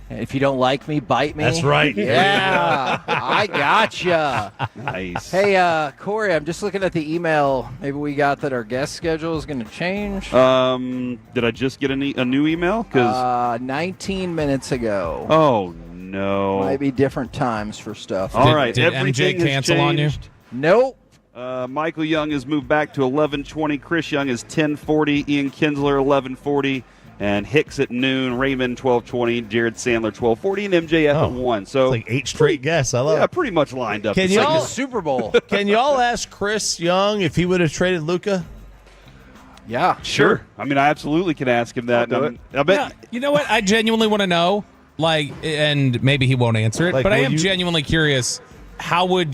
Speaker 11: If you don't like me, bite me.
Speaker 1: That's right.
Speaker 11: Yeah, I gotcha.
Speaker 14: Nice.
Speaker 11: Hey, Corey, I'm just looking at the email. Maybe we got that our guest schedule is going to change.
Speaker 14: Did I just get a new email?
Speaker 11: 19 minutes ago.
Speaker 14: Oh, no.
Speaker 11: Might be different times for stuff.
Speaker 14: All right.
Speaker 6: Did
Speaker 14: Everything
Speaker 6: MJ cancel on you?
Speaker 11: Nope.
Speaker 14: Michael Young has moved back to 11:20. Chris Young is 10:40. Ian Kinsler 11:40. And Hicks at noon, Raymond 12:20, Jared Sandler 12:40, and MJF at 1. So
Speaker 1: it's like 8 straight guests. I love it.
Speaker 14: Yeah, pretty much lined up.
Speaker 1: Can
Speaker 14: It's
Speaker 1: y'all,
Speaker 14: like
Speaker 11: the Super Bowl.
Speaker 1: Can y'all ask Chris Young if he would have traded Luka?
Speaker 11: Yeah,
Speaker 14: sure. I mean, I absolutely can ask him that. I bet.
Speaker 6: Yeah, you know what? I genuinely want to know, like, and maybe he won't answer it,
Speaker 1: Like,
Speaker 6: but I
Speaker 1: will
Speaker 6: am
Speaker 1: you-
Speaker 6: genuinely curious. How would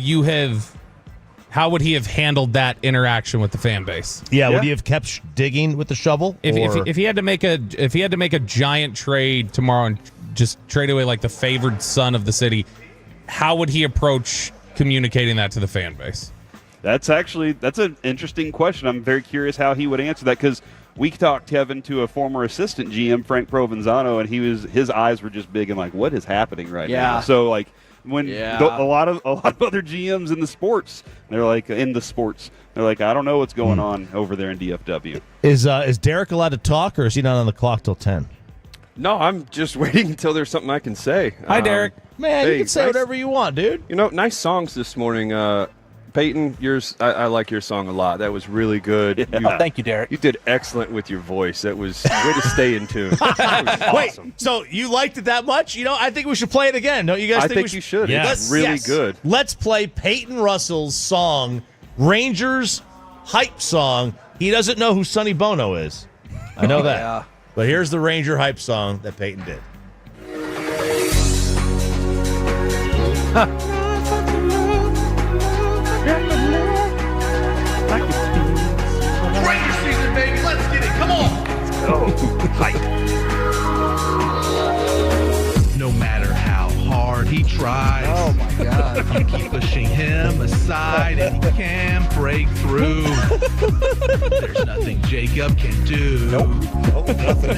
Speaker 6: he have handled that interaction with the fan base?
Speaker 1: Yeah, would he have kept digging with the shovel?
Speaker 6: If he had to make a giant trade tomorrow and just trade away like the favored son of the city, how would he approach communicating that to the fan base?
Speaker 14: That's an interesting question. I'm very curious how he would answer that, because we talked, Kevin, to a former assistant GM, Frank Provenzano, and his eyes were just big and like, what is happening right now? So like when a lot of other GMs in the sports, they're like I don't know what's going on over there in DFW.
Speaker 1: Is Derek allowed to talk, or is he not on the clock till 10?
Speaker 12: No, I'm just waiting until there's something I can say.
Speaker 6: Hi, Derek.
Speaker 1: Man,
Speaker 12: hey,
Speaker 1: you can say
Speaker 12: nice-
Speaker 1: whatever you want, dude.
Speaker 12: You know, nice songs this morning. Peyton, yours, I like your song a lot. That was really good.
Speaker 7: Yeah. Thank you, Derek.
Speaker 12: You did excellent with your voice. That was way to stay in tune. That was
Speaker 1: Wait,
Speaker 12: awesome.
Speaker 1: so you liked it that much? You know, I think we should play it again. Don't you guys
Speaker 12: I
Speaker 1: think
Speaker 12: think you should.
Speaker 1: Yes.
Speaker 12: It's really good.
Speaker 1: Let's play Peyton Russell's song, Rangers hype song. He doesn't know who Sonny Bono is. I know that.
Speaker 11: Yeah.
Speaker 1: But here's the Ranger hype song that Peyton did.
Speaker 15: Ranger season, baby. Let's get it. Come on. Let's go. Hype. No matter how hard he tries,
Speaker 11: Oh my God.
Speaker 15: you keep pushing him aside and he can't break through. There's nothing Jacob can do.
Speaker 1: Nope, nothing.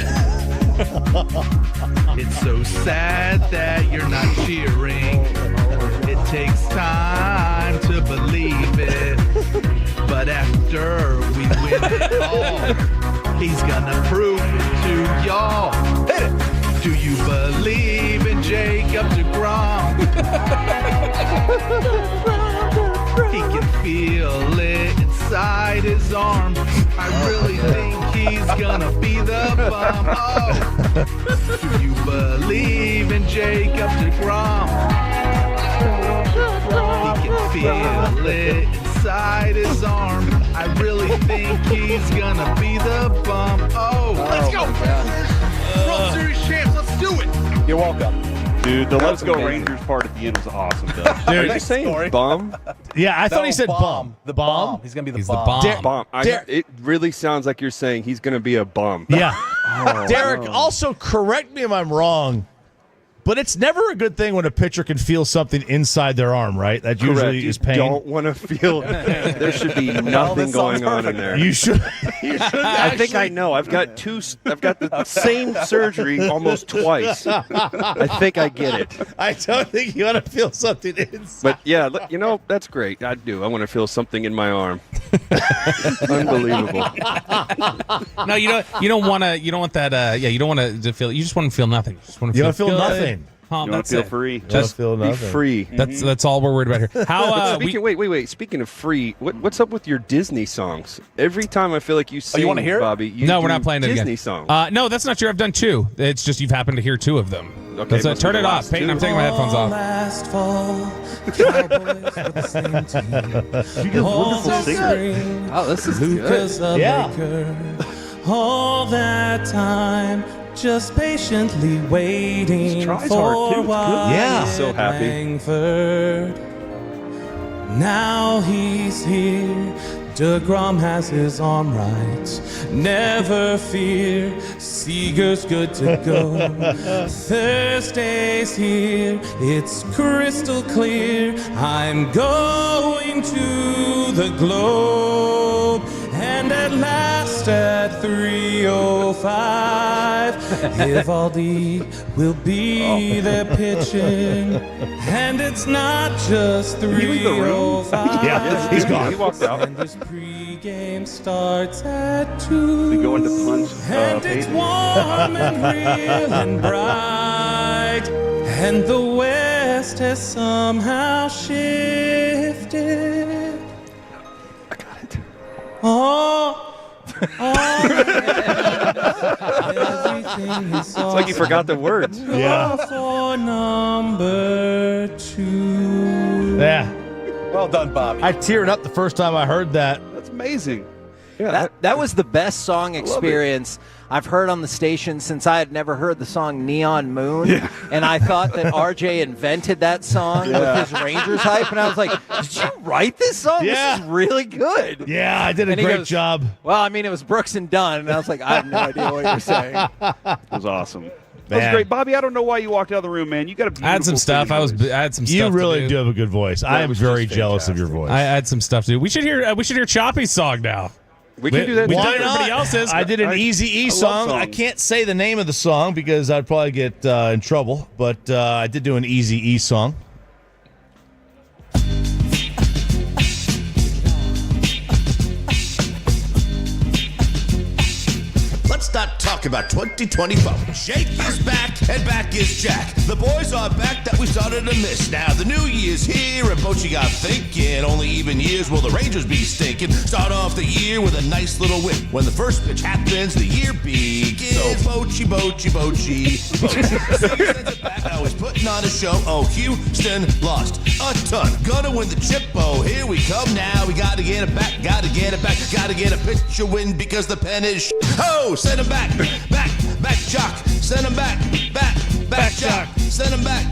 Speaker 15: It's so sad that you're not cheering. It takes time to believe it. But after we win it all, he's gonna prove it to y'all. Hit it. Do you believe in Jacob DeGrom? He can feel it inside his arm. I really think he's gonna be the bum. Oh, do you believe in Jacob DeGrom? He can feel it inside his arm. I really think he's gonna be the bum. Oh, let's go! World Series champs, let's do it!
Speaker 7: You're welcome.
Speaker 14: Dude, the
Speaker 12: That
Speaker 14: Let's
Speaker 12: was
Speaker 14: Go
Speaker 12: amazing.
Speaker 14: Rangers part at the end was awesome, though.
Speaker 12: Are you saying bum?
Speaker 1: Yeah, I thought
Speaker 7: No,
Speaker 1: he said bomb.
Speaker 7: The bomb. He's gonna be the
Speaker 6: He's the
Speaker 7: bomb.
Speaker 6: bomb.
Speaker 12: Bum.
Speaker 1: Derek-
Speaker 12: It really sounds like you're saying he's going to be a bum.
Speaker 1: Yeah.
Speaker 12: Oh,
Speaker 1: Derek,
Speaker 12: no.
Speaker 1: also correct me if I'm wrong, but it's never a good thing when a pitcher can feel something inside their arm, right? That usually
Speaker 12: Correct.
Speaker 1: is
Speaker 12: You
Speaker 1: pain.
Speaker 12: don't want to feel. There should be nothing
Speaker 7: this
Speaker 12: going
Speaker 7: sounds
Speaker 12: on in
Speaker 7: perfect.
Speaker 12: there.
Speaker 1: You should. You should
Speaker 12: I think I know. I've got the same surgery almost twice. I think I get it.
Speaker 1: I don't think you want to feel something inside.
Speaker 12: But yeah, look, you know, that's great. I do. I want to feel something in my arm. Unbelievable.
Speaker 6: No, you don't want that. You don't want to feel. You just want to feel nothing. You just want to
Speaker 1: You
Speaker 6: feel.
Speaker 1: wanna feel
Speaker 6: good.
Speaker 1: nothing.
Speaker 6: Oh,
Speaker 14: You want
Speaker 6: that's
Speaker 14: to feel
Speaker 6: it.
Speaker 14: free.
Speaker 1: Just feel
Speaker 12: Be
Speaker 1: nothing.
Speaker 12: free.
Speaker 6: That's all we're worried about here. How?
Speaker 12: Wait. Speaking of free, what's up with your Disney songs? Every time I feel like you sing,
Speaker 7: wanna hear it?
Speaker 12: Bobby, you
Speaker 6: No, we're
Speaker 12: do
Speaker 6: not playing it again.
Speaker 12: Disney songs.
Speaker 6: No, that's not true. I've done 2. It's just you've happened to hear 2 of them.
Speaker 12: Okay,
Speaker 6: So
Speaker 12: must
Speaker 6: turn
Speaker 12: be
Speaker 6: it
Speaker 12: the
Speaker 6: off,
Speaker 12: last
Speaker 6: Peyton.
Speaker 12: 2.
Speaker 6: I'm taking my headphones off.
Speaker 4: Last fall, Cowboys were the same team. All the spring,
Speaker 11: Oh, this is
Speaker 4: Luka's
Speaker 11: good.
Speaker 4: a
Speaker 1: Yeah.
Speaker 4: Laker. All that time, just patiently waiting
Speaker 12: tries
Speaker 4: for
Speaker 12: hard, too. It's good.
Speaker 1: Yeah.
Speaker 12: He's so happy.
Speaker 4: Langford. Now he's here. DeGrom has his arm right. Never fear. Seager's good to go. Thursday's here. It's crystal clear. I'm going to the Globe. And And at last at 3:05, Evaldi will be there pitching. And it's not just 3:05.
Speaker 1: Yeah, he's gone.
Speaker 12: He walked out.
Speaker 4: And this pregame starts at 2.
Speaker 14: We go into punch.
Speaker 4: And it's warm and real and bright. And the West has somehow shifted.
Speaker 12: I got it.
Speaker 4: Everything is
Speaker 12: It's like you forgot the words.
Speaker 1: Yeah.
Speaker 4: For number 2.
Speaker 1: Yeah.
Speaker 7: Well done, Bobby.
Speaker 1: I teared up the first time I heard that.
Speaker 14: That's amazing.
Speaker 11: Yeah, that was the best song experience I've heard on the station since I had never heard the song Neon Moon.
Speaker 14: Yeah.
Speaker 11: And I thought that RJ invented that song with his Rangers hype. And I was like, did you write this song?
Speaker 1: Yeah.
Speaker 11: This is really good.
Speaker 1: Yeah, I did a
Speaker 11: And he
Speaker 1: great
Speaker 11: goes,
Speaker 1: job.
Speaker 11: Well, I mean, it was Brooks and Dunn. And I was like, I have no idea what you're saying.
Speaker 14: It was awesome. That was
Speaker 1: Man.
Speaker 14: great, Bobby. I don't know why you walked out of the room, man. You got a beautiful
Speaker 6: I had some stuff.
Speaker 14: singing voice.
Speaker 6: I had some stuff.
Speaker 1: You really
Speaker 6: to
Speaker 1: do have a good voice. I am
Speaker 14: was
Speaker 1: very
Speaker 14: just
Speaker 1: jealous of your
Speaker 14: fantastic.
Speaker 1: voice.
Speaker 6: I had some stuff to do. We should hear Choppy's song now.
Speaker 12: We can do that.
Speaker 6: We
Speaker 1: Why
Speaker 6: did everybody
Speaker 1: not?
Speaker 6: else's.
Speaker 1: I did an Easy E song. I can't say the name of the song because I'd probably get in trouble, but I did do an Easy E song.
Speaker 13: Let's not talk about 2024. Jake is back, and back is Jack. The boys are back that we started to miss. Now the new year's here, and Bochy got thinking. Only even years will the Rangers be stinking. Start off the year with a nice little win. When the first pitch happens, the year begins. Bochy, Bochy, Bochy. Sends it back, now he's putting on a show. Oh, Houston lost a ton. Gonna win the chip. Oh, here we come now. We gotta get it back, gotta get it back, gotta get a pitcher win because the pen is oh, send him back, Jock. Send him back, Jock. Send him back,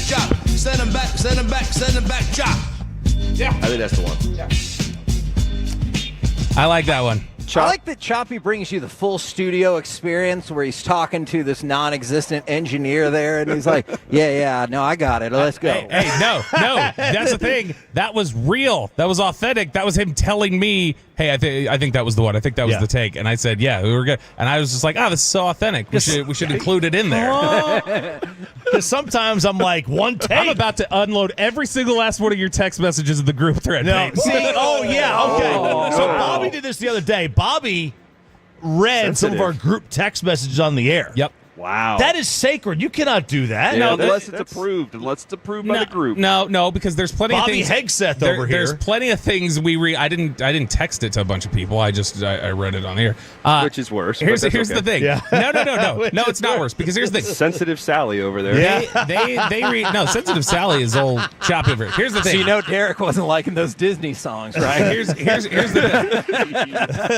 Speaker 13: Jock. Send him back, Jock.
Speaker 9: Yeah. I think that's the one.
Speaker 13: Yeah.
Speaker 6: I like that one.
Speaker 11: I like that Choppy brings you the full studio experience where he's talking to this non-existent engineer there, and he's like, yeah, no, I got it. Let's go.
Speaker 6: Hey, no. That's the thing. That was real. That was authentic. That was him telling me, hey, I think that was the one. I think that was the take. And I said, yeah, we were good. And I was just like, this is so authentic. We should include it in there.
Speaker 1: Because sometimes I'm like, one take.
Speaker 6: I'm about to unload every single last one of your text messages in the group thread.
Speaker 1: No,
Speaker 6: babe.
Speaker 1: see, okay. So Bobby did this the other day. Bobby read some of our group text messages on the air.
Speaker 6: Yep.
Speaker 14: Wow.
Speaker 1: That is sacred. You cannot do that.
Speaker 14: Yeah, unless it's approved. Unless it's approved by the group.
Speaker 6: No, because there's plenty
Speaker 1: Bobby
Speaker 6: of things.
Speaker 1: Hegseth over here.
Speaker 6: There's plenty of things we read. I didn't text it to a bunch of people. I read it on the air.
Speaker 12: Which is worse.
Speaker 6: Here's
Speaker 12: okay.
Speaker 6: the thing.
Speaker 1: Yeah.
Speaker 6: No, it's not worse because here's the thing.
Speaker 12: Sensitive Sally over there.
Speaker 6: Yeah. They read. No, Sensitive Sally is old Choppy. Here's the thing.
Speaker 11: So you know Derek wasn't liking those Disney songs, right?
Speaker 6: Here's the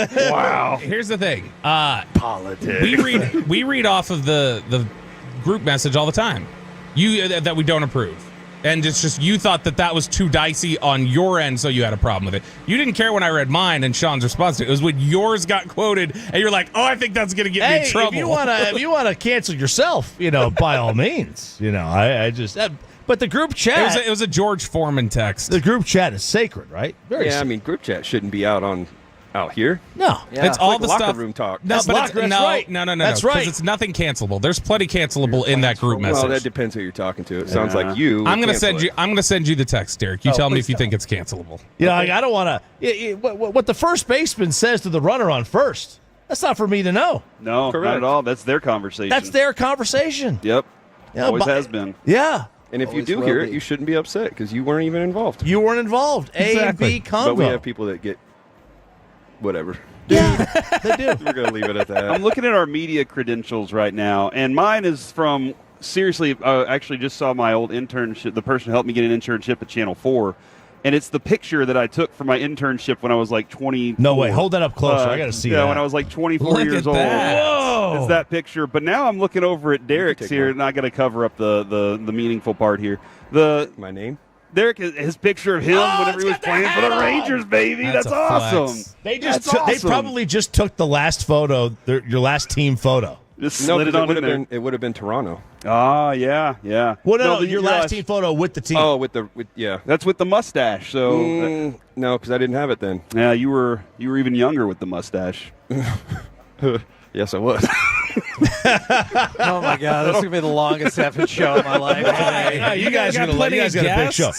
Speaker 6: thing.
Speaker 14: Wow.
Speaker 6: Here's the thing.
Speaker 14: Politics.
Speaker 6: We read off of the group message all the time. That we don't approve. And it's just you thought that was too dicey on your end, so you had a problem with it. You didn't care when I read mine and Sean's response to it. It was when yours got quoted, and you're like, "Oh, I think that's going to get me in trouble."
Speaker 1: If you wanna cancel yourself, by all means. I just. But the group chat.
Speaker 6: It was a George Foreman text.
Speaker 1: The group chat is sacred, right?
Speaker 12: Very sacred. I mean, group chat shouldn't be out here.
Speaker 1: No,
Speaker 6: it's all
Speaker 12: like
Speaker 6: the
Speaker 12: locker
Speaker 6: stuff.
Speaker 12: room talk.
Speaker 6: No,
Speaker 1: that's
Speaker 6: but
Speaker 1: locker,
Speaker 6: it's,
Speaker 1: that's
Speaker 6: no,
Speaker 1: right.
Speaker 6: no.
Speaker 1: That's right.
Speaker 6: Because it's nothing cancelable. There's plenty cancelable in that group message.
Speaker 12: Well, that depends who you're talking to. It sounds like you.
Speaker 6: I'm gonna send you. I'm gonna send you the text, Derek. You tell me if you
Speaker 1: tell.
Speaker 6: think it's cancelable.
Speaker 1: I don't want to. What the first baseman says to the runner on first, that's not for me to know.
Speaker 14: No,
Speaker 12: Correct.
Speaker 14: not at all. That's their conversation.
Speaker 1: That's their conversation.
Speaker 14: Yep.
Speaker 1: Yeah,
Speaker 14: Always has been.
Speaker 1: Yeah.
Speaker 12: And if you
Speaker 11: Always
Speaker 12: do
Speaker 11: will
Speaker 12: hear
Speaker 11: be.
Speaker 12: it, you shouldn't be upset because you weren't even involved.
Speaker 1: You weren't involved.
Speaker 6: Exactly.
Speaker 1: A B convo.
Speaker 12: But we have people that get whatever.
Speaker 1: Yeah, they do.
Speaker 12: We're going to leave it at that.
Speaker 14: I'm looking at our media credentials right now, and mine is from, seriously, actually just saw my old internship, the person who helped me get an internship at Channel 4, and it's the picture that I took for my internship when I was like 20.
Speaker 1: No way. Hold that up closer. I got to see that.
Speaker 14: Yeah, when I was like 24
Speaker 6: Look
Speaker 14: years
Speaker 6: at
Speaker 14: old.
Speaker 6: that.
Speaker 1: Whoa.
Speaker 14: It's that picture. But now I'm looking over at Derek's here,
Speaker 12: one.
Speaker 14: and I got to cover up the meaningful part here.
Speaker 12: My name?
Speaker 14: Derek, his picture of him whenever he was playing for the Rangers, baby. That's
Speaker 6: a
Speaker 14: awesome.
Speaker 6: flex.
Speaker 1: They probably just took the last photo, your last team photo.
Speaker 14: Just slid it on in there.
Speaker 12: It would have been Toronto.
Speaker 14: Ah, yeah.
Speaker 1: Well, no, your last team photo with the team.
Speaker 12: Oh, yeah.
Speaker 14: That's with the mustache. So
Speaker 12: no, because I didn't have it then.
Speaker 14: Yeah, you were even younger with the mustache.
Speaker 12: Yes, I was.
Speaker 11: Oh my God, this is gonna be the longest effing show of my life.
Speaker 1: You guys got a big show.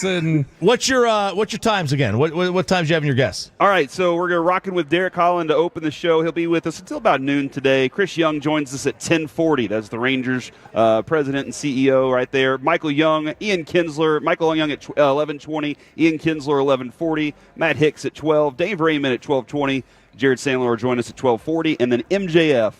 Speaker 1: What's your times again? What times you having your guests?
Speaker 14: All right, so we're rocking with Derek Holland to open the show. He'll be with us until about noon today. Chris Young joins us at 10:40. That's the Rangers president and CEO right there. Michael Young, Ian Kinsler. Michael Young at 11:20. Ian Kinsler 11:40. Matt Hicks at 12. Dave Raymond at 12:20. Jared Sandler will join us at 12:40, and then MJF.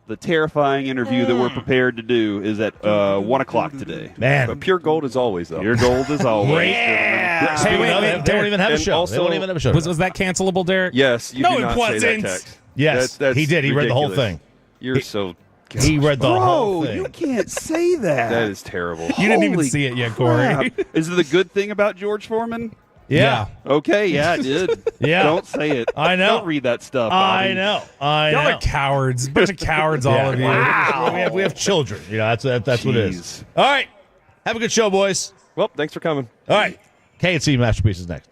Speaker 14: The terrifying interview that we're prepared to do is at 1 o'clock today.
Speaker 1: Man.
Speaker 12: But pure gold as always, though.
Speaker 14: Pure gold as always.
Speaker 1: Yeah. Hey, wait, they don't even have a show.
Speaker 12: Also,
Speaker 1: they don't even have a show.
Speaker 6: Was that cancelable, Derek?
Speaker 12: Yes. You do not say that text.
Speaker 1: Yes,
Speaker 12: that's
Speaker 1: he did. He read the whole
Speaker 12: ridiculous.
Speaker 1: thing.
Speaker 12: You're so...
Speaker 1: He read the whole thing.
Speaker 14: You can't say that.
Speaker 12: That is terrible.
Speaker 6: You didn't even see it yet, Corey.
Speaker 14: Is it a good thing about George Foreman?
Speaker 1: Yeah.
Speaker 14: Okay, yeah, I did.
Speaker 1: Yeah.
Speaker 14: Don't say it.
Speaker 1: I know.
Speaker 14: Don't read that stuff.
Speaker 1: I
Speaker 14: Bobby.
Speaker 1: know.
Speaker 6: Y'all are cowards. Bunch of cowards, all of you.
Speaker 1: Wow. We have children. That's what it is. All right. Have a good show, boys.
Speaker 12: Well, thanks for coming.
Speaker 1: All right. K&C Masterpiece is next.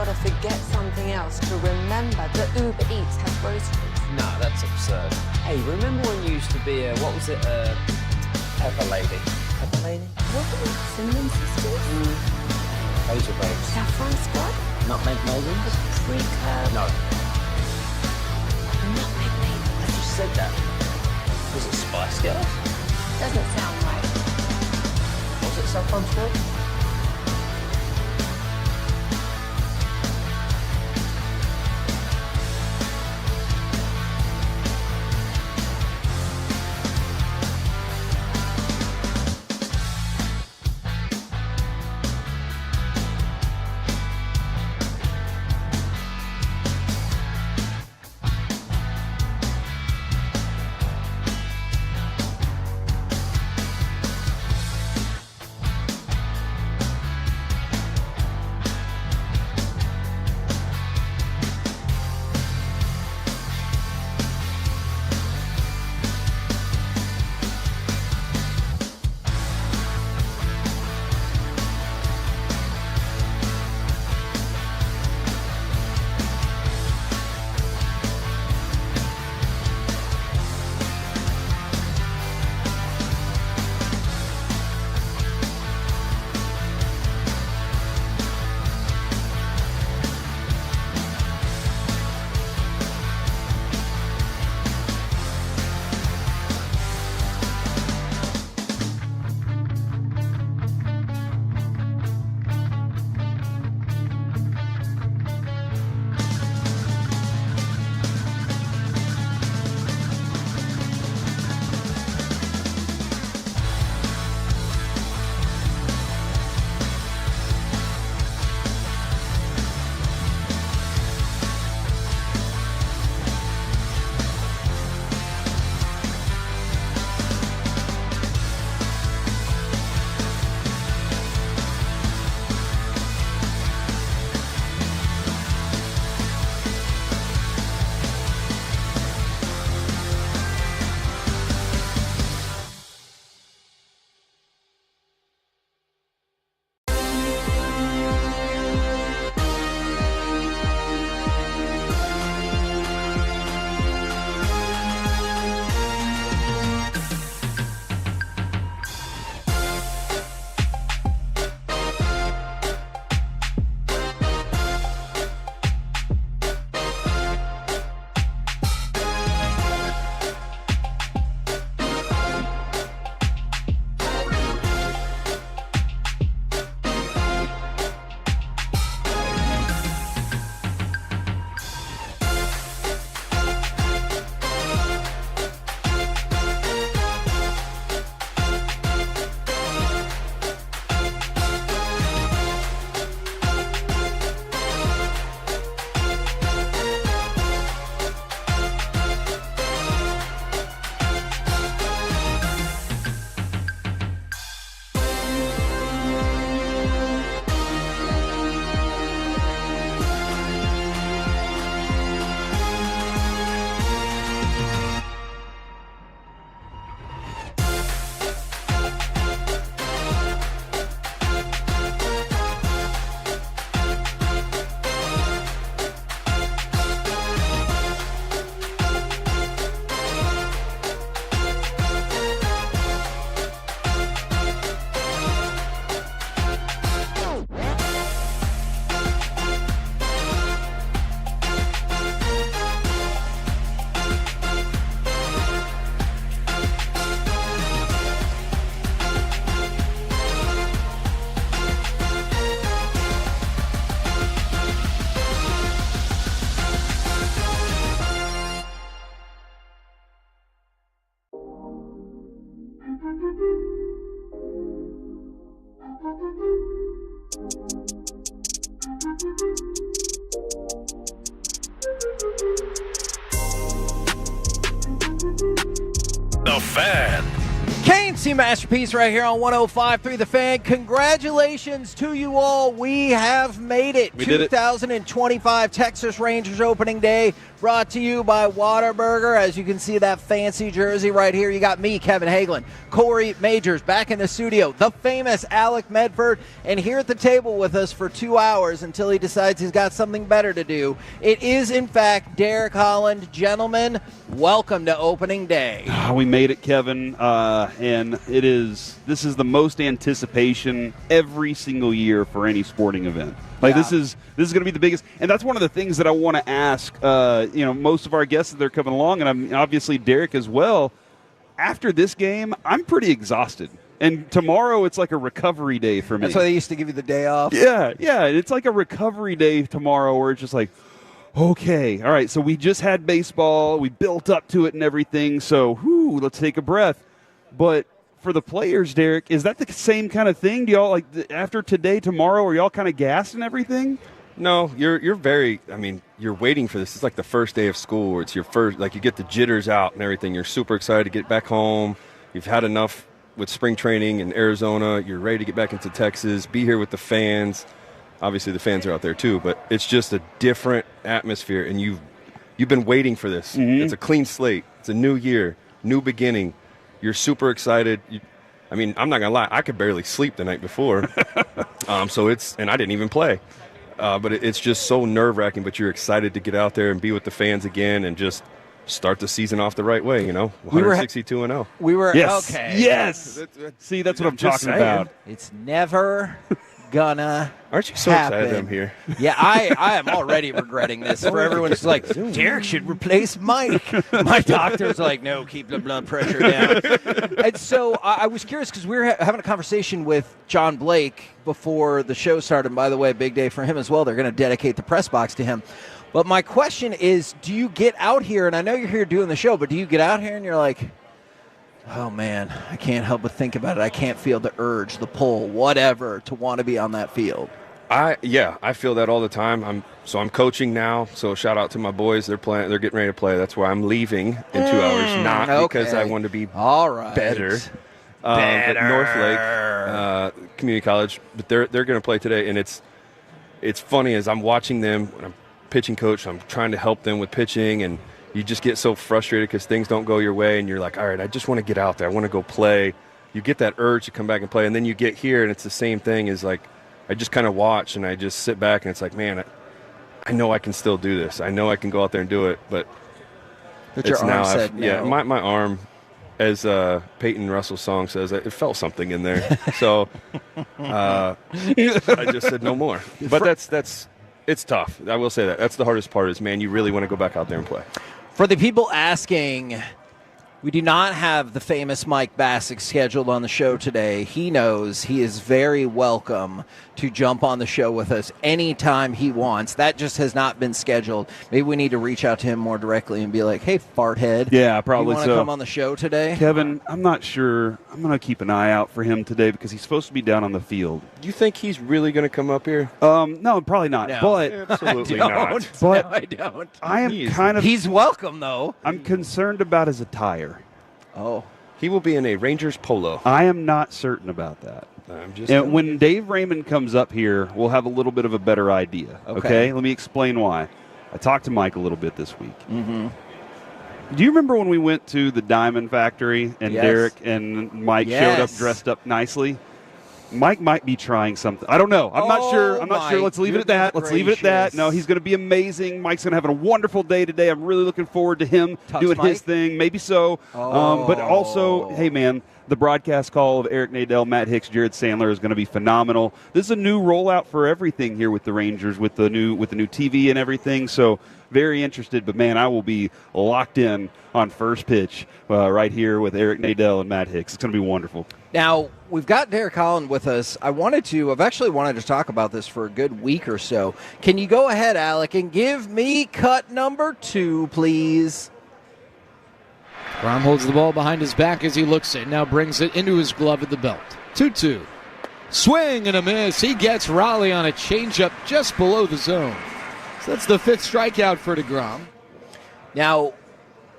Speaker 17: got to forget something else to remember that Uber Eats has groceries.
Speaker 3: No, that's absurd. Hey, remember when you used to be a, what was it, Pepper Lady? Pepper Lady?
Speaker 17: Wasn't it Cinnamon Sisters?
Speaker 3: Those are babes.
Speaker 17: Saffron Squad?
Speaker 3: Nutmeg Maidens?
Speaker 17: Pre-curb?
Speaker 3: No.
Speaker 17: Nutmeg Maidens?
Speaker 3: I just said that. Was it Spice Girls?
Speaker 17: Doesn't sound right.
Speaker 3: Was it Saffron Squad?
Speaker 23: The Fan.
Speaker 11: K&C Masterpiece right here on 105.3 The Fan. Congratulations to you all. We have made it.
Speaker 14: We did it.
Speaker 11: 2025 Texas Rangers opening day, brought to you by Whataburger. As you can see, that fancy jersey right here. You got me, Kevin Hagelin, Corey Majors back in the studio, the famous Alec Medford, and here at the table with us for 2 hours until he decides he's got something better to do. It is, in fact, Derek Holland. Gentlemen, welcome to opening day.
Speaker 14: We made it, Kevin, and this is the most anticipation every single year for any sporting event. This is going to be the biggest, and that's one of the things that I want to ask. Most of our guests that are coming along, and obviously Derek as well. After this game, I'm pretty exhausted, and tomorrow it's like a recovery day for me.
Speaker 11: That's why they used to give you the day off.
Speaker 14: Yeah, it's like a recovery day tomorrow, where it's just like, okay, all right. So we just had baseball, we built up to it and everything. So, let's take a breath. But for the players, Derek, is that the same kind of thing? Do y'all after today, tomorrow, are y'all kind of gassed and everything?
Speaker 19: No, you're very. I mean, you're waiting for this. It's like the first day of school, where it's your first. Like you get the jitters out and everything. You're super excited to get back home. You've had enough with spring training in Arizona. You're ready to get back into Texas. Be here with the fans. Obviously, the fans are out there too, but it's just a different atmosphere, and you've been waiting for this.
Speaker 14: Mm-hmm.
Speaker 19: It's a clean slate. It's a new year, new beginning. You're super excited. I'm not gonna lie. I could barely sleep the night before, and I didn't even play. But it's just so nerve-wracking, but you're excited to get out there and be with the fans again and just start the season off the right way, 162-0.
Speaker 11: We were
Speaker 14: yes.
Speaker 11: okay.
Speaker 14: Yes. See, that's what I'm talking about.
Speaker 11: It's never gonna
Speaker 19: Aren't you so
Speaker 11: happen.
Speaker 19: excited I'm here?
Speaker 11: Yeah, I am already regretting this. For everyone who's like, Derek should replace Mike. My doctor's like, no, keep the blood pressure down. And so I was curious because we were having a conversation with John Blake before the show started. And by the way, big day for him as well. They're going to dedicate the press box to him. But my question is, do you get out here, and I know you're here doing the show, but do you get out here and you're like, oh, man, I can't help but think about it. I can't feel the urge, the pull, whatever, to want to be on that field.
Speaker 19: I feel that all the time. I'm coaching now, so shout out to my boys. They're getting ready to play. That's why I'm leaving in 2 hours, not because I want to be better. But Northlake Community College, but they're going to play today, and it's funny as I'm watching them when I'm pitching coach. I'm trying to help them with pitching, and you just get so frustrated because things don't go your way, and you're like, all right, I just want to get out there. I want to go play. You get that urge to come back and play, and then you get here, and it's the same thing as like I just kind of watch, and I just sit back, and it's like, man, I know I can still do this. I know I can go out there and do it, but
Speaker 11: your arm said no.
Speaker 19: Yeah, my arm, as Peyton Russell's song says, it felt something in there. So I just said no more. But it's tough. I will say that. That's the hardest part is, man, you really want to go back out there and play.
Speaker 11: For the people asking, we do not have the famous Mike Bassick scheduled on the show today. He knows he is very welcome to jump on the show with us anytime he wants. That just has not been scheduled. Maybe we need to reach out to him more directly and be like, hey, farthead.
Speaker 14: Yeah, probably
Speaker 11: you want to come on the show today?
Speaker 14: Kevin, I'm not sure. I'm going to keep an eye out for him today because he's supposed to be down on the field.
Speaker 19: Do you think he's really going to come up here?
Speaker 14: No, probably not.
Speaker 11: No.
Speaker 14: But
Speaker 19: absolutely not.
Speaker 14: But
Speaker 11: no, I don't.
Speaker 14: I am
Speaker 11: He's welcome, though.
Speaker 14: I'm concerned about his attire.
Speaker 11: Oh.
Speaker 19: He will be in a Rangers polo.
Speaker 14: I am not certain about that. And when Dave Raymond comes up here, we'll have a little bit of a better idea. Okay? Let me explain why. I talked to Mike a little bit this week.
Speaker 11: Mm-hmm.
Speaker 14: Do you remember when we went to the Diamond Factory and
Speaker 11: Yes.
Speaker 14: Derek and Mike showed up dressed up nicely? Mike might be trying something. I don't know. I'm not sure. Let's leave it at that. Let's leave it at that. No, he's going to be amazing. Mike's going to have a wonderful day today. I'm really looking forward to him doing his thing. Maybe so. But also, hey, man, the broadcast call of Eric Nadel, Matt Hicks, Jared Sandler is going to be phenomenal. This is a new rollout for everything here with the Rangers, with the new TV and everything. So very interested. But, man, I will be locked in on first pitch right here with Eric Nadel and Matt Hicks. It's going to be wonderful.
Speaker 11: Now, we've got Derek Holland with us. I've actually wanted to talk about this for a good week or so. Can you go ahead, Alec, and give me cut number 2, please?
Speaker 20: Grom holds the ball behind his back as he looks it. Now brings it into his glove at the belt. 2-2. Swing and a miss. He gets Raleigh on a changeup just below the zone. So that's the 5th strikeout for DeGrom.
Speaker 11: Now,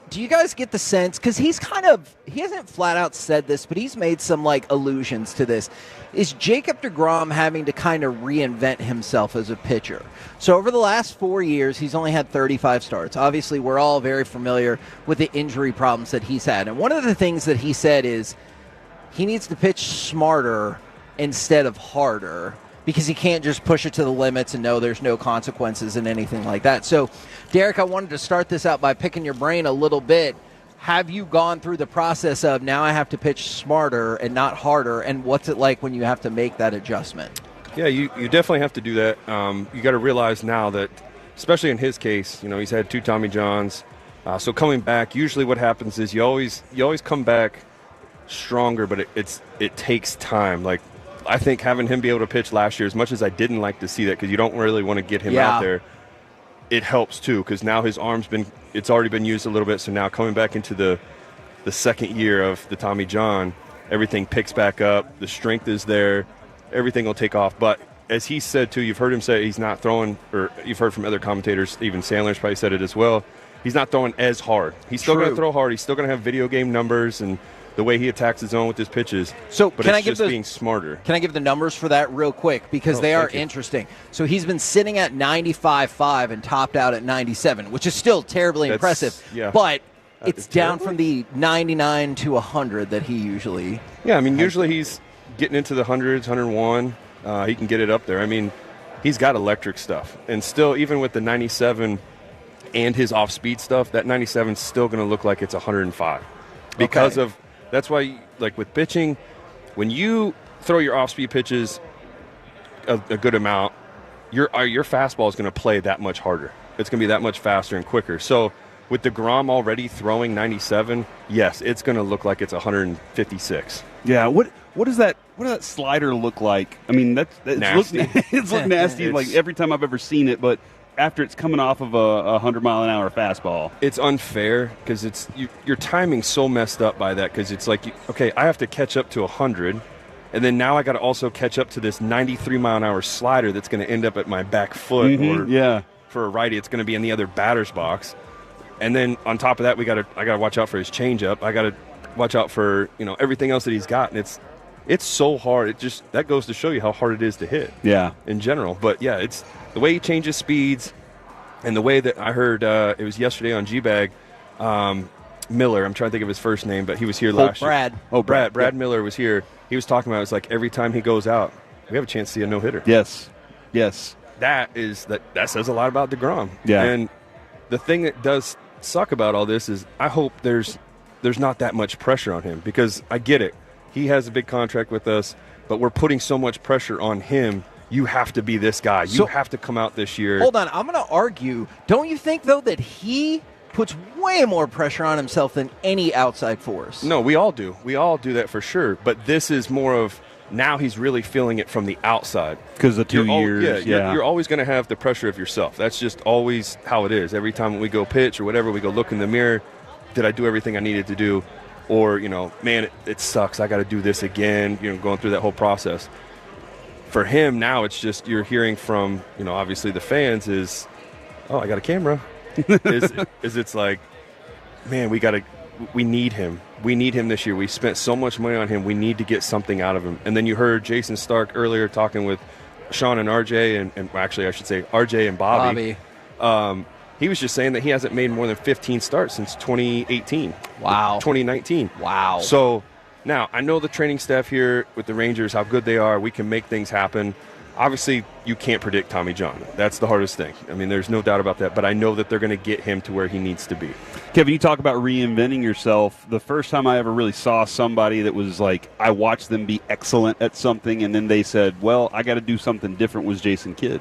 Speaker 11: do you guys get the sense, because he hasn't flat out said this, but he's made some like allusions to this, is Jacob deGrom having to kind of reinvent himself as a pitcher? So over the last 4 years, he's only had 35 starts. Obviously, we're all very familiar with the injury problems that he's had. And one of the things that he said is he needs to pitch smarter instead of harder, because he can't just push it to the limits and know there's no consequences and anything like that. So, Derek, I wanted to start this out by picking your brain a little bit. Have you gone through the process of now I have to pitch smarter and not harder, and what's it like when you have to make that adjustment?
Speaker 19: Yeah, you definitely have to do that. You got to realize now that, especially in his case, he's had 2 Tommy Johns. So coming back, usually what happens is you always come back stronger, but it takes time. Like, I think having him be able to pitch last year, as much as I didn't like to see that, because you don't really want to get him out there, it helps too, because now his arm's it's already been used a little bit. So now coming back into the second year of the Tommy John, everything picks back up. The strength is there. Everything will take off. But as he said too, you've heard him say he's not throwing, or you've heard from other commentators, even Sandler's probably said it as well, he's not throwing as hard. He's still going to throw hard. He's still going to have video game numbers and the way he attacks his zone with his pitches.
Speaker 11: So
Speaker 19: but
Speaker 11: can
Speaker 19: it's
Speaker 11: I give
Speaker 19: just being smarter.
Speaker 11: Can I give the numbers for that real quick, because they are interesting? So he's been sitting at 95.5 and topped out at 97, which is still terribly impressive.
Speaker 19: Yeah.
Speaker 11: But it's down from the 99 to 100 that he usually.
Speaker 19: Yeah, I mean, usually he's getting into the hundreds, 101. He can get it up there. I mean, he's got electric stuff, and still, even with the 97 and his off-speed stuff, that 97 is still going to look like it's 105 because of. That's why, like with pitching, when you throw your off-speed pitches a good amount, your fastball is going to play that much harder. It's going to be that much faster and quicker. So with DeGrom already throwing 97, yes, it's going to look like it's 156.
Speaker 14: Yeah. What does that slider look like? I mean, it's
Speaker 19: nasty.
Speaker 14: It's looked nasty like every time I've ever seen it, but after it's coming off of a 100-mile-an-hour fastball.
Speaker 19: It's unfair because your timing's so messed up by that, because it's like, okay, I have to catch up to 100, and then now I got to also catch up to this 93-mile-an-hour slider that's going to end up at my back foot, or for a righty, it's going to be in the other batter's box. And then on top of that, I got to watch out for his changeup. I got to watch out for everything else that he's got, and it's so hard. That goes to show you how hard it is to hit.
Speaker 14: Yeah,
Speaker 19: in general. But yeah, it's the way he changes speeds, and the way that I heard it was yesterday on G-Bag, Miller. I'm trying to think of his first name, but he was here last year. Brad Miller was here. He was talking about it's like every time he goes out, we have a chance to see a no-hitter.
Speaker 14: Yes.
Speaker 19: That says a lot about DeGrom.
Speaker 14: Yeah.
Speaker 19: And the thing that does suck about all this is I hope there's not that much pressure on him, because I get it. He has a big contract with us, but we're putting so much pressure on him. You have to be this guy. You have to come out this year.
Speaker 11: Hold on. I'm going to argue. Don't you think, though, that he puts way more pressure on himself than any outside force?
Speaker 19: No, we all do. We all do that for sure. But this is more of now he's really feeling it from the outside.
Speaker 14: Because of 2 years.
Speaker 19: You're always going to have the pressure of yourself. That's just always how it is. Every time we go pitch or whatever, we go look in the mirror. Did I do everything I needed to do? Or, man, it sucks. I got to do this again, going through that whole process. For him now, it's just you're hearing from, obviously the fans is, oh, I got a camera. It's like, man, we need him. We need him this year. We spent so much money on him. We need to get something out of him. And then you heard Jason Stark earlier talking with Sean and RJ, and actually I should say RJ and Bobby. He was just saying that he hasn't made more than 15 starts since 2018.
Speaker 11: Wow.
Speaker 19: 2019.
Speaker 11: Wow.
Speaker 19: So now I know the training staff here with the Rangers, how good they are. We can make things happen. Obviously, you can't predict Tommy John. That's the hardest thing. I mean, there's no doubt about that. But I know that they're going to get him to where he needs to be.
Speaker 14: Kevin, you talk about reinventing yourself. The first time I ever really saw somebody that was like, I watched them be excellent at something, and then they said, well, I got to do something different, was Jason Kidd.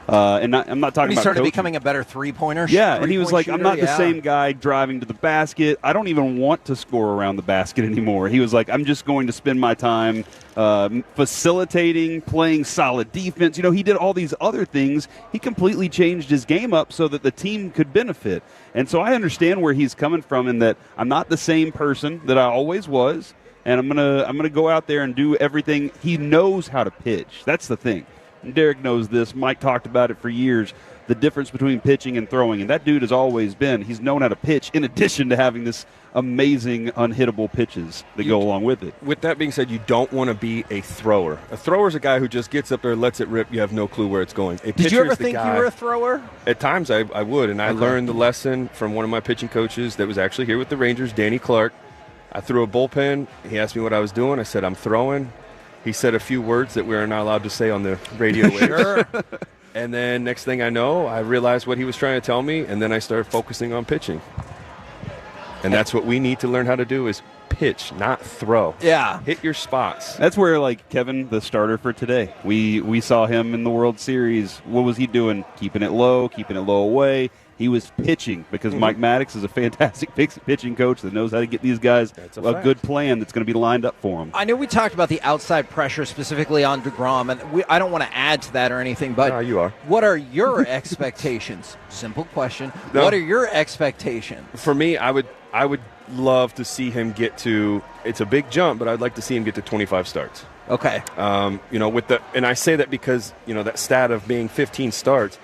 Speaker 14: I'm not talking about
Speaker 11: he started
Speaker 14: coaching.
Speaker 11: becoming a better three-pointer.
Speaker 14: Yeah, and he was like,
Speaker 11: shooter,
Speaker 14: I'm not the same guy driving to the basket. I don't even want to score around the basket anymore. He was like, I'm just going to spend my time facilitating, playing solid defense. He did all these other things. He completely changed his game up so that the team could benefit. And so I understand where he's coming from, in that I'm not the same person that I always was, and I'm gonna go out there and do everything. He knows how to pitch. That's the thing. And Derek knows this. Mike talked about it for years. The difference between pitching and throwing. And that dude has always been. He's known how to pitch in addition to having this amazing unhittable pitches that go along with it.
Speaker 19: With that being said, you don't want to be a thrower. A thrower is a guy who just gets up there, lets it rip. You have no clue where it's going.
Speaker 11: Did you ever think you were a thrower?
Speaker 19: At times I would, and I learned the lesson from one of my pitching coaches that was actually here with the Rangers, Danny Clark. I threw a bullpen. He asked me what I was doing. I said, I'm throwing. He said a few words that we are not allowed to say on the radio waves.
Speaker 11: Sure.
Speaker 19: And then next thing I know, I realized what he was trying to tell me, and then I started focusing on pitching. And that's what we need to learn how to do is pitch, not throw.
Speaker 11: Yeah.
Speaker 19: Hit your spots.
Speaker 14: That's where, like, Kevin, the starter for today, we saw him in the World Series. What was he doing? Keeping it low away. He was pitching because Mike Maddox is a fantastic pitching coach that knows how to get these guys a good plan that's going to be lined up for them.
Speaker 11: I know we talked about the outside pressure specifically on DeGrom, and I don't want to add to that or anything, but
Speaker 19: you are.
Speaker 11: What are your expectations? Simple question.
Speaker 19: No.
Speaker 11: What are your expectations?
Speaker 19: For me, I would love to see him get to, it's a big jump, but I'd like to see him get to 25 starts.
Speaker 11: Okay.
Speaker 19: And I say that because, that stat of being 15 starts,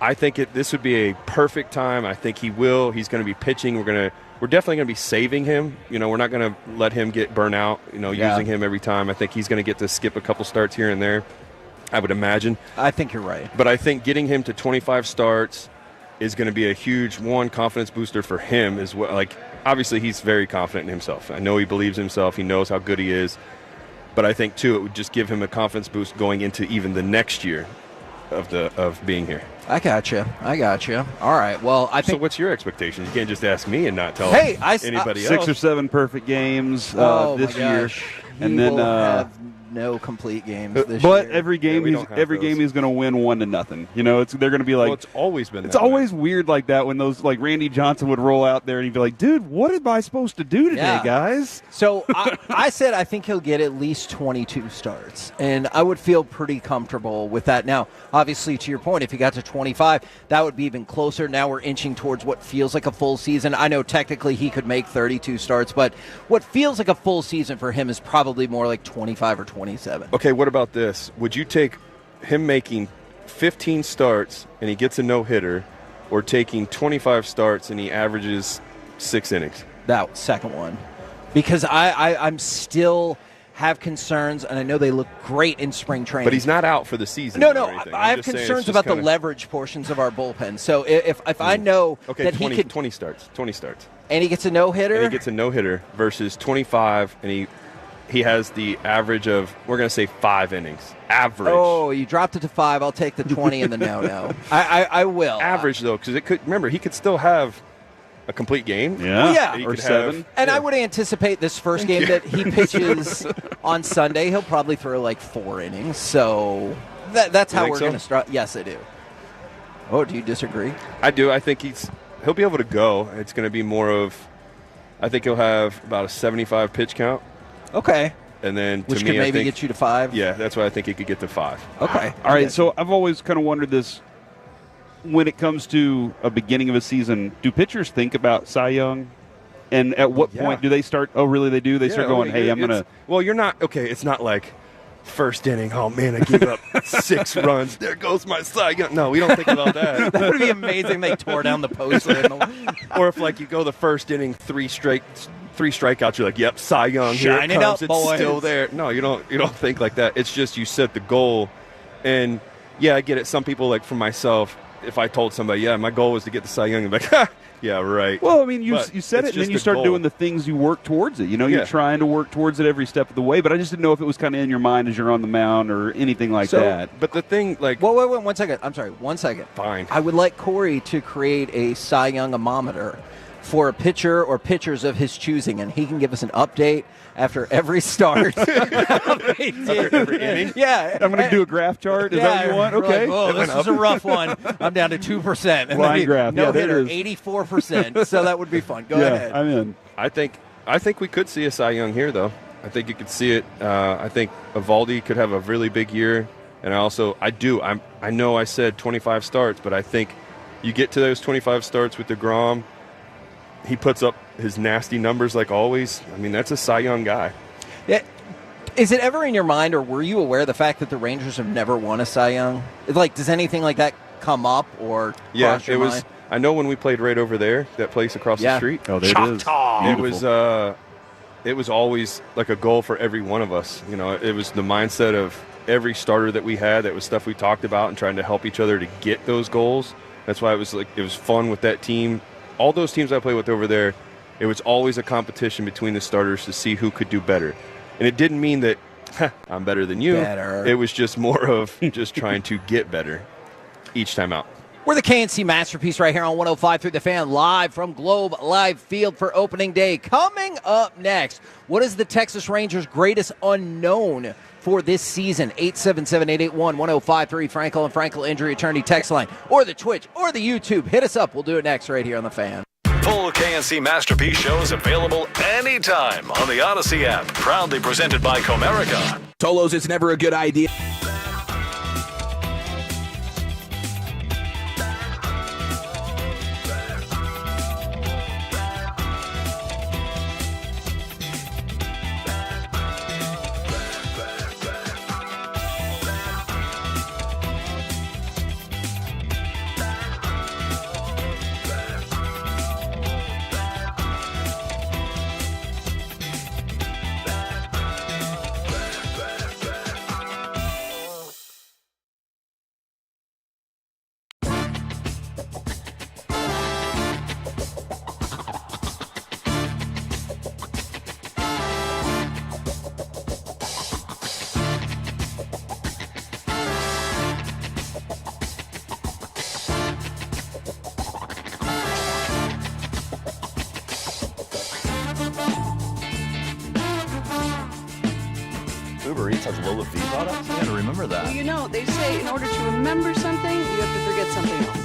Speaker 19: I think this would be a perfect time. I think he will. He's going to be pitching. We're definitely going to be saving him. We're not going to let him get burnt out, using him every time. I think he's going to get to skip a couple starts here and there, I would imagine.
Speaker 11: I think you're right.
Speaker 19: But I think getting him to 25 starts is going to be a huge, confidence booster for him as well. Like, obviously, he's very confident in himself. I know he believes in himself. He knows how good he is. But I think, too, it would just give him a confidence boost going into even the next year of being here.
Speaker 11: I got you. All right. Well, I think.
Speaker 19: So, what's your expectation? You can't just ask me and not tell anybody else.
Speaker 14: 6 or 7 perfect games this year,
Speaker 11: and then have no complete games this
Speaker 14: but
Speaker 11: year.
Speaker 14: every game he's going to win 1-0. they're going to be like.
Speaker 19: Well, it's always been.
Speaker 14: It's always weird like that when those like Randy Johnson would roll out there and he'd be like, "Dude, what am I supposed to do today, guys?"
Speaker 11: So I said I think he'll get at least 22 starts, and I would feel pretty comfortable with that. Now, obviously, to your point, if he got to 25, that would be even closer. Now we're inching towards what feels like a full season. I know technically he could make 32 starts, but what feels like a full season for him is probably more like 25 or 27.
Speaker 19: Okay, what about this? Would you take him making 15 starts and he gets a no-hitter, or taking 25 starts and he averages 6 innings?
Speaker 11: That second one. Because I'm still have concerns, and I know they look great in spring training.
Speaker 19: But he's not out for the season.
Speaker 11: No, I have concerns about the leverage portions of our bullpen. So if I know that
Speaker 19: 20,
Speaker 11: he could
Speaker 19: 20 starts,
Speaker 11: and he gets a no-hitter,
Speaker 19: versus 25, and he has the average of, we're going to say 5 innings. Average.
Speaker 11: Oh, you dropped it to 5. I'll take the 20 and the no. I will.
Speaker 19: Average, though, because he could still have a complete game.
Speaker 11: Yeah.
Speaker 14: Or 7.
Speaker 11: And I would anticipate this first game that he pitches on Sunday, he'll probably throw like 4 innings. So that's how we're going to start. Yes, I do. Oh, do you disagree?
Speaker 19: I do. I think he'll be able to go. It's going to be more of, I think he'll have about a 75 pitch count.
Speaker 11: Okay.
Speaker 19: And then
Speaker 11: which could maybe get you to 5.
Speaker 19: Yeah, that's why I think he could get to 5.
Speaker 11: Okay.
Speaker 14: All right. So I've always kind of wondered this. When it comes to a beginning of a season, do pitchers think about Cy Young? And at what point do they start? Oh, really? They do? They start going, hey, I'm going to.
Speaker 19: Well, you're not. Okay, it's not like first inning. Oh, man, I gave up 6 runs. There goes my Cy Young. No, we don't think about that.
Speaker 11: That would be amazing. They tore down the poster.
Speaker 19: Or if, like, you go the first inning, 3 strikeouts, you're like, yep, Cy Young.
Speaker 11: Shine
Speaker 19: here it comes.
Speaker 11: it up, boys.
Speaker 19: It's still there. No, you don't think like that. It's just you set the goal. And, yeah, I get it. Some people, like for myself, if I told somebody, my goal was to get the Cy Young, they'd be like, yeah, right.
Speaker 14: Well, I mean, you said it, and then you start doing the things you work towards it. You're trying to work towards it every step of the way, but I just didn't know if it was kind of in your mind as you're on the mound or anything like that.
Speaker 19: But the thing, like...
Speaker 11: Wait, 1 second. I'm sorry, 1 second.
Speaker 19: Fine.
Speaker 11: I would like Corey to create a Cy Young-ometer for a pitcher or pitchers of his choosing, and he can give us an update after every start.
Speaker 19: Every inning?
Speaker 11: Yeah.
Speaker 14: I'm going to do a graph chart. Is that what you want? Okay.
Speaker 11: Like, oh, this is a rough one. I'm down to 2%. And
Speaker 14: line graph.
Speaker 11: No hitter, 84%. So that would be fun. Go ahead.
Speaker 14: I'm in.
Speaker 19: I think we could see a Cy Young here, though. I think you could see it. I think Evaldi could have a really big year. And I know I said 25 starts, but I think you get to those 25 starts with DeGrom, he puts up his nasty numbers like always. I mean, that's a Cy Young guy.
Speaker 11: Yeah. Is it ever in your mind, or were you aware of the fact that the Rangers have never won a Cy Young? Like, does anything like that come up or cross your mind?
Speaker 19: I know when we played right over there, that place across the street.
Speaker 14: Oh, there it is.
Speaker 19: It was always like a goal for every one of us. You know, it was the mindset of every starter that we had. That was stuff we talked about and trying to help each other to get those goals. That's why it was fun with that team. All those teams I played with over there, it was always a competition between the starters to see who could do better. And it didn't mean that I'm better than you. It was just more of just trying to get better each time out.
Speaker 11: We're the KNC Masterpiece right here on 105 through the Fan, live from Globe Live Field for opening day. Coming up next, what is the Texas Rangers' greatest unknown for this season? 877-881-1053, Frankel and Frankel Injury Attorney text line, or the Twitch, or the YouTube. Hit us up. We'll do it next right here on the Fan.
Speaker 23: Full KNC Masterpiece shows available anytime on the Odyssey app. Proudly presented by Comerica.
Speaker 18: Tolos, it's never a good idea.
Speaker 1: Uber Eats has low fee products? You gotta remember that.
Speaker 2: Well, you know, they say in order to remember something, you have to forget something else.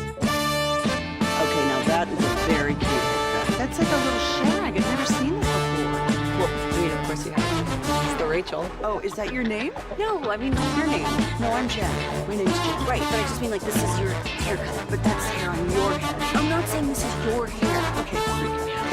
Speaker 2: Okay, now that is a very cute haircut. That's like a little shag. I've never seen this before. Well, I mean, of course you have. It's the Rachel. Oh, is that your name?
Speaker 17: No, I mean, what's your name?
Speaker 2: No, I'm Jack. My name's Jack.
Speaker 17: Right, but I just mean like this is your haircut, but that's hair on your head. I'm not saying this is your hair.
Speaker 2: Okay, freak me out.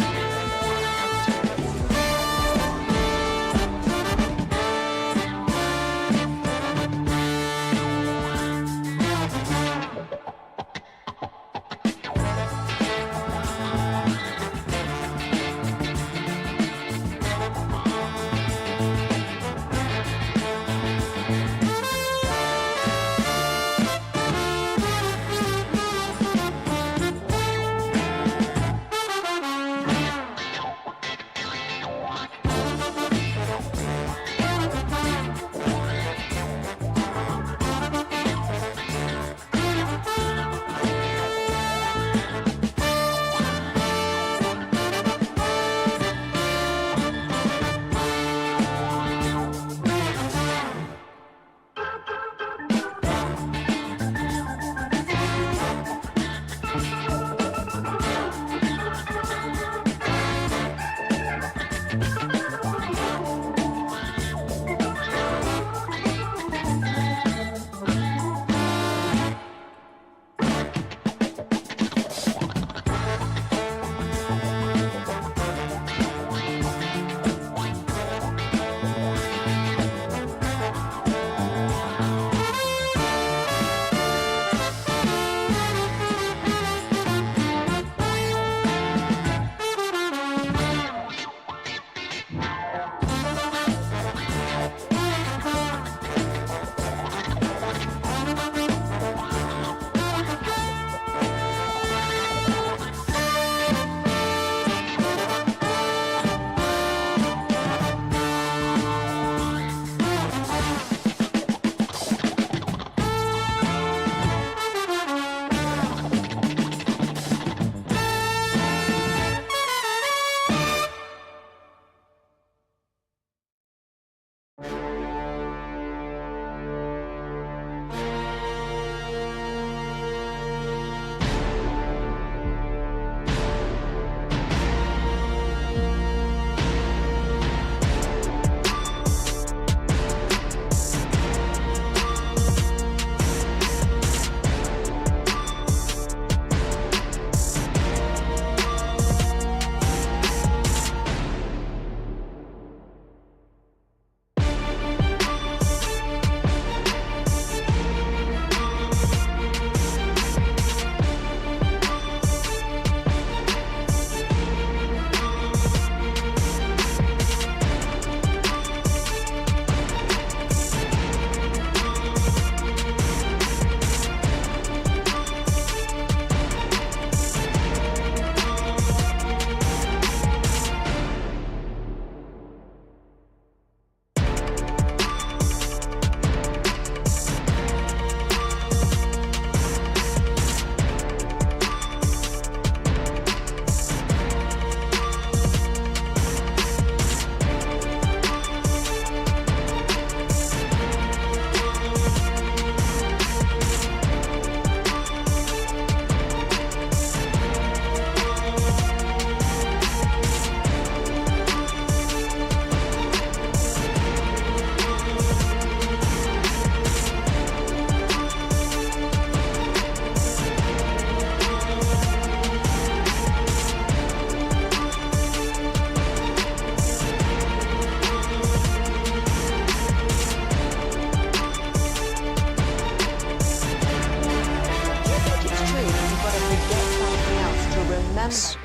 Speaker 1: Yes.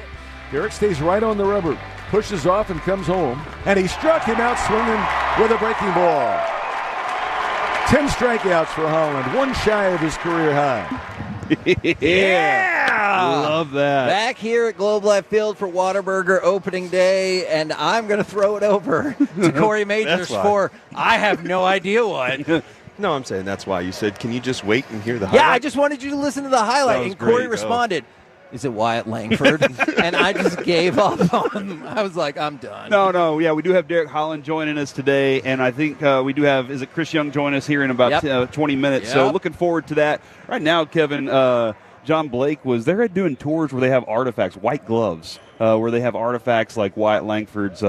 Speaker 16: Derek stays right on the rubber, pushes off and comes home, and he struck him out swinging with a breaking ball. 10 strikeouts for Holland, one shy of his career high.
Speaker 12: Love that.
Speaker 11: Back here at Globe Life Field for Whataburger opening day, and I'm going to throw it over to Corey Majors for I have no idea what.
Speaker 19: No, I'm saying that's why. You said, can you just wait and hear the highlight?
Speaker 11: Yeah, I just wanted you to listen to the highlight. And Corey responded, is it Wyatt Langford? And I just gave up on him. I was like, I'm done.
Speaker 14: No. Yeah, we do have Derek Holland joining us today, and I think we do have, is it Chris Young joining us here in about 20 minutes? So looking forward to that. Right now, Kevin, John Blake they're doing tours where they have artifacts, white gloves, where they have artifacts like Wyatt Langford's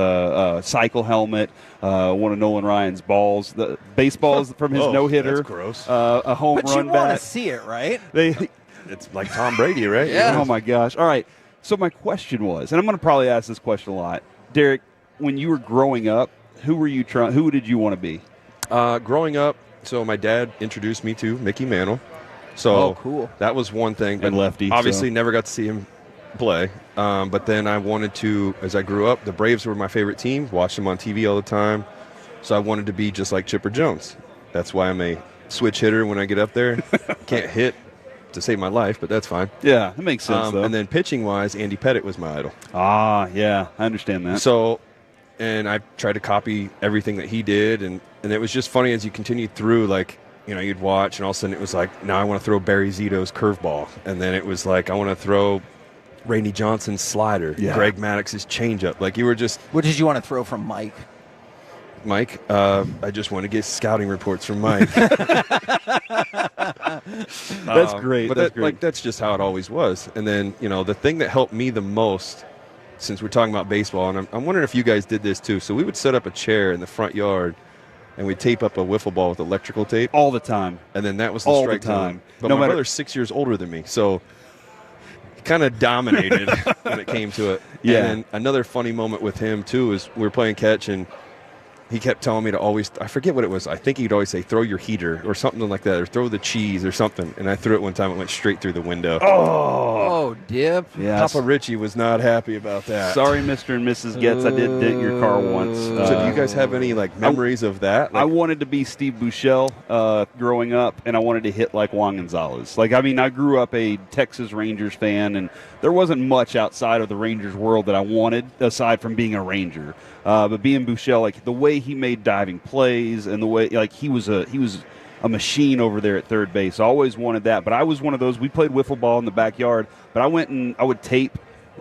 Speaker 14: cycle helmet, one of Nolan Ryan's balls, the baseballs from his no-hitter.
Speaker 19: That's gross.
Speaker 14: A home
Speaker 11: but
Speaker 14: run
Speaker 11: you want
Speaker 14: bat.
Speaker 11: to see it, right?
Speaker 19: It's like Tom Brady, right?
Speaker 14: Yeah. Oh, my gosh. All right. So my question was, and I'm going to probably ask this question a lot. Derek, when you were growing up, who did you want to be?
Speaker 19: Growing up, so my dad introduced me to Mickey Mantle. So
Speaker 11: cool.
Speaker 19: That was one thing. But
Speaker 14: and lefty.
Speaker 19: Obviously never got to see him play. But then I wanted to, as I grew up, the Braves were my favorite team. Watched them on TV all the time. So I wanted to be just like Chipper Jones. That's why I'm a switch hitter when I get up there. Can't hit to save my life, but that's fine.
Speaker 14: Yeah, that makes sense, though.
Speaker 19: And then pitching-wise, Andy Pettitte was my idol.
Speaker 14: Ah, yeah, I understand that.
Speaker 19: So, and I tried to copy everything that he did, and it was just funny as you continued through, like, you'd watch, and all of a sudden it was like, now I want to throw Barry Zito's curveball. And then it was like, I want to throw Randy Johnson's slider, Greg Maddox's changeup. Like, you were just...
Speaker 11: What did you want to throw from Mike?
Speaker 19: I just want to get scouting reports from Mike.
Speaker 14: That's great.
Speaker 19: But that's just how it always was. And then, the thing that helped me the most, since we're talking about baseball, and I'm wondering if you guys did this too. So we would set up a chair in the front yard, and we'd tape up a wiffle ball with electrical tape.
Speaker 14: All the time.
Speaker 19: And then that was the
Speaker 14: all
Speaker 19: strike
Speaker 14: the time.
Speaker 19: zone. But my brother's 6 years older than me, so he kind of dominated when it came to it.
Speaker 14: Yeah.
Speaker 19: And then another funny moment with him, too, is we were playing catch, and he kept telling me to always, I forget what it was. I think he'd always say, throw your heater or something like that, or throw the cheese or something. And I threw it one time. It went straight through the window.
Speaker 11: Oh, dip.
Speaker 14: Yes.
Speaker 19: Papa Richie was not happy about that.
Speaker 14: Sorry, Mr. and Mrs. Getz. I did dent your car once.
Speaker 19: So do you guys have any memories of that?
Speaker 14: I wanted to be Steve Buechele growing up, and I wanted to hit like Juan Gonzalez. I grew up a Texas Rangers fan, and there wasn't much outside of the Rangers world that I wanted, aside from being a Ranger. But being Buechele, the way he made diving plays and the way he was a machine over there at third base. I always wanted that. But I was one of those. We played wiffle ball in the backyard, but I went and I would tape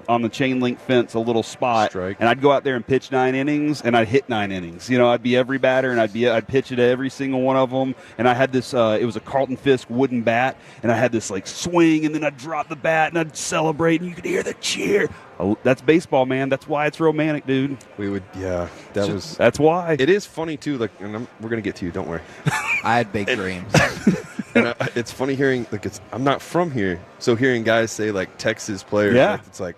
Speaker 14: on the chain link fence a little spot, and I'd go out there and pitch 9 innings, and I'd hit 9 innings. I'd be every batter, and I'd pitch it to every single one of them. And I had this. It was a Carlton Fisk wooden bat, and I had this swing, and then I'd drop the bat, and I'd celebrate, and you could hear the cheer. Oh, that's baseball, man. That's why it's romantic, dude.
Speaker 19: We would,
Speaker 14: that's why.
Speaker 19: It is funny too. And we're gonna get to you. Don't worry.
Speaker 11: I had big dreams.
Speaker 19: And it's funny hearing I'm not from here, so hearing guys say Texas players, it's like,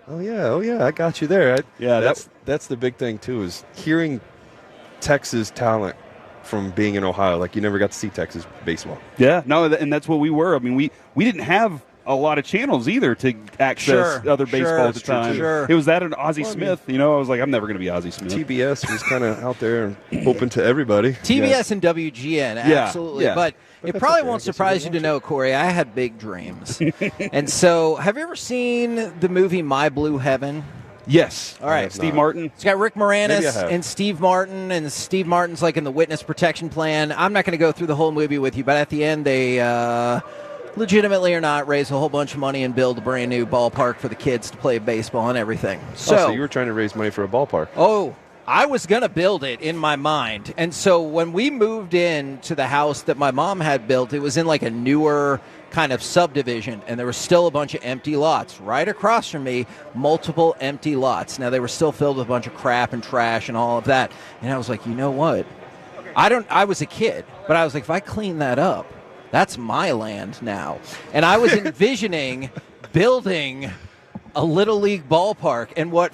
Speaker 19: oh yeah, I got you there. That's the big thing too, is hearing Texas talent from being in Ohio. You never got to see Texas baseball.
Speaker 14: Yeah, no, and that's what we were. I mean, we didn't have a lot of channels either to access other baseball at the time. It was that and Ozzie Smith. I was like, I'm never going to be Ozzie Smith.
Speaker 19: TBS was kind of out there and open to everybody.
Speaker 11: TBS and WGN, absolutely.
Speaker 14: Yeah.
Speaker 11: But it probably won't surprise you to know, Corey, I had big dreams. And so, have you ever seen the movie My Blue Heaven?
Speaker 14: Yes.
Speaker 11: All right.
Speaker 14: Steve Martin.
Speaker 11: It's got Rick Moranis and Steve Martin, and Steve Martin's in the witness protection plan. I'm not going to go through the whole movie with you, but at the end they legitimately or not raise a whole bunch of money and build a brand new ballpark for the kids to play baseball and everything.
Speaker 19: So you were trying to raise money for a ballpark.
Speaker 11: Oh, I was going to build it in my mind. And so when we moved in to the house that my mom had built, it was in a newer kind of subdivision, and there was still a bunch of empty lots. Right across from me, multiple empty lots. Now, they were still filled with a bunch of crap and trash and all of that. And I was like, you know what? I was a kid, but I was like, if I clean that up, that's my land now. And I was envisioning building a Little League ballpark. And what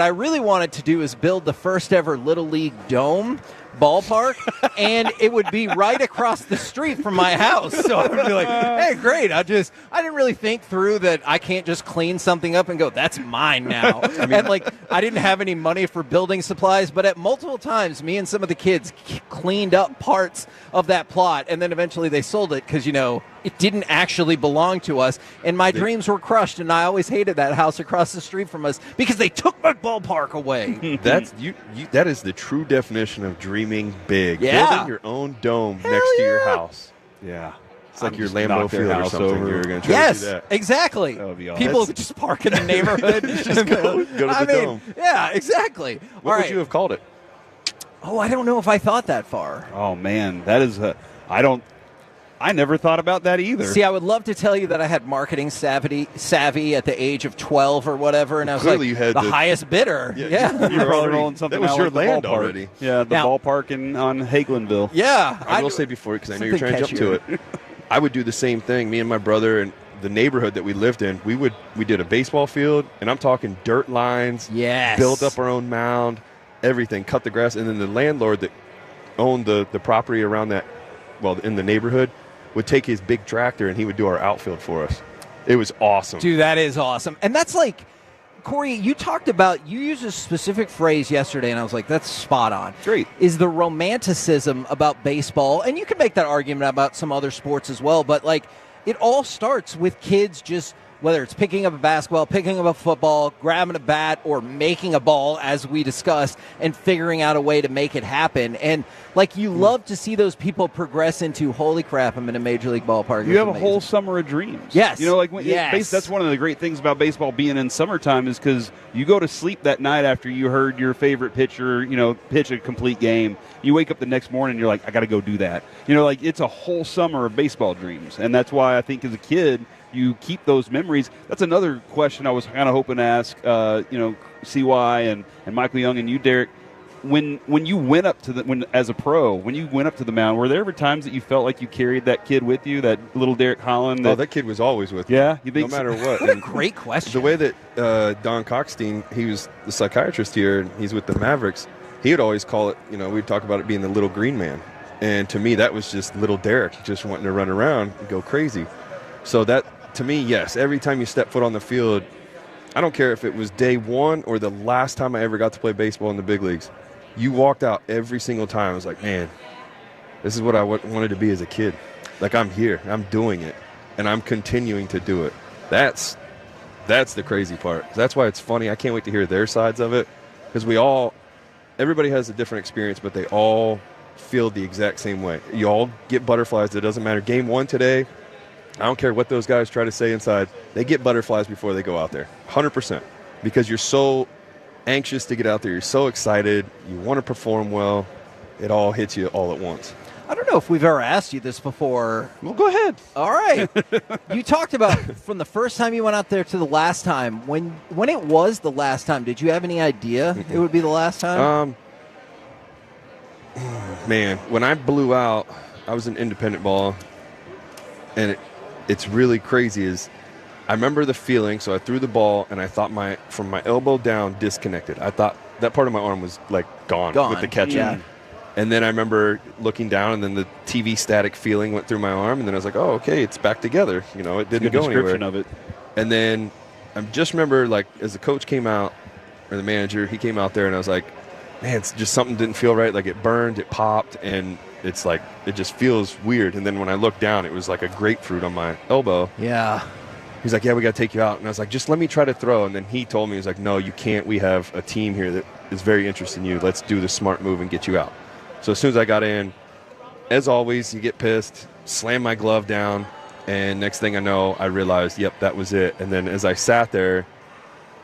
Speaker 11: I really wanted to do is build the first ever Little League dome ballpark, and it would be right across the street from my house. So I would be like, hey, great. I didn't really think through that I can't just clean something up and go, that's mine now. And like, I didn't have any money for building supplies, but at multiple times, me and some of the kids cleaned up parts of that plot, and then eventually they sold it because, it didn't actually belong to us, and my dreams were crushed, and I always hated that house across the street from us because they took my ballpark away.
Speaker 19: That's that is the true definition of dreaming big.
Speaker 11: Yeah.
Speaker 19: Building your own dome next to your house. Yeah. It's like your Lambeau Field or something. You're going to try to do that.
Speaker 11: Exactly.
Speaker 19: That would be awesome.
Speaker 11: People just park in the neighborhood.
Speaker 19: Just go to the dome.
Speaker 11: Yeah, exactly.
Speaker 19: What would you have called it?
Speaker 11: Oh, I don't know if I thought that far.
Speaker 14: Oh, man. That is I never thought about that either.
Speaker 11: See, I would love to tell you that I had marketing savvy at the age of 12 or whatever, and I was
Speaker 19: Clearly
Speaker 11: like
Speaker 19: you had
Speaker 11: the highest bidder. Yeah.
Speaker 14: You were probably rolling something
Speaker 19: that was
Speaker 14: out
Speaker 19: your
Speaker 14: with the
Speaker 19: land
Speaker 14: ballpark.
Speaker 19: already.
Speaker 14: Yeah, the ballpark on Hagelandville.
Speaker 11: Yeah.
Speaker 19: I will say before, because I know you're trying to jump to it, I would do the same thing. Me and my brother and the neighborhood that we lived in, we did a baseball field, and I'm talking dirt lines, built up our own mound, everything, cut the grass, and then the landlord that owned the property around that, in the neighborhood, would take his big tractor and he would do our outfield for us. It was awesome.
Speaker 11: Dude, that is awesome. And that's like, Corey, you used a specific phrase yesterday, and I was like, that's spot on.
Speaker 14: Great.
Speaker 11: Is the romanticism about baseball, and you can make that argument about some other sports as well, but like, it all starts with kids just, whether it's picking up a basketball, picking up a football, grabbing a bat, or making a ball, as we discussed, and figuring out a way to make it happen. And, like, you love to see those people progress into, holy crap, I'm in a Major League ballpark.
Speaker 14: You have a whole summer of dreams.
Speaker 11: Yes.
Speaker 14: That's one of the great things about baseball being in summertime is because you go to sleep that night after you heard your favorite pitcher, pitch a complete game. You wake up the next morning and you're like, I got to go do that. It's a whole summer of baseball dreams. And that's why I think as a kid, you keep those memories. That's another question I was kind of hoping to ask, CY and Michael Young and you, Derek. When you went up to as a pro, when you went up to the mound, were there ever times that you felt like you carried that kid with you, that little Derek Holland?
Speaker 19: That kid was always with me.
Speaker 14: Yeah, you think
Speaker 19: no matter what.
Speaker 11: What a great question.
Speaker 19: The way that Don Cockstein, he was the psychiatrist here, and he's with the Mavericks. He would always call it, we'd talk about it being the little green man, and to me that was just little Derek just wanting to run around and go crazy. So that. To me, yes, every time you step foot on the field, I don't care if it was day one or the last time I ever got to play baseball in the big leagues, you walked out every single time. I was like, man, this is what I wanted to be as a kid. Like, I'm here, I'm doing it, and I'm continuing to do it. That's the crazy part. That's why it's funny. I can't wait to hear their sides of it, because everybody has a different experience, but they all feel the exact same way. You all get butterflies. It doesn't matter. Game one today, I don't care what those guys try to say inside. They get butterflies before they go out there, 100%, because you're so anxious to get out there. You're so excited. You want to perform well. It all hits you all at once.
Speaker 11: I don't know if we've ever asked you this before.
Speaker 14: Well, go ahead.
Speaker 11: All right. You talked about from the first time you went out there to the last time. When it was the last time, did you have any idea it would be the last time?
Speaker 19: Man, when I blew out, I was an independent ball, and it's really crazy is I remember the feeling. So I threw the ball and I thought from my elbow down disconnected. I thought that part of my arm was like gone with the catching. Yeah. And then I remember looking down and then the TV static feeling went through my arm. And then I was like, oh, okay, it's back together. It didn't go anywhere.
Speaker 14: Of it.
Speaker 19: And then I just remember, like, as the coach came out, or the manager, he came out there and I was like, man, it's just something didn't feel right. Like, it burned, it popped, and it's like, it just feels weird. And then when I looked down, it was like a grapefruit on my elbow.
Speaker 11: Yeah.
Speaker 19: He's like, yeah, we got to take you out. And I was like, just let me try to throw. And then he told me, he was like, no, you can't. We have a team here that is very interested in you. Let's do the smart move and get you out. So as soon as I got in, as always, you get pissed, slam my glove down, and next thing I know, I realized, yep, that was it. And then as I sat there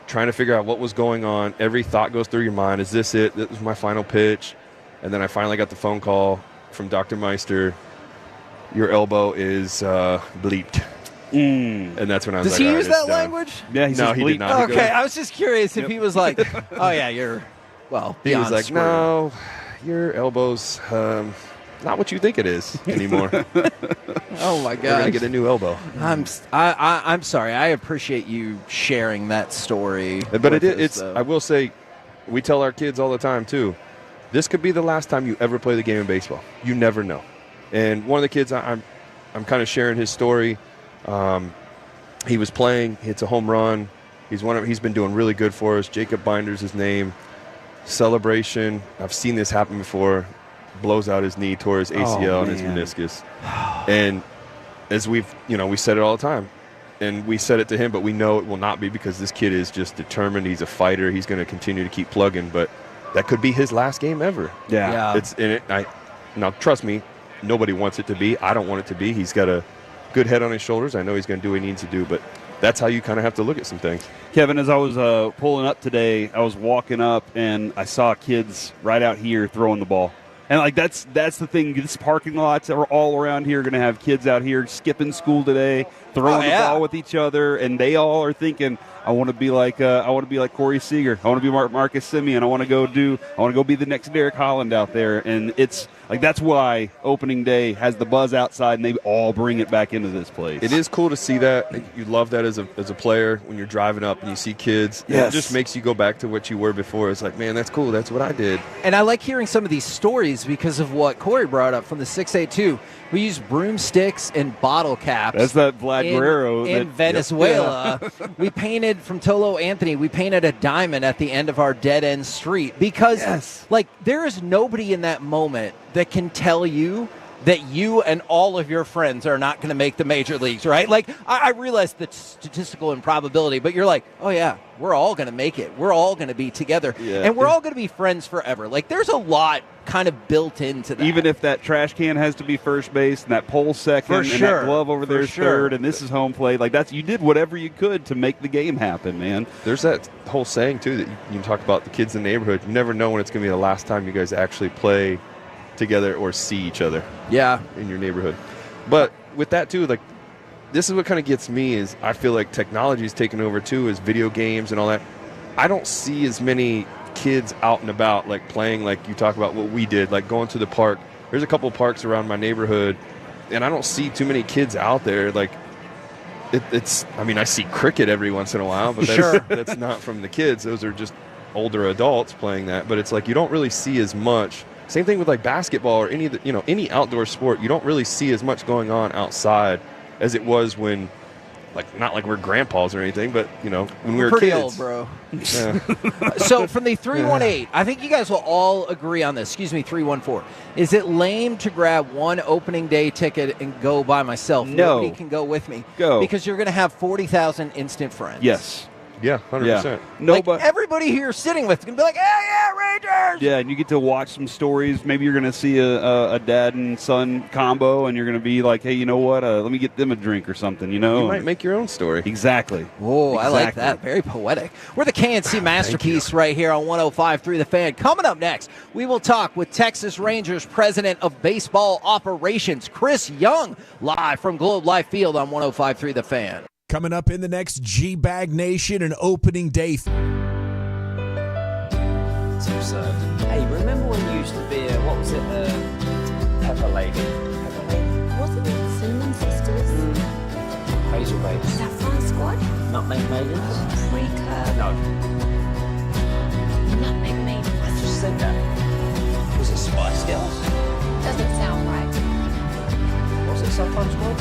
Speaker 19: trying to figure out what was going on, every thought goes through your mind. Is this it? This was my final pitch. And then I finally got the phone call from Dr. Meister. Your elbow is bleeped. And that's when I was
Speaker 11: Does
Speaker 19: like,
Speaker 11: he
Speaker 19: all right,
Speaker 11: use
Speaker 19: it's
Speaker 11: that
Speaker 19: done.
Speaker 11: language?
Speaker 19: Yeah, he did not.
Speaker 11: Okay, I was just curious if he was like, oh, yeah, you're,
Speaker 19: He was like,
Speaker 11: screwed.
Speaker 19: no, your elbow's not what you think it is anymore.
Speaker 11: Oh, my
Speaker 19: We're
Speaker 11: God.
Speaker 19: going to get a new elbow.
Speaker 11: I'm sorry. I appreciate you sharing that story.
Speaker 19: But it's. I will say, we tell our kids all the time, too, this could be the last time you ever play the game of baseball. You never know. And one of the kids, I'm kind of sharing his story. He was playing, hits a home run. He's been doing really good for us. Jacob Binder's his name. Celebration. I've seen this happen before. Blows out his knee, tore his ACL and his meniscus. And as we said it all the time. And we said it to him, but we know it will not be, because this kid is just determined. He's a fighter. He's going to continue to keep plugging. But that could be his last game ever.
Speaker 14: Yeah.
Speaker 19: Now, trust me, nobody wants it to be. I don't want it to be. He's got a good head on his shoulders. I know he's going to do what he needs to do, but that's how you kind of have to look at some things.
Speaker 14: Kevin, as I was pulling up today, I was walking up and I saw kids right out here throwing the ball. And like that's the thing. This parking lots are all around here going to have kids out here skipping school today, throwing the ball with each other, and they all are thinking, I want to be like Corey Seager. I want to be Marcus Simeon. I want to go be the next Derek Holland out there. And it's like that's why opening day has the buzz outside, and they all bring it back into this place.
Speaker 19: It is cool to see that. You love that as a player when you're driving up and you see kids.
Speaker 11: Yes.
Speaker 19: It just makes you go back to what you were before. It's like, man, that's cool. That's what I did.
Speaker 11: And I like hearing some of these stories because of what Corey brought up from the 682. We use broomsticks and bottle caps.
Speaker 14: That's that Vlad Guerrero
Speaker 11: in Venezuela. We painted from Tolo Anthony. We painted a diamond at the end of our dead end street because, there is nobody in that moment that can tell you that you and all of your friends are not going to make the major leagues, right? Like, I realize the statistical improbability, but you're like, oh, yeah, we're all going to make it. We're all going to be together.
Speaker 14: Yeah.
Speaker 11: And we're all going to be friends forever. Like, there's a lot kind of built into that.
Speaker 14: Even if that trash can has to be first base and that pole second and that glove over there is third and this is home plate, like you did whatever you could to make the game happen, man.
Speaker 19: There's that whole saying, too, that you talk about the kids in the neighborhood. You never know when it's going to be the last time you guys actually play together or see each other in your neighborhood. But with that too, like, this is what kind of gets me is I feel like technology is taking over too, as video games and all that. I don't see as many kids out and about like playing like you talk about what we did, like going to the park. There's a couple of parks around my neighborhood and I don't see too many kids out there. Like I see cricket every once in a while, but that's not from the kids. Those are just older adults playing that. But it's like you don't really see as much. Same thing with like basketball or any outdoor sport. You don't really see as much going on outside as it was when, like, not like we're grandpas or anything, but when we were
Speaker 11: pretty
Speaker 19: kids.
Speaker 11: old, bro.
Speaker 19: Yeah.
Speaker 11: So from the 318, I think you guys will all agree on this. Excuse me, 314. Is it lame to grab one opening day ticket and go by myself?
Speaker 14: No.
Speaker 11: Nobody can go with me.
Speaker 14: Go.
Speaker 11: Because you're going to have 40,000 instant friends.
Speaker 14: Yes.
Speaker 19: Yeah, 100%.
Speaker 11: Yeah. Everybody here sitting with is going to be like, yeah, Rangers!
Speaker 14: Yeah, and you get to watch some stories. Maybe you're going to see a dad and son combo, and you're going to be like, hey, you know what? Let me get them a drink or something,
Speaker 19: You might make your own story.
Speaker 14: Exactly.
Speaker 11: Whoa, I like that. Very poetic. We're the KNC Masterpiece right here on 105.3 The Fan. Coming up next, we will talk with Texas Rangers President of Baseball Operations, Chris Young, live from Globe Life Field on 105.3 The Fan.
Speaker 10: Coming up in the next G-Bag Nation, an opening day.
Speaker 3: It's absurd. Hey, remember when you used to be what was it, Pepper Lady?
Speaker 17: Wasn't it Cinnamon Sisters?
Speaker 3: Hazel Babes.
Speaker 17: Is that Fun Squad?
Speaker 3: Nutmeg Maidens?
Speaker 17: Pre-Curb.
Speaker 3: No.
Speaker 17: Nutmeg Maidens.
Speaker 3: I just said that. Was it Spice Girls?
Speaker 17: Doesn't sound right.
Speaker 3: Was it some Fun Squad?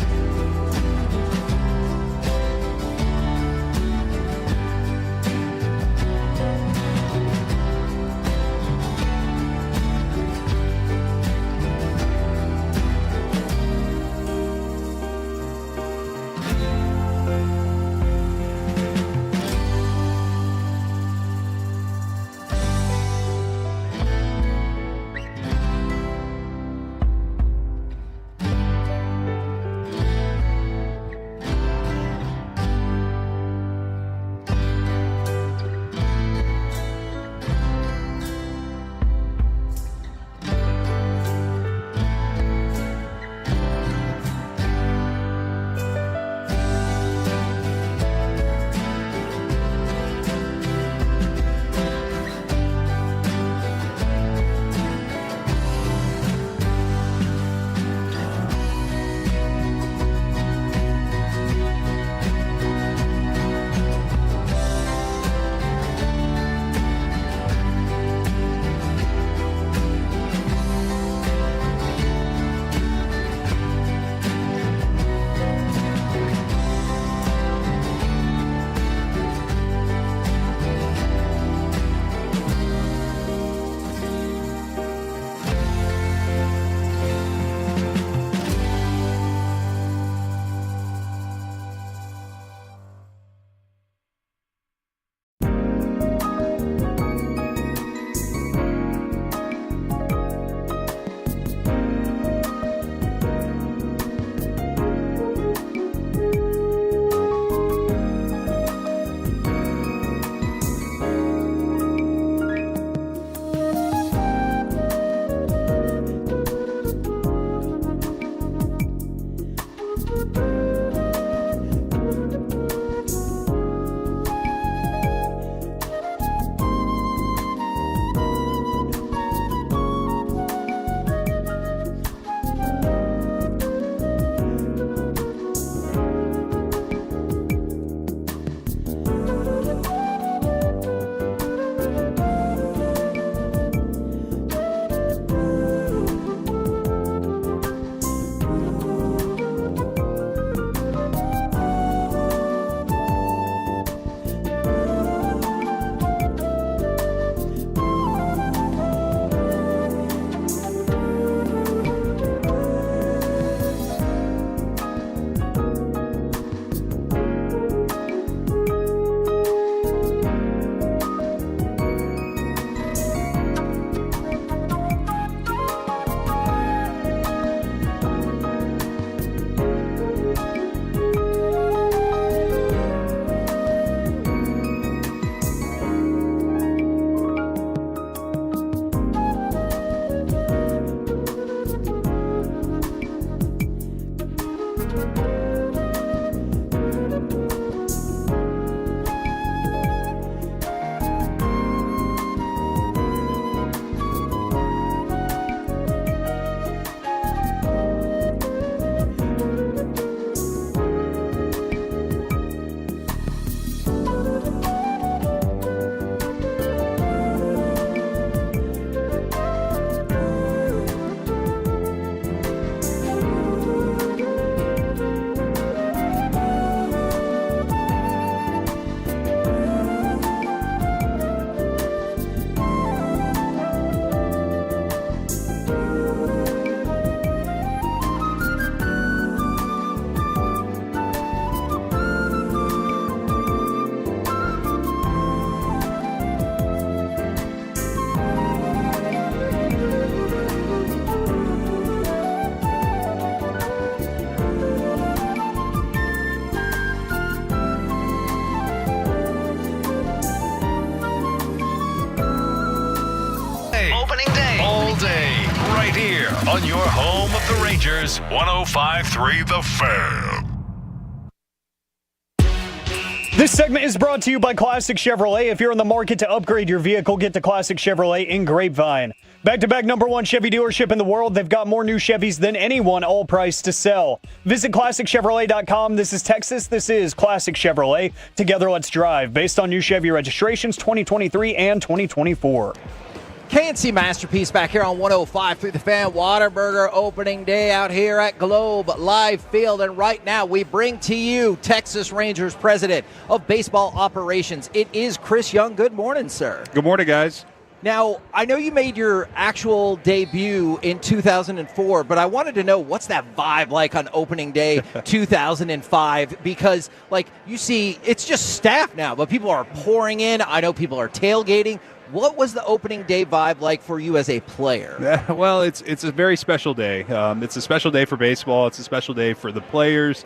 Speaker 23: on your home of the Rangers, 105.3 The Fan.
Speaker 5: This segment is brought to you by Classic Chevrolet. If you're in the market to upgrade your vehicle, get to Classic Chevrolet in Grapevine. Back-to-back #1 Chevy dealership in the world. They've got more new Chevys than anyone, all priced to sell. Visit ClassicChevrolet.com. This is Texas. This is Classic Chevrolet. Together, let's drive. Based on new Chevy registrations 2023 and 2024.
Speaker 11: KNC Masterpiece back here on 105 through the Fan. Whataburger opening day out here at Globe Live Field. And right now we bring to you Texas Rangers President of Baseball Operations. It is Chris Young. Good morning, sir.
Speaker 14: Good morning, guys.
Speaker 11: Now, I know you made your actual debut in 2004, but I wanted to know, what's that vibe like on opening day 2005? Because, like, you see, it's just staff now, but people are pouring in. I know people are tailgating. What was the opening day vibe like for you as a player?
Speaker 14: Well, it's a very special day. It's a special day for baseball. It's a special day for the players,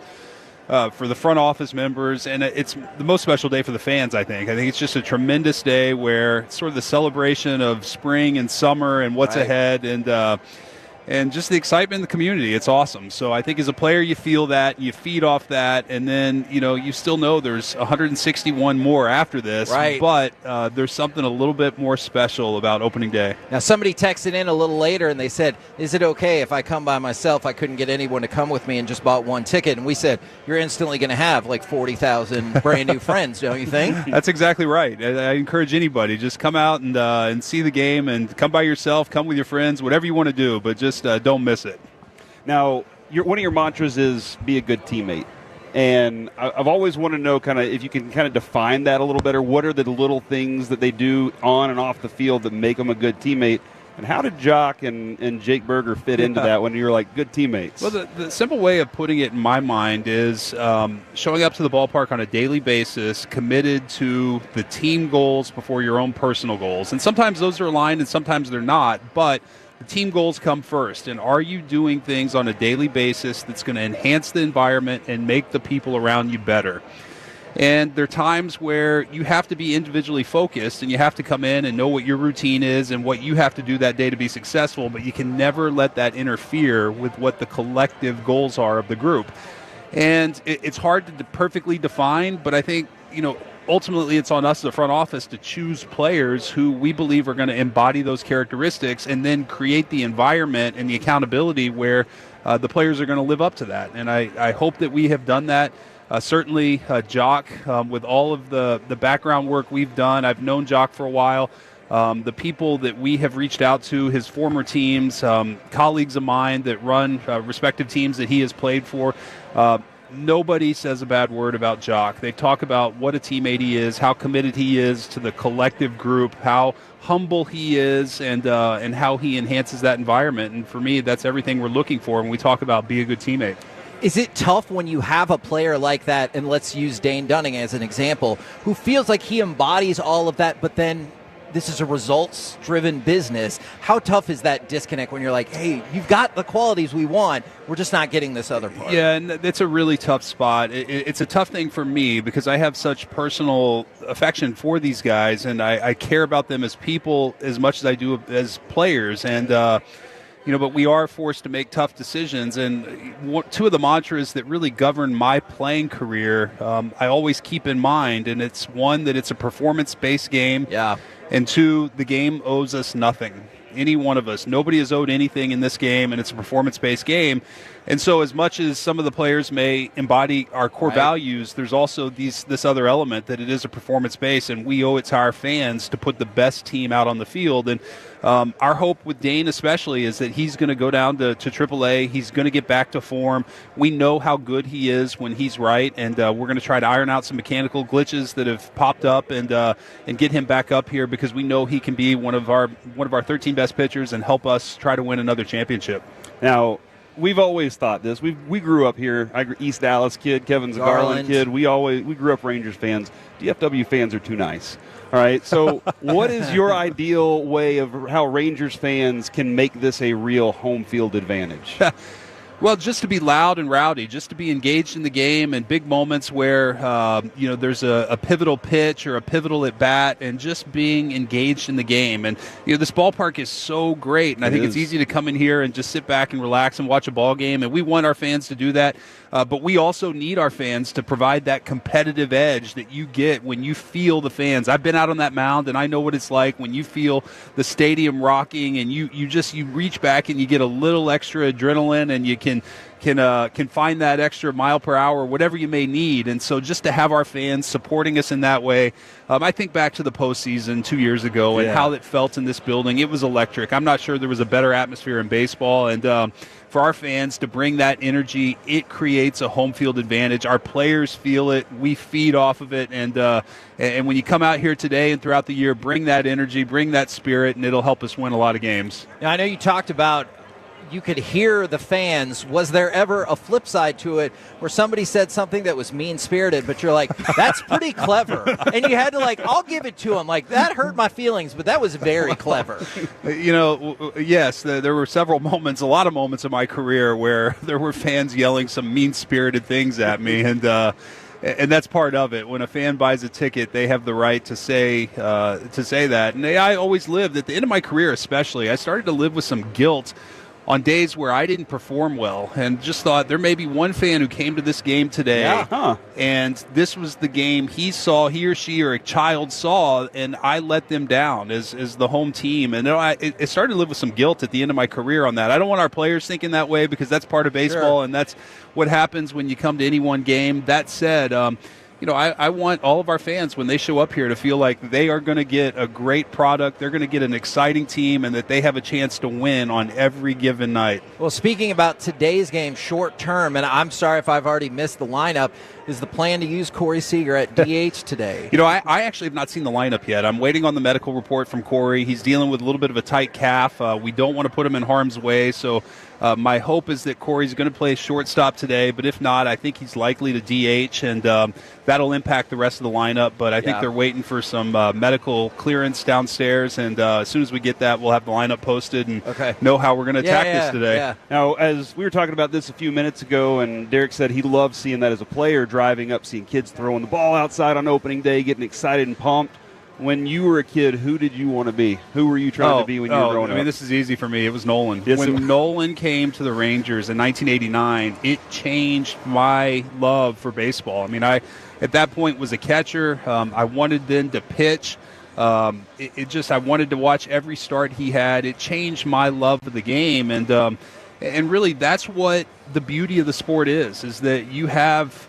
Speaker 14: for the front office members, and it's the most special day for the fans, I think. I think it's just a tremendous day where it's sort of the celebration of spring and summer and what's ahead, and just the excitement in the community. It's awesome. So I think as a player, you feel that, you feed off that, and then, you still know there's 161 more after this.
Speaker 11: Right.
Speaker 14: But there's something a little bit more special about opening day.
Speaker 11: Now, somebody texted in a little later, and they said, is it okay if I come by myself? I couldn't get anyone to come with me and just bought one ticket. And we said, you're instantly going to have like 40,000 brand new friends, don't you think?
Speaker 14: That's exactly right. I encourage anybody, just come out and see the game, and come by yourself, come with your friends, whatever you want to do, but just don't miss it.
Speaker 21: Now, one of your mantras is be a good teammate. And I've always wanted to know kind of if you can kind of define that a little better. What are the little things that they do on and off the field that make them a good teammate? And how did Jock and Jake Berger fit into that when you're like good teammates?
Speaker 14: Well, the simple way of putting it in my mind is showing up to the ballpark on a daily basis, committed to the team goals before your own personal goals. And sometimes those are aligned and sometimes they're not, but the team goals come first. And are you doing things on a daily basis that's going to enhance the environment and make the people around you better? And there are times where you have to be individually focused and you have to come in and know what your routine is and what you have to do that day to be successful, but you can never let that interfere with what the collective goals are of the group. And it's hard to perfectly define, but I think, ultimately it's on us as the front office to choose players who we believe are going to embody those characteristics and then create the environment and the accountability where the players are going to live up to that. And I hope that we have done that. Certainly Jock, with all of the background work we've done, I've known Jock for a while. The people that we have reached out to, his former teams, colleagues of mine that run respective teams that he has played for, nobody says a bad word about Jock. They talk about what a teammate he is, how committed he is to the collective group, how humble he is, and how he enhances that environment. And for me, that's everything we're looking for when we talk about be a good teammate.
Speaker 11: Is it tough when you have a player like that, and let's use Dane Dunning as an example, who feels like he embodies all of that, but then this is a results-driven business? How tough is that disconnect when you're like, hey, you've got the qualities we want, we're just not getting this other part?
Speaker 14: Yeah, and it's a really tough spot. It's a tough thing for me because I have such personal affection for these guys, and I care about them as people as much as I do as players. And but we are forced to make tough decisions. And two of the mantras that really govern my playing career, I always keep in mind, and it's one, that it's a performance-based game.
Speaker 11: Yeah.
Speaker 14: And two, the game owes us nothing. Any one of us. Nobody is owed anything in this game, and it's a performance-based game. And so as much as some of the players may embody our core values, there's also this other element that it is a performance-based, and we owe it to our fans to put the best team out on the field. And our hope with Dane especially is that he's going to go down to AAA. He's going to get back to form. We know how good he is when he's right, and we're going to try to iron out some mechanical glitches that have popped up and get him back up here, because we know he can be one of our 13 best pitchers and help us try to win another championship.
Speaker 21: Now, we've always thought this. We grew up here. East Dallas kid. Kevin's a Garland kid. We grew up Rangers fans. DFW fans are too nice. All right. So, what is your ideal way of how Rangers fans can make this a real home field advantage? Well, just to be loud and rowdy, just to be engaged in the game and big moments where, there's a pivotal pitch or a pivotal at bat and just being engaged in the game. And, this ballpark is so great. And I think it's easy to come in here and just sit back and relax and watch a ball game. And we want our fans to do that. But we also need our fans to provide that competitive edge that you get when you feel the fans. I've been out on that mound, and I know what it's like when you feel the stadium rocking and you reach back and you get a little extra adrenaline and you can find that extra mile per hour, whatever you may need. And so just to have our fans supporting us in that way, I think back to the postseason 2 years ago and how it felt in this building. It was electric. I'm not sure there was a better atmosphere in baseball. And for our fans to bring that energy, it creates a home field advantage. Our players feel it. We feed off of it. And when you come out here today and throughout the year, bring that energy, bring that spirit, and it'll help us win a lot of games.
Speaker 11: Now, I know you talked about you could hear the fans. Was there ever a flip side to it where somebody said something that was mean-spirited, but you're like, that's pretty clever? And you had to, I'll give it to him. That hurt my feelings, but that was very clever.
Speaker 21: Yes, there were several moments, a lot of moments in my career where there were fans yelling some mean-spirited things at me, and that's part of it. When a fan buys a ticket, they have the right to say that. And I always lived, at the end of my career especially, I started to live with some guilt on days where I didn't perform well, and just thought there may be one fan who came to this game today, and this was the game he or she or a child saw, and I let them down as the home team. And it started to live with some guilt at the end of my career on that. I don't want our players thinking that way, because that's part of baseball, and that's what happens when you come to any one game. That said, I want all of our fans, when they show up here, to feel like they are going to get a great product, they're going to get an exciting team, and that they have a chance to win on every given night.
Speaker 11: Well, speaking about today's game short term, and I'm sorry if I've already missed the lineup, is the plan to use Corey Seager at DH today?
Speaker 21: I actually have not seen the lineup yet. I'm waiting on the medical report from Corey. He's dealing with a little bit of a tight calf. We don't want to put him in harm's way, so my hope is that Corey's going to play shortstop today, but if not, I think he's likely to DH, and that'll impact the rest of the lineup. But I think they're waiting for some medical clearance downstairs, and as soon as we get that, we'll have the lineup posted and know how we're going to attack this today. Yeah.
Speaker 14: Now, as we were talking about this a few minutes ago, and Derek said he loves seeing that as a player, driving up, seeing kids throwing the ball outside on opening day, getting excited and pumped. When you were a kid, who did you want to be? Who were you trying to be when you were growing up?
Speaker 21: This is easy for me. It was Nolan.
Speaker 14: Yes,
Speaker 21: when Nolan came to the Rangers in 1989, it changed my love for baseball. I at that point was a catcher. I wanted then to pitch. I wanted to watch every start he had. It changed my love of the game, and really that's what the beauty of the sport is that you have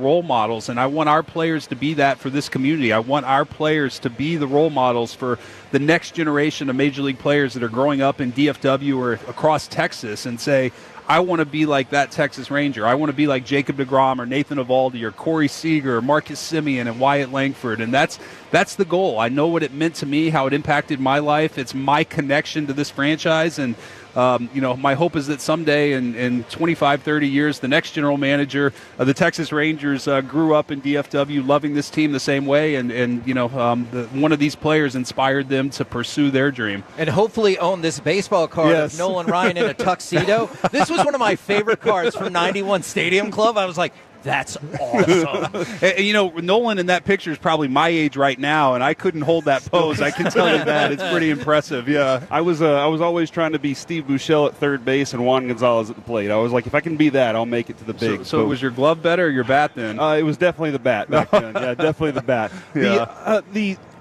Speaker 21: role models, and I want our players to be that for this community. I want our players to be the role models for the next generation of Major League players that are growing up in DFW or across Texas, and say, I want to be like that Texas Ranger. I want to be like Jacob deGrom or Nathan Eovaldi or Corey Seager or Marcus Semien and Wyatt Langford. And that's the goal. I know what it meant to me, how it impacted my life. It's my connection to this franchise. And, my hope is that someday in 25, 30 years, the next general manager of the Texas Rangers grew up in DFW loving this team the same way. And one of these players inspired them to pursue their dream.
Speaker 11: And hopefully own this baseball card of Nolan Ryan in a tuxedo. This was one of my favorite cards from 91 Stadium Club. I was like, that's awesome.
Speaker 21: And, Nolan in that picture is probably my age right now, and I couldn't hold that pose. I can tell you that. It's pretty impressive, yeah.
Speaker 14: I was always trying to be Steve Buechele at third base and Juan Gonzalez at the plate. I was like, if I can be that, I'll make it to the big.
Speaker 21: So was your glove better or your bat then?
Speaker 14: It was definitely the bat back then. Yeah, definitely the bat. Yeah.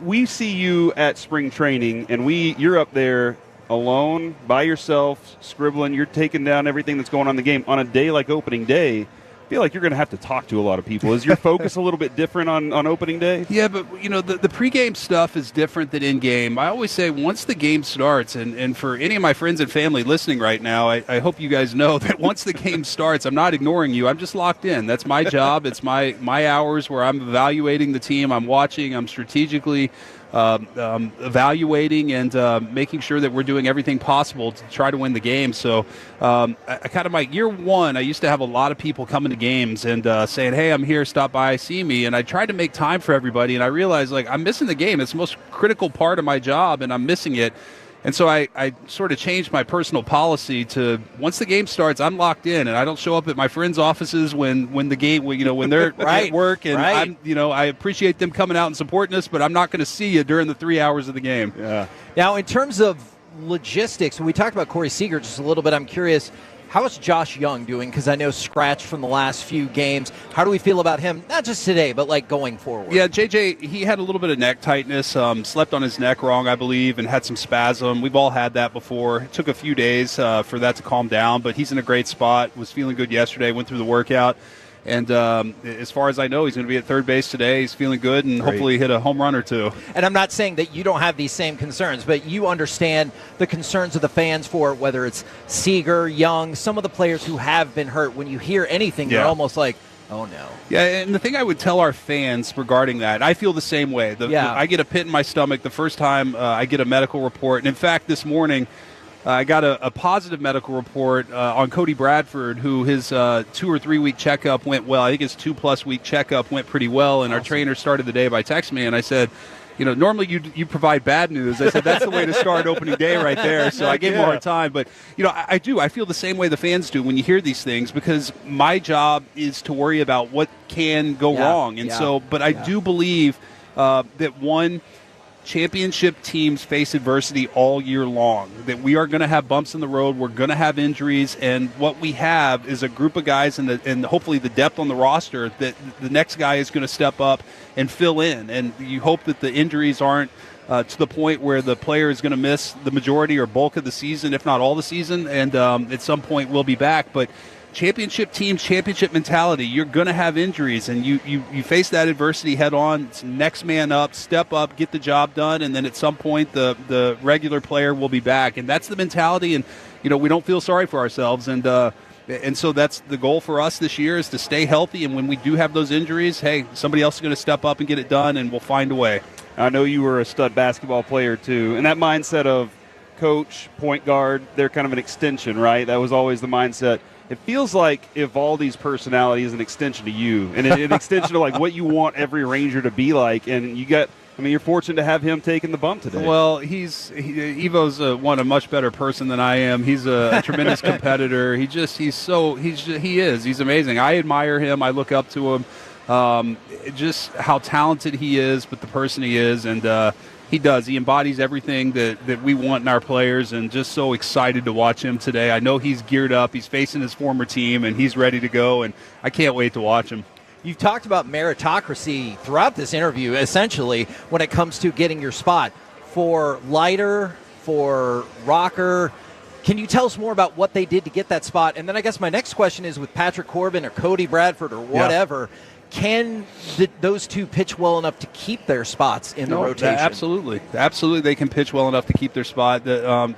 Speaker 14: We see you at spring training, and you're up there alone, by yourself, scribbling. You're taking down everything that's going on in the game. On a day like opening day, I feel like you're going to have to talk to a lot of people. Is your focus a little bit different on opening day?
Speaker 21: Yeah, but, the pregame stuff is different than in-game. I always say once the game starts, and for any of my friends and family listening right now, I hope you guys know that once the game starts, I'm not ignoring you. I'm just locked in. That's my job. It's my hours where I'm evaluating the team. I'm watching. I'm strategically evaluating and making sure that we're doing everything possible to try to win the game. So I kind of my year one, I used to have a lot of people coming to games and saying, hey, I'm here, stop by, see me. And I tried to make time for everybody. And I realized, I'm missing the game. It's the most critical part of my job, and I'm missing it. And so I sort of changed my personal policy to once the game starts, I'm locked in, and I don't show up at my friends' offices when the game, when they're at work. And I appreciate them coming out and supporting us, but I'm not going to see you during the 3 hours of the game.
Speaker 11: Yeah. Now, in terms of logistics, we talked about Corey Seager just a little bit. I'm curious, how is Josh Young doing? Because I know scratched from the last few games. How do we feel about him, not just today, but like going forward?
Speaker 21: Yeah, JJ, he had a little bit of neck tightness, slept on his neck wrong, I believe, and had some spasm. We've all had that before. It took a few days for that to calm down, but he's in a great spot, was feeling good yesterday, went through the workout. And as far as I know, he's going to be at third base today. He's feeling good and hopefully hit a home run or two.
Speaker 11: And I'm not saying that you don't have these same concerns, but you understand the concerns of the fans for whether it's Seager, Young, some of the players who have been hurt. When you hear anything, you're almost like, oh, no.
Speaker 21: Yeah, and the thing I would tell our fans regarding that, I feel the same way. I get a pit in my stomach the first time I get a medical report. And, in fact, this morning – I got a positive medical report on Cody Bradford, who his 2 or 3 week checkup went well. I think his 2+ week checkup went pretty well, and our trainer started the day by texting me, and I said, normally you provide bad news. I said, that's the way to start opening day right there. So I gave him a hard time. But, I feel the same way the fans do when you hear these things, because my job is to worry about what can go wrong. And but I do believe that championship teams face adversity all year long, that we are going to have bumps in the road, we're going to have injuries, and what we have is a group of guys and hopefully the depth on the roster that the next guy is going to step up and fill in. And you hope that the injuries aren't to the point where the player is going to miss the majority or bulk of the season, if not all the season, and at some point we'll be back. But championship teams, championship mentality, you're going to have injuries, and you face that adversity head on. It's next man up, step up, get the job done, and then at some point the regular player will be back. And that's the mentality, and we don't feel sorry for ourselves. And so that's the goal for us this year, is to stay healthy, and when we do have those injuries, hey, somebody else is going to step up and get it done, and we'll find a way.
Speaker 14: I know you were a stud basketball player too, and that mindset of coach, point guard, they're kind of an extension, right? That was always the mindset. It feels like Evaldi's personality is an extension to you, and an extension to like what you want every Ranger to be like. And you're fortunate to have him taking the bump today.
Speaker 21: Well, Evo's a much better person than I am. He's a tremendous competitor. He's amazing. I admire him. I look up to him. Just how talented he is, but the person he is, and he does. He embodies everything that we want in our players, and just so excited to watch him today. I know he's geared up. He's facing his former team, and he's ready to go, and I can't wait to watch him.
Speaker 11: You've talked about meritocracy throughout this interview, essentially, when it comes to getting your spot. For Leiter, for Rocker, can you tell us more about what they did to get that spot? And then I guess my next question is, with Patrick Corbin or Cody Bradford or whatever, can those two pitch well enough to keep their spots in the rotation?
Speaker 21: Absolutely. Absolutely, they can pitch well enough to keep their spot.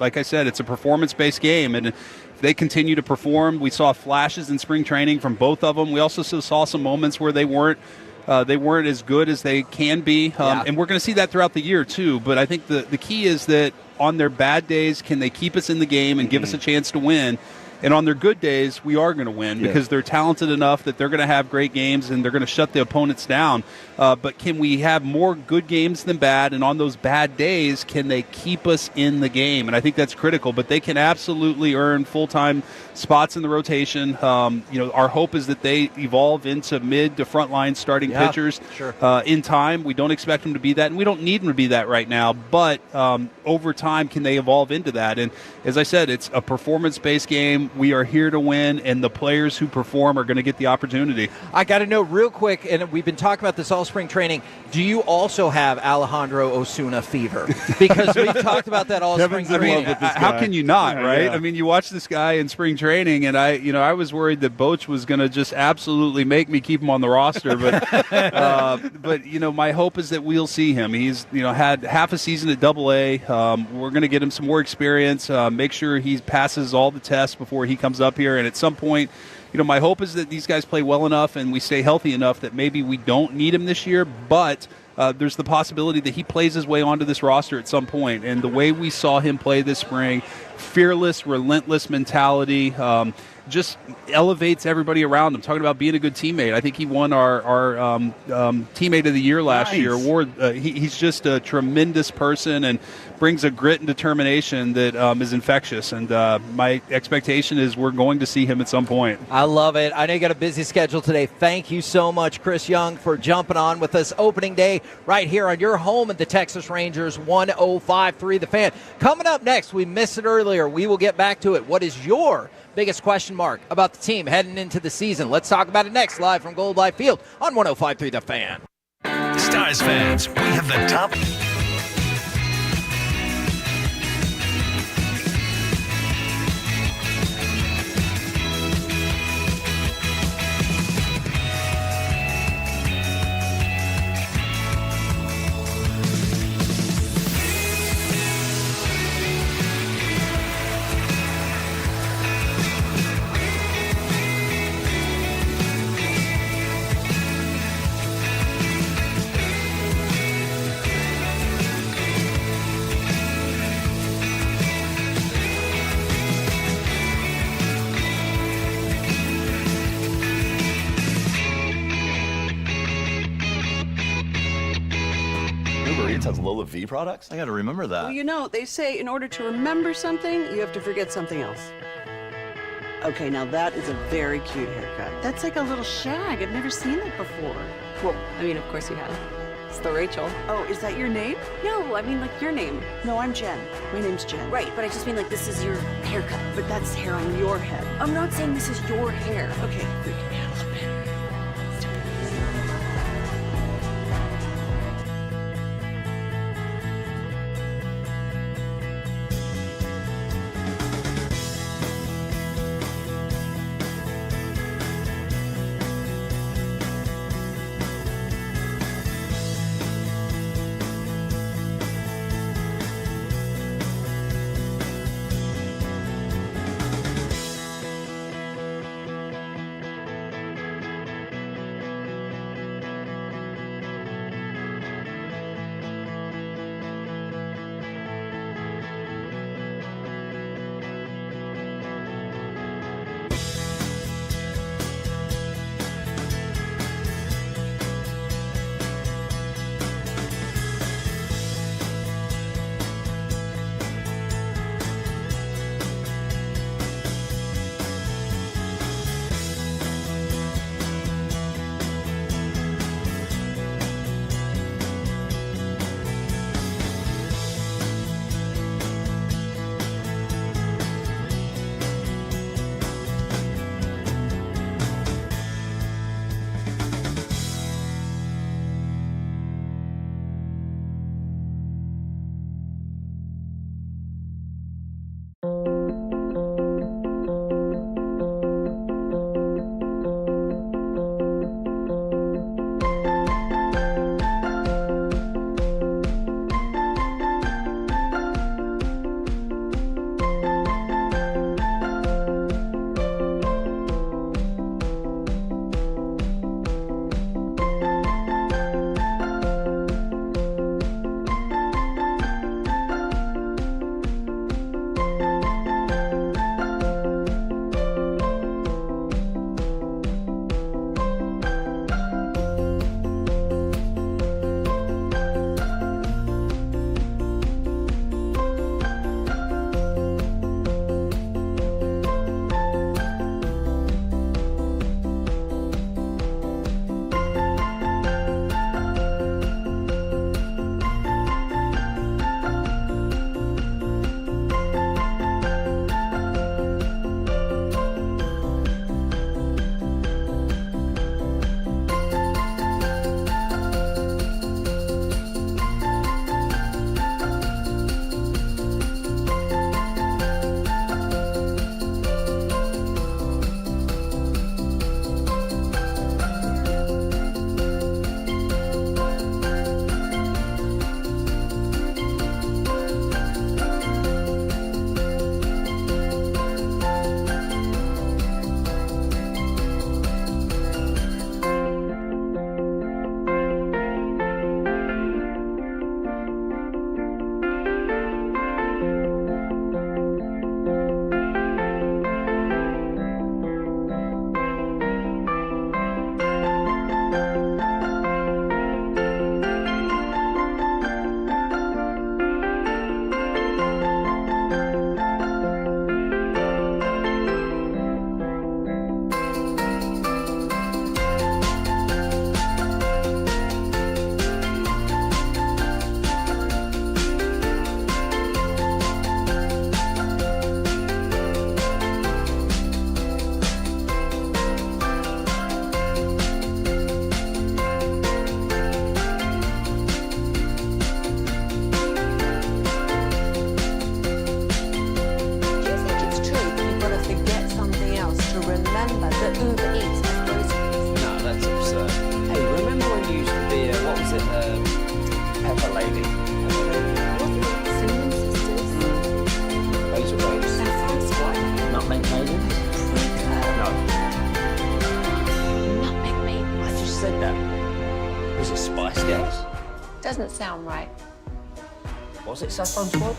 Speaker 21: Like I said, it's a performance-based game, and if they continue to perform, we saw flashes in spring training from both of them. We also saw some moments where they weren't as good as they can be, and we're going to see that throughout the year too. But I think the key is that on their bad days, can they keep us in the game and give us a chance to win? And on their good days, we are going to win because they're talented enough that they're going to have great games and they're going to shut the opponents down. But can we have more good games than bad? And on those bad days, can they keep us in the game? And I think that's critical. But they can absolutely earn full-time spots in the rotation. Our hope is that they evolve into mid to frontline starting pitchers in time. We don't expect them to be that, and we don't need them to be that right now. But over time, can they evolve into that? And as I said, it's a performance-based game. We are here to win, and the players who perform are going to get the opportunity.
Speaker 11: I got to know real quick, and we've been talking about this all spring training, do you also have Alejandro Osuna fever? Because we've talked about that all spring training.
Speaker 21: How can you not, right? Yeah. I mean, you watch this guy in spring training, and I was worried that Boch was going to just absolutely make me keep him on the roster, but my hope is that we'll see him. He's had half a season at AA. We're going to get him some more experience, make sure he passes all the tests before he comes up here, and at some point, my hope is that these guys play well enough and we stay healthy enough that maybe we don't need him this year, but there's the possibility that he plays his way onto this roster at some point. And the way we saw him play this spring, fearless, relentless mentality, just elevates everybody around him. Talking about being a good teammate. I think he won our teammate of the year last year award. He's just a tremendous person and brings a grit and determination that is infectious. And my expectation is we're going to see him at some point.
Speaker 11: I love it. I know you got a busy schedule today. Thank you so much, Chris Young, for jumping on with us opening day right here on your home at the Texas Rangers 105.3 The Fan. Coming up next, we missed it earlier. We will get back to it. What is your biggest question mark about the team heading into the season? Let's talk about it next, live from Gold Life Field on 105.3 The Fan.
Speaker 23: Stars fans, we have the top.
Speaker 9: Has Lola V products? I got to remember that.
Speaker 2: Well, you know, they say in order to remember something, you have to forget something else. Okay, now that is a very cute haircut. That's like a little shag. I've never seen that before.
Speaker 8: Well, I mean, of course you have. It's the Rachel.
Speaker 2: Oh, is that your name?
Speaker 8: No, I mean, like, your name.
Speaker 2: No, I'm Jen. My name's Jen.
Speaker 8: Right, but I just mean, like, this is your haircut.
Speaker 2: But that's hair on your head.
Speaker 8: I'm not saying this is your hair.
Speaker 2: Okay, freaking me out a little bit.
Speaker 3: said that? Was it Spice Girls?
Speaker 17: Doesn't sound right.
Speaker 3: Was it Saffron Squad?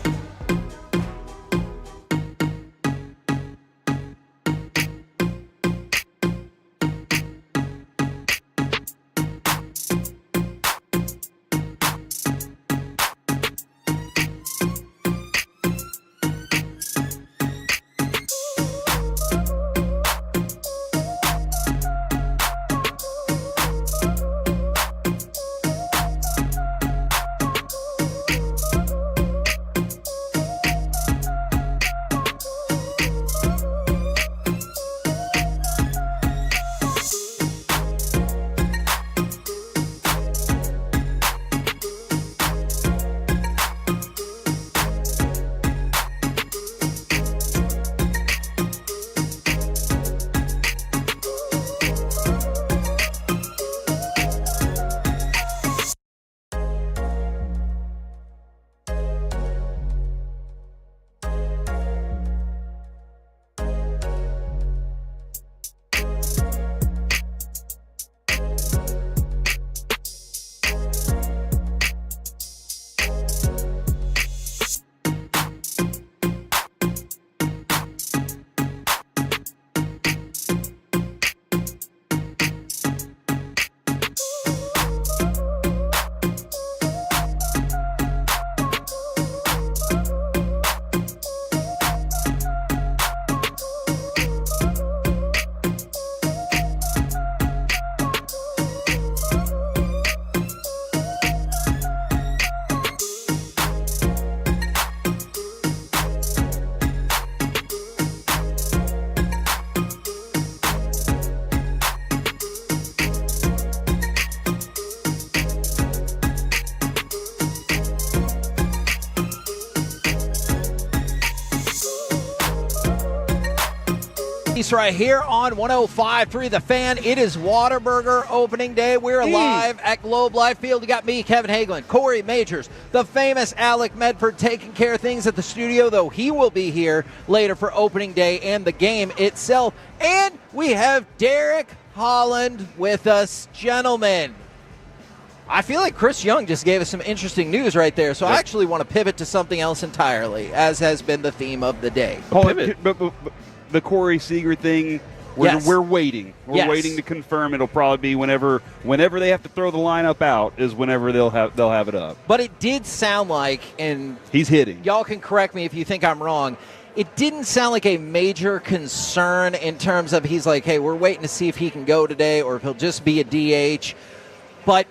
Speaker 11: Right here on 105.3 The Fan. It is Whataburger opening day. We're live at Globe Life Field. You got me, Kevin Hagelin, Corey Majors, the famous Alec Medford taking care of things at the studio, though he will be here later for opening day and the game itself. And we have Derek Holland with us. Gentlemen, I feel like Chris Young just gave us some interesting news right there, so I actually want to pivot to something else entirely, as has been the theme of the day.
Speaker 21: The Corey Seager thing, we're waiting. We're waiting to confirm. It'll probably be whenever they have to throw the lineup out is whenever they'll have it up.
Speaker 11: But it did sound like, and
Speaker 21: he's hitting.
Speaker 11: Y'all can correct me if you think I'm wrong. It didn't sound like a major concern in terms of he's like, hey, we're waiting to see if he can go today or if he'll just be a DH. But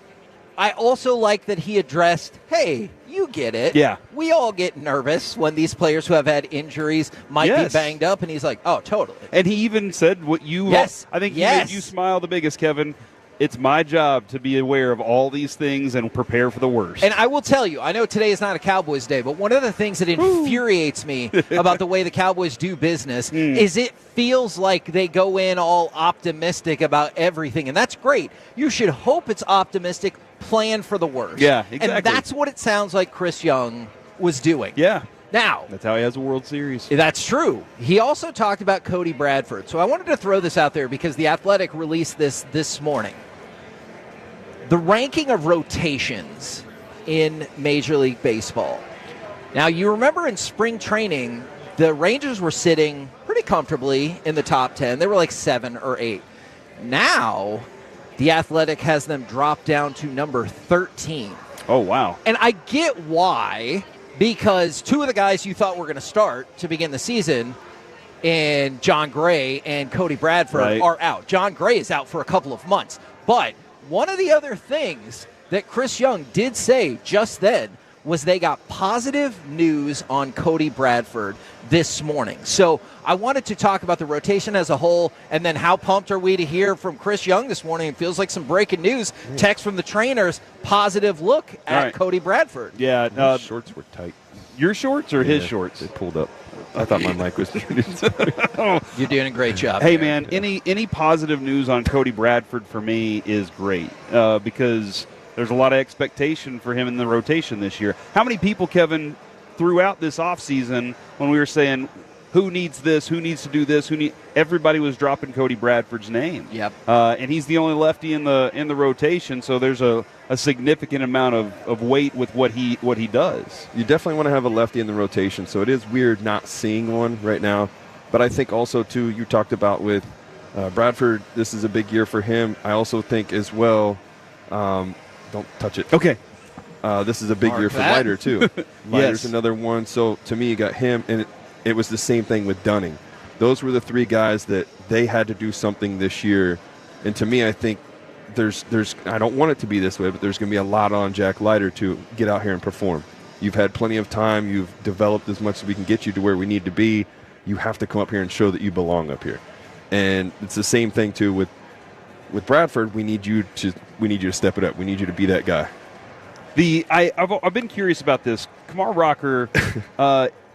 Speaker 11: I also like that he addressed, hey, you get it.
Speaker 21: Yeah.
Speaker 11: We all get nervous when these players who have had injuries might be banged up, and he's like, oh, totally.
Speaker 21: And he even said what you I think he made you smile the biggest, Kevin. It's my job to be aware of all these things and prepare for the worst.
Speaker 11: And I will tell you, I know today is not a Cowboys day, but one of the things that infuriates me about the way the Cowboys do business is it feels like they go in all optimistic about everything, and that's great. You should hope it's optimistic, plan for the worst.
Speaker 21: Yeah, exactly.
Speaker 11: And that's what it sounds like Chris Young was doing.
Speaker 21: Yeah.
Speaker 11: Now,
Speaker 21: that's how he has a World Series.
Speaker 11: That's true. He also talked about Cody Bradford. So I wanted to throw this out there because The Athletic released this morning. The ranking of rotations in Major League Baseball. Now, you remember in spring training, the Rangers were sitting pretty comfortably in the top 10. They were like 7 or 8. Now, The Athletic has them drop down to number 13.
Speaker 21: Oh, wow.
Speaker 11: And I get why, because two of the guys you thought were going to start to begin the season, and John Gray and Cody Bradford are out. John Gray is out for a couple of months. But one of the other things that Chris Young did say just then was they got positive news on Cody Bradford this morning. So I wanted to talk about the rotation as a whole, and then how pumped are we to hear from Chris Young this morning? It feels like some breaking news. Text from the trainers, positive look at Cody Bradford.
Speaker 21: Yeah.
Speaker 12: His shorts were tight.
Speaker 21: Your shorts or his shorts?
Speaker 12: They pulled up. I thought my mic was
Speaker 11: You're doing a great job.
Speaker 21: Hey, man, any positive news on Cody Bradford for me is great because there's a lot of expectation for him in the rotation this year. How many people, Kevin, throughout this offseason when we were saying,
Speaker 14: who needs this, who needs to do this, everybody was dropping Cody Bradford's name.
Speaker 11: Yep.
Speaker 14: And he's the only lefty in the rotation, so there's a significant amount of weight with what he does.
Speaker 19: You definitely want to have a lefty in the rotation, so it is weird not seeing one right now. But I think also, too, you talked about with Bradford, this is a big year for him. I also think as well, don't touch it.
Speaker 14: Okay.
Speaker 19: This is a big year for Leiter, too. Leiter's another one. So, to me, you got him, and it was the same thing with Dunning. Those were the three guys that they had to do something this year. And to me, I think there's I don't want it to be this way, but there's going to be a lot on Jack Leiter to get out here and perform. You've had plenty of time. You've developed as much as we can get you to where we need to be. You have to come up here and show that you belong up here. And it's the same thing, too, with Bradford. We need you to step it up. We need you to be that guy.
Speaker 14: I've been curious about this. Kumar Rocker,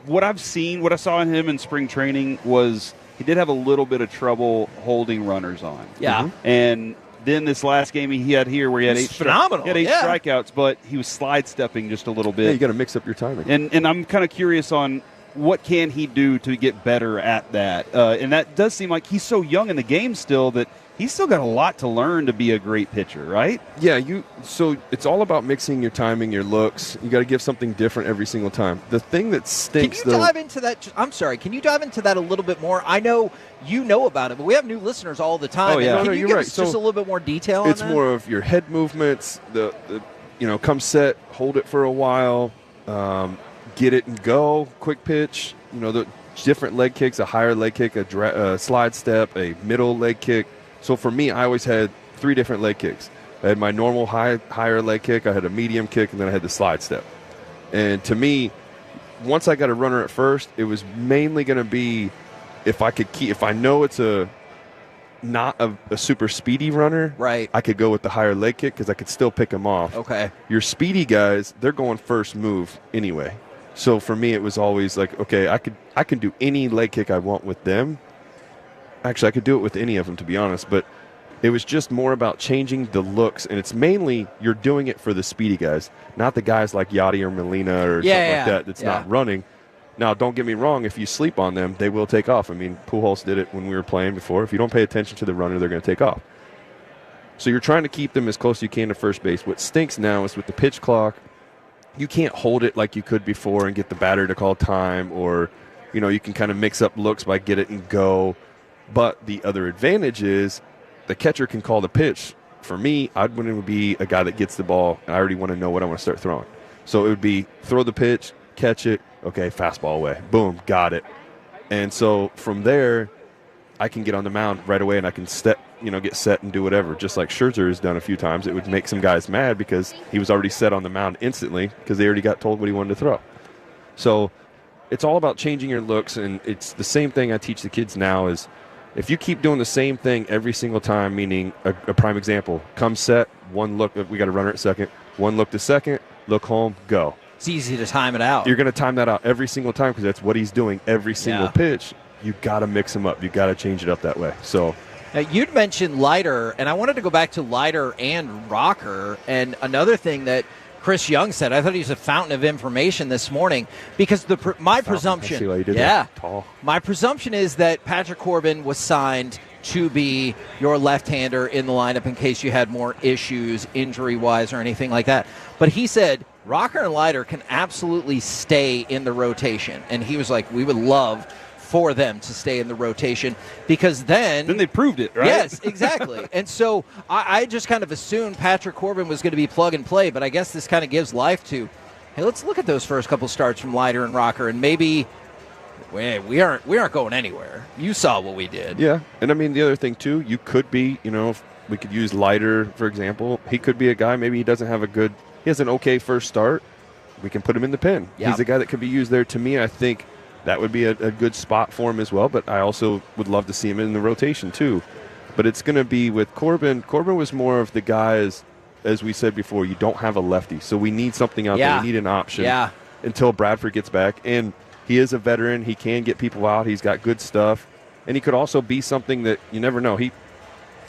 Speaker 14: what I saw in him in spring training was he did have a little bit of trouble holding runners on.
Speaker 11: Yeah.
Speaker 14: And then this last game he had here where he had eight strikeouts, but he was slide stepping just a little bit.
Speaker 19: Yeah, you got to mix up your timing.
Speaker 14: And I'm kind of curious on what can he do to get better at that. And that does seem like he's so young in the game still that he's still got a lot to learn to be a great pitcher, right?
Speaker 19: Yeah, so it's all about mixing your timing, your looks. You got to give something different every single time. The thing that stinks,
Speaker 11: Can you dive into that? I'm sorry. Can you dive into that a little bit more? I know you know about it, but we have new listeners all the time.
Speaker 19: Oh, yeah.
Speaker 11: Can you give us
Speaker 19: So
Speaker 11: just a little bit more detail on that?
Speaker 19: It's more of your head movements, the come set, hold it for a while, get it and go, quick pitch, the different leg kicks, a higher leg kick, a slide step, a middle leg kick. So for me, I always had 3 different leg kicks. I had my normal higher leg kick, I had a medium kick, and then I had the slide step. And to me, once I got a runner at first, it was mainly going to be if I know it's not a super speedy runner,
Speaker 11: right?
Speaker 19: I could go with the higher leg kick because I could still pick them off.
Speaker 11: Okay.
Speaker 19: Your speedy guys, they're going first move anyway. So for me, it was always like, okay, I can do any leg kick I want with them. Actually, I could do it with any of them, to be honest. But it was just more about changing the looks, and it's mainly you're doing it for the speedy guys, not the guys like Yachty or Molina or something like that that's not running. Now, don't get me wrong. If you sleep on them, they will take off. I mean, Pujols did it when we were playing before. If you don't pay attention to the runner, they're going to take off. So you're trying to keep them as close as you can to first base. What stinks now is with the pitch clock, you can't hold it like you could before and get the batter to call time, or you can kind of mix up looks by get it and go. But the other advantage is the catcher can call the pitch. For me, I'd want to be a guy that gets the ball, and I already want to know what I want to start throwing. So it would be throw the pitch, catch it, okay, fastball away. Boom, got it. And so from there, I can get on the mound right away, and I can get set and do whatever. Just like Scherzer has done a few times. It would make some guys mad because he was already set on the mound instantly because they already got told what he wanted to throw. So it's all about changing your looks, and it's the same thing I teach the kids now is if you keep doing the same thing every single time, meaning a prime example, come set, one look, we got a runner at second, one look to second, look home, go.
Speaker 11: It's easy to time it out.
Speaker 19: You're going to time that out every single time because that's what he's doing every single pitch. You got to mix him up. You got to change it up that way. So
Speaker 11: you'd mentioned Leiter, and I wanted to go back to Leiter and Rocker. And another thing that Chris Young said, I thought he was a fountain of information this morning because my presumption, my presumption is that Patrick Corbin was signed to be your left-hander in the lineup in case you had more issues injury-wise or anything like that. But he said Rocker and Leiter can absolutely stay in the rotation, and he was like, we would love for them to stay in the rotation because then
Speaker 14: they proved it, right?
Speaker 11: Yes, exactly. And so I just kind of assumed Patrick Corbin was going to be plug and play, but I guess this kind of gives life to, hey, let's look at those first couple starts from Leiter and Rocker, and maybe we aren't going anywhere. You saw what we did.
Speaker 19: Yeah, and I mean the other thing too, you could be, if we could use Leiter for example. He could be a guy. Maybe he has an okay first start. We can put him in the pen.
Speaker 11: Yep.
Speaker 19: He's a guy that could be used there. To me, I think that would be a good spot for him as well, but I also would love to see him in the rotation too. But it's going to be with Corbin. Corbin was more of the guys, as we said before, you don't have a lefty, so we need something out there. We need an option until Bradford gets back. And he is a veteran. He can get people out. He's got good stuff. And he could also be something that you never know.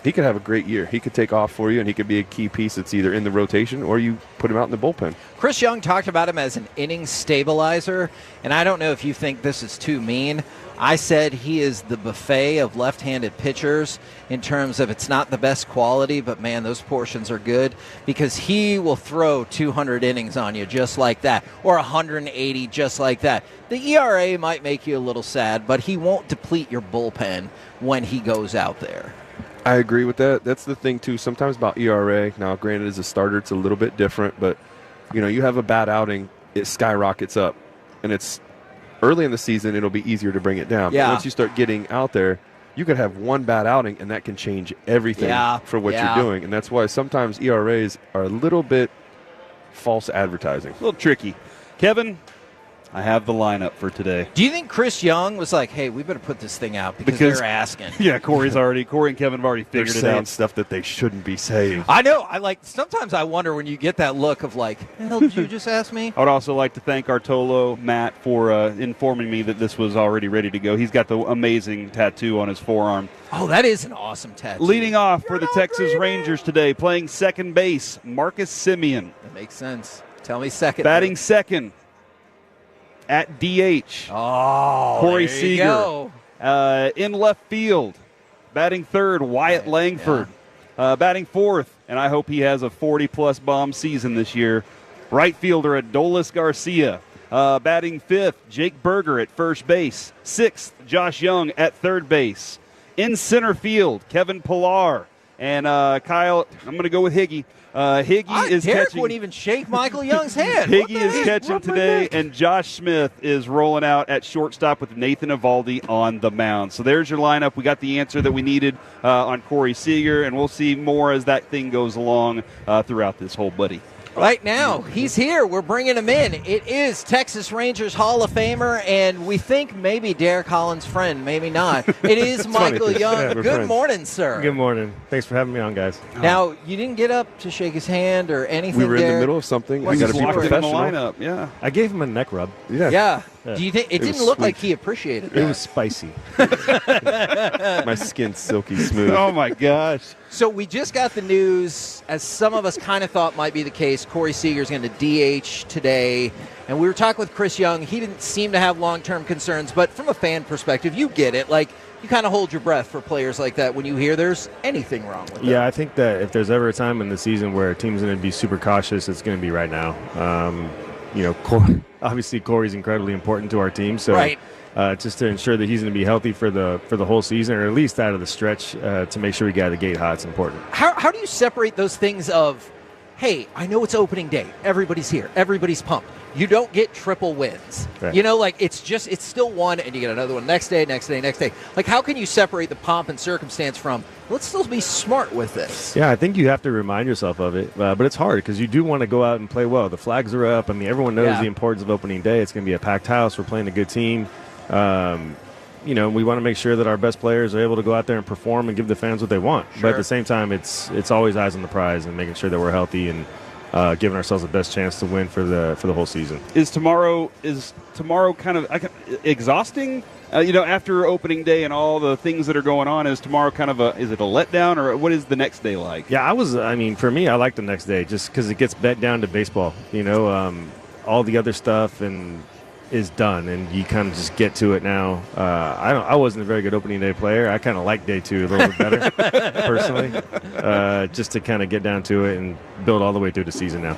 Speaker 19: he could have a great year. He could take off for you, and he could be a key piece that's either in the rotation or you put him out in the bullpen.
Speaker 11: Chris Young talked about him as an inning stabilizer, and I don't know if you think this is too mean. I said he is the buffet of left-handed pitchers in terms of it's not the best quality, but, man, those portions are good because he will throw 200 innings on you just like that or 180 just like that. The ERA might make you a little sad, but he won't deplete your bullpen when he goes out there.
Speaker 19: I agree with that. That's the thing, too, sometimes about ERA. Now, granted, as a starter, it's a little bit different, but, you have a bad outing, it skyrockets up, and it's early in the season, it'll be easier to bring it down.
Speaker 11: Yeah.
Speaker 19: But once you start getting out there, you could have one bad outing, and that can change everything for what you're doing. And that's why sometimes ERAs are a little bit false advertising.
Speaker 21: A little tricky. Kevin, I have the lineup for today.
Speaker 11: Do you think Chris Young was like, hey, we better put this thing out because they're asking?
Speaker 21: Yeah, Corey and Kevin have already figured
Speaker 19: They're
Speaker 21: it
Speaker 19: saying
Speaker 21: out.
Speaker 19: stuff that they shouldn't be saying.
Speaker 11: I know. Sometimes I wonder when you get that look of like, hell, did you just ask me?
Speaker 21: I would also like to thank Artolo, Matt, for informing me that this was already ready to go. He's got the amazing tattoo on his forearm.
Speaker 11: Oh, that is an awesome tattoo.
Speaker 21: Leading off for the Texas Rangers today, playing second base, Marcus Semien.
Speaker 11: That makes sense. Tell me second.
Speaker 21: Batting second at DH.
Speaker 11: Oh,
Speaker 21: Corey
Speaker 11: there you
Speaker 21: Seager. In left field, batting third, Wyatt Langford. Batting fourth, and I hope he has a 40-plus bomb season this year, right fielder Adolis Garcia. Batting fifth, Jake Berger at first base. Sixth, Josh Young at third base. In center field, Kevin Pillar. And Kyle, I'm going to go with Higgy. Higgy is
Speaker 11: Derek
Speaker 21: catching.
Speaker 11: wouldn't even shake Michael Young's hand.
Speaker 21: Higgy is catching today, and Josh Smith is rolling out at shortstop with Nathan Eovaldi on the mound. So there's your lineup. We got the answer that we needed on Corey Seager, and we'll see more as that thing goes along throughout this whole buddy.
Speaker 11: Right now, he's here. We're bringing him in. It is Texas Rangers Hall of Famer, and we think maybe Derek Holland's friend, maybe not. It is Michael Young.
Speaker 4: Yeah,
Speaker 11: Good morning, sir.
Speaker 4: Good morning. Thanks for having me on, guys.
Speaker 11: Now, you didn't get up to shake his hand or anything.
Speaker 19: We were in the
Speaker 11: Derek?
Speaker 19: middle of something.
Speaker 11: What's
Speaker 19: We got to
Speaker 11: the
Speaker 19: be
Speaker 11: story?
Speaker 19: professional.
Speaker 21: Lineup, yeah.
Speaker 4: I gave him a neck rub.
Speaker 11: Yeah. Do you think it didn't
Speaker 19: was
Speaker 11: look
Speaker 19: sweet.
Speaker 11: like he appreciated that?
Speaker 4: It was spicy.
Speaker 19: My skin's silky smooth.
Speaker 21: Oh, my gosh.
Speaker 11: So we just got the news, as some of us kind of thought might be the case, Corey Seager's going to DH today. And we were talking with Chris Young. He didn't seem to have long-term concerns, but from a fan perspective, you get it. Like, you kind of hold your breath for players like that when you hear there's anything wrong with them.
Speaker 4: Yeah, I think that if there's ever a time in the season where a team's going to be super cautious, it's going to be right now. Obviously Corey's incredibly important to our team, so
Speaker 11: Right.
Speaker 4: Just to ensure that he's going to be healthy for the whole season, or at least out of the stretch, to make sure we get out of the gate hot, it's important.
Speaker 11: How do you separate those things of, hey, I know it's opening day. Everybody's here. Everybody's pumped. You don't get triple wins.
Speaker 4: Right.
Speaker 11: It's still one, and you get another one next day. Like, how can you separate the pomp and circumstance from, let's still be smart with this?
Speaker 4: Yeah, I think you have to remind yourself of it, but it's hard because you do want to go out and play well. The flags are up. I mean, everyone knows the importance of opening day. It's going to be a packed house. We're playing a good team. We want to make sure that our best players are able to go out there and perform and give the fans what they want.
Speaker 11: Sure.
Speaker 4: But at the same time, it's always eyes on the prize and making sure that we're healthy and giving ourselves the best chance to win for the whole season.
Speaker 21: Is tomorrow kind of exhausting? After opening day and all the things that are going on, is tomorrow kind of is it a letdown, or what is the next day like?
Speaker 4: Yeah, for me, I like the next day just because it gets bet down to baseball. All the other stuff is done, and you kind of just get to it now. I wasn't a very good opening day player. I kind of like day two a little bit better, personally, just to kind of get down to it and build all the way through the season now.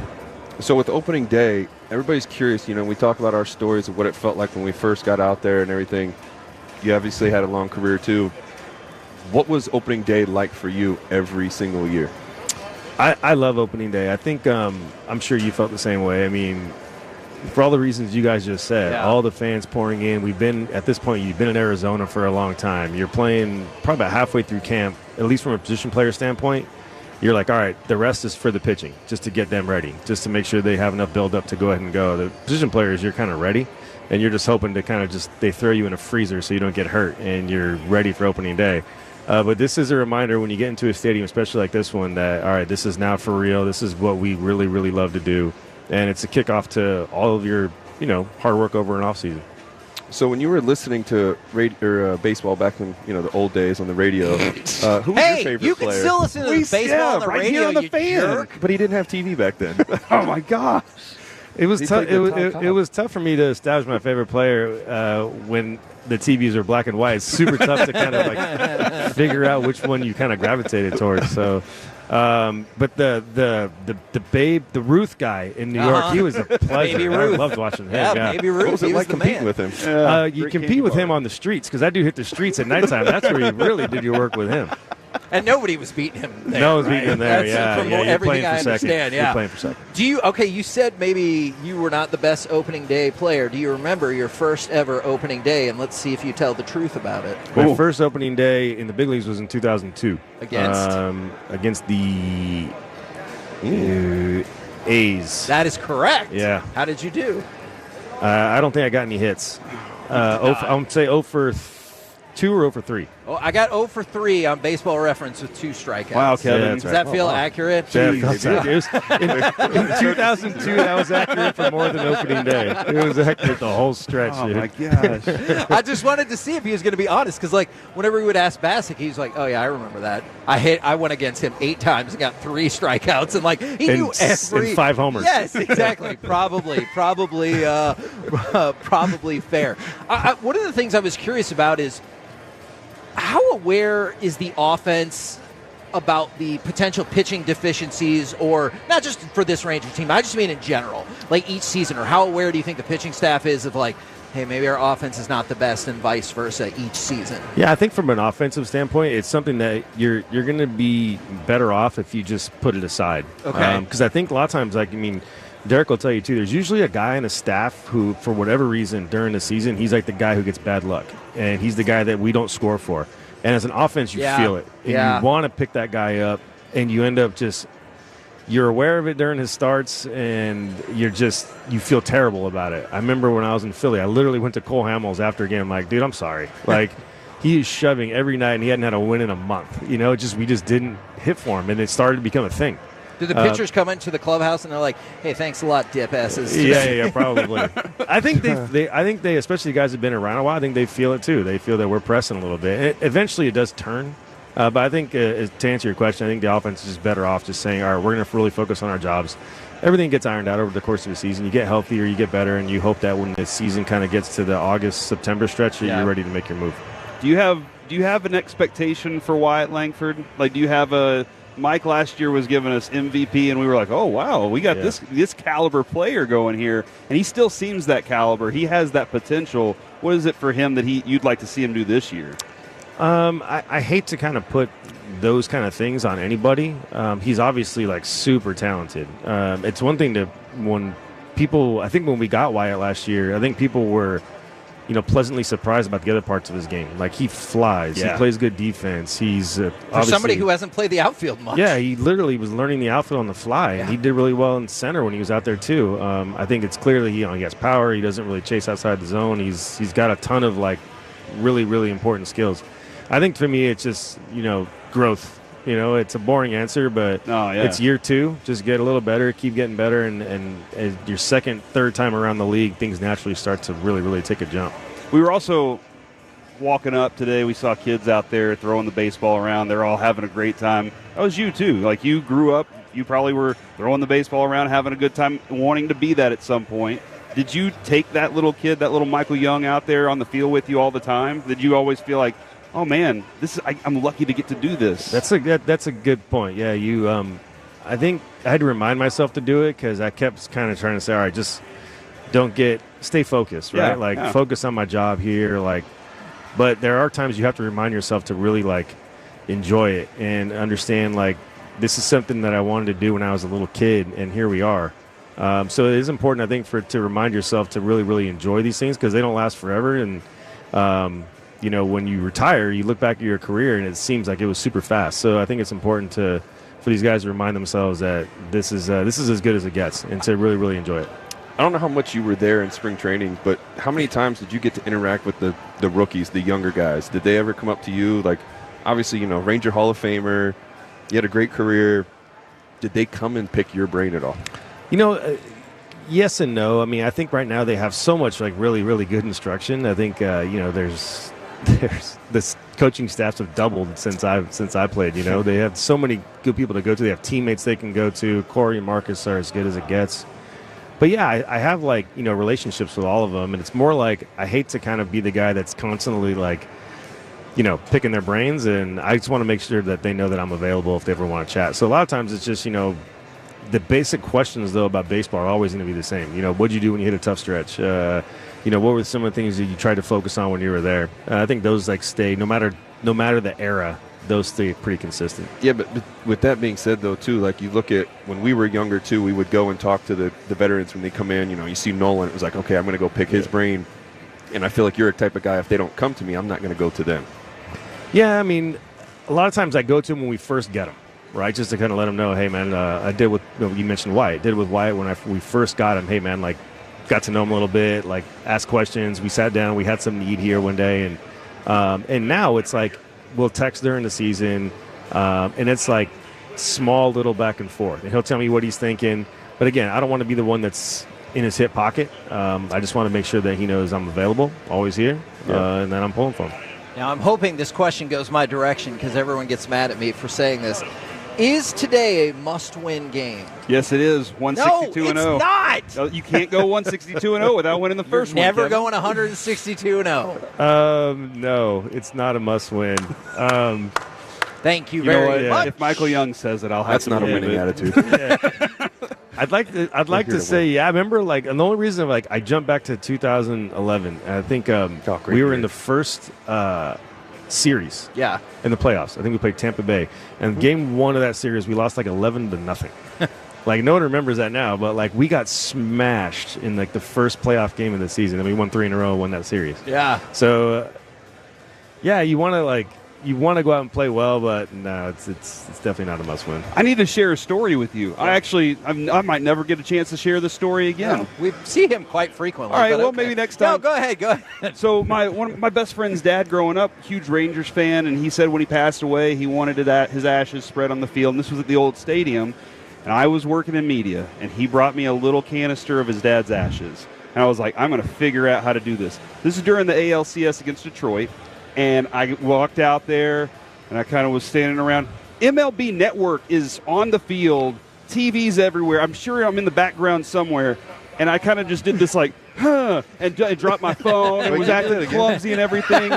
Speaker 19: So with opening day, everybody's curious. We talk about our stories of what it felt like when we first got out there and everything. You obviously had a long career too. What was opening day like for you every single year?
Speaker 4: I love opening day. I think I'm sure you felt the same way. I mean, for all the reasons you guys just said, all the fans pouring in. You've been in Arizona for a long time. You're playing probably about halfway through camp, at least from a position player standpoint. You're like, all right, the rest is for the pitching, just to get them ready, just to make sure they have enough build-up to go ahead and go. The position players, you're kind of ready, and you're just hoping to they throw you in a freezer so you don't get hurt, and you're ready for opening day. But this is a reminder when you get into a stadium, especially like this one, that, all right, this is now for real. This is what we really, really love to do. And it's a kickoff to all of your, hard work over an offseason.
Speaker 19: So when you were listening to baseball back in the old days on the radio, who was your favorite
Speaker 11: you can
Speaker 19: player?
Speaker 11: still listen to baseball on the
Speaker 19: right
Speaker 11: radio,
Speaker 19: here on the
Speaker 11: you
Speaker 19: fan.
Speaker 11: jerk.
Speaker 19: But he didn't have TV back then.
Speaker 14: Oh my gosh.
Speaker 4: It was
Speaker 19: He
Speaker 4: tough.
Speaker 19: played the top
Speaker 4: It was tough for me to establish my favorite player when the TVs are black and white. It's super tough to kind of like figure out which one you kind of gravitated towards. So, but the Ruth guy in New York, he was a pleasure.
Speaker 11: Baby
Speaker 4: I
Speaker 11: Ruth.
Speaker 4: loved watching him.
Speaker 11: Yeah, Baby Ruth.
Speaker 19: What was it
Speaker 11: he
Speaker 19: like
Speaker 11: was the
Speaker 19: competing
Speaker 11: man.
Speaker 19: with him?
Speaker 4: You
Speaker 19: Great
Speaker 4: compete
Speaker 19: candy
Speaker 4: with him
Speaker 19: bar.
Speaker 4: on the streets because I do hit the streets at nighttime. That's where you really did your work with him.
Speaker 11: And nobody was beating him there.
Speaker 4: No one was
Speaker 11: right?
Speaker 4: beating him there.
Speaker 11: That's from
Speaker 4: You're
Speaker 11: everything
Speaker 4: playing
Speaker 11: I
Speaker 4: for second.
Speaker 11: understand. Yeah.
Speaker 4: You're playing for second.
Speaker 11: Do you? Okay, you said maybe you were not the best opening day player. Do you remember your first ever opening day? And let's see if you tell the truth about it.
Speaker 4: My first opening day in the big leagues was in 2002.
Speaker 11: Against
Speaker 4: the A's.
Speaker 11: That is correct.
Speaker 4: Yeah.
Speaker 11: How did you do?
Speaker 4: I don't think I got any hits. I'm going to say 0 for 2 or 0 for 3.
Speaker 11: Oh, I got 0 for 3 on Baseball Reference with 2 strikeouts.
Speaker 4: Wow, Kevin. Yeah,
Speaker 11: Does
Speaker 4: that's
Speaker 11: that
Speaker 4: right.
Speaker 11: feel
Speaker 4: Wow.
Speaker 11: accurate?
Speaker 4: Yeah, it felt accurate. In 2002, that was accurate for more than opening day. It was accurate the whole stretch.
Speaker 14: Oh,
Speaker 4: dude.
Speaker 14: my gosh.
Speaker 11: I just wanted to see if he was going to be honest, because like whenever we would ask Bassick, he's like, "Oh yeah, I remember that. I went against him 8 times and got 3 strikeouts, and like he knew every
Speaker 4: and 5 homers."
Speaker 11: Yes, exactly. probably fair. One of the things I was curious about is how aware is the offense about the potential pitching deficiencies, or not just for this Ranger team, I just mean in general, like each season, or how aware do you think the pitching staff is of like, hey, maybe our offense is not the best and vice versa each season?
Speaker 4: Yeah, I think from an offensive standpoint, it's something that you're going to be better off if you just put it aside.
Speaker 11: Okay.
Speaker 4: Because I think a lot of times, like, I mean, Derek will tell you too, there's usually a guy on a staff who, for whatever reason, during the season, he's like the guy who gets bad luck. And he's the guy that we don't score for. And as an offense, you feel it. And you want to pick that guy up, and you end up just – you're aware of it during his starts, and you feel terrible about it. I remember when I was in Philly, I literally went to Cole Hamels after a game. I'm like, dude, I'm sorry. Like, he is shoving every night, and he hadn't had a win in a month. You know, we just didn't hit for him, and it started to become a thing.
Speaker 11: Do the pitchers come into the clubhouse and they're like, "Hey, thanks a lot, dip asses"?
Speaker 4: Yeah, probably. I think they, especially the guys who've been around a while, I think they feel it too. They feel that we're pressing a little bit. Eventually, it does turn. But I think to answer your question, I think the offense is just better off just saying, all right, we're going to really focus on our jobs. Everything gets ironed out over the course of the season. You get healthier, you get better, and you hope that when the season kind of gets to the August-September stretch, you're ready to make your move.
Speaker 14: Do you have an expectation for Wyatt Langford? Like, do you have a Mike last year was giving us MVP, and we were like, oh, wow, we got this caliber player going here, and he still seems that caliber. He has that potential. What is it for him that you'd like to see him do this year?
Speaker 4: I hate to kind of put those kind of things on anybody. He's obviously, like, super talented. It's one thing when we got Wyatt last year, I think people were – pleasantly surprised about the other parts of his game. Like, he flies.
Speaker 14: Yeah.
Speaker 4: He plays good defense. He's
Speaker 11: for somebody who hasn't played the outfield much.
Speaker 4: Yeah, he literally was learning the outfield on the fly, and he did really well in center when he was out there too. I think it's clearly he has power. He doesn't really chase outside the zone. He's got a ton of like really, really important skills. I think for me, it's just growth. It's a boring answer, but it's year 2. Just get a little better, keep getting better, and as your second, third time around the league, things naturally start to really, really take a jump.
Speaker 14: We were also walking up today. We saw kids out there throwing the baseball around. They're all having a great time. That was you, too. Like, you grew up, you probably were throwing the baseball around, having a good time, wanting to be that at some point. Did you take that little kid, that little Michael Young out there on the field with you all the time? Did you always feel like, oh man, I'm lucky to get to do this?
Speaker 4: That's a good point. Yeah, I think I had to remind myself to do it because I kept kind of trying to say, all right, just stay focused, right? Focus on my job here. But there are times you have to remind yourself to really enjoy it and understand this is something that I wanted to do when I was a little kid, and here we are. So it is important, I think, to remind yourself to really, really enjoy these things because they don't last forever. And when you retire, you look back at your career and it seems like it was super fast. So I think it's important for these guys to remind themselves that this is as good as it gets, and to really, really enjoy it.
Speaker 19: I don't know how much you were there in spring training, but how many times did you get to interact with the rookies, the younger guys? Did they ever come up to you? Like, obviously, Ranger Hall of Famer, you had a great career. Did they come and pick your brain at all?
Speaker 4: Yes and no. I mean, I think right now they have so much like really, really good instruction. I think there's this coaching staffs have doubled since I played. They have so many good people to go to. They have teammates they can go to. Corey and Marcus are as good as it gets. But yeah, I have relationships with all of them, and it's more like I hate to kind of be the guy that's constantly picking their brains, and I just want to make sure that they know that I'm available if they ever want to chat. So a lot of times it's just the basic questions though about baseball are always going to be the same. What'd you do when you hit a tough stretch? What were some of the things that you tried to focus on when you were there? I think those stay no matter the era. Those stay pretty consistent.
Speaker 19: Yeah, but with that being said, though, too, you look at when we were younger, too, we would go and talk to the veterans when they come in. You see Nolan, it was like, okay, I'm going to go pick his brain. And I feel like you're a type of guy, if they don't come to me, I'm not going to go to them.
Speaker 4: Yeah, I mean, a lot of times I go to them when we first get them, right? Just to kind of let them know, hey, man, I did with, you mentioned Wyatt. Did with Wyatt when we first got him. Hey, man, got to know him a little bit, asked questions. We sat down. We had something to eat here one day. And now it's we'll text during the season, and it's small little back and forth. And he'll tell me what he's thinking. But again, I don't want to be the one that's in his hip pocket. I just want to make sure that he knows I'm available, always here, and that I'm pulling for him.
Speaker 11: Now, I'm hoping this question goes my direction because everyone gets mad at me for saying this. Is today a must-win game?
Speaker 21: Yes, it is. 162-0.
Speaker 11: No, it's not.
Speaker 21: No, you can't go 162-0 without winning the first one.
Speaker 11: Never going 162-0.
Speaker 4: No, it's not a must-win.
Speaker 11: Thank you very much.
Speaker 21: If Michael Young says it, I'll have to.
Speaker 19: That's not a winning attitude.
Speaker 4: I'd like to say, yeah, I remember, and the only reason, I jumped back to 2011, and I think we were in the first series in the playoffs. I think we played Tampa Bay. And game one of that series, we lost 11-0. No one remembers that now, but we got smashed in the first playoff game of the season, and we won 3 in a row and won that series.
Speaker 11: Yeah.
Speaker 4: So, you want to go out and play well, but no, it's definitely not a must-win.
Speaker 21: I need to share a story with you. I might never get a chance to share this story again.
Speaker 11: No, we see him quite frequently.
Speaker 21: All right, maybe next time.
Speaker 11: No, go ahead.
Speaker 21: So my best friend's dad growing up, huge Rangers fan, and he said when he passed away, he wanted his ashes spread on the field, and this was at the old stadium, and I was working in media, and he brought me a little canister of his dad's ashes, and I was like, I'm going to figure out how to do this. This is during the ALCS against Detroit. And I walked out there, and I kind of was standing around. MLB Network is on the field, TVs everywhere. I'm sure I'm in the background somewhere. And I kind of just did this and dropped my phone and was acting clumsy and everything.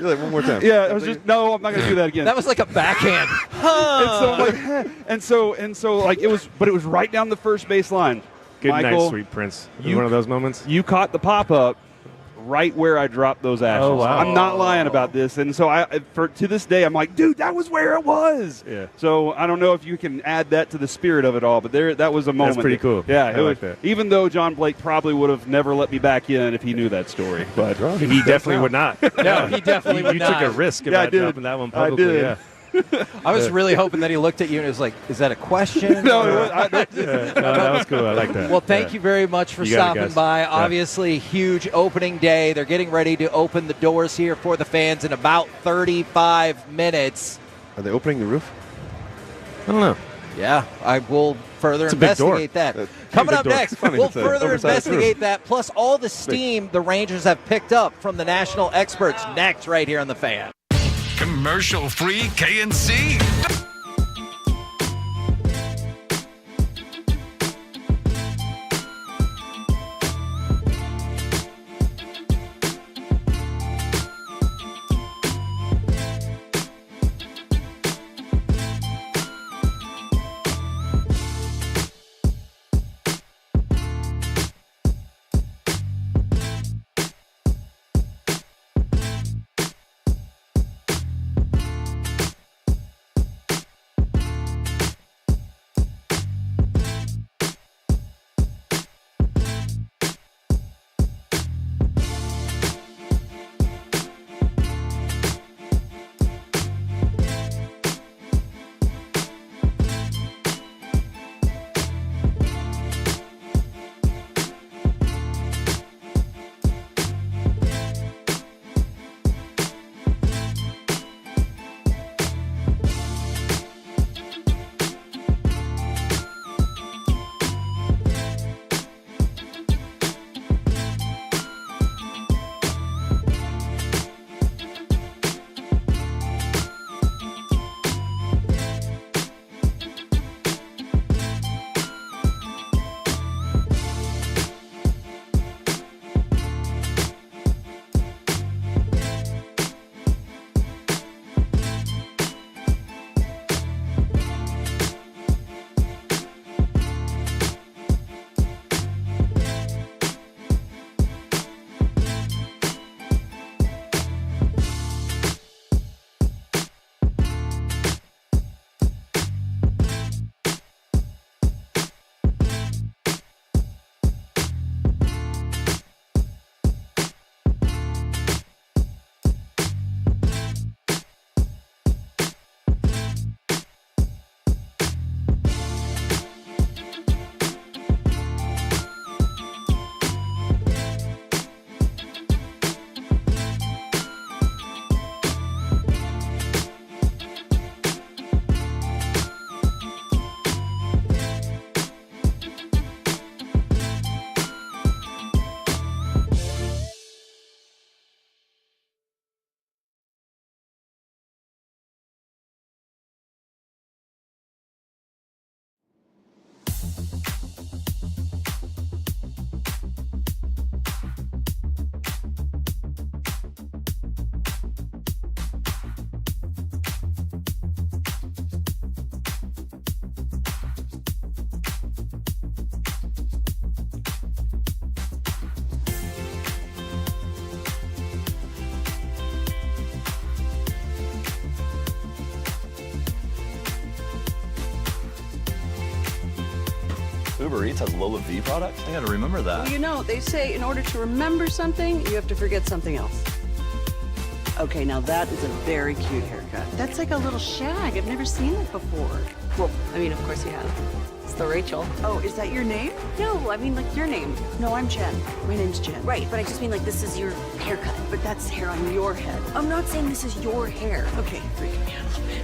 Speaker 19: One more time.
Speaker 21: Yeah, I was just, no, I'm not going to do that again.
Speaker 11: That was like a backhand.
Speaker 21: and so it was, but it was right down the first base line.
Speaker 4: Good
Speaker 21: Michael,
Speaker 4: night, sweet prince. One of those moments.
Speaker 21: You caught the pop-up right where I dropped those ashes.
Speaker 4: Oh, wow.
Speaker 21: I'm not lying about this. And so to this day, I'm like, dude, that was where it was.
Speaker 4: Yeah.
Speaker 21: So I don't know if you can add that to the spirit of it all, but that was a moment.
Speaker 4: That's pretty cool.
Speaker 21: Yeah.
Speaker 4: I like that.
Speaker 21: Even though John Blake probably would have never let me back in if he knew that story. But
Speaker 4: he definitely would not.
Speaker 11: No, he definitely would not.
Speaker 4: You took a risk about dropping that one publicly.
Speaker 21: I did.
Speaker 4: Yeah.
Speaker 11: I was really hoping that he looked at you and was like, is that a question?
Speaker 21: No,
Speaker 4: that was cool. I like that.
Speaker 11: Well, thank you very much for stopping by.
Speaker 4: Yeah.
Speaker 11: Obviously, huge opening day. They're getting ready to open the doors here for the fans in about 35 minutes.
Speaker 19: Are they opening the roof?
Speaker 4: I don't know.
Speaker 11: Yeah, I will further
Speaker 4: It's a big door.
Speaker 11: investigate that. Coming up next, we'll further investigate that, plus all the steam the Rangers have picked up from the national experts next right here on The Fan.
Speaker 23: Commercial-free KNC.
Speaker 9: Uber Eats has Lola V products? I gotta remember that.
Speaker 2: Well, you know, they say in order to remember something, you have to forget something else. Okay, now that is a very cute haircut. That's like a little shag. I've never seen it before.
Speaker 8: Well, I mean, of course you have. It's the Rachel.
Speaker 2: Oh, is that your name?
Speaker 8: No, I mean, like, your name.
Speaker 2: No, I'm Jen. My name's Jen.
Speaker 8: Right, but I just mean, like, this is your haircut.
Speaker 2: But that's hair on your head.
Speaker 8: I'm not saying this is your hair.
Speaker 2: Okay, freaking me out a little bit.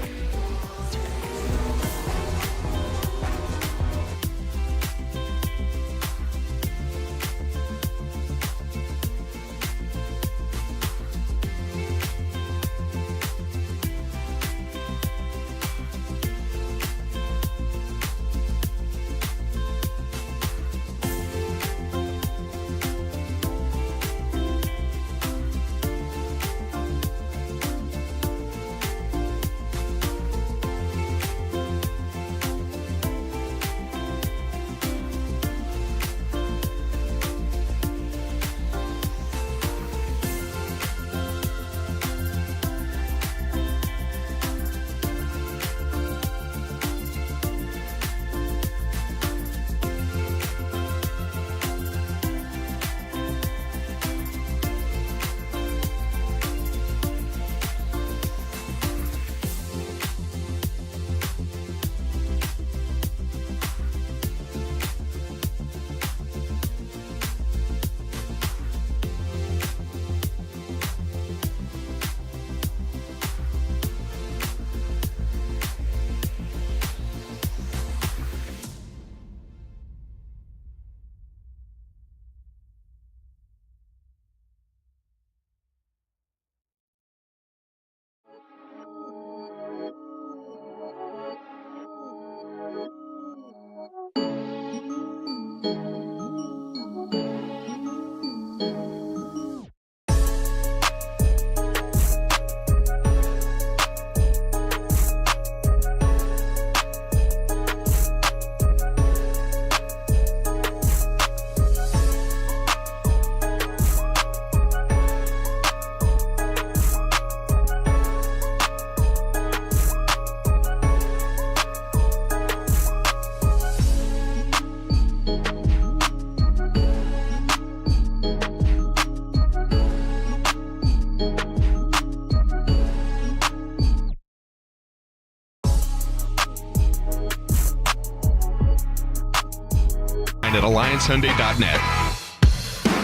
Speaker 7: At AllianceHyundai.net.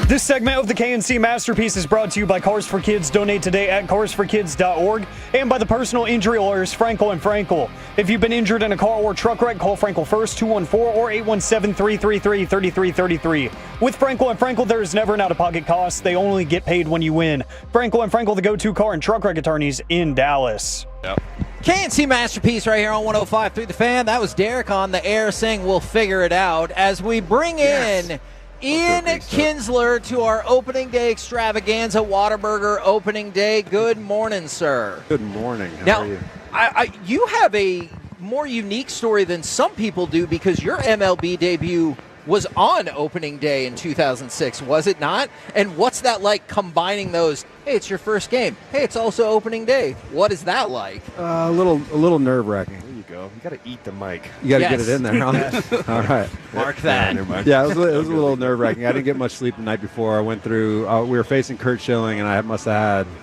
Speaker 5: This segment of the KNC Masterpiece is brought to you by Cars for Kids. Donate today at carsforkids.org and by the personal injury lawyers Frankel and Frankel. If you've been injured in a car or truck wreck, call Frankel first, 214 or 817-333-3333. With Frankel and Frankel, there is never an out-of-pocket cost. They only get paid when you win. Frankel and Frankel, the go-to car and truck wreck attorneys in Dallas.
Speaker 11: Yep. KNC Masterpiece right here on 105.3 The Fan. That was Derek on the air saying we'll figure it out as we bring in Ian Kinsler to our opening day extravaganza, Whataburger opening day. Good morning, sir.
Speaker 4: Good morning.
Speaker 11: Now,
Speaker 4: How are you?
Speaker 11: You have a more unique story than some people do because your MLB debut was on opening day in 2006, was it not? And what's that like combining those? Hey, it's your first game. Hey, it's also opening day. What is that like?
Speaker 4: A little nerve-wracking.
Speaker 19: There you go. You got to eat the mic.
Speaker 4: You got to get it in there, huh? All right.
Speaker 11: Mark that.
Speaker 4: Yeah, it was a little nerve-wracking. I didn't get much sleep the night before. I went through, we were facing Kurt Schilling, and I must have had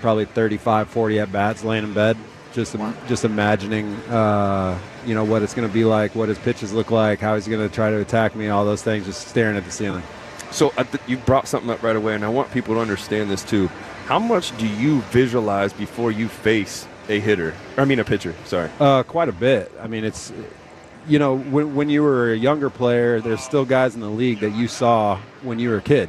Speaker 4: probably 35, 40 at-bats laying in bed, just imagining, what it's going to be like, what his pitches look like, how he's going to try to attack me, all those things, just staring at the ceiling.
Speaker 19: So you brought something up right away, and I want people to understand this too. How much do you visualize before you face a pitcher? Sorry.
Speaker 4: Quite a bit. I mean, it's, when you were a younger player, there's still guys in the league that you saw when you were a kid.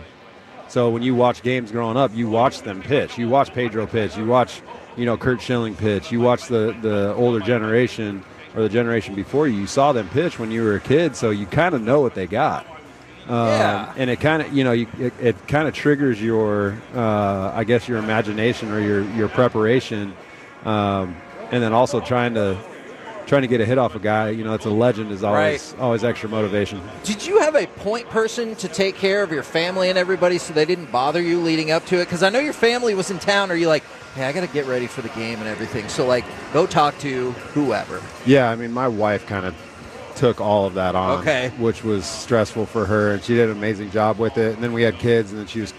Speaker 4: So when you watch games growing up, you watch them pitch. You watch Pedro pitch. You watch, Kurt Schilling pitch. You watch the older generation or the generation before you. You saw them pitch when you were a kid, so you kind of know what they got. And it kind of, it kind of triggers your, your imagination or your preparation, and then also trying to get a hit off a guy. It's a legend is always extra motivation.
Speaker 11: Did you have a point person to take care of your family and everybody so they didn't bother you leading up to it? Because I know your family was in town. Or you like, hey, I got to get ready for the game and everything. So go talk to whoever.
Speaker 4: Yeah, I mean, my wife kind of
Speaker 13: took all of that on, which was stressful for her, and she did an amazing job with it. And then we had kids, and then she was,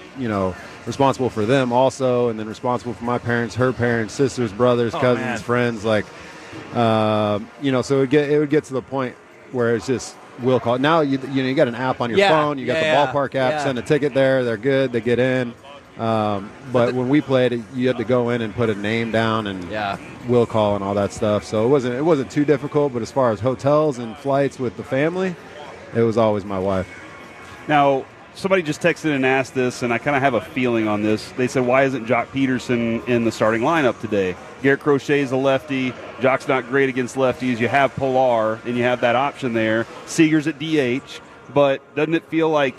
Speaker 13: responsible for them also, and then responsible for my parents, her parents, sisters, brothers, cousins, friends, so it would get to the point where it's just will call. Now you got an app on your phone, you got the ballpark app, send a ticket there, they're good, they get in. But when we played, you had to go in and put a name down and will call and all that stuff. So it wasn't too difficult. But as far as hotels and flights with the family, it was always my wife.
Speaker 21: Now, somebody just texted and asked this, and I kind of have a feeling on this. They said, why isn't Jock Peterson in the starting lineup today? Garrett Crochet's a lefty. Jock's not great against lefties. You have Pilar, and you have that option there. Seager's at DH. But doesn't it feel like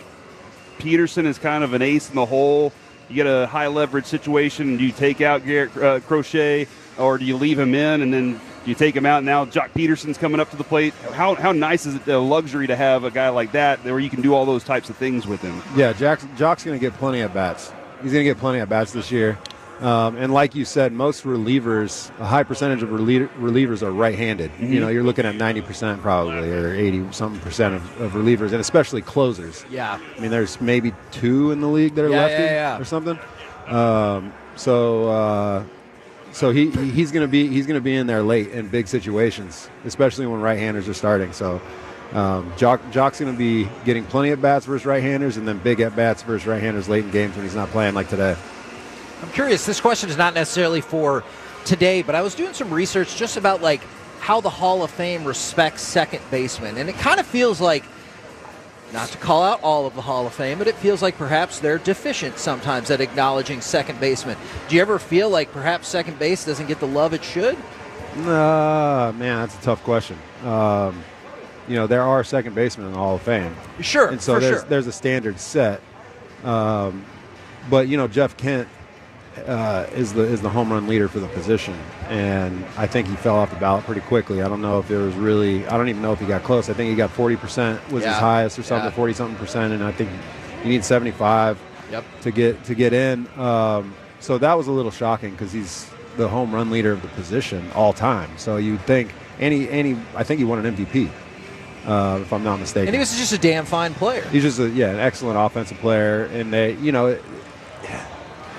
Speaker 21: Peterson is kind of an ace in the hole? You get a high leverage situation, do you take out Garrett Crochet, or do you leave him in and then you take him out? And now Jock Peterson's coming up to the plate. How nice is it, the luxury to have a guy like that where you can do all those types of things with him?
Speaker 13: Yeah, Jock's going to get plenty of bats. He's going to get plenty of bats this year. And like you said, most relievers, a high percentage of relievers are right-handed.
Speaker 11: Mm-hmm.
Speaker 13: You're looking at 90% probably, or 80-something% of relievers, and especially closers.
Speaker 11: Yeah.
Speaker 13: I mean, there's maybe 2 in the league that are lefty or something. So he's going to be in there late in big situations, especially when right-handers are starting. So Jock's going to be getting plenty of bats versus right-handers, and then big at-bats versus right-handers late in games when he's not playing like today.
Speaker 11: I'm curious, this question is not necessarily for today, but I was doing some research just about how the Hall of Fame respects second basemen, and it kind of feels like, not to call out all of the Hall of Fame, but it feels like perhaps they're deficient sometimes at acknowledging second basemen. Do you ever feel like perhaps second base doesn't get the love it should?
Speaker 13: Man, that's a tough question. There are second basemen in the Hall of Fame.
Speaker 11: Sure,
Speaker 13: and so there's a standard set. But Jeff Kent is the home run leader for the position, and I think he fell off the ballot pretty quickly. I don't know if it was really. I don't even know if he got close. I think he got 40% was his highest or something, 40-something%, and I think you need 75 to get in. So that was a little shocking because he's the home run leader of the position all time. So you'd think I think he won an MVP. If I'm not mistaken.
Speaker 11: And he was just a damn fine player.
Speaker 13: He's just an excellent offensive player, and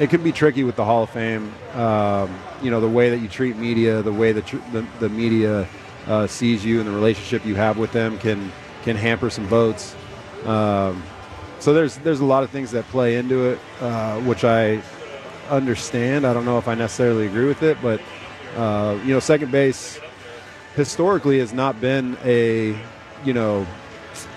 Speaker 13: it can be tricky with the Hall of Fame. The way that you treat media, the way that the media sees you, and the relationship you have with them can hamper some votes. So there's a lot of things that play into it, which I understand. I don't know if I necessarily agree with it, but second base historically has not been a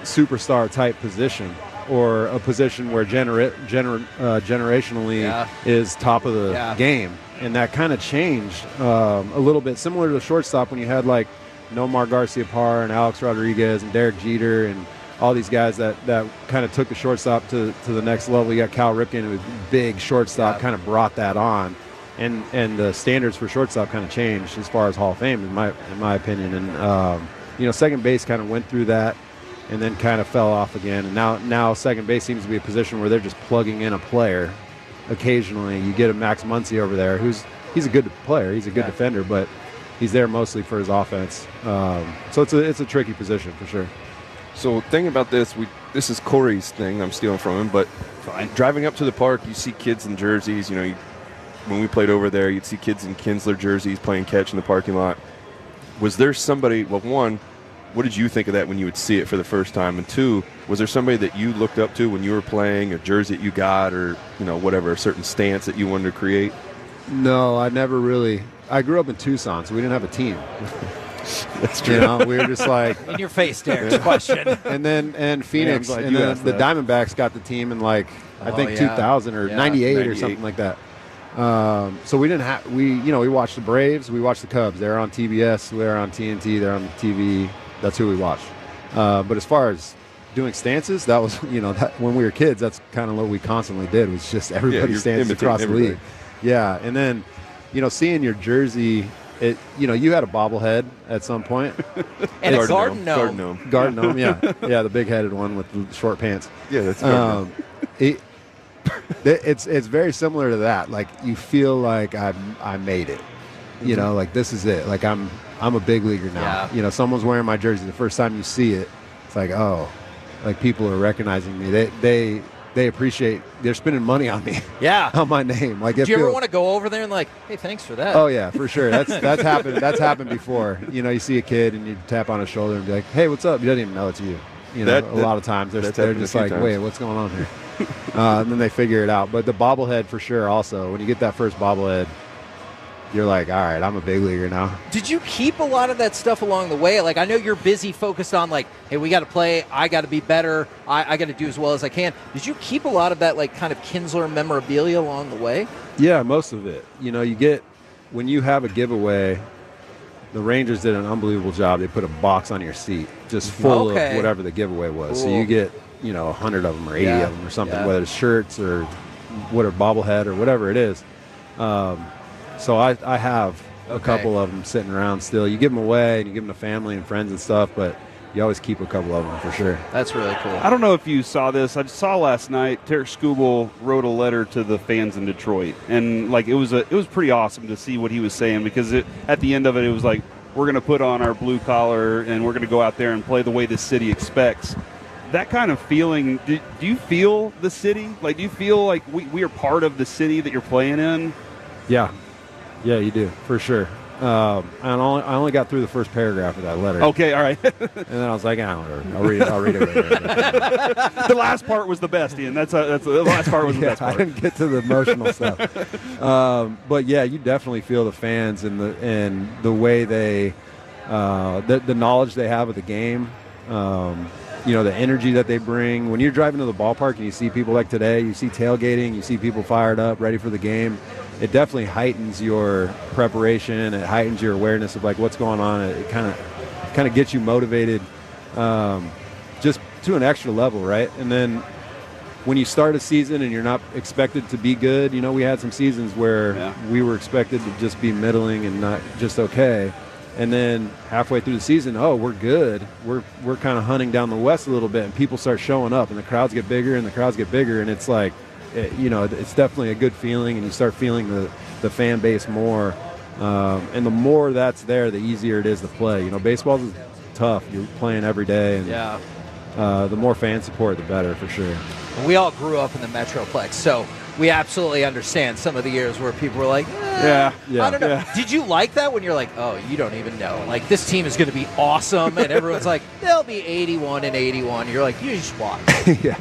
Speaker 13: superstar type position, or a position where generationally is top of the game. And that kind of changed a little bit, similar to the shortstop when you had like Nomar Garciaparra and Alex Rodriguez and Derek Jeter and all these guys that kind of took the shortstop to the next level. You got Cal Ripken, who was big shortstop, kind of brought that on. And the standards for shortstop kind of changed as far as Hall of Fame, in my opinion. And, second base kind of went through that and then kind of fell off again. And now second base seems to be a position where they're just plugging in a player. Occasionally you get a Max Muncy over there, he's a good player, he's a good defender, but he's there mostly for his offense. So it's a tricky position for sure.
Speaker 19: So thing about this is Corey's thing, I'm stealing from him, but driving up to the park, you see kids in jerseys. When we played over there, you'd see kids in Kinsler jerseys playing catch in the parking lot. Was there somebody, well, one, what did you think of that when you would see it for the first time? And two, was there somebody that you looked up to when you were playing, a jersey that you got, or whatever, a certain stance that you wanted to create?
Speaker 13: No, I never really. I grew up in Tucson, so we didn't have a team.
Speaker 19: That's true.
Speaker 13: We were just like
Speaker 11: in your face, Derek's question.
Speaker 13: And Phoenix, and then the Diamondbacks got the team in I think 2000 or 98 or something like that. So we didn't have we watched the Braves, we watched the Cubs. They're on TBS, they're on TNT, they're on TV. That's who we watched. But as far as doing stances, that was that when we were kids, that's kind of what we constantly did. Was just everybody stances across the league. Yeah, and then seeing your jersey. You had a bobblehead at some point.
Speaker 11: And a garden gnome.
Speaker 13: Garden gnome, yeah. Yeah, the big-headed one with the short pants.
Speaker 19: Yeah, that's garden gnome.
Speaker 13: It's very similar to that. Like, you feel like I made it. You know, like this is it. Like I'm a big leaguer now.
Speaker 11: Yeah.
Speaker 13: You know, someone's wearing my jersey. The first time you see it, it's like, oh, like people are recognizing me. They appreciate. They're spending money on me.
Speaker 11: Yeah.
Speaker 13: On my name. Like,
Speaker 11: Do you ever want to go over there and like, hey, thanks for that?
Speaker 13: Oh yeah, for sure. That's happened. That's happened before. You know, you see a kid and you tap on his shoulder and be like, hey, what's up? He doesn't even know it's you. You know, a lot of times they're just like, wait, what's going on here? And then they figure it out. But the bobblehead for sure. Also, when you get that first bobblehead, you're like, all right, I'm a big leaguer now.
Speaker 11: Did you keep a lot of that stuff along the way? Like, I know you're busy focused on, like, hey, we got to play. I got to be better. I got to do as well as I can. Did you keep a lot of that, like, kind of Kinsler memorabilia along the way?
Speaker 13: Yeah, most of it. You know, you get, when you have a giveaway, the Rangers did an unbelievable job. They put a box on your seat just full of whatever the giveaway was.
Speaker 11: Cool.
Speaker 13: So you get, 100 of them or 80 of them or something, whether it's shirts or whatever, bobblehead or whatever it is. So I have a couple of them sitting around still. You give them away and you give them to family and friends and stuff, but you always keep a couple of them for sure.
Speaker 11: That's really cool.
Speaker 21: I don't know if you saw this. I saw last night Tarek Skubal wrote a letter to the fans in Detroit, and like it was pretty awesome to see what he was saying, because at the end of it, it was like, we're going to put on our blue collar and we're going to go out there and play the way the city expects. That kind of feeling, do you feel the city? Like, do you feel like we are part of the city that you're playing in?
Speaker 13: Yeah, you do, for sure. I only got through the first paragraph of that letter.
Speaker 21: Okay, all right.
Speaker 13: And then I was like, I'll read it later.
Speaker 21: The last part was the best, Ian. That's the last part was the best part.
Speaker 13: I didn't get to the emotional stuff. But yeah, you definitely feel the fans and the way they, the knowledge they have of the game. The energy that they bring. When you're driving to the ballpark and you see people like today, you see tailgating, you see people fired up, ready for the game, it definitely heightens your preparation. It heightens your awareness of like what's going on. It kind of gets you motivated just to an extra level, right? And then when you start a season and you're not expected to be good, we had some seasons where we were expected to just be middling and not just okay. And then halfway through the season, we're good. We're kind of hunting down the West a little bit, and people start showing up, and the crowds get bigger, and it's like, it's definitely a good feeling, and you start feeling the fan base more. And the more that's there, the easier it is to play. Baseball is tough. You're playing every day, and the more fan support, the better, for sure.
Speaker 11: We all grew up in the Metroplex, so we absolutely understand some of the years where people were like, I don't know. Yeah. Did you like that when you're like, oh, you don't even know? Like, this team is going to be awesome, and everyone's like, they'll be 81 and 81. You're like, you just watch.
Speaker 13: Yeah.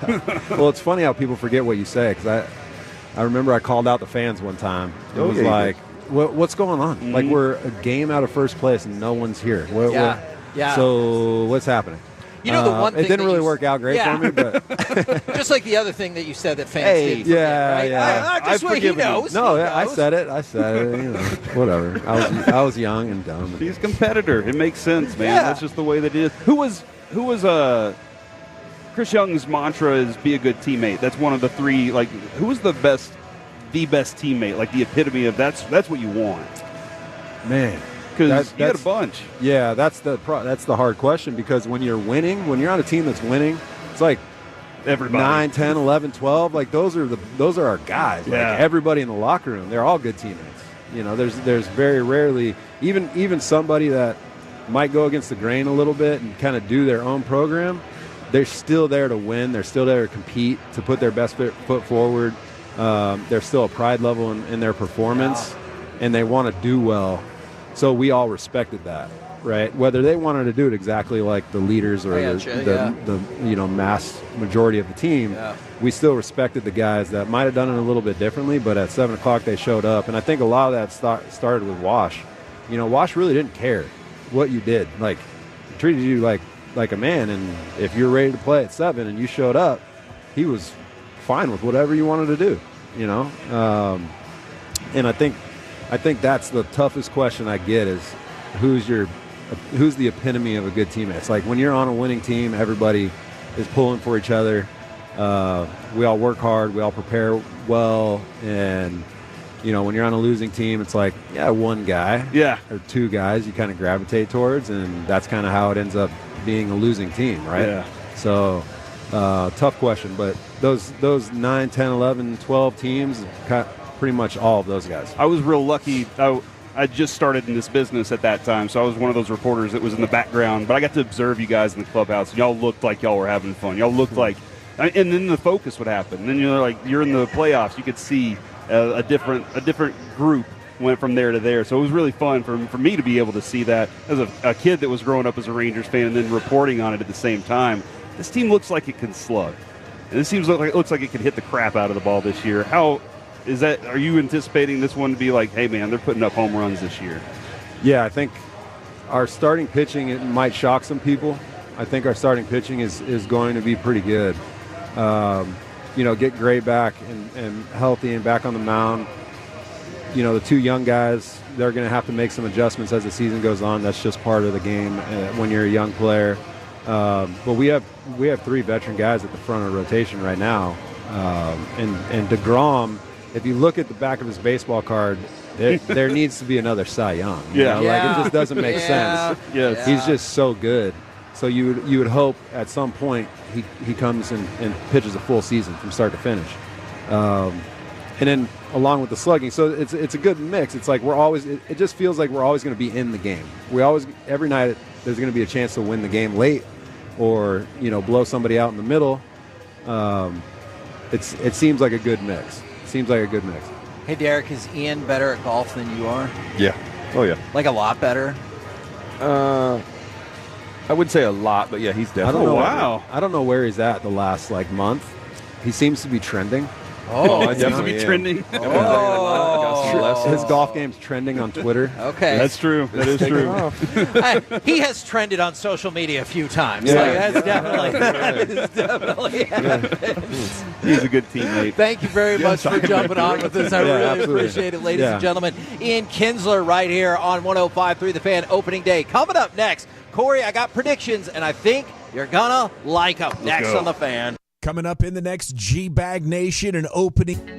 Speaker 13: Well, it's funny how people forget what you say, because I remember I called out the fans one time. It was like, what's going on? Mm-hmm. Like, we're a game out of first place, and no one's here. So what's happening?
Speaker 11: The one thing
Speaker 13: it didn't really work out great for me, but
Speaker 11: just like the other thing that you said that fans did. Just what he knows.
Speaker 13: No, I said it. Whatever. I was young and dumb.
Speaker 21: He's a competitor. It makes sense, man.
Speaker 11: Yeah.
Speaker 21: That's just the way that it is. Who was Chris Young's mantra is be a good teammate. That's one of the three. Like, who was the best teammate? Like the epitome of that's what you want.
Speaker 13: Man.
Speaker 21: Because you got a bunch.
Speaker 13: Yeah, that's the hard question, because when you're winning, when you're on a team that's winning, it's like everybody. 9, 10, 11, 12, like those are our guys.
Speaker 21: Yeah.
Speaker 13: Like everybody in the locker room, they're all good teammates. There's very rarely even somebody that might go against the grain a little bit and kind of do their own program, they're still there to win. They're still there to compete, to put their best foot forward. There's still a pride level in their performance, and they want to do well. So we all respected that, right? Whether they wanted to do it exactly like the leaders or the mass majority of the team, we still respected the guys that might have done it a little bit differently, but at 7 o'clock they showed up. And I think a lot of that started with Wash. Wash really didn't care what you did. Like, he treated you like a man, and if you're ready to play at 7 and you showed up, he was fine with whatever you wanted to do, and I think that's the toughest question I get is who's the epitome of a good teammate. It's like when you're on a winning team, everybody is pulling for each other. We all work hard. We all prepare well. And, when you're on a losing team, it's like, one guy or two guys you kind of gravitate towards. And that's kind of how it ends up being a losing team, right?
Speaker 21: Yeah.
Speaker 13: So tough question. But those 9, 10, 11, 12 teams, pretty much all of those guys.
Speaker 21: I was real lucky. I just started in this business at that time, so I was one of those reporters that was in the background. But I got to observe you guys in the clubhouse, and y'all looked like y'all were having fun. Y'all looked like, and then the focus would happen. And then you're in the playoffs. You could see a different group went from there to there. So it was really fun for me to be able to see that as a kid that was growing up as a Rangers fan and then reporting on it at the same time. This team looks like it can slug. And this team looks like it can hit the crap out of the ball this year. How is that? Are you anticipating this one to be like, hey, man, they're putting up home runs this year?
Speaker 13: Yeah, I think our starting pitching, it might shock some people. I think our starting pitching is going to be pretty good. Get Gray back and healthy and back on the mound. The two young guys, they're going to have to make some adjustments as the season goes on. That's just part of the game when you're a young player. But we have 3 veteran guys at the front of the rotation right now. And DeGrom, if you look at the back of his baseball card, there needs to be another Cy Young. It just doesn't make sense.
Speaker 21: Yes.
Speaker 13: He's just so good. So you would hope at some point he comes and pitches a full season from start to finish. And then along with the slugging, so it's a good mix. It's like it just feels like we're always going to be in the game. Every night there's going to be a chance to win the game late or blow somebody out in the middle. It seems like a good mix.
Speaker 11: Hey, Derek, is Ian better at golf than you are?
Speaker 12: Yeah. Oh, yeah.
Speaker 11: Like a lot better?
Speaker 12: I would say a lot, but yeah, he's definitely.
Speaker 13: I don't know where he's at the last month. He seems to be trending.
Speaker 21: I definitely trending.
Speaker 13: His golf game's trending on Twitter.
Speaker 11: Okay,
Speaker 21: that's true. That is true.
Speaker 11: He has trended on social media a few times.
Speaker 13: Yeah.
Speaker 11: That's definitely happened.
Speaker 21: He's a good teammate.
Speaker 11: Thank you very much for jumping on with us. I really
Speaker 13: absolutely.
Speaker 11: appreciate it, ladies and gentlemen. Ian Kinsler right here on 105.3 The Fan opening day. Coming up next, Corey, I got predictions, and I think you're gonna like them. Next on The Fan.
Speaker 10: Coming up in the next G-Bag Nation, an opening.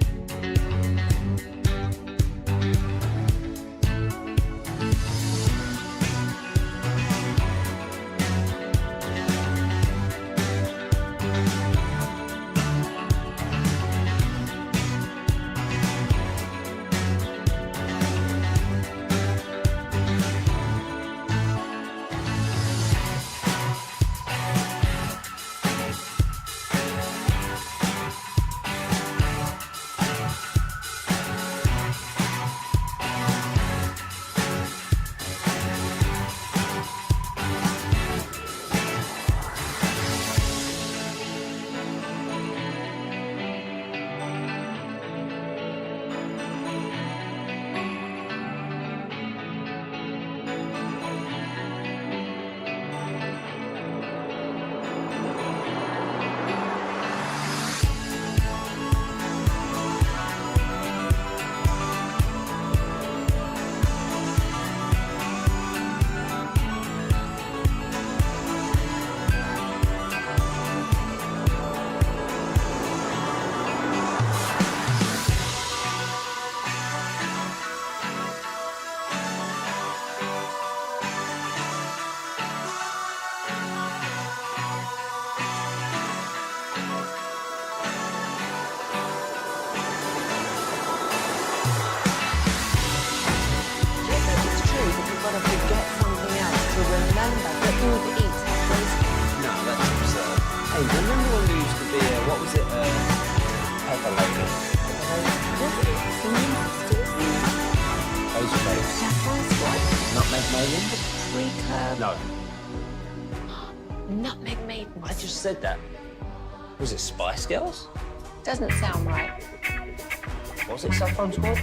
Speaker 3: No.
Speaker 8: Nutmeg Maiden.
Speaker 3: I just said that. Was it Spice Girls?
Speaker 8: Doesn't sound right.
Speaker 3: Was it Saffron Squad?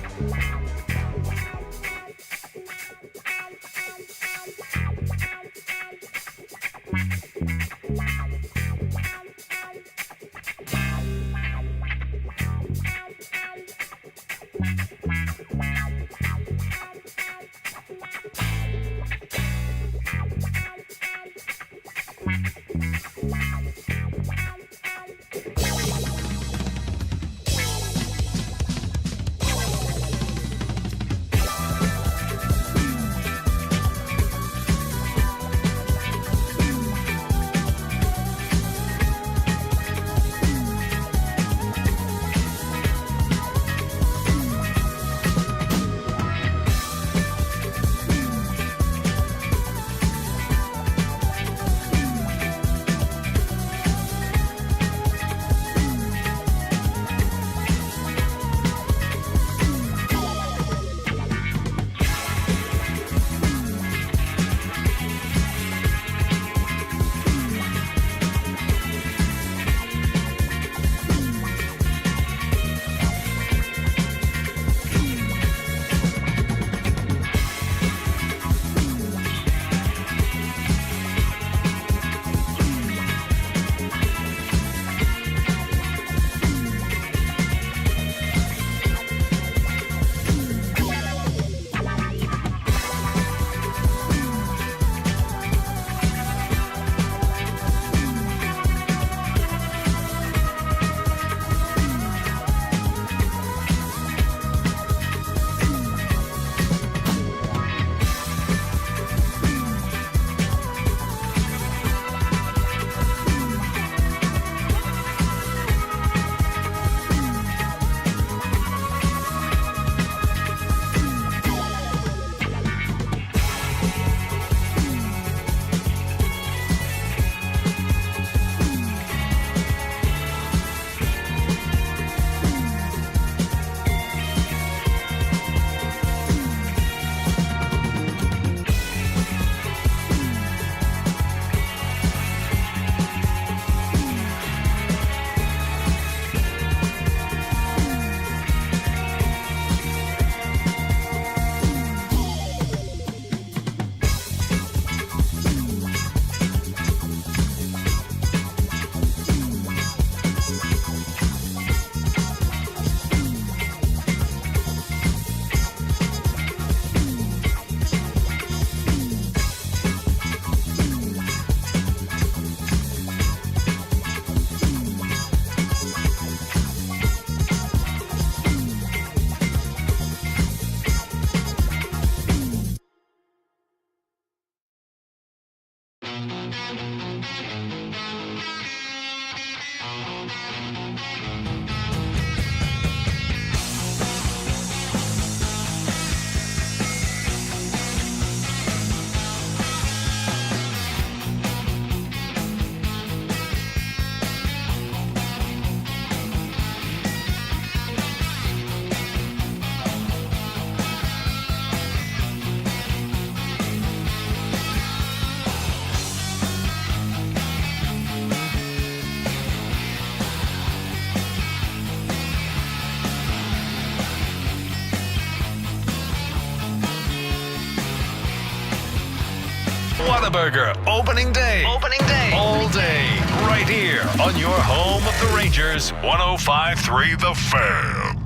Speaker 23: Whataburger opening day. All day. Right here on your home of the Rangers, 105.3 The Fan.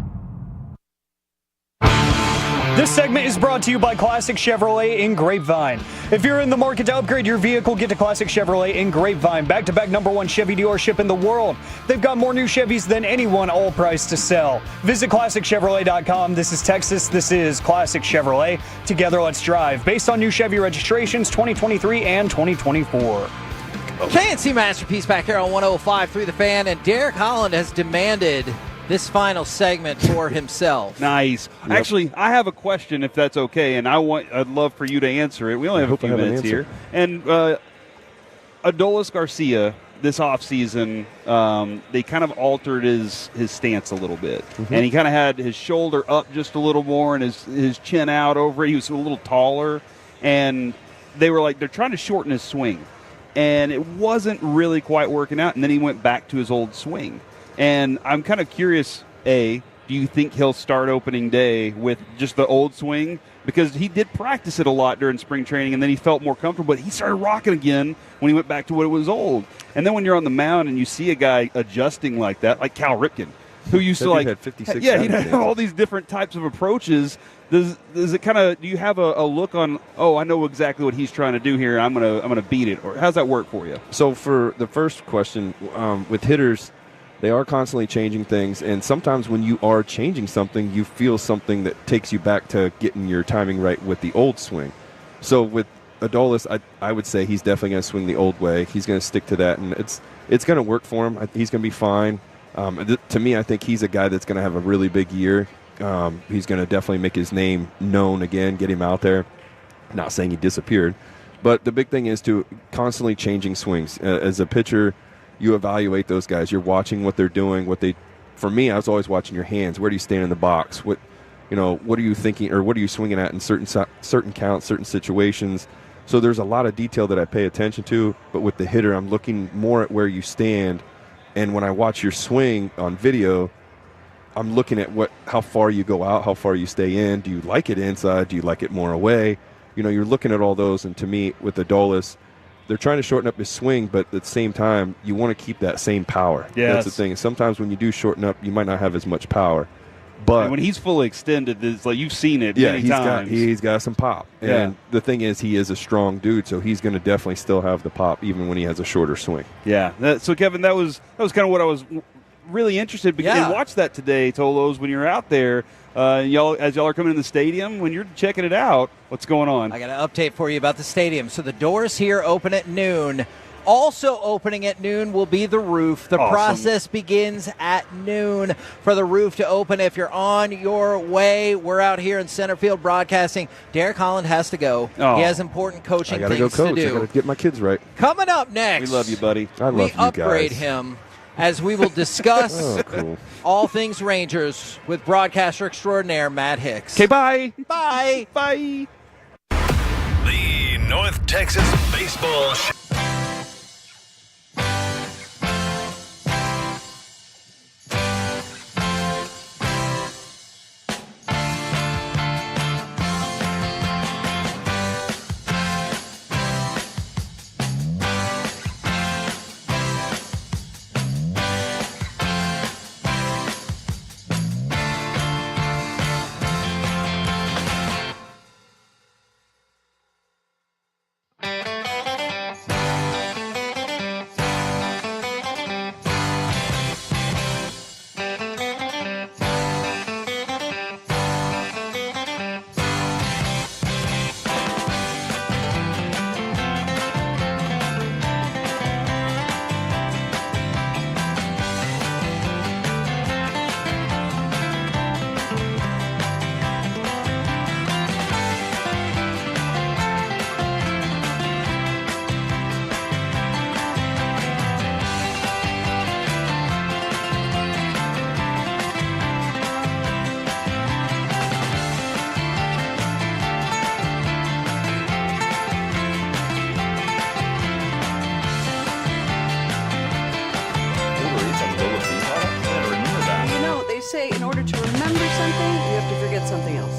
Speaker 5: This segment is brought to you by Classic Chevrolet in Grapevine. If you're in the market to upgrade your vehicle, get to Classic Chevrolet in Grapevine. Back-to-back #1 Chevy dealership in the world. They've got more new Chevys than anyone, all priced to sell. Visit ClassicChevrolet.com. This is Texas. This is Classic Chevrolet. Together, let's drive. Based on new Chevy registrations 2023 and 2024.
Speaker 11: KNC Masterpiece back here on 105.3 The Fan, and Derek Holland has demanded this final segment for himself.
Speaker 21: Nice.
Speaker 11: Yep.
Speaker 21: Actually, I have a question, if that's okay, and I'd love for you to answer it. We only have a few minutes here. And Adolis Garcia, this offseason, they kind of altered his stance a little bit.
Speaker 12: Mm-hmm.
Speaker 21: And he kind of had his shoulder up just a little more and his chin out over it. He was a little taller. And they were like, they're trying to shorten his swing. And it wasn't really quite working out. And then he went back to his old swing. And I'm kind of curious, do you think he'll start opening day with just the old swing? Because he did practice it a lot during spring training, and then he felt more comfortable. But he started rocking again when he went back to what it was old. And then when you're on the mound and you see a guy adjusting like that, like Cal Ripken, who used to like,
Speaker 12: had 56
Speaker 21: he had all these different types of approaches. Does it kind of, do you have a look on, I know exactly what he's trying to do here, I'm gonna beat it? Or how's that work for you?
Speaker 12: So for the first question, with hitters, they are constantly changing things, and sometimes when you are changing something, you feel something that takes you back to getting your timing right with the old swing. So with Adolis, I would say he's definitely going to swing the old way. He's going to stick to that, and it's going to work for him. He's going to be fine. To me, I think he's a guy that's going to have a really big year. He's going to definitely make his name known again, get him out there. Not saying he disappeared, but the big thing is to constantly changing swings. As a pitcher, you evaluate those guys. You're watching what they're doing. For me, I was always watching your hands. Where do you stand in the box? What are you thinking, or what are you swinging at in certain counts, certain situations? So there's a lot of detail that I pay attention to. But with the hitter, I'm looking more at where you stand. And when I watch your swing on video, I'm looking at how far you go out, how far you stay in. Do you like it inside? Do you like it more away? You're looking at all those. And to me, with Adolis, they're trying to shorten up his swing, but at the same time, you want to keep that same power.
Speaker 21: Yes.
Speaker 12: That's the thing. Sometimes when you do shorten up, you might not have as much power. But
Speaker 21: and when he's fully extended, it's like you've seen it many times.
Speaker 12: He's got some pop. And the thing is, he is a strong dude, so he's going to definitely still have the pop, even when he has a shorter swing.
Speaker 21: Yeah. So, Kevin, that was kind of what I was really interested in. And watch that today, Tolos, when you're out there. As y'all are coming in the stadium, when you're checking it out, what's going on?
Speaker 11: I got an update for you about the stadium. So the doors here open at noon. Also opening at noon will be the roof. The process begins at noon for the roof to open. If you're on your way, we're out here in center field broadcasting. Derek Holland has to go. He has important coaching things to do.
Speaker 12: I got to go coach. I got to get my kids right.
Speaker 11: Coming up next.
Speaker 21: We love you, buddy.
Speaker 12: I love you guys.
Speaker 11: We upgrade him as we will discuss all things Rangers with broadcaster extraordinaire Matt Hicks.
Speaker 21: Okay, bye.
Speaker 11: Bye.
Speaker 21: Bye.
Speaker 23: The North Texas Baseball Show.
Speaker 2: Say in order to remember something, you have to forget something else.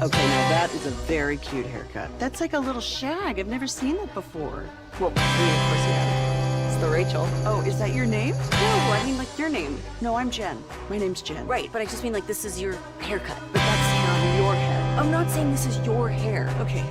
Speaker 2: Okay, now that is a very cute haircut. That's like a little shag. I've never seen that before. Well, I mean, of course you haven't. It's the Rachel. Oh, is that your name? No, I mean like your name. No, I'm Jen. My name's Jen.
Speaker 6: Right, but I just mean like this is your haircut.
Speaker 2: But that's hair on your head.
Speaker 6: I'm not saying this is your hair.
Speaker 2: Okay.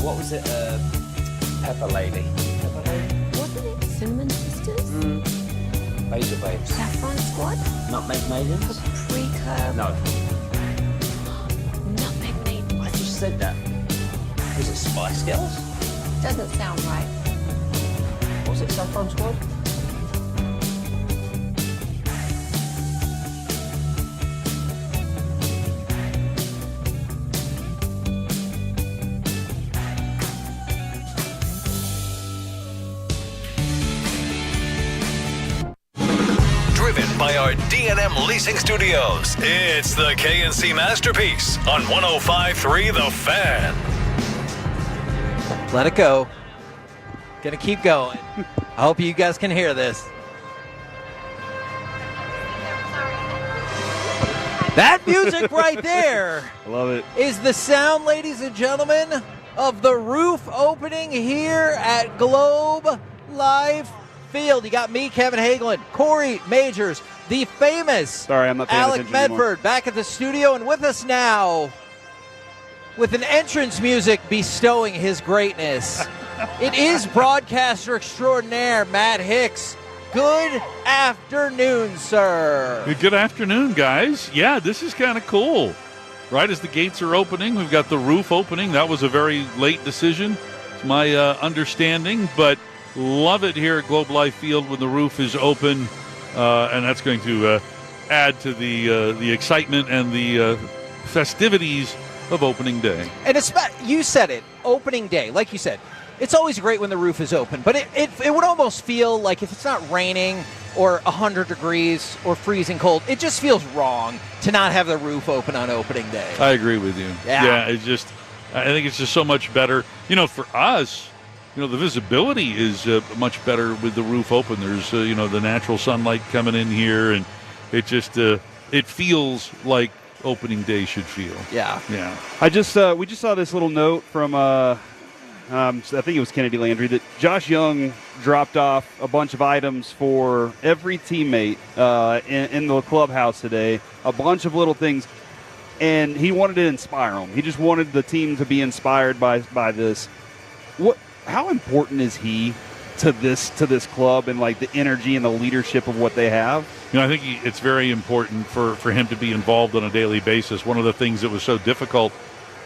Speaker 3: what was it? Pepper Lady. Pepper Lady?
Speaker 8: Wasn't it Cinnamon Sisters?
Speaker 3: Basil Babes.
Speaker 8: Saffron Squad?
Speaker 3: Nutmeg Maidens?
Speaker 8: Paprika?
Speaker 3: No.
Speaker 8: Nutmeg Maidens.
Speaker 3: I just said that. Was it Spice Girls?
Speaker 8: Doesn't sound right.
Speaker 3: Was it Saffron Squad?
Speaker 23: Driven by our our D&M Leasing Studios. It's the KNC Masterpiece on 105.3 The Fan.
Speaker 11: Let it go. Gonna keep going. I hope you guys can hear this. That music right there
Speaker 21: I love it.
Speaker 11: is the sound, ladies and gentlemen, of the roof opening here at Globe Life Field. You got me, Kevin Hagelin, Corey Majors, the famous
Speaker 21: Sorry, I'm not paying
Speaker 11: Alec
Speaker 21: attention
Speaker 11: Medford
Speaker 21: anymore.
Speaker 11: back at the studio, and with us now with an entrance music bestowing his greatness. It is broadcaster extraordinaire Matt Hicks. Good afternoon, sir.
Speaker 15: Good afternoon, guys. Yeah, this is kind of cool. Right as the gates are opening, we've got the roof opening. That was a very late decision, it's my understanding, but love it here at Globe Life Field when the roof is open, and that's going to add to the excitement and the festivities of opening day.
Speaker 11: And you said it, opening day, like you said. It's always great when the roof is open, but it would almost feel like if it's not raining or 100 degrees or freezing cold, it just feels wrong to not have the roof open on opening day.
Speaker 15: I agree with you.
Speaker 11: Yeah.
Speaker 15: I think it's just so much better. You know, for us, the visibility is much better with the roof open. There's, the natural sunlight coming in here, and it just, it feels like opening day should feel.
Speaker 11: Yeah.
Speaker 15: Yeah.
Speaker 21: We just saw this little note from I think it was Kennedy Landry, that Josh Young dropped off a bunch of items for every teammate in the clubhouse today, a bunch of little things, and he wanted to inspire them. He just wanted the team to be inspired by this. How important is he to this club and like the energy and the leadership of what they have?
Speaker 15: I think it's very important for him to be involved on a daily basis. One of the things that was so difficult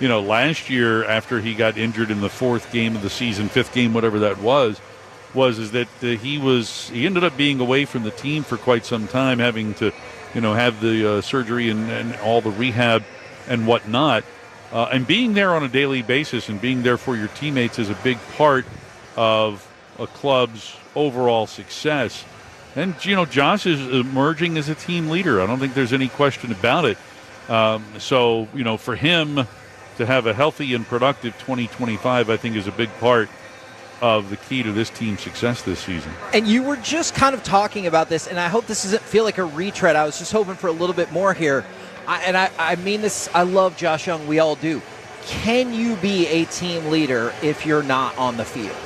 Speaker 15: last year after he got injured in the fourth game of the season, fifth game, whatever that was that he ended up being away from the team for quite some time, having to, have the surgery and all the rehab and whatnot. And being there on a daily basis and being there for your teammates is a big part of a club's overall success. And, Josh is emerging as a team leader. I don't think there's any question about it. So, for him to have a healthy and productive 2025, I think, is a big part of the key to this team's success this season.
Speaker 11: And you were just kind of talking about this, and I hope this doesn't feel like a retread. I was just hoping for a little bit more here. I mean this, I love Josh Young. We all do. Can you be a team leader if you're not on the field?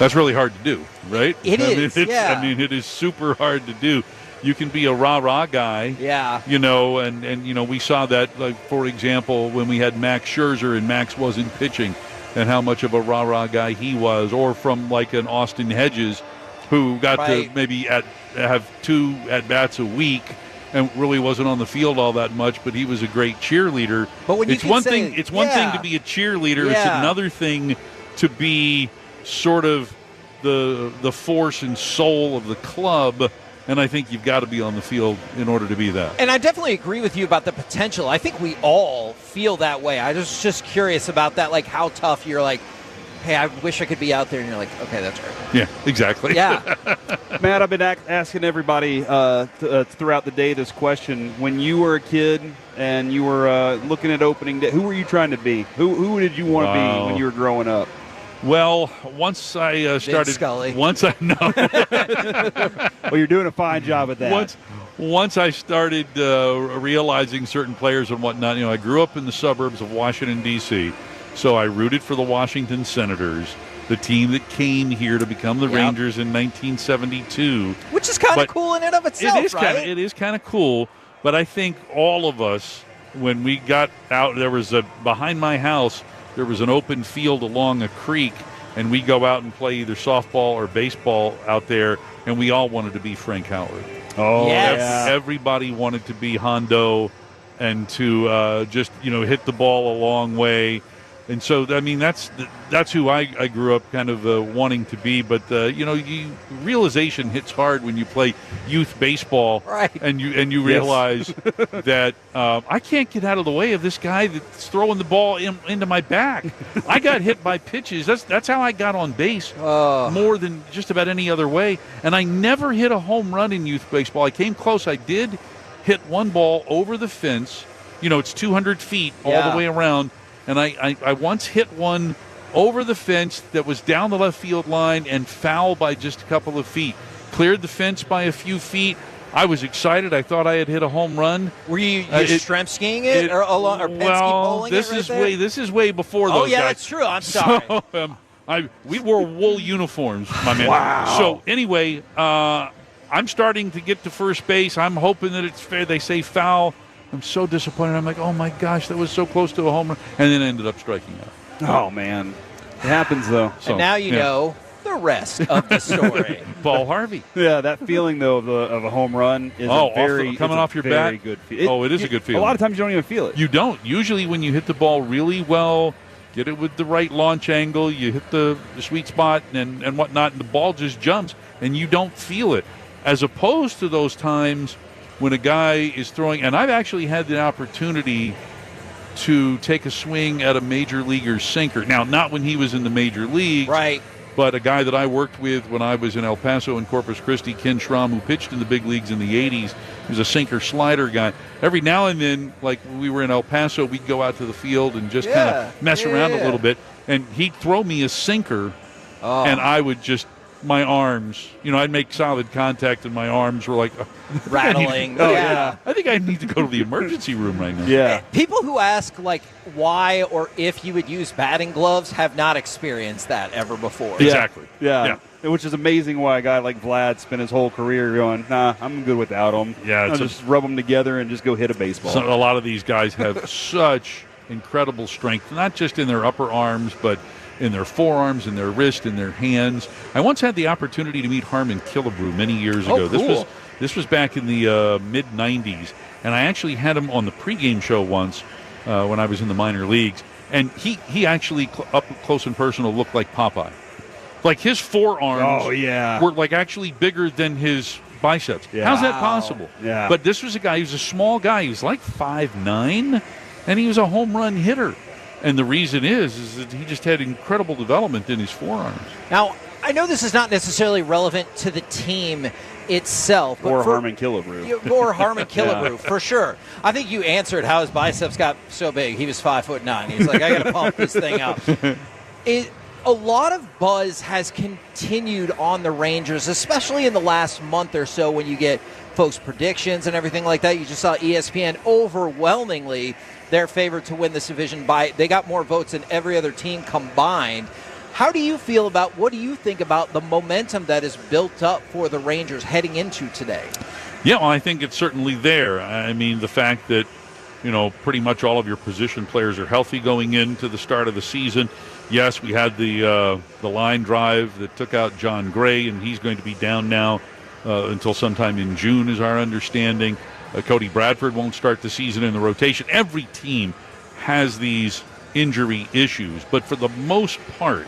Speaker 15: That's really hard to do, right?
Speaker 11: It is, yeah.
Speaker 15: It is super hard to do. You can be a rah-rah guy.
Speaker 11: Yeah.
Speaker 15: And we saw that, like, for example, when we had Max Scherzer and Max wasn't pitching and how much of a rah-rah guy he was, or from like an Austin Hedges who got to maybe have 2 at-bats a week and really wasn't on the field all that much, but he was a great cheerleader.
Speaker 11: But when
Speaker 15: it's one thing to be a cheerleader, it's another thing to be sort of the force and soul of the club. And I think you've got to be on the field in order to be that.
Speaker 11: And I definitely agree with you about the potential. I think we all feel that way. I was just curious about that, like how tough you're like, hey, I wish I could be out there. And you're like, okay, that's great.
Speaker 15: Yeah, exactly.
Speaker 11: Yeah.
Speaker 21: Matt, I've been asking everybody throughout the day this question. When you were a kid and you were looking at opening day, who were you trying to be? Who did you want to be when you were growing up?
Speaker 15: Well, once I started,
Speaker 11: Scully.
Speaker 15: Once I know,
Speaker 21: well, you're doing a fine job at that.
Speaker 15: Once I started realizing certain players and whatnot, I grew up in the suburbs of Washington D.C., so I rooted for the Washington Senators, the team that came here to become the Rangers in 1972,
Speaker 11: which is kind of cool in and of itself.
Speaker 15: It is kind of cool, but I think all of us, when we got out, there was behind my house. There was an open field along a creek, and we go out and play either softball or baseball out there, and we all wanted to be Frank Howard.
Speaker 21: Oh, yes.
Speaker 15: Everybody wanted to be Hondo and to just, hit the ball a long way. And so, I mean, that's who I grew up kind of wanting to be. But realization hits hard when you play youth baseball,
Speaker 11: right?
Speaker 15: And you realize that I can't get out of the way of this guy that's throwing the ball into my back. I got hit by pitches. That's how I got on base more than just about any other way. And I never hit a home run in youth baseball. I came close. I did hit one ball over the fence. It's 200 feet all the way around. And I once hit one over the fence that was down the left field line and foul by just a couple of feet. Cleared the fence by a few feet. I was excited. I thought I had hit a home run.
Speaker 11: Were you shrimp skiing it or Penske bowling
Speaker 15: this
Speaker 11: it
Speaker 15: is
Speaker 11: right
Speaker 15: this is way before those
Speaker 11: guys. Oh yeah,
Speaker 15: guys.
Speaker 11: that's true. I'm sorry.
Speaker 15: So, we wore wool uniforms, my man.
Speaker 21: Wow.
Speaker 15: So anyway, I'm starting to get to first base. I'm hoping that it's fair. They say foul. I'm so disappointed. I'm like, oh my gosh, that was so close to a home run, and then ended up striking out.
Speaker 21: Oh man, it happens though.
Speaker 11: So, and now you know the rest of the story.
Speaker 15: Paul Harvey.
Speaker 21: Yeah, that feeling though of a home run is
Speaker 15: coming off your back.
Speaker 21: Good feeling.
Speaker 15: It is a good feeling.
Speaker 21: A lot of times you don't even feel it.
Speaker 15: You don't. Usually when you hit the ball really well, get it with the right launch angle, you hit the sweet spot and whatnot, and the ball just jumps, and you don't feel it. As opposed to those times when a guy is throwing, and I've actually had the opportunity to take a swing at a major leaguer's sinker. Now, not when he was in the major leagues,
Speaker 11: right?
Speaker 15: But a guy that I worked with when I was in El Paso and Corpus Christi, Ken Schramm, who pitched in the big leagues in the 80s. He was a sinker slider guy. Every now and then, like when we were in El Paso, we'd go out to the field and just kind of mess around a little bit. And he'd throw me a sinker, and I would just, my arms, I'd make solid contact and my arms were like
Speaker 11: rattling.
Speaker 15: I think I need to go to the emergency room right now.
Speaker 21: Yeah.
Speaker 11: People who ask like why or if you would use batting gloves have not experienced that ever before.
Speaker 15: Exactly.
Speaker 21: Yeah. Which is amazing why a guy like Vlad spent his whole career going, nah, I'm good without them.
Speaker 15: Yeah.
Speaker 21: I'll just rub them together and just go hit a baseball.
Speaker 15: So a lot of these guys have such incredible strength, not just in their upper arms, but in their forearms, in their wrist, in their hands. I once had the opportunity to meet Harmon Killebrew many years ago.
Speaker 11: Cool.
Speaker 15: This was back in the mid-'90s, and I actually had him on the pregame show once when I was in the minor leagues, and he actually, up close and personal, looked like Popeye. Like his forearms were like actually bigger than his biceps.
Speaker 21: Yeah.
Speaker 15: How's that possible?
Speaker 21: Yeah.
Speaker 15: But this was a guy, he was a small guy. He was like 5'9", and he was a home run hitter. And the reason is that he just had incredible development in his forearms.
Speaker 11: Now, I know this is not necessarily relevant to the team itself. But
Speaker 21: Harmon Killebrew.
Speaker 11: Or Harmon Killebrew, for sure. I think you answered how his biceps got so big. He was 5'9". He's like, I got to pump this thing up. A lot of buzz has continued on the Rangers, especially in the last month or so when you get folks' predictions and everything like that. You just saw ESPN overwhelmingly their favorite to win this division they got more votes than every other team combined. How do you feel about, what do you think about the momentum that is built up for the Rangers heading into today?
Speaker 15: Yeah, well, I think it's certainly there. I mean, the fact that, pretty much all of your position players are healthy going into the start of the season. Yes, we had the line drive that took out John Gray, and he's going to be down now until sometime in June is our understanding. Cody Bradford won't start the season in the rotation. Every team has these injury issues, but for the most part,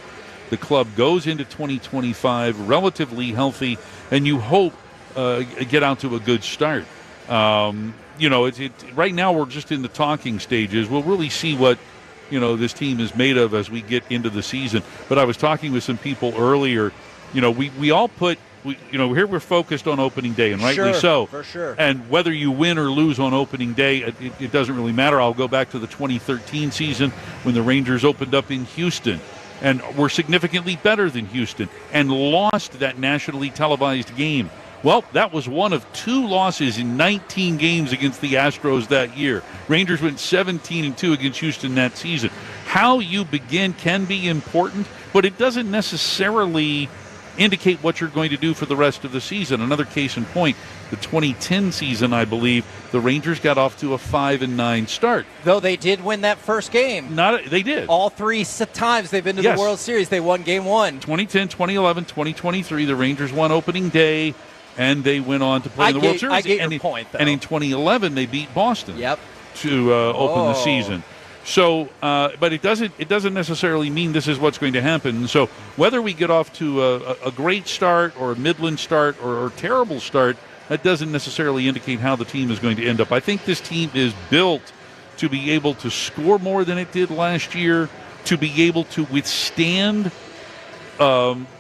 Speaker 15: the club goes into 2025 relatively healthy, and you hope get out to a good start. Right now we're just in the talking stages. We'll really see what this team is made of as we get into the season. But I was talking with some people earlier. We all put. Here we're focused on opening day, and rightly so.
Speaker 11: For sure.
Speaker 15: And whether you win or lose on opening day, it doesn't really matter. I'll go back to the 2013 season when the Rangers opened up in Houston and were significantly better than Houston and lost that nationally televised game. Well, that was one of 2 losses in 19 games against the Astros that year. Rangers went 17-2 against Houston that season. How you begin can be important, but it doesn't necessarily indicate what you're going to do for the rest of the season. Another case in point, the 2010 season, I believe, the Rangers got off to a 5-9 start.
Speaker 11: Though they did win that first game.
Speaker 15: They did.
Speaker 11: All 3 times they've been to the World Series, they won game 1.
Speaker 15: 2010, 2011, 2023, the Rangers won opening day, and they went on to play in the World Series.
Speaker 11: I get your point, though.
Speaker 15: And in 2011, they beat Boston
Speaker 11: to
Speaker 15: open the season. So, but it doesn't necessarily mean this is what's going to happen. So whether we get off to a great start or a midland start or a terrible start, that doesn't necessarily indicate how the team is going to end up. I think this team is built to be able to score more than it did last year, to be able to withstand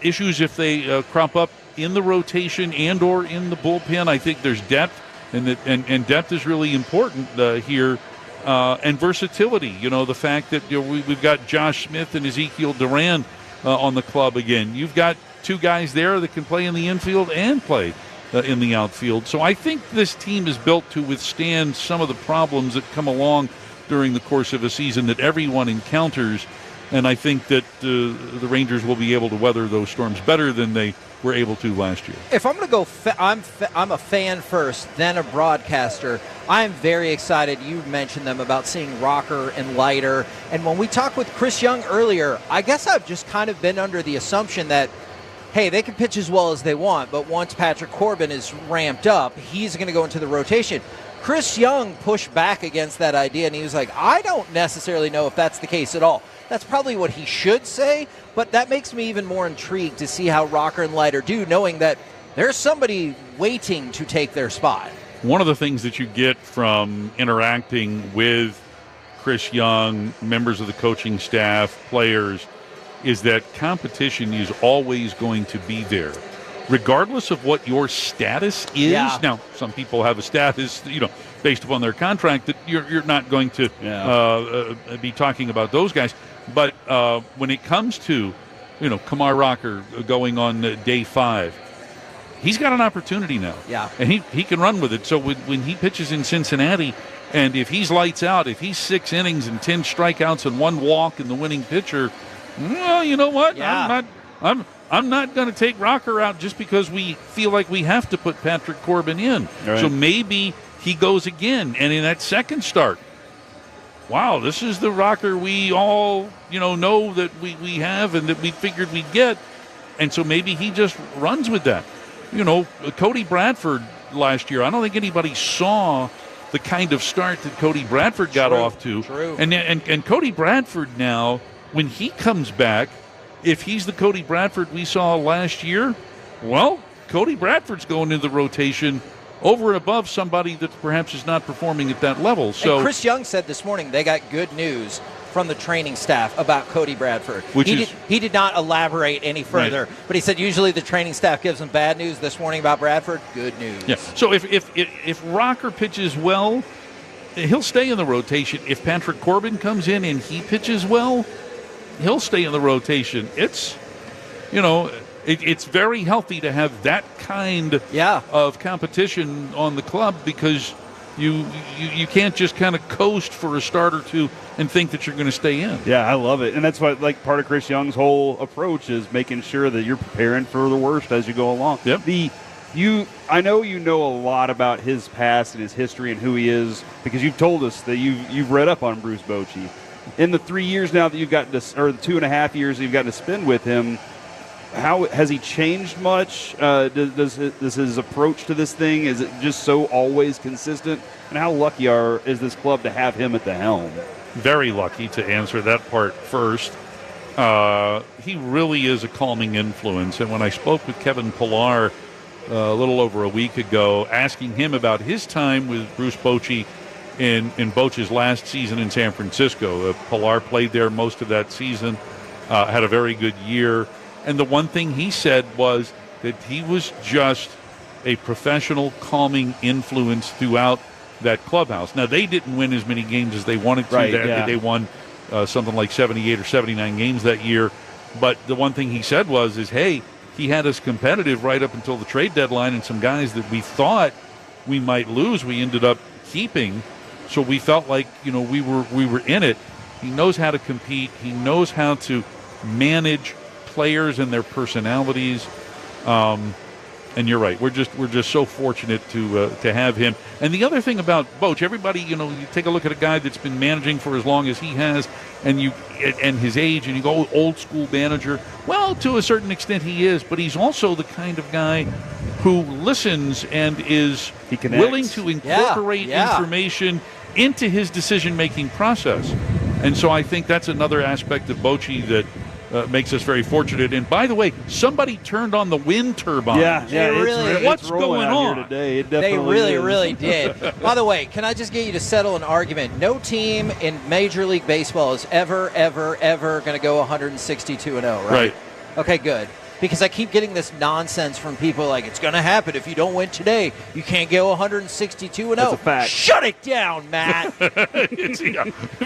Speaker 15: issues if they crop up in the rotation and or in the bullpen. I think there's depth, and depth is really important here. And versatility, the fact that we've got Josh Smith and Ezekiel Duran on the club again. You've got two guys there that can play in the infield and play in the outfield. So I think this team is built to withstand some of the problems that come along during the course of a season that everyone encounters. And I think that the Rangers will be able to weather those storms better than they were able to last year.
Speaker 11: If I'm going to go, I'm a fan first, then a broadcaster. I am very excited. You mentioned them about seeing Rocker and Leiter. And when we talked with Chris Young earlier, I guess I've just kind of been under the assumption that, hey, they can pitch as well as they want, but once Patrick Corbin is ramped up, he's going to go into the rotation. Chris Young pushed back against that idea, and he was like, I don't necessarily know if that's the case at all. That's probably what he should say, but that makes me even more intrigued to see how Rocker and Leiter do, knowing that there's somebody waiting to take their spot.
Speaker 15: One of the things that you get from interacting with Chris Young, members of the coaching staff, players, is that competition is always going to be there, regardless of what your status is.
Speaker 11: Yeah.
Speaker 15: Now, some people have a status, based upon their contract that you're not going to be talking about those guys. But when it comes to, Kumar Rocker going on day 5, he's got an opportunity now.
Speaker 11: Yeah.
Speaker 15: And he can run with it. So when he pitches in Cincinnati, and if he's lights out, if he's 6 innings and 10 strikeouts and 1 walk and the winning pitcher, well, you know what?
Speaker 11: Yeah.
Speaker 15: I'm not going to take Rocker out just because we feel like we have to put Patrick Corbin in.
Speaker 21: Right.
Speaker 15: So maybe he goes again. And in that second start, wow, this is the Rocker we all, know that we have and that we figured we'd get. And so maybe he just runs with that. Cody Bradford last year, I don't think anybody saw the kind of start that Cody Bradford got off to.
Speaker 11: True.
Speaker 15: And Cody Bradford now, when he comes back, if he's the Cody Bradford we saw last year, well, Cody Bradford's going into the rotation over and above somebody that perhaps is not performing at that level. So
Speaker 11: and Chris Young said this morning they got good news from the training staff about Cody Bradford. He did not elaborate any further, right. But he said usually the training staff gives them bad news. This morning about Bradford, good news.
Speaker 15: Yeah. So if Rocker pitches well, he'll stay in the rotation. If Patrick Corbin comes in and he pitches well, he'll stay in the rotation. It's, it's very healthy to have that kind of competition on the club, because you can't just kind of coast for a start or two and think that you're going to stay in.
Speaker 21: Yeah, I love it. And that's what, part of Chris Young's whole approach is making sure that you're preparing for the worst as you go along.
Speaker 15: Yep.
Speaker 21: I know you know a lot about his past and his history and who he is, because you've told us that you've read up on Bruce Bochy. In the 3 years now that you've gotten to, or the 2.5 years that you've gotten to spend with him, how has he changed much? Does his approach to this thing, is it just so always consistent? And how lucky is this club to have him at the helm?
Speaker 15: Very lucky, to answer that part first. He really is a calming influence. And when I spoke with Kevin Pillar a little over a week ago, asking him about his time with Bruce Bochy in Bochy's last season in San Francisco, Pillar played there most of that season, had a very good year. And the one thing he said was that he was just a professional, calming influence throughout that clubhouse. Now, they didn't win as many games as they wanted to.
Speaker 21: Right, yeah.
Speaker 15: They won something like 78 or 79 games that year. But the one thing he said was, hey, he had us competitive right up until the trade deadline, and some guys that we thought we might lose, we ended up keeping. So we felt like, we were in it. He knows how to compete. He knows how to manage players and their personalities. And you're right. We're just so fortunate to have him. And the other thing about Boch, everybody, you take a look at a guy that's been managing for as long as he has, and his age, and you go old school manager. Well, to a certain extent he is, but he's also the kind of guy who listens and is willing to incorporate information into his decision-making process. And so I think that's another aspect of Bochy that makes us very fortunate. And by the way, somebody turned on the wind turbine. What's going on
Speaker 21: here today?
Speaker 11: They really did. By the way, can I just get you to settle an argument? No team in Major League Baseball is ever going to go 162-0, right? Okay, good. Because I keep getting this nonsense from people like, it's going to happen. If you don't win today, you can't go 162-0.
Speaker 21: That's a fact.
Speaker 11: Shut it down, Matt.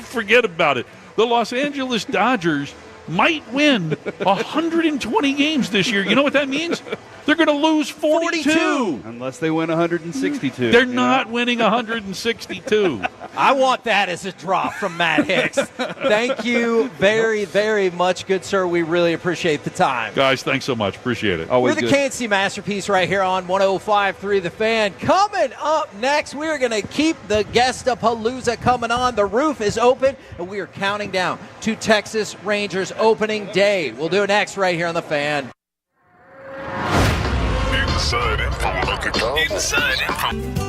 Speaker 15: Forget about it. The Los Angeles Dodgers might win 120 games this year. You know what that means? They're going to lose 42.
Speaker 21: Unless they win 162.
Speaker 15: They're not winning 162.
Speaker 11: I want that as a drop from Matt Hicks. Thank you very, very much, good sir. We really appreciate the time.
Speaker 15: Guys, thanks so much. Appreciate it.
Speaker 11: We're the KNC Masterpiece right here on 105.3 The Fan. Coming up next, we're going to keep the Guest-a-Palooza coming on. The roof is open, and we are counting down to Texas Rangers opening day. We'll do it next right here on The Fan.
Speaker 23: Inside info. Inside info.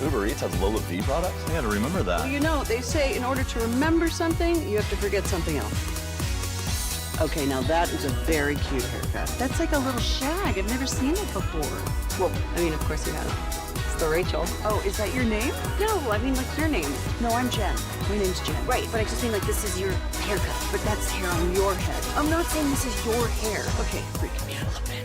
Speaker 9: Uber Eats has Lola V products? I got to remember that.
Speaker 2: Well, you know, they say in order to remember something, you have to forget something else. Okay, now that is a very cute haircut. That's like a little shag. I've never seen it before. Well, I mean, of course you have. It's the Rachel. Oh, is that your name?
Speaker 6: No, I mean like your name.
Speaker 2: No, I'm Jen. My name's Jen.
Speaker 6: Right, but I just mean like this is your haircut.
Speaker 2: But that's hair on your head.
Speaker 6: I'm not saying this is your hair.
Speaker 2: Okay, freaking me out a little bit.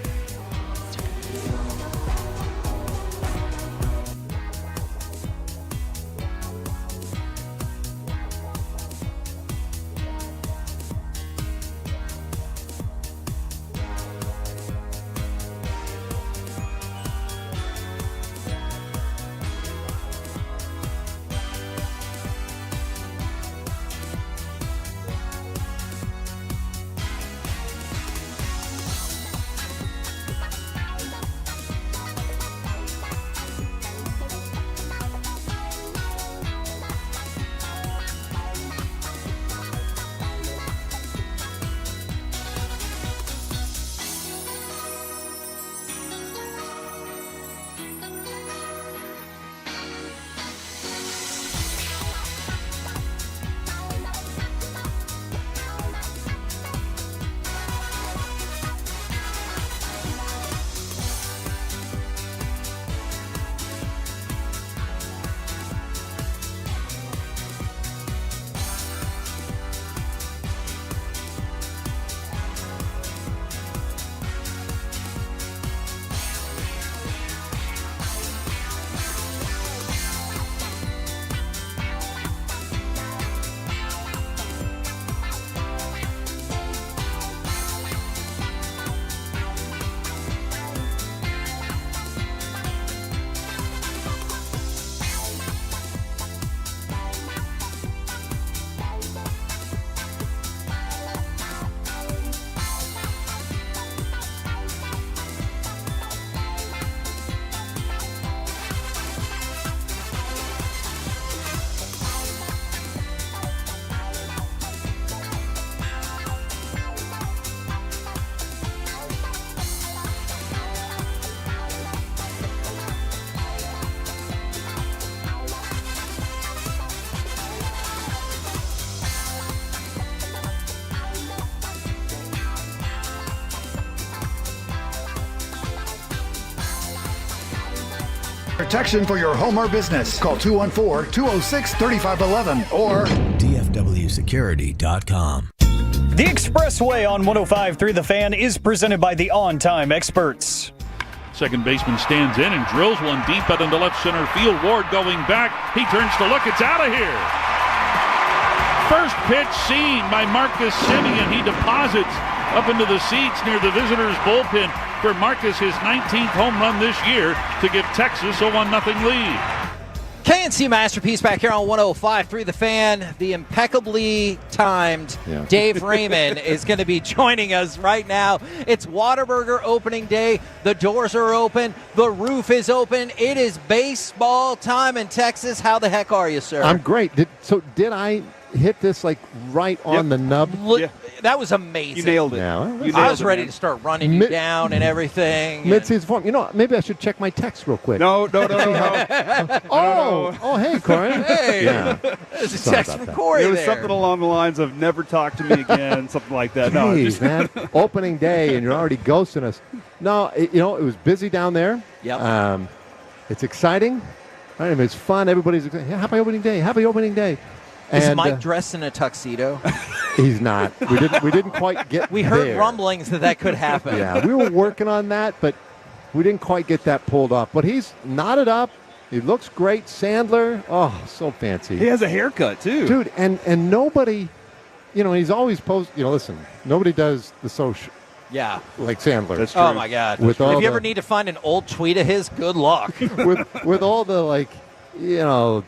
Speaker 18: Protection for your home or business. Call 214-206-3511 or
Speaker 5: dfwsecurity.com. The Expressway on 105.3 The Fan is presented by the On-Time Experts.
Speaker 15: Second baseman stands in and drills one deep out into left center field. Ward going back. He turns to look. It's out of here. First pitch seen by Marcus Semien. He deposits up into the seats near the visitors' bullpen for Marcus, his 19th home run this year to give Texas a 1-0 lead.
Speaker 11: KNC Masterpiece back here on 105.3 The Fan. The impeccably timed Dave Raymond is going to be joining us right now. It's Whataburger opening day. The doors are open. The roof is open. It is baseball time in Texas. How the heck are you, sir?
Speaker 20: I'm great. Did I hit this like right on the nub?
Speaker 11: That was amazing.
Speaker 21: You nailed it.
Speaker 11: I was ready to start running you down and everything.
Speaker 20: Mid-season form. You know, maybe I should check my text real quick.
Speaker 21: No.
Speaker 20: Oh, hey, Corey.
Speaker 11: Hey.
Speaker 20: Yeah.
Speaker 11: There's a text from Corey
Speaker 21: It was
Speaker 11: there.
Speaker 21: something along the lines of never talk to me again, something like that.
Speaker 20: Jeez, man. Opening day, and you're already ghosting us. No, it was busy down there.
Speaker 11: Yep.
Speaker 20: It's exciting. I mean, it's fun. Everybody's excited. Yeah, happy opening day. Happy opening day.
Speaker 11: Is Mike dressed in a tuxedo?
Speaker 20: He's not. We didn't quite get
Speaker 11: We heard
Speaker 20: there.
Speaker 11: rumblings that could happen.
Speaker 20: Yeah, we were working on that, but we didn't quite get that pulled off. But he's knotted up. He looks great. Sandler, so fancy.
Speaker 21: He has a haircut, too.
Speaker 20: Dude, and nobody, he's always listen, nobody does the social.
Speaker 11: Yeah.
Speaker 20: Like Sandler.
Speaker 21: That's true.
Speaker 11: Oh, my God.
Speaker 20: With
Speaker 11: If you ever need to find an old tweet of his, good luck.
Speaker 20: with all the,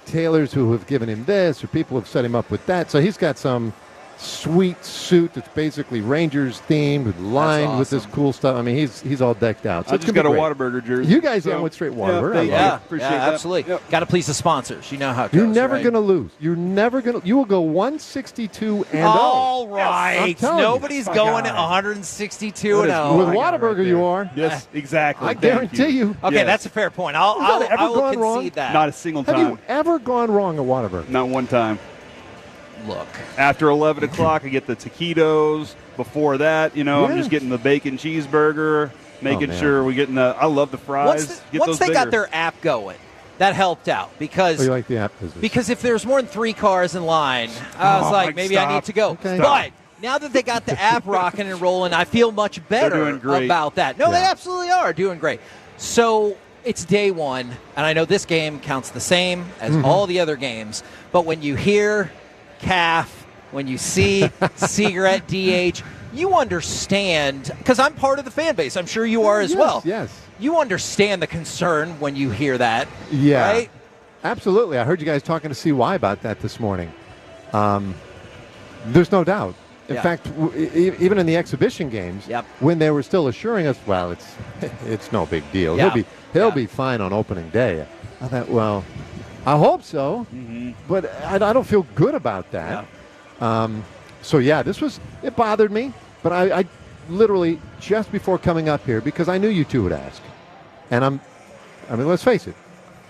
Speaker 20: tailors who have given him this or people have set him up with that. So he's got some sweet suit that's basically Rangers themed, lined with this cool stuff. I mean, he's all decked out. So
Speaker 21: I
Speaker 20: it's
Speaker 21: just
Speaker 20: gonna
Speaker 21: got a
Speaker 20: be great.
Speaker 21: Whataburger jersey.
Speaker 20: You guys went straight Whataburger.
Speaker 21: Yeah, appreciate that.
Speaker 11: Absolutely.
Speaker 21: Yep.
Speaker 11: Got to please the sponsors. You know how it
Speaker 20: You're
Speaker 11: goes,
Speaker 20: never
Speaker 11: right?
Speaker 20: going to lose. You're never going to. You will go 162 and 0.
Speaker 11: All right.
Speaker 20: I'm telling you.
Speaker 11: Nobody's going 162 and 0.
Speaker 20: With Whataburger, you are.
Speaker 21: Yes, exactly.
Speaker 20: I guarantee you.
Speaker 11: Okay,
Speaker 21: Yes.
Speaker 11: that's a fair point. I will
Speaker 20: gone
Speaker 11: concede
Speaker 20: wrong?
Speaker 11: that.
Speaker 21: Not a single
Speaker 20: Have
Speaker 21: time.
Speaker 20: you ever gone wrong at Whataburger?
Speaker 21: Not one time.
Speaker 11: Look.
Speaker 21: After 11 o'clock, I get the taquitos. Before that, I'm just getting the bacon cheeseburger, making
Speaker 20: man.
Speaker 21: sure we're getting the. I love the fries.
Speaker 11: Once they got their app going, that helped out because
Speaker 20: you like the app business?
Speaker 11: Because if there's more than 3 cars in line, I was like, maybe I need to go.
Speaker 20: Okay.
Speaker 11: But now that they got the app rocking and rolling, I feel much better
Speaker 21: doing great.
Speaker 11: about that. No, they absolutely are doing great. So it's day one, and I know this game counts the same as all the other games. But when you hear calf, when you see cigarette DH, you understand, because I'm part of the fan base. I'm sure you are as well.
Speaker 20: Yes.
Speaker 11: You understand the concern when you hear that.
Speaker 20: Yeah.
Speaker 11: Right?
Speaker 20: Absolutely. I heard you guys talking to CY about that this morning. There's no doubt. In fact, even in the exhibition games, when they were still assuring us, well, it's no big deal.
Speaker 11: Yeah.
Speaker 20: He'll be fine on opening day. I thought, well, I hope so, but I don't feel good about that. So it bothered me, but I literally just before coming up here, because I knew you two would ask, and let's face it,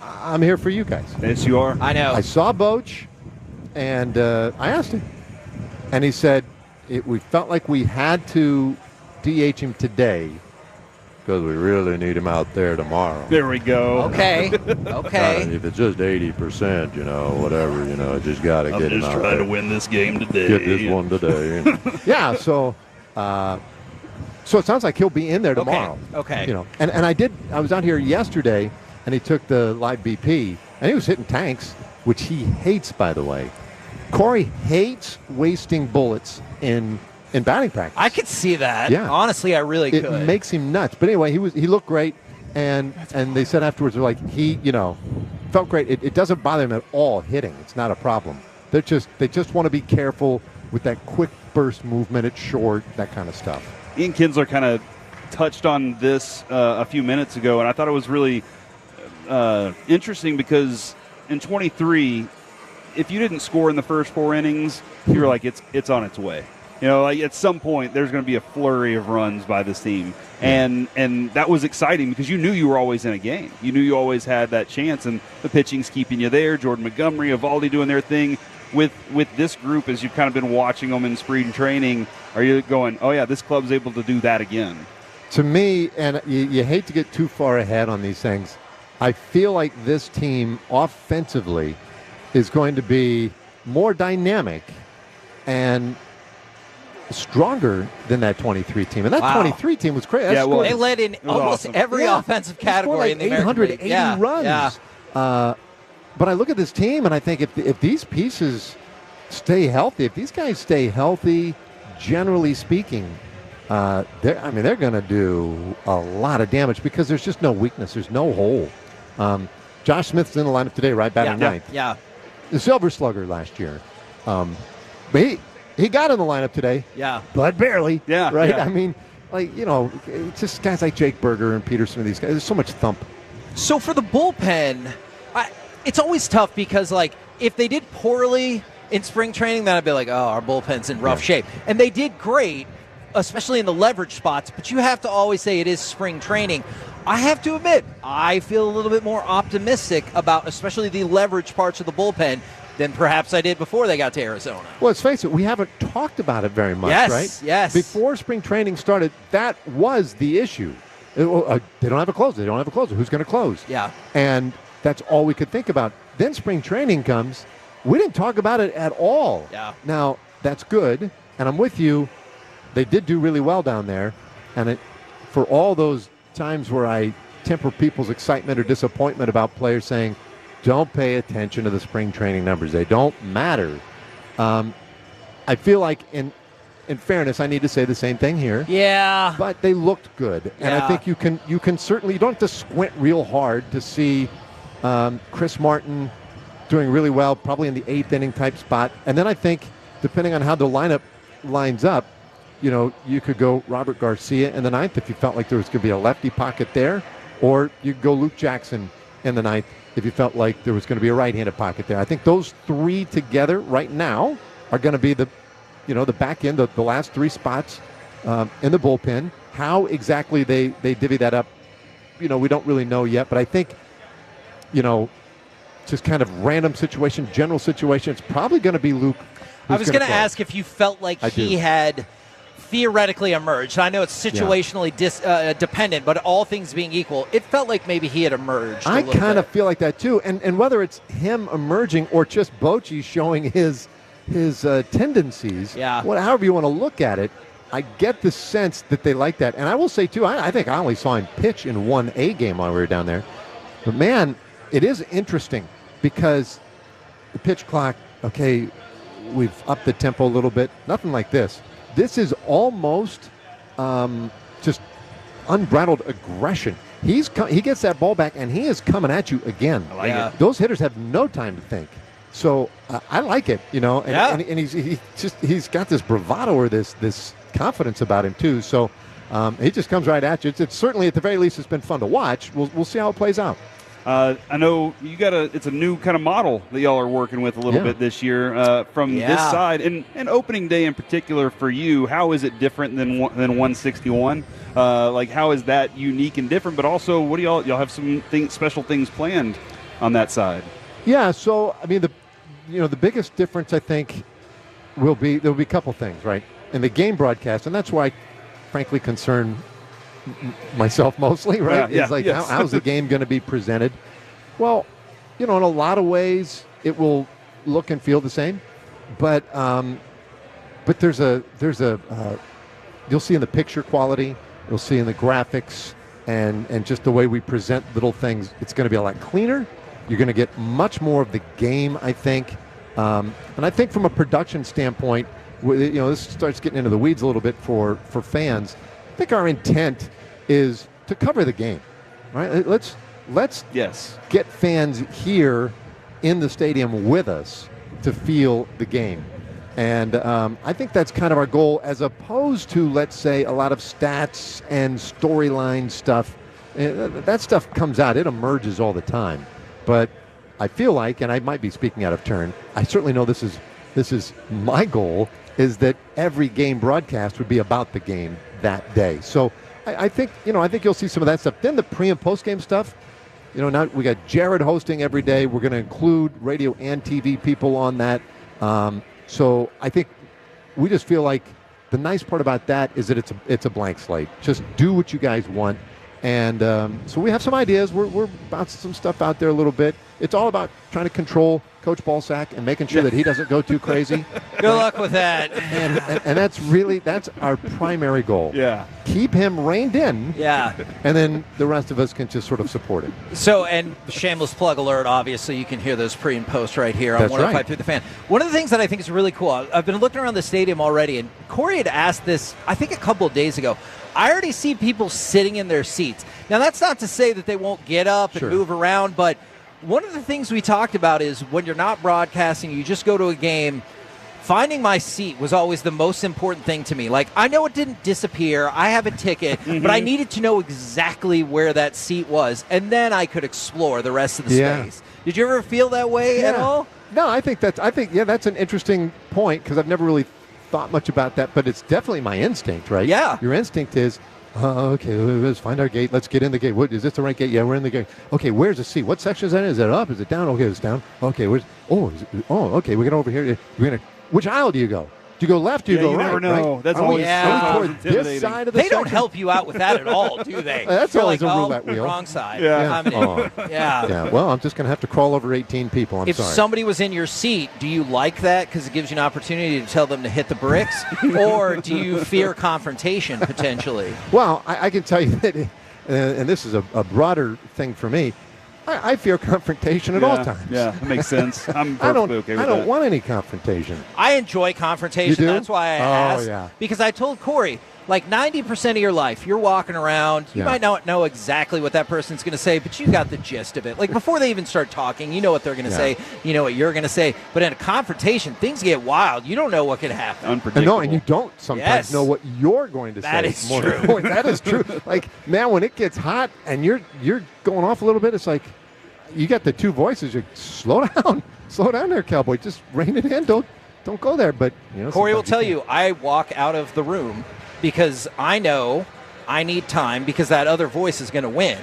Speaker 20: I'm here for you guys.
Speaker 21: Yes, you are.
Speaker 11: I know.
Speaker 20: I saw Boach, and I asked him, and he said we felt like we had to DH him today because we really need him out there tomorrow.
Speaker 21: There we go.
Speaker 11: Okay.
Speaker 20: If it's just 80%, whatever, just got to get him out there.
Speaker 21: I'm just trying to win this game today.
Speaker 20: Get this one today. So it sounds like he'll be in there tomorrow.
Speaker 11: Okay.
Speaker 20: And I was out here yesterday, and he took the live BP, and he was hitting tanks, which he hates, by the way. Corey hates wasting bullets in batting practice.
Speaker 11: I could see that.
Speaker 20: Yeah.
Speaker 11: Honestly, I really could.
Speaker 20: It makes him nuts. But anyway, he looked great, and they said afterwards, they're like, he felt great. It doesn't bother him at all hitting. It's not a problem. They just want to be careful with that quick burst movement. It's short, that kind of stuff.
Speaker 21: Ian Kinsler kind of touched on this a few minutes ago, and I thought it was really interesting because in 23, if you didn't score in the first 4 innings, you were like, it's on its way. Like at some point, there's going to be a flurry of runs by this team. And that was exciting because you knew you were always in a game. You knew you always had that chance, and the pitching's keeping you there. Jordan Montgomery, Evaldi doing their thing. With this group, as you've kind of been watching them in spring training, are you going, oh, yeah, this club's able to do that again?
Speaker 20: To me, and you hate to get too far ahead on these things, I feel like this team offensively is going to be more dynamic and stronger than that 23 team. And that 23 team was crazy.
Speaker 11: They led in almost every offensive category in the American League.
Speaker 20: 880 runs.
Speaker 11: Yeah.
Speaker 20: But I look at this team, and I think if these pieces stay healthy, if these guys stay healthy, generally speaking, they're going to do a lot of damage because there's just no weakness. There's no hole. Josh Smith's in the lineup today, right? Batting ninth.
Speaker 11: Yeah.
Speaker 20: The Silver Slugger last year. But he got in the lineup today.
Speaker 11: Yeah.
Speaker 20: But barely.
Speaker 21: Yeah.
Speaker 20: Right?
Speaker 21: Yeah.
Speaker 20: I mean, it's just guys like Jake Berger and Peterson and these guys. There's so much thump.
Speaker 11: So for the bullpen, it's always tough because, if they did poorly in spring training, then I'd be like, oh, our bullpen's in rough shape. And they did great, especially in the leverage spots, but you have to always say it is spring training. I have to admit, I feel a little bit more optimistic about especially the leverage parts of the bullpen than perhaps I did before they got to Arizona.
Speaker 20: Well, let's face it, we haven't talked about it very much, right?
Speaker 11: Yes.
Speaker 20: Before spring training started, that was the issue. They don't have a closer. They don't have a closer. Who's going to close?
Speaker 11: Yeah.
Speaker 20: And that's all we could think about. Then spring training comes. We didn't talk about it at all.
Speaker 11: Yeah.
Speaker 20: Now, that's good, and I'm with you. They did do really well down there. And for all those times where I temper people's excitement or disappointment about players saying, don't pay attention to the spring training numbers. They don't matter. I feel like, in fairness, I need to say the same thing here.
Speaker 11: Yeah.
Speaker 20: But they looked good. And I think you can certainly, you don't have to squint real hard to see Chris Martin doing really well, probably in the 8th inning type spot. And then I think depending on how the lineup lines up, you could go Robert Garcia in the ninth if you felt like there was going to be a lefty pocket there, or you could go Luke Jackson in the ninth if you felt like there was going to be a right-handed pocket there. I think those three together right now are going to be the back end, the last three spots in the bullpen. How exactly they divvy that up, we don't really know yet. But I think, just kind of random situation, general situation, it's probably going to be Luke.
Speaker 11: I was going to ask if you felt like he had theoretically emerged. I know it's situationally dependent, but all things being equal, it felt like maybe he had emerged.
Speaker 20: I kind of feel like that too. And whether it's him emerging or just Bochy showing his tendencies, however you want to look at it, I get the sense that they like that. And I will say too, I think I only saw him pitch in one A game while we were down there. But man, it is interesting because the pitch clock, okay, we've upped the tempo a little bit. Nothing like this. This is almost just unbridled aggression. He gets that ball back, and he is coming at you again.
Speaker 14: I like it.
Speaker 20: Those hitters have no time to think. So I like it, and he's got this bravado or this confidence about him too. So he just comes right at you. It's certainly, at the very least, it's been fun to watch. We'll see how it plays out.
Speaker 21: I know it's a new kind of model that y'all are working with a little bit this year from this side, and opening day in particular for you. How is it different than 161? How is that unique and different? But also, what do y'all have some special things planned on that side?
Speaker 20: Yeah. So I mean, the biggest difference I think there'll be a couple things, right, in the game broadcast, and that's why I frankly concern myself mostly, right? How's the game going to be presented? Well, in a lot of ways it will look and feel the same, but there's a you'll see in the picture quality, you'll see in the graphics, and just the way we present little things, it's going to be a lot cleaner. You're going to get much more of the game, I think, and I think from a production standpoint, this starts getting into the weeds a little bit for fans. I think our intent is to cover the game, right? Let's get fans here in the stadium with us to feel the game. And I think that's kind of our goal, as opposed to, let's say, a lot of stats and storyline stuff. That stuff comes out. It emerges all the time. But I feel like, and I might be speaking out of turn, I certainly know this is my goal, is that every game broadcast would be about the game that day. So I think you'll see some of that stuff. Then the pre and post game stuff. Now we got Jared hosting every day. We're going to include radio and TV people on that. So I think we just feel like the nice part about that is that it's a blank slate. Just do what you guys want. And so we have some ideas. We're bouncing some stuff out there a little bit. It's all about trying to control Coach Ballsack and making sure that he doesn't go too crazy.
Speaker 11: Good luck with that.
Speaker 20: And that's our primary goal.
Speaker 21: Yeah.
Speaker 20: Keep him reined in.
Speaker 11: Yeah.
Speaker 20: And then the rest of us can just sort of support it.
Speaker 11: So, and shameless plug alert, obviously, you can hear those pre and post right here on 105 through the Fan. One of the things that I think is really cool, I've been looking around the stadium already, and Corey had asked this, I think a couple of days ago. I already see people sitting in their seats. Now, that's not to say that they won't get up and move around, but one of the things we talked about is when you're not broadcasting, you just go to a game, finding my seat was always the most important thing to me. Like, I know it didn't disappear. I have a ticket, but I needed to know exactly where that seat was, and then I could explore the rest of the space. Did you ever feel that way at all?
Speaker 20: No, I think that's an interesting point, because I've never really thought much about that, but it's definitely my instinct, right?
Speaker 11: Yeah.
Speaker 20: Your instinct is, okay, let's find our gate. Let's get in the gate. What, is this the right gate? Yeah, we're in the gate. Okay, where's the seat? What section is that in? Is it up? Is it down? Okay, it's down. Okay, okay, we get over here. Which aisle do you go? Do you go left? Do you go right?
Speaker 21: You never know.
Speaker 20: Right?
Speaker 21: That's
Speaker 20: always
Speaker 21: intimidating.
Speaker 20: This side of the
Speaker 11: They don't
Speaker 20: section?
Speaker 11: help you out with that at all, do they?
Speaker 20: That's
Speaker 11: You're
Speaker 20: always
Speaker 11: like,
Speaker 20: a roulette wheel.
Speaker 11: Wrong side.
Speaker 20: Yeah.
Speaker 11: Yeah.
Speaker 20: Well, I'm just going to have to crawl over 18 people. I'm
Speaker 11: if
Speaker 20: sorry.
Speaker 11: somebody was in your seat, do you like that because it gives you an opportunity to tell them to hit the bricks? Or do you fear confrontation potentially?
Speaker 20: Well, I can tell you that, and this is a broader thing for me, I fear confrontation at all times.
Speaker 21: Yeah, that makes sense. I'm perfectly okay with that.
Speaker 20: I don't want any confrontation.
Speaker 11: I enjoy confrontation.
Speaker 20: You do?
Speaker 11: That's why I asked.
Speaker 20: Yeah.
Speaker 11: Because I told Corey, Like 90% of your life, you're walking around. You might not know exactly what that person's going to say, but you got the gist of it. Like before they even start talking, you know what they're going to say. You know what you're going to say. But in a confrontation, things get wild. You don't know what could happen.
Speaker 20: Unpredictable. And you don't sometimes know what you're going to say.
Speaker 11: That is true.
Speaker 20: That is true. Like, man, when it gets hot and you're going off a little bit, it's like you got the two voices. You slow down there, cowboy. Just rein it in. Don't go there. But
Speaker 11: Corey will tell you, I walk out of the room because I know I need time because that other voice is going to win.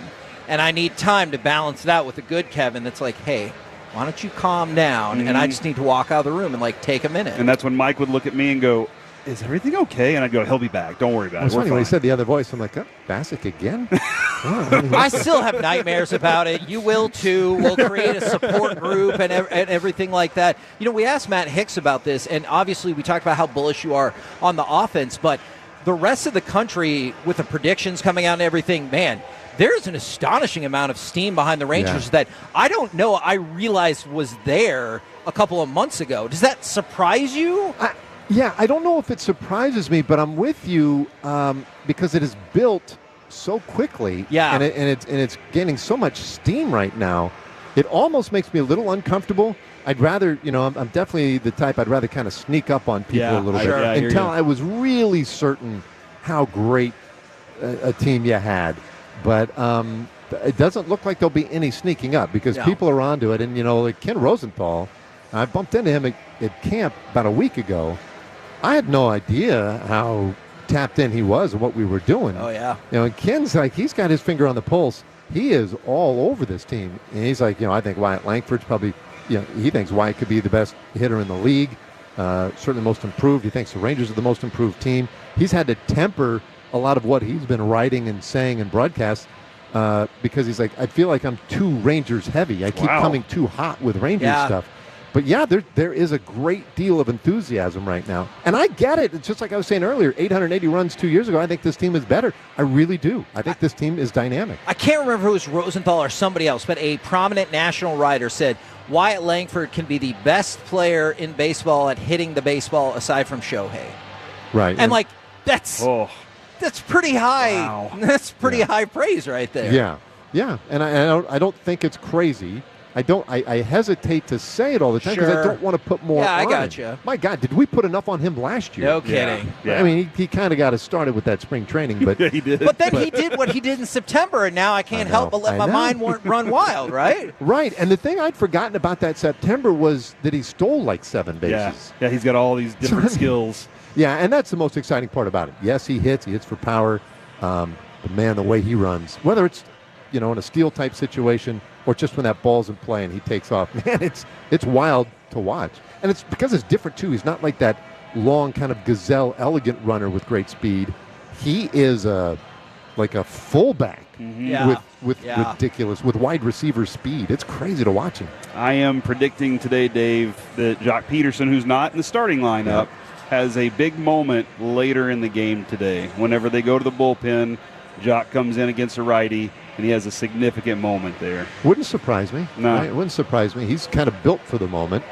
Speaker 11: And I need time to balance it out with a good Kevin that's like, hey, why don't you calm down? And I just need to walk out of the room and, take a minute.
Speaker 21: And that's when Mike would look at me and go, is everything okay? And I'd go, he'll be back. Don't worry about it.
Speaker 20: It's funny when he said the other voice, I'm like, oh, Bassick again?
Speaker 11: I still have nightmares about it. You will, too. We'll create a support group and everything like that. We asked Matt Hicks about this, and obviously we talked about how bullish you are on the offense, but the rest of the country, with the predictions coming out and everything, man, there's an astonishing amount of steam behind the Rangers that I don't know I realized was there a couple of months ago. Does that surprise you?
Speaker 20: I don't know if it surprises me, but I'm with you because it is built so quickly.
Speaker 11: Yeah.
Speaker 20: And it's gaining so much steam right now. It almost makes me a little uncomfortable. I'd rather, I'm definitely the type I'd rather kind of sneak up on people a little bit until I was really certain how great a team you had. But it doesn't look like there'll be any sneaking up because people are onto it. And, like Ken Rosenthal, I bumped into him at camp about a week ago. I had no idea how tapped in he was and what we were doing.
Speaker 11: Oh, yeah.
Speaker 20: And Ken's like, he's got his finger on the pulse. He is all over this team. And he's like, I think Wyatt Langford's probably, he thinks Wyatt could be the best hitter in the league, certainly most improved. He thinks the Rangers are the most improved team. He's had to temper a lot of what he's been writing and saying in broadcasts because he's like, I feel like I'm too Rangers heavy. I keep coming too hot with Rangers stuff. But there is a great deal of enthusiasm right now. And I get it. It's just like I was saying earlier, 880 runs 2 years ago. I think this team is better. I really do. I think this team is dynamic.
Speaker 11: I can't remember if it was Rosenthal or somebody else, but a prominent national writer said Wyatt Langford can be the best player in baseball at hitting the baseball aside from Shohei.
Speaker 20: Right.
Speaker 11: And that's pretty high.
Speaker 21: Wow.
Speaker 11: That's pretty high praise right there.
Speaker 20: Yeah. Yeah. And I don't think it's crazy. I hesitate to say it all the time because I don't want to put more on
Speaker 11: I
Speaker 20: him.
Speaker 11: gotcha.
Speaker 20: My God, did we put enough on him last year?
Speaker 11: No kidding.
Speaker 20: Yeah. I mean, he kind of got us started with that spring training, but
Speaker 21: he did.
Speaker 11: But then he did what he did in September, and now I can't help but let my mind run wild, right?
Speaker 20: Right. And the thing I'd forgotten about that September was that he stole 7 bases.
Speaker 21: Yeah, he's got all these different skills.
Speaker 20: Yeah, and that's the most exciting part about it. Yes, he hits for power. But man, the way he runs, whether it's in a steal type situation or just when that ball's in play and he takes off, man, it's wild to watch. And it's because it's different too. He's not like that long kind of gazelle elegant runner with great speed. He is like a fullback with with wide receiver speed. It's crazy to watch him.
Speaker 21: I am predicting today, Dave, that Jock Peterson, who's not in the starting lineup, has a big moment later in the game today. Whenever they go to the bullpen, Jock comes in against a righty, and he has a significant moment there.
Speaker 20: Wouldn't surprise me.
Speaker 21: No.
Speaker 20: Right? It wouldn't surprise me. He's kind of built for the moment.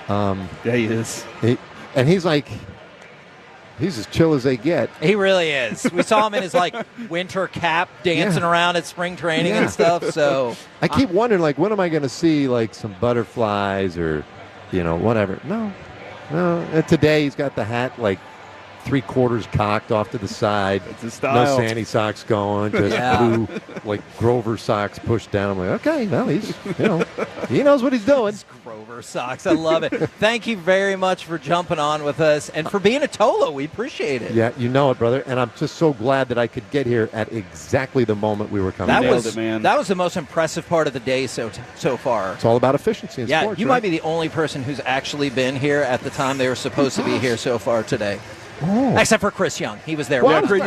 Speaker 21: Yeah, he is.
Speaker 20: And he's as chill as they get.
Speaker 11: He really is. We saw him in his winter cap dancing around at spring training and stuff. So
Speaker 20: I keep wondering, when am I going to see some butterflies or, whatever? No. And today he's got the hat 3/4 cocked off to the side.
Speaker 21: It's his style.
Speaker 20: No Sandy socks going. Just blue, Grover socks pushed down. I'm like, okay, well, he's, he knows what he's doing.
Speaker 11: Grover socks. I love it. Thank you very much for jumping on with us and for being a Tolo. We appreciate it.
Speaker 20: Yeah, you know it, brother. And I'm just so glad that I could get here at exactly the moment we were coming.
Speaker 11: That was the most impressive part of the day so far.
Speaker 20: It's all about efficiency in sports.
Speaker 11: You might be the only person who's actually been here at the time they were supposed to be here so far today.
Speaker 20: Oh.
Speaker 11: Except for Chris Young. He was there.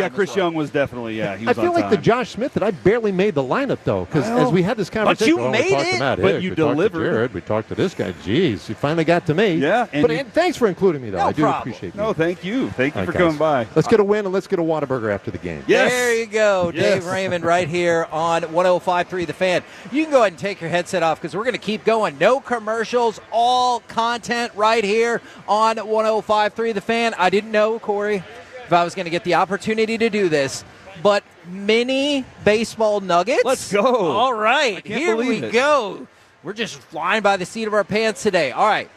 Speaker 21: Chris Young was definitely, he was
Speaker 20: I feel
Speaker 21: on
Speaker 20: like
Speaker 21: time.
Speaker 20: the Josh Smith that I barely made the lineup, though, because as we had this conversation.
Speaker 11: But you made it.
Speaker 20: But you delivered. Jared, we talked to this guy. Jeez, he finally got to me.
Speaker 21: Yeah.
Speaker 20: But thanks for including me, though. I do appreciate it.
Speaker 21: No, thank you. Thank you for coming by.
Speaker 20: Let's get a win and let's get a Whataburger after the game.
Speaker 21: Yes.
Speaker 11: There you go. Dave Raymond right here on 105.3 The Fan. You can go ahead and take your headset off because we're going to keep going. No commercials, all content right here on 105.3 The Fan. I didn't know, Corey. if I was going to get the opportunity to do this. But mini baseball nuggets?
Speaker 21: Let's go.
Speaker 11: All right, here we
Speaker 21: believe it.
Speaker 11: go. We're just flying by the seat of our pants today. All right,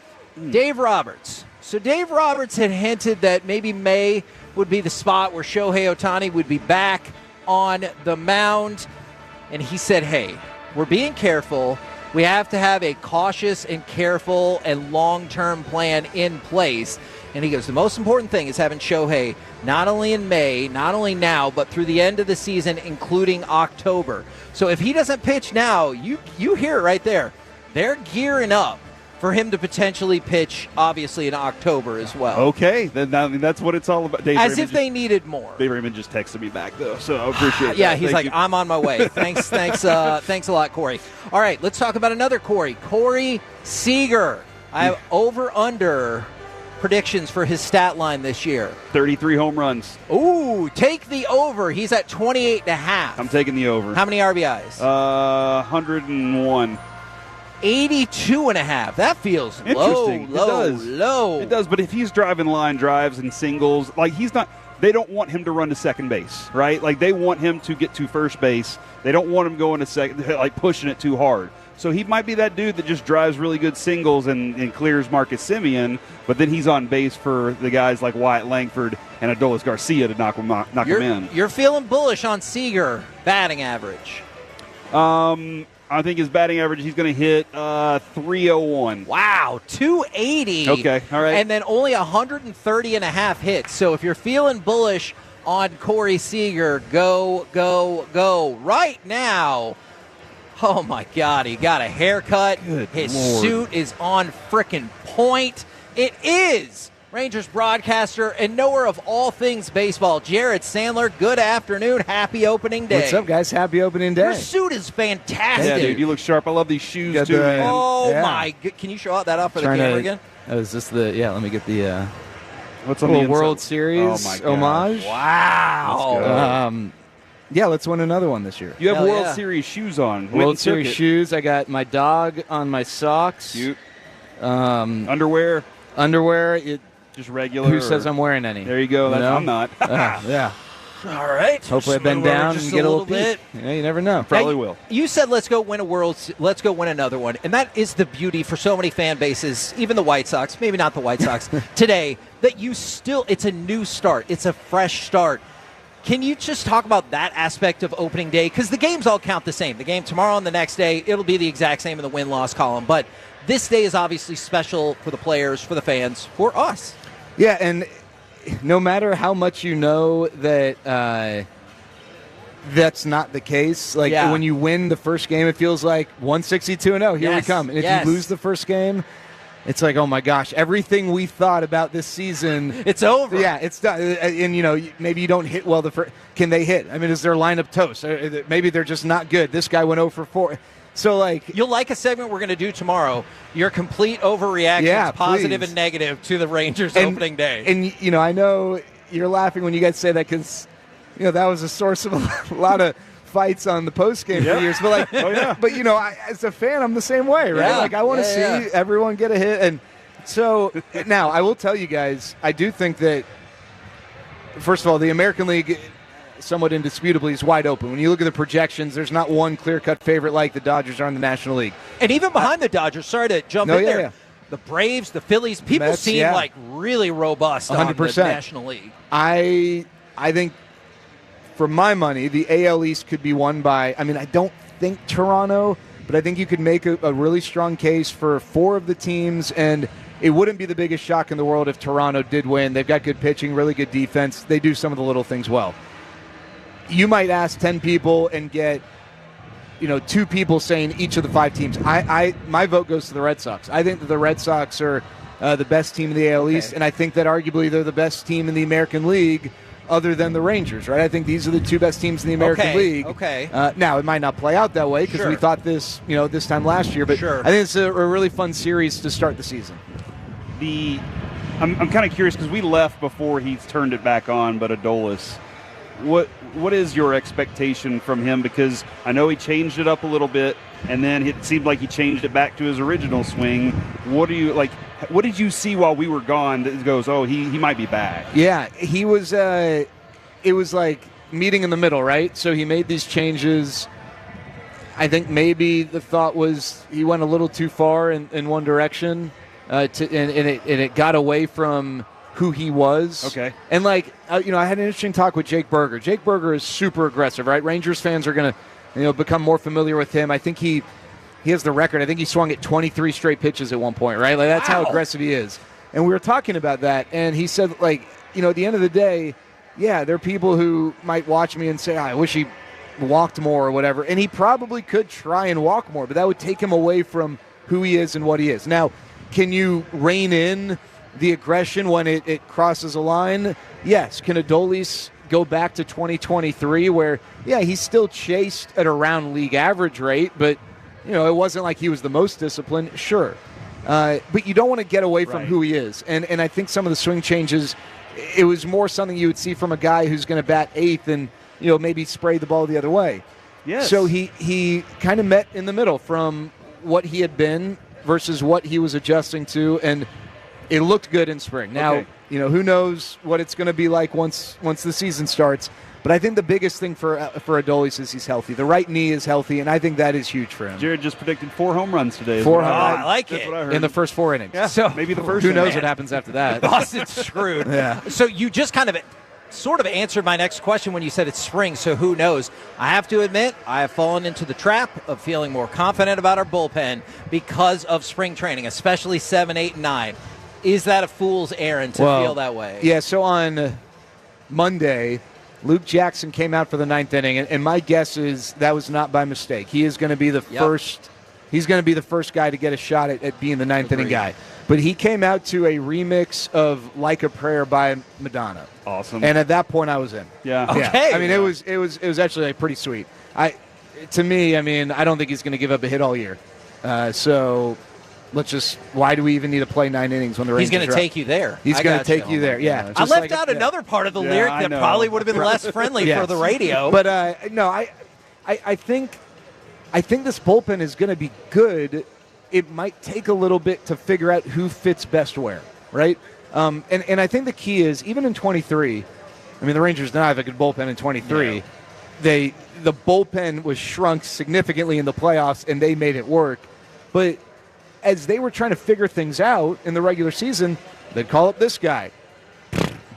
Speaker 11: Dave Roberts. So Dave Roberts had hinted that maybe May would be the spot where Shohei Ohtani would be back on the mound. And he said, hey, we're being careful. We have to have a cautious and careful and long-term plan in place. And he goes, the most important thing is having Shohei not only in May, not only now, but through the end of the season, including October. So if he doesn't pitch now, you hear it right there. They're gearing up for him to potentially pitch, obviously, in October as well.
Speaker 21: Okay, then that's what it's all about. Dave
Speaker 11: As
Speaker 21: Raymond
Speaker 11: if they needed more.
Speaker 21: Dave Raymond just texted me back, though, so I appreciate that.
Speaker 11: Yeah, he's
Speaker 21: Thank
Speaker 11: like,
Speaker 21: you.
Speaker 11: I'm on my way. Thanks a lot, Corey. All right, let's talk about another Corey. Corey Seager. I have over-under predictions for his stat line this year.
Speaker 21: 33 home runs.
Speaker 11: Ooh, take the over. He's at 28.5.
Speaker 21: I'm taking the over.
Speaker 11: How many RBIs?
Speaker 21: 101.
Speaker 11: 82.5. That feels low.
Speaker 21: Interesting. It does. It does, but if he's driving line drives and singles, like he's not, they don't want him to run to second base, right? Like they want him to get to first base. They don't want him going to second, like pushing it too hard. So he might be that dude that just drives really good singles and clears Marcus Semien, but then he's on base for the guys like Wyatt Langford and Adolis Garcia to knock him in.
Speaker 11: You're feeling bullish on Seager batting average.
Speaker 21: I think his batting average, he's going to hit 301.
Speaker 11: Wow, 280.
Speaker 21: Okay, all right.
Speaker 11: And then only 130.5 hits. So if you're feeling bullish on Corey Seager, go, go, go. Right now, oh my God, he got a haircut. His suit is on frickin' point. It is Rangers broadcaster and knower of all things baseball, Jared Sandler. Good afternoon. Happy opening day.
Speaker 1: What's up, guys? Happy opening day.
Speaker 11: Your suit is fantastic.
Speaker 21: Yeah, dude, you look sharp. I love these shoes, too, man.
Speaker 11: Oh, my. Can you show out that off for the camera again?
Speaker 1: Oh, is this the, let me get the
Speaker 21: what's on the
Speaker 1: World Series homage.
Speaker 11: Wow.
Speaker 1: Yeah, let's win another one this year.
Speaker 21: You have World Series shoes on.
Speaker 1: World Series shoes. I got my dog on my socks.
Speaker 21: Cute.
Speaker 1: Underwear.
Speaker 21: Just regular.
Speaker 1: Who says I'm wearing any?
Speaker 21: There you go. I'm not.
Speaker 1: Yeah.
Speaker 11: All right.
Speaker 1: Hopefully I've been down and get a little bit. Yeah, you never know.
Speaker 21: Probably will.
Speaker 11: You said let's go win another one. And that is the beauty for so many fan bases, even the White Sox, maybe not the White Sox today, that it's a new start. It's a fresh start. Can you just talk about that aspect of opening day? Because the games all count the same. The game tomorrow and the next day, it'll be the exact same in the win-loss column. But this day is obviously special for the players, for the fans, for us.
Speaker 1: Yeah, and no matter how much you know that that's not the case, like when you win the first game, it feels like 162-0. Here we come. And if you lose the first game, it's like, oh my gosh, everything we thought about this season,
Speaker 11: it's over.
Speaker 1: Yeah, it's done. And maybe you don't hit well the first. Can they hit? I mean, is their lineup toast? Maybe they're just not good. This guy went 0 for 4. So,
Speaker 11: you'll like a segment we're going to do tomorrow. Your complete overreactions, positive and negative, to the Rangers opening day.
Speaker 1: And I know you're laughing when you guys say that because that was a source of a lot of fights on the post game for years. But as a fan, I'm the same way, right?
Speaker 11: Yeah.
Speaker 1: I want to see everyone get a hit, and so now I will tell you guys, I do think that first of all, the American League, somewhat indisputably, is wide open. When you look at the projections, there's not one clear-cut favorite like the Dodgers are in the National League.
Speaker 11: And even behind the Dodgers, sorry to jump in there, the Braves, the Phillies, people
Speaker 1: Mets,
Speaker 11: seem like really robust 100%. On the National League.
Speaker 1: I think, for my money, the AL East could be won by, I don't think Toronto, but I think you could make a really strong case for 4 of the teams, and it wouldn't be the biggest shock in the world if Toronto did win. They've got good pitching, really good defense. They do some of the little things well. You might ask 10 people and get, 2 people saying each of the 5 teams. My vote goes to the Red Sox. I think that the Red Sox are the best team in the AL East, and I think that arguably they're the best team in the American League other than the Rangers, right? I think these are the 2 best teams in the American League.
Speaker 11: Okay.
Speaker 1: Now, it might not play out that way because we thought this, this time last year, but I think it's a really fun series to start the season.
Speaker 21: I'm kind of curious because we left before he's turned it back on, but Adolis, what is your expectation from him? Because I know he changed it up a little bit, and then it seemed like he changed it back to his original swing. What do you like? What did you see while we were gone that goes, oh, he might be back?
Speaker 1: Yeah, he was. It was like meeting in the middle, right? So he made these changes. I think maybe the thought was he went a little too far in one direction, and it got away from who he was.
Speaker 21: Okay.
Speaker 1: And like I had an interesting talk with Jake Berger. Jake Berger is super aggressive, right? Rangers fans are going to become more familiar with him. I think he has the record. I think he swung at 23 straight pitches at one point, right? Like that's how aggressive he is. And we were talking about that, and he said, like, at the end of the day, yeah, there are people who might watch me and say, I wish he walked more or whatever. And he probably could try and walk more, but that would take him away from who he is and what he is. Now, can you rein in the aggression when it crosses a line? Yes. Can Adolis go back to 2023 where, yeah, he's still chased at around league average rate, but, it wasn't like he was the most disciplined? Sure. But you don't want to get away from who he is. And I think some of the swing changes, it was more something you would see from a guy who's going to bat eighth and, maybe spray the ball the other way.
Speaker 21: Yes.
Speaker 1: So he kind of met in the middle from what he had been versus what he was adjusting to, and it looked good in spring. Now, who knows what it's going to be like once the season starts. But I think the biggest thing for Adolis is he's healthy. The right knee is healthy, and I think that is huge for him.
Speaker 21: Jared just predicted 4 home runs today.
Speaker 1: 4
Speaker 11: home runs. I like it.
Speaker 1: In the first 4 innings.
Speaker 11: Yeah. So
Speaker 21: maybe the first.
Speaker 1: Who knows what happens after that?
Speaker 11: Boston's screwed.
Speaker 1: Yeah.
Speaker 11: So you just kind of sort of answered my next question when you said it's spring, so who knows? I have to admit, I have fallen into the trap of feeling more confident about our bullpen because of spring training, especially 7, 8, and 9. Is that a fool's errand to feel that way?
Speaker 1: Yeah, so on Monday, Luke Jackson came out for the 9th inning, and my guess is that was not by mistake. He is going to be the first. He's going to be the first guy to get a shot at being the 9th inning guy. But he came out to a remix of "Like a Prayer" by Madonna.
Speaker 21: Awesome.
Speaker 1: And at that point, I was in.
Speaker 21: Yeah.
Speaker 11: Okay.
Speaker 1: I mean, it was actually pretty sweet. To me, I don't think he's going to give up a hit all year. So let's just. Why do we even need to play 9 innings when the Rangers?
Speaker 11: He's going to take you there.
Speaker 1: He's going to take you there. Yeah.
Speaker 11: I left out another part of the lyric that probably would have been less friendly for the radio.
Speaker 1: But no, I think this bullpen is going to be good. It might take a little bit to figure out who fits best where, right? And I think the key is, even in 23, the Rangers did not have a good bullpen in 23. Yeah. The bullpen was shrunk significantly in the playoffs, and they made it work. But as they were trying to figure things out in the regular season, they'd call up this guy.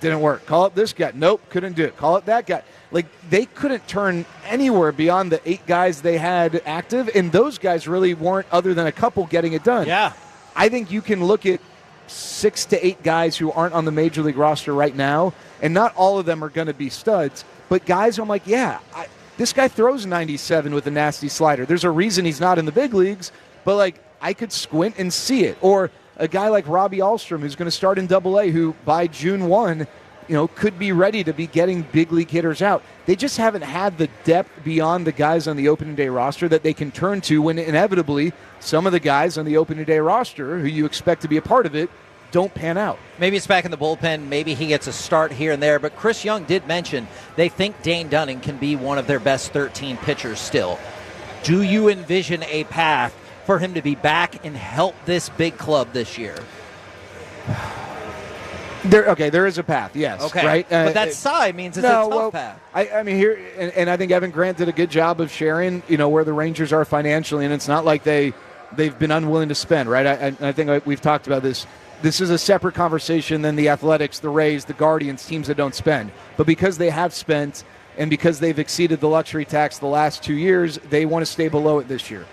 Speaker 1: Didn't work. Call up this guy. Nope, couldn't do it. Call up that guy. Like, they couldn't turn anywhere beyond the 8 guys they had active, and those guys really weren't, other than a couple, getting it done.
Speaker 11: Yeah.
Speaker 1: I think you can look at 6 to 8 guys who aren't on the Major League roster right now, and not all of them are going to be studs, but guys I'm like, this guy throws 97 with a nasty slider. There's a reason he's not in the big leagues, but, like, I could squint and see it. Or a guy like Robbie Alstrom, who's going to start in Double-A, who by June 1 – could be ready to be getting big league hitters out. They just haven't had the depth beyond the guys on the opening day roster that they can turn to when inevitably some of the guys on the opening day roster who you expect to be a part of it don't pan out.
Speaker 11: Maybe it's back in the bullpen. Maybe he gets a start here and there. But Chris Young did mention they think Dane Dunning can be one of their best 13 pitchers still. Do you envision a path for him to be back and help this big club this year?
Speaker 1: There is a path, yes.
Speaker 11: Okay,
Speaker 1: right?
Speaker 11: But that sigh means it's a tough path.
Speaker 1: I mean, here, and I think Evan Grant did a good job of sharing, where the Rangers are financially, and it's not like they've been unwilling to spend, right? I think we've talked about this. This is a separate conversation than the Athletics, the Rays, the Guardians, teams that don't spend. But because they have spent, and because they've exceeded the luxury tax the last 2 years, they want to stay below it this year.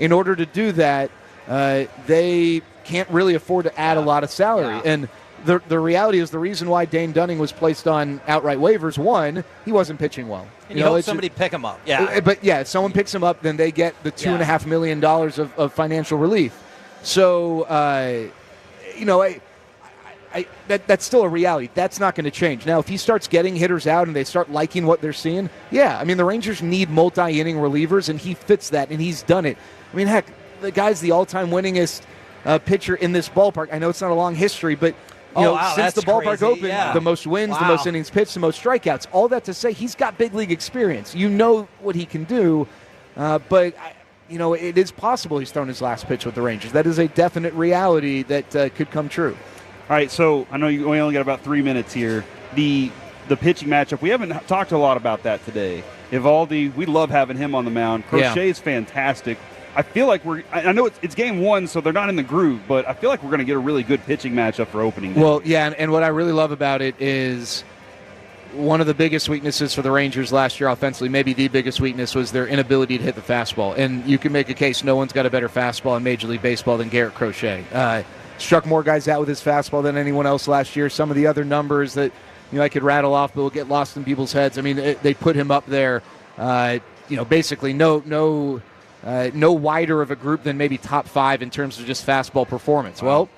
Speaker 1: In order to do that, they can't really afford to add a lot of salary.
Speaker 11: Yeah.
Speaker 1: And the reality is the reason why Dane Dunning was placed on outright waivers, one, he wasn't pitching well.
Speaker 11: And you hope somebody pick him up. Yeah.
Speaker 1: But, if someone picks him up, then they get the $2.5 million of financial relief. So, that's still a reality. That's not going to change. Now, if he starts getting hitters out and they start liking what they're seeing, the Rangers need multi-inning relievers, and he fits that, and he's done it. I mean, heck, the guy's the all-time winningest pitcher in this ballpark. I know it's not a long history, but since the ballpark opened, the most wins, the most innings pitched, the most strikeouts. All that to say, he's got big league experience. You know what he can do, but it is possible he's thrown his last pitch with the Rangers. That is a definite reality that could come true.
Speaker 21: All right, so I know we only got about 3 minutes here. The pitching matchup, we haven't talked a lot about that today. Evaldi, we love having him on the mound. Crochet's fantastic. I feel like I know it's game one, so they're not in the groove, but I feel like we're going to get a really good pitching matchup for opening day.
Speaker 1: Well, yeah, and what I really love about it is one of the biggest weaknesses for the Rangers last year offensively, maybe the biggest weakness, was their inability to hit the fastball. And you can make a case no one's got a better fastball in Major League Baseball than Garrett Crochet. Struck more guys out with his fastball than anyone else last year. Some of the other numbers that I could rattle off, but will get lost in people's heads. I mean, they put him up there. Basically no wider of a group than maybe top 5 in terms of just fastball performance. Wow. Well,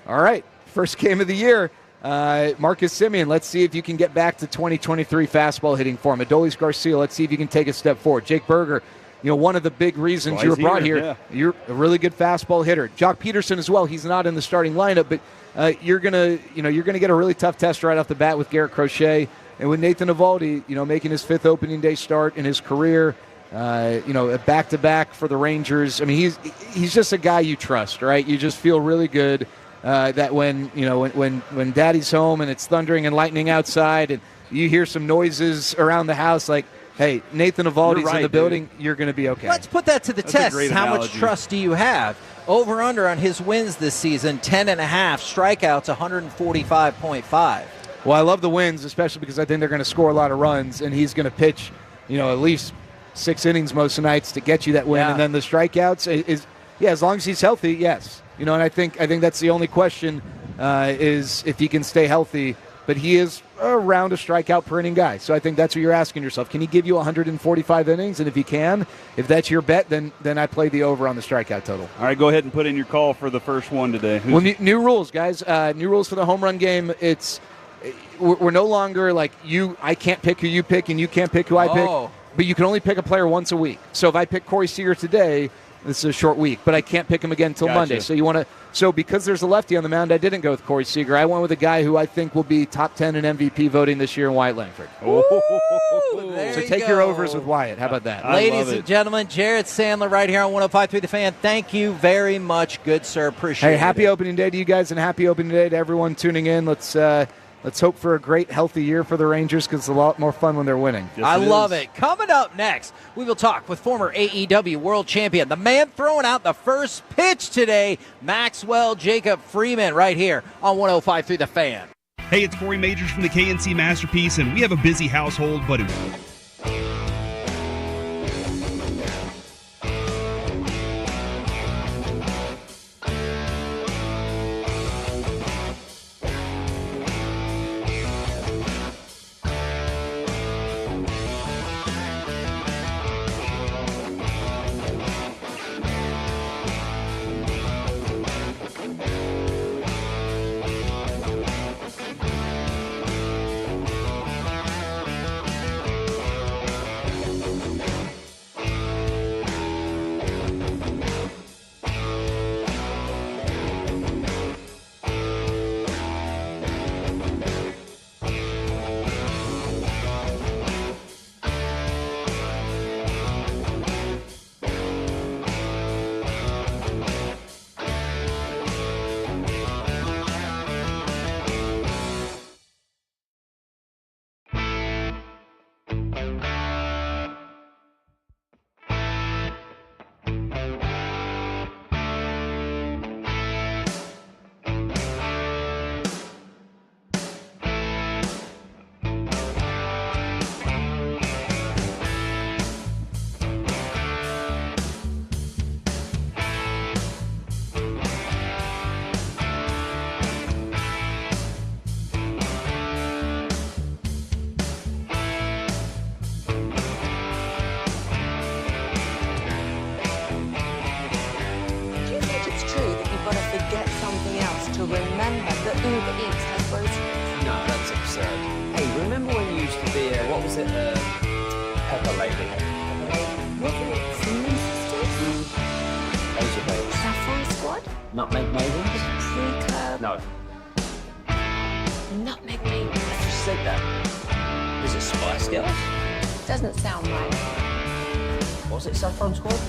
Speaker 1: all right, first game of the year. Marcus Semien, let's see if you can get back to 2023 fastball hitting form. Adolis Garcia, let's see if you can take a step forward. Jake Berger, one of the big reasons you were brought here. You're a really good fastball hitter. Jock Peterson as well. He's not in the starting lineup, but you're gonna get a really tough test right off the bat with Garrett Crochet and with Nathan Eovaldi, making his 5th opening day start in his career. A back-to-back for the Rangers. I mean, he's just a guy you trust, right? You just feel really good that when Daddy's home and it's thundering and lightning outside and you hear some noises around the house, like, hey, Nathan Eovaldi's in the building, you're going to be okay.
Speaker 11: Let's put that to the test. How much trust do you have? Over-under on his wins this season, 10.5. Strikeouts, 145.5.
Speaker 1: Well, I love the wins, especially because I think they're going to score a lot of runs, and he's going to pitch, at least 6 innings most nights to get you that win. Yeah. And then the strikeouts is as long as he's healthy, yes. And I think that's the only question is if he can stay healthy. But he is around a strikeout per inning guy. So I think that's what you're asking yourself. Can he give you 145 innings? And if he can, if that's your bet, then I play the over on the strikeout total.
Speaker 21: All right, go ahead and put in your call for the first one today.
Speaker 1: Well, new rules, guys. New rules for the home run game. We're no longer like I can't pick who you pick and you can't pick who I pick. But you can only pick a player once a week. So if I pick Corey Seager today, this is a short week, but I can't pick him again until Monday. So because there's a lefty on the mound, I didn't go with Corey Seager. I went with a guy who I think will be top 10 in MVP voting this year in Wyatt Langford. So take your overs with Wyatt. How about that?
Speaker 11: Ladies and gentlemen, Jared Sandler right here on 105.3 The Fan. Thank you very much. Good, sir. Appreciate it.
Speaker 1: Hey, happy opening day to you guys, and happy opening day to everyone tuning in. Let's hope for a great, healthy year for the Rangers because it's a lot more fun when they're winning.
Speaker 11: I love it. Coming up next, we will talk with former AEW World Champion, the man throwing out the first pitch today, Maxwell Jacob Freeman, right here on 105.3 The Fan.
Speaker 21: Hey, it's Corey Majors from the KNC Masterpiece, and we have a busy household, but
Speaker 3: Pepper lady.
Speaker 8: What is it? Cinnamon Sisters?
Speaker 3: Asia Babes.
Speaker 8: Saffron Squad?
Speaker 3: Nutmeg Maidens?
Speaker 8: Pre-curb?
Speaker 3: No.
Speaker 8: Nutmeg Maidens.
Speaker 3: I just said that. Is it Spice Girls?
Speaker 8: Doesn't sound right.
Speaker 3: Was it Saffron Squad?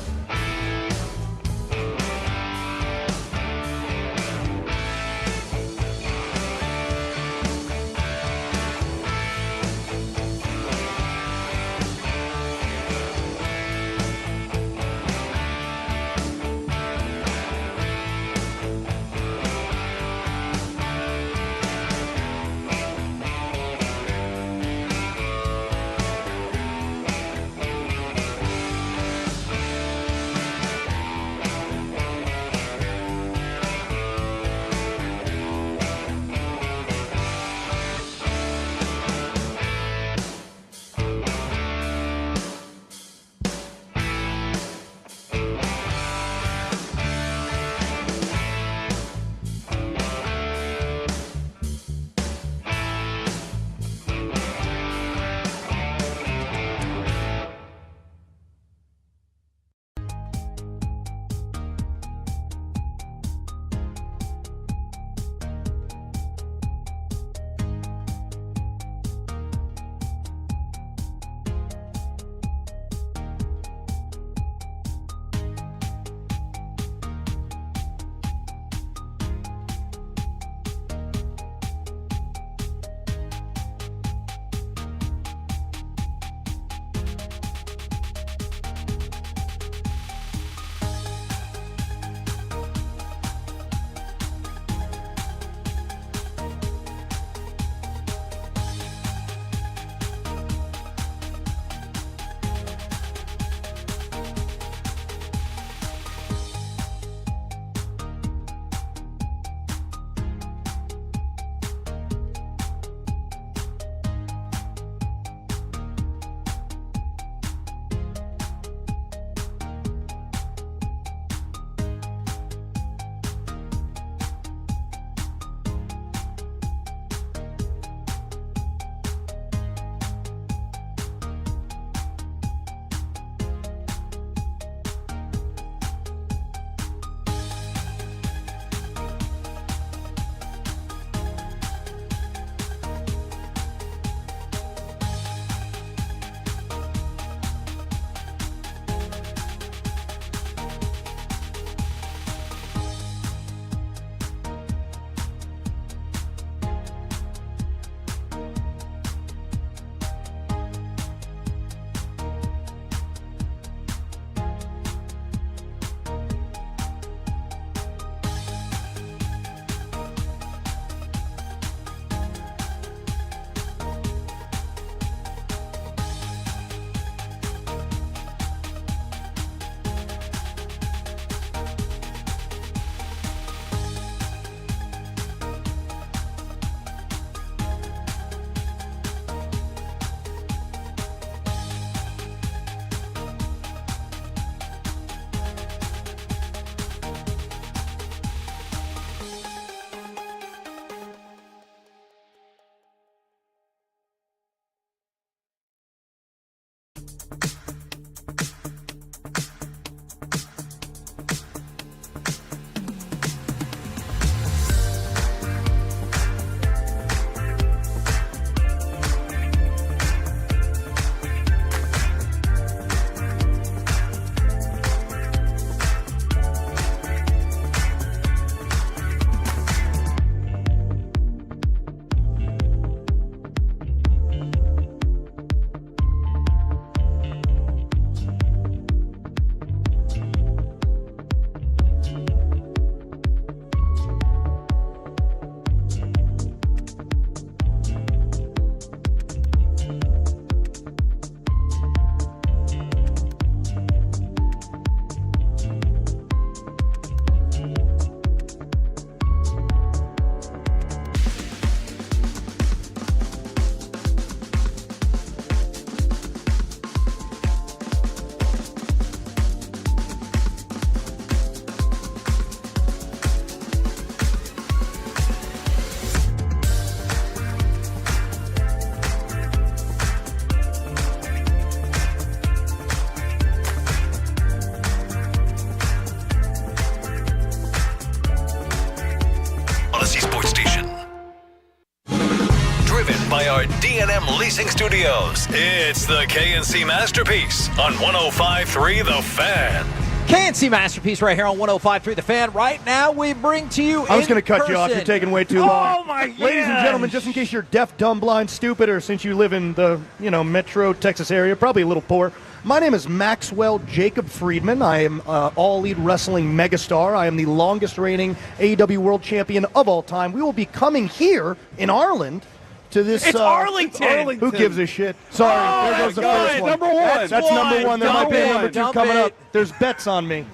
Speaker 23: driven by our D&M Leasing Studios. It's the KNC Masterpiece on 105.3 The Fan.
Speaker 11: KNC Masterpiece right here on 105.3 The Fan. Right now, we bring to you
Speaker 16: I was going to cut you off. You're taking way too long.
Speaker 11: Oh, my God.
Speaker 16: Ladies and gentlemen, just in case you're deaf, dumb, blind, stupid, or since you live in the, metro Texas area, probably a little poor, my name is Maxwell Jacob Friedman. I am All Elite Wrestling megastar. I am the longest reigning AEW World Champion of all time. We will be coming here in Arlington to this.
Speaker 11: It's Arlington.
Speaker 16: Who gives a shit? Sorry, there goes the first one.
Speaker 21: Number one.
Speaker 16: That's number one. There might be a number two coming up. There's bets on me.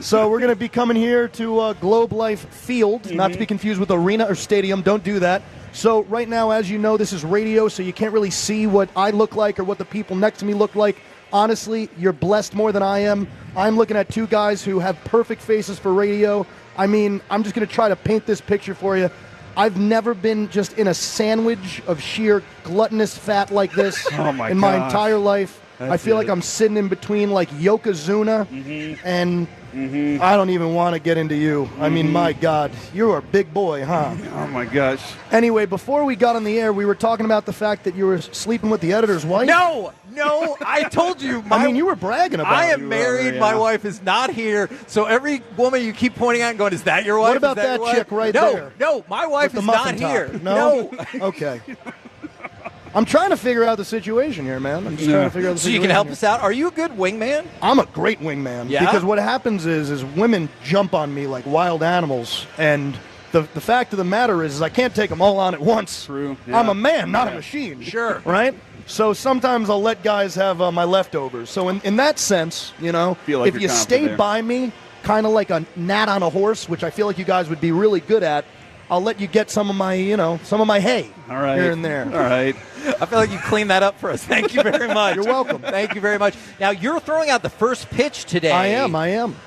Speaker 16: So we're going to be coming here to Globe Life Field, not to be confused with arena or stadium. Don't do that. So right now, as you know, this is radio, so you can't really see what I look like or what the people next to me look like. Honestly, you're blessed more than I am. I'm looking at two guys who have perfect faces for radio. I mean, I'm just going to try to paint this picture for you. I've never been just in a sandwich of sheer gluttonous fat like this in my entire life. I feel like I'm sitting in between like Yokozuna and I don't even want to get into you. I mean, my God, you're a big boy, huh?
Speaker 21: Oh, my gosh.
Speaker 16: Anyway, before we got on the air, we were talking about the fact that you were sleeping with the editor's wife.
Speaker 11: No, I told you.
Speaker 16: You were bragging about it.
Speaker 11: I am married. My wife is not here. So every woman you keep pointing at and going, is that your wife?
Speaker 16: What about that chick right there?
Speaker 11: No, my wife is not here.
Speaker 16: No? Okay. I'm trying to figure out the situation here, man. I'm just trying to figure out the situation.
Speaker 11: So you can help us out? Are you a good wingman?
Speaker 16: I'm a great wingman.
Speaker 11: Yeah?
Speaker 16: Because what happens is women jump on me like wild animals, and the fact of the matter is I can't take them all on at once.
Speaker 21: True. Yeah.
Speaker 16: I'm a man, not a machine.
Speaker 11: Sure.
Speaker 16: Right? So sometimes I'll let guys have my leftovers. So in that sense, if you stay by me, kind of like a gnat on a horse, which I feel like you guys would be really good at, I'll let you get some of my hay here and there.
Speaker 21: All right.
Speaker 11: I feel like you cleaned that up for us. Thank you very much.
Speaker 16: You're welcome.
Speaker 11: Thank you very much. Now, you're throwing out the first pitch today.
Speaker 16: I am.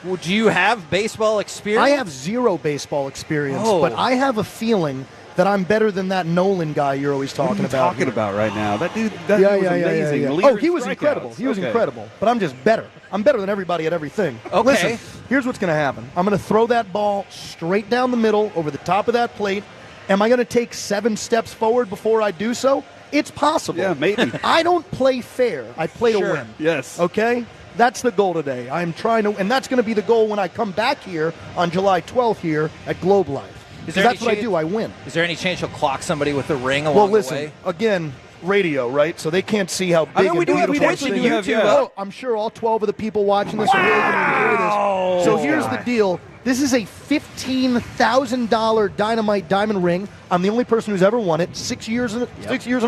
Speaker 11: Well, do you have baseball experience?
Speaker 16: I have zero baseball experience, but I have a feeling that I'm better than that Nolan guy you're always talking about.
Speaker 21: What are you talking about right now? That dude was amazing.
Speaker 16: Yeah. Oh, he was incredible. He was incredible. But I'm just better. I'm better than everybody at everything.
Speaker 11: Okay.
Speaker 16: Listen, here's what's going to happen. I'm going to throw that ball straight down the middle over the top of that plate. Am I going to take 7 steps forward before I do so? It's possible.
Speaker 21: Yeah, maybe.
Speaker 16: I don't play fair. I play to win.
Speaker 21: Yes.
Speaker 16: Okay? That's the goal today. I'm trying to, and that's going to be the goal when I come back here on July 12th here at Globe Life. That's what I do. I win.
Speaker 11: Is there any chance you'll clock somebody with the ring along the way?
Speaker 16: Again, radio, right? So they can't see how big and beautiful this thing is. Oh, I'm sure all 12 of the people watching this are really going to enjoy this. So here's the deal. This is a $15,000 Dynamite Diamond ring. I'm the only person who's ever won it 6 years in a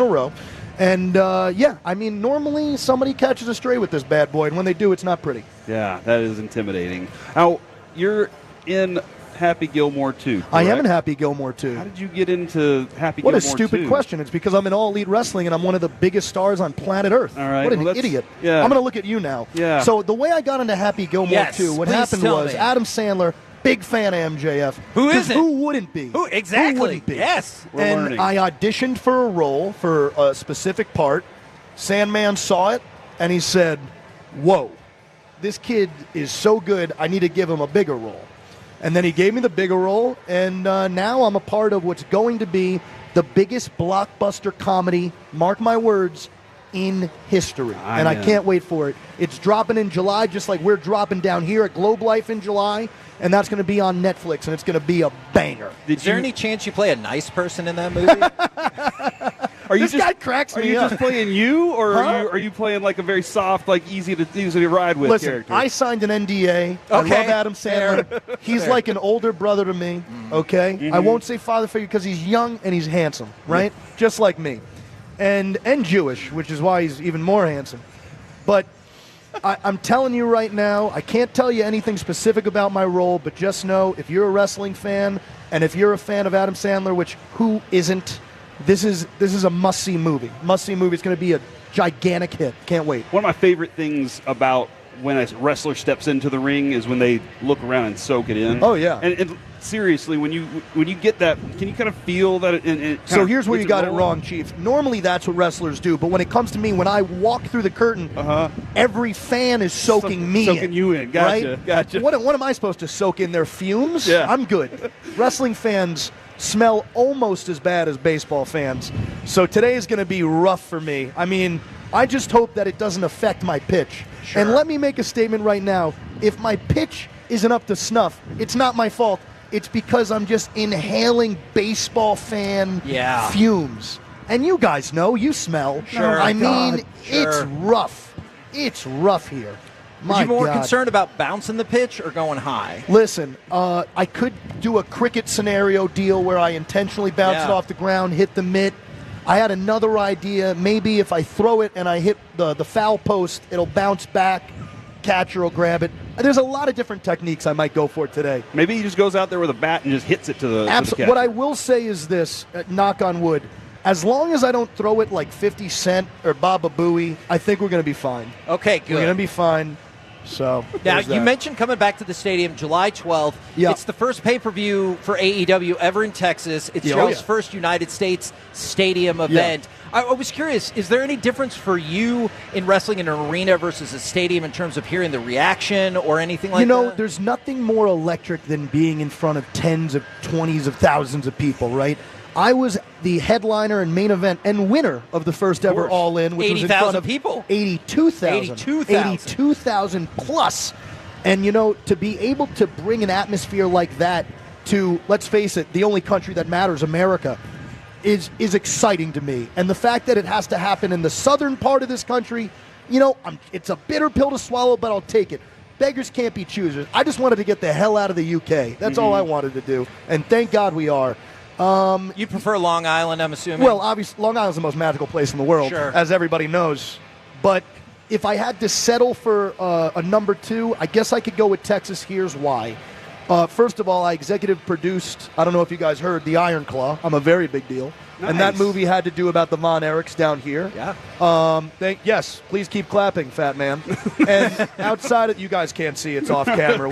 Speaker 16: row. And, normally somebody catches a stray with this bad boy, and when they do, it's not pretty.
Speaker 21: Yeah, that is intimidating. Now, you're in Happy Gilmore 2, correct?
Speaker 16: I am in Happy Gilmore 2.
Speaker 21: How did you get into Happy Gilmore 2?
Speaker 16: What a stupid question. It's because I'm in All Elite Wrestling, and I'm one of the biggest stars on planet Earth.
Speaker 21: All right.
Speaker 16: What an idiot.
Speaker 21: Yeah.
Speaker 16: I'm going to look at you now.
Speaker 21: Yeah.
Speaker 16: So the way I got into Happy Gilmore 2, what happened was Adam Sandler, big fan of MJF.
Speaker 11: Who isn't?
Speaker 16: Who wouldn't be?
Speaker 11: Exactly.
Speaker 16: Who wouldn't be?
Speaker 11: Yes.
Speaker 21: We're learning.
Speaker 16: I auditioned for a role, for a specific part. Sandman saw it, and he said, whoa, this kid is so good, I need to give him a bigger role. And then he gave me the bigger role, and now I'm a part of what's going to be the biggest blockbuster comedy, mark my words, in history. I can't wait for it. It's dropping in July, just like we're dropping down here at Globe Life in July, and that's going to be on Netflix, and it's going to be a banger.
Speaker 11: Is there any chance you play a nice person in that movie?
Speaker 16: This guy cracks me up.
Speaker 21: Are you just playing you, or are you playing like a very soft, like easy to ride with character?
Speaker 16: I signed an NDA. I love Adam Sandler. He's like an older brother to me, okay?
Speaker 21: Mm-hmm.
Speaker 16: I won't say father figure because he's young and he's handsome, right? Just like me. And Jewish, which is why he's even more handsome. But I'm telling you right now, I can't tell you anything specific about my role, but just know if you're a wrestling fan and if you're a fan of Adam Sandler, which who isn't, this is a must-see movie. Must-see movie. It's going to be a gigantic hit. Can't wait.
Speaker 21: One of my favorite things about when a wrestler steps into the ring is when they look around and soak it in.
Speaker 16: Oh, yeah.
Speaker 21: And seriously, when you get that, can you kind of feel that?
Speaker 16: So here's where you got it wrong, Chief. Normally that's what wrestlers do, but when it comes to me, when I walk through the curtain, every fan is soaking me
Speaker 21: soaking you in. Gotcha.
Speaker 16: Right?
Speaker 21: Gotcha.
Speaker 16: What am I supposed to soak in their fumes?
Speaker 21: Yeah.
Speaker 16: I'm good. Wrestling fans smell almost as bad as baseball fans. So today is going to be rough for me. I mean, I just hope that it doesn't affect my pitch.
Speaker 11: Sure.
Speaker 16: And let me make a statement right now. If my pitch isn't up to snuff, it's not my fault. It's because I'm just inhaling baseball fan fumes. And you guys know, you smell.
Speaker 11: Sure.
Speaker 16: I mean,
Speaker 11: Sure.
Speaker 16: it's rough. It's rough here.
Speaker 11: Are you more
Speaker 16: God.
Speaker 11: concerned about bouncing the pitch or going high?
Speaker 16: Listen, I could do a cricket scenario deal where I intentionally bounce it off the ground, hit the mitt. I had another idea. Maybe if I throw it and I hit the foul post, it'll bounce back. Catcher will grab it. There's a lot of different techniques I might go for today.
Speaker 21: Maybe he just goes out there with a bat and just hits it to the
Speaker 16: Absolutely. What I will say is this, knock on wood, as long as I don't throw it like 50 Cent or Baba Booey, I think we're going to be fine.
Speaker 11: Okay, good.
Speaker 16: We're going to be fine. So
Speaker 11: now,
Speaker 16: there's
Speaker 11: you
Speaker 16: that.
Speaker 11: mentioned coming back to the stadium July 12th.
Speaker 16: Yeah.
Speaker 11: It's the first pay-per-view for AEW ever in Texas. It's Cheryl's first United States stadium event. I was curious, is there any difference for you in wrestling in an arena versus a stadium in terms of hearing the reaction or anything like that?
Speaker 16: You know, there's nothing more electric than being in front of tens of 20s of thousands of people, right? I was the headliner and main event and winner of the first ever All In, which was in front of
Speaker 11: people.
Speaker 16: 82,000. 82,000 plus. And, you know, to be able to bring an atmosphere like that to, let's face it, the only country that matters, America, is exciting to me. And the fact that it has to happen in the southern part of this country, you know, it's a bitter pill to swallow, but I'll take it. Beggars can't be choosers. I just wanted to get the hell out of the UK. That's all I wanted to do. And thank God we are.
Speaker 11: You prefer Long Island, I'm assuming?
Speaker 16: Well, obviously, Long Island's the most magical place in the world, as everybody knows. But if I had to settle for a number 2, I guess I could go with Texas. Here's why. First of all, I executive produced, I don't know if you guys heard, The Iron Claw. I'm a very big deal.
Speaker 21: Nice.
Speaker 16: And that movie had to do about the Von Erichs down here.
Speaker 11: Yeah.
Speaker 16: Yes, please keep clapping, fat man. And outside of, you guys can't see, it's off camera.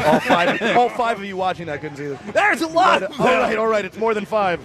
Speaker 16: All five of you watching that couldn't see this.
Speaker 11: There's a lot.
Speaker 16: But, all right, it's more than 5.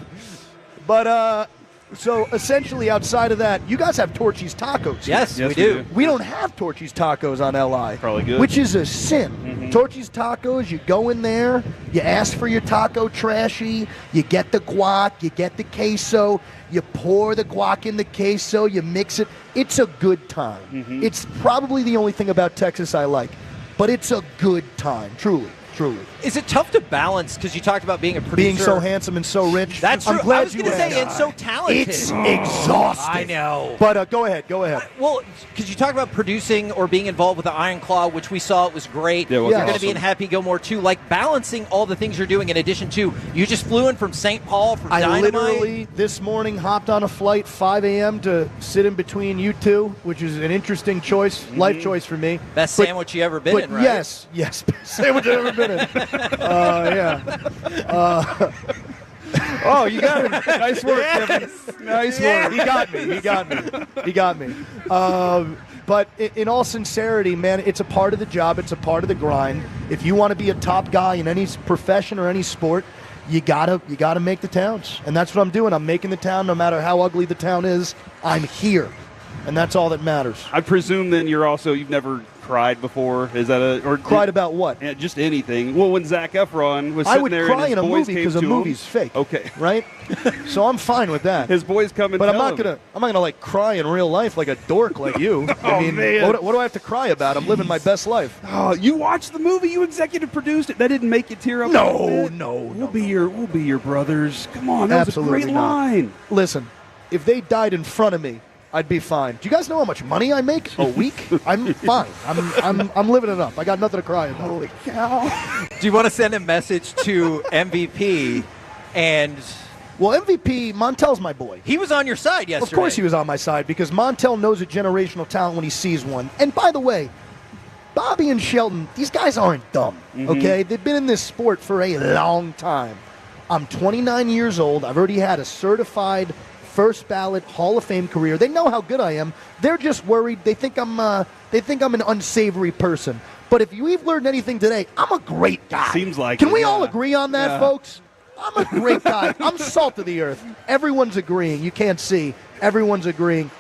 Speaker 16: But so essentially, outside of that, you guys have Torchy's Tacos.
Speaker 11: Yes, we do.
Speaker 16: We don't have Torchy's Tacos on LI.
Speaker 21: Probably good.
Speaker 16: Which is a sin. Torchy's Tacos, you go in there, you ask for your taco trashy, you get the guac, you get the queso, you pour the guac in the queso, you mix it. It's a good time. It's probably the only thing about Texas I like. But it's a good time, truly.
Speaker 11: Is it tough to balance, because you talked about being a producer?
Speaker 16: Being so handsome and so rich.
Speaker 11: That's
Speaker 16: I'm
Speaker 11: true.
Speaker 16: glad
Speaker 11: I was
Speaker 16: you
Speaker 11: going to say,
Speaker 16: asked.
Speaker 11: and so talented.
Speaker 16: It's exhausting.
Speaker 11: I know.
Speaker 16: But go ahead.
Speaker 11: Well, because you talked about producing or being involved with the Iron Claw, which we saw, it was great.
Speaker 21: Yeah, it was
Speaker 11: You're going to
Speaker 21: awesome.
Speaker 11: be in Happy Gilmore, too. Like, balancing all the things you're doing in addition to, you just flew in from St. Paul for
Speaker 16: I
Speaker 11: Dynamite.
Speaker 16: literally, this morning, hopped on a flight 5 a.m. to sit in between you two, which is an interesting choice, life choice for me.
Speaker 11: Best sandwich you ever been in, right?
Speaker 16: Yes, best sandwich I've ever been in. Oh, you got me. Nice work, Kevin. Nice work. He got me. But in all sincerity, man, it's a part of the job. It's a part of the grind. If you want to be a top guy in any profession or any sport, you gotta make the towns. And that's what I'm doing. I'm making the town no matter how ugly the town is. I'm here. And that's all that matters.
Speaker 21: I presume then you've never cried before. Is that
Speaker 16: cried about what?
Speaker 21: Yeah, just anything. Well, when Zac Efron was sitting there,
Speaker 16: cry
Speaker 21: and his
Speaker 16: in a
Speaker 21: boys
Speaker 16: movie
Speaker 21: came
Speaker 16: because a
Speaker 21: to him.
Speaker 16: movie's fake.
Speaker 21: Okay,
Speaker 16: right? So I'm fine with that.
Speaker 21: His boys come and
Speaker 16: but
Speaker 21: tell
Speaker 16: I'm not gonna like cry in real life like a dork like you. I mean,
Speaker 21: man.
Speaker 16: what do I have to cry about? I'm living my best life.
Speaker 21: Oh, you watched the movie. You executive produced it. That didn't make you tear up. We'll be your brothers. Come on, that
Speaker 16: Absolutely
Speaker 21: was a great
Speaker 16: not.
Speaker 21: line.
Speaker 16: Listen, if they died in front of me, I'd be fine. Do you guys know how much money I make a week? I'm fine. I'm living it up. I got nothing to cry about.
Speaker 21: Holy cow!
Speaker 11: Do you want to send a message to MVP and?
Speaker 16: Well, MVP, Montel's my boy.
Speaker 11: He was on your side yesterday.
Speaker 16: Of course he was on my side because Montel knows a generational talent when he sees one. And by the way, Bobby and Shelton, these guys aren't dumb, okay? They've been in this sport for a long time. I'm 29 years old. I've already had a certified first ballot Hall of Fame career. They know how good I am. They're just worried. They think I'm an unsavory person. But if you've learned anything today, I'm a great guy.
Speaker 21: Seems like
Speaker 16: Can
Speaker 21: it,
Speaker 16: we
Speaker 21: yeah.
Speaker 16: all agree on that,
Speaker 21: Yeah.
Speaker 16: folks? I'm a great guy. I'm salt of the earth. Everyone's agreeing. You can't see. Everyone's agreeing.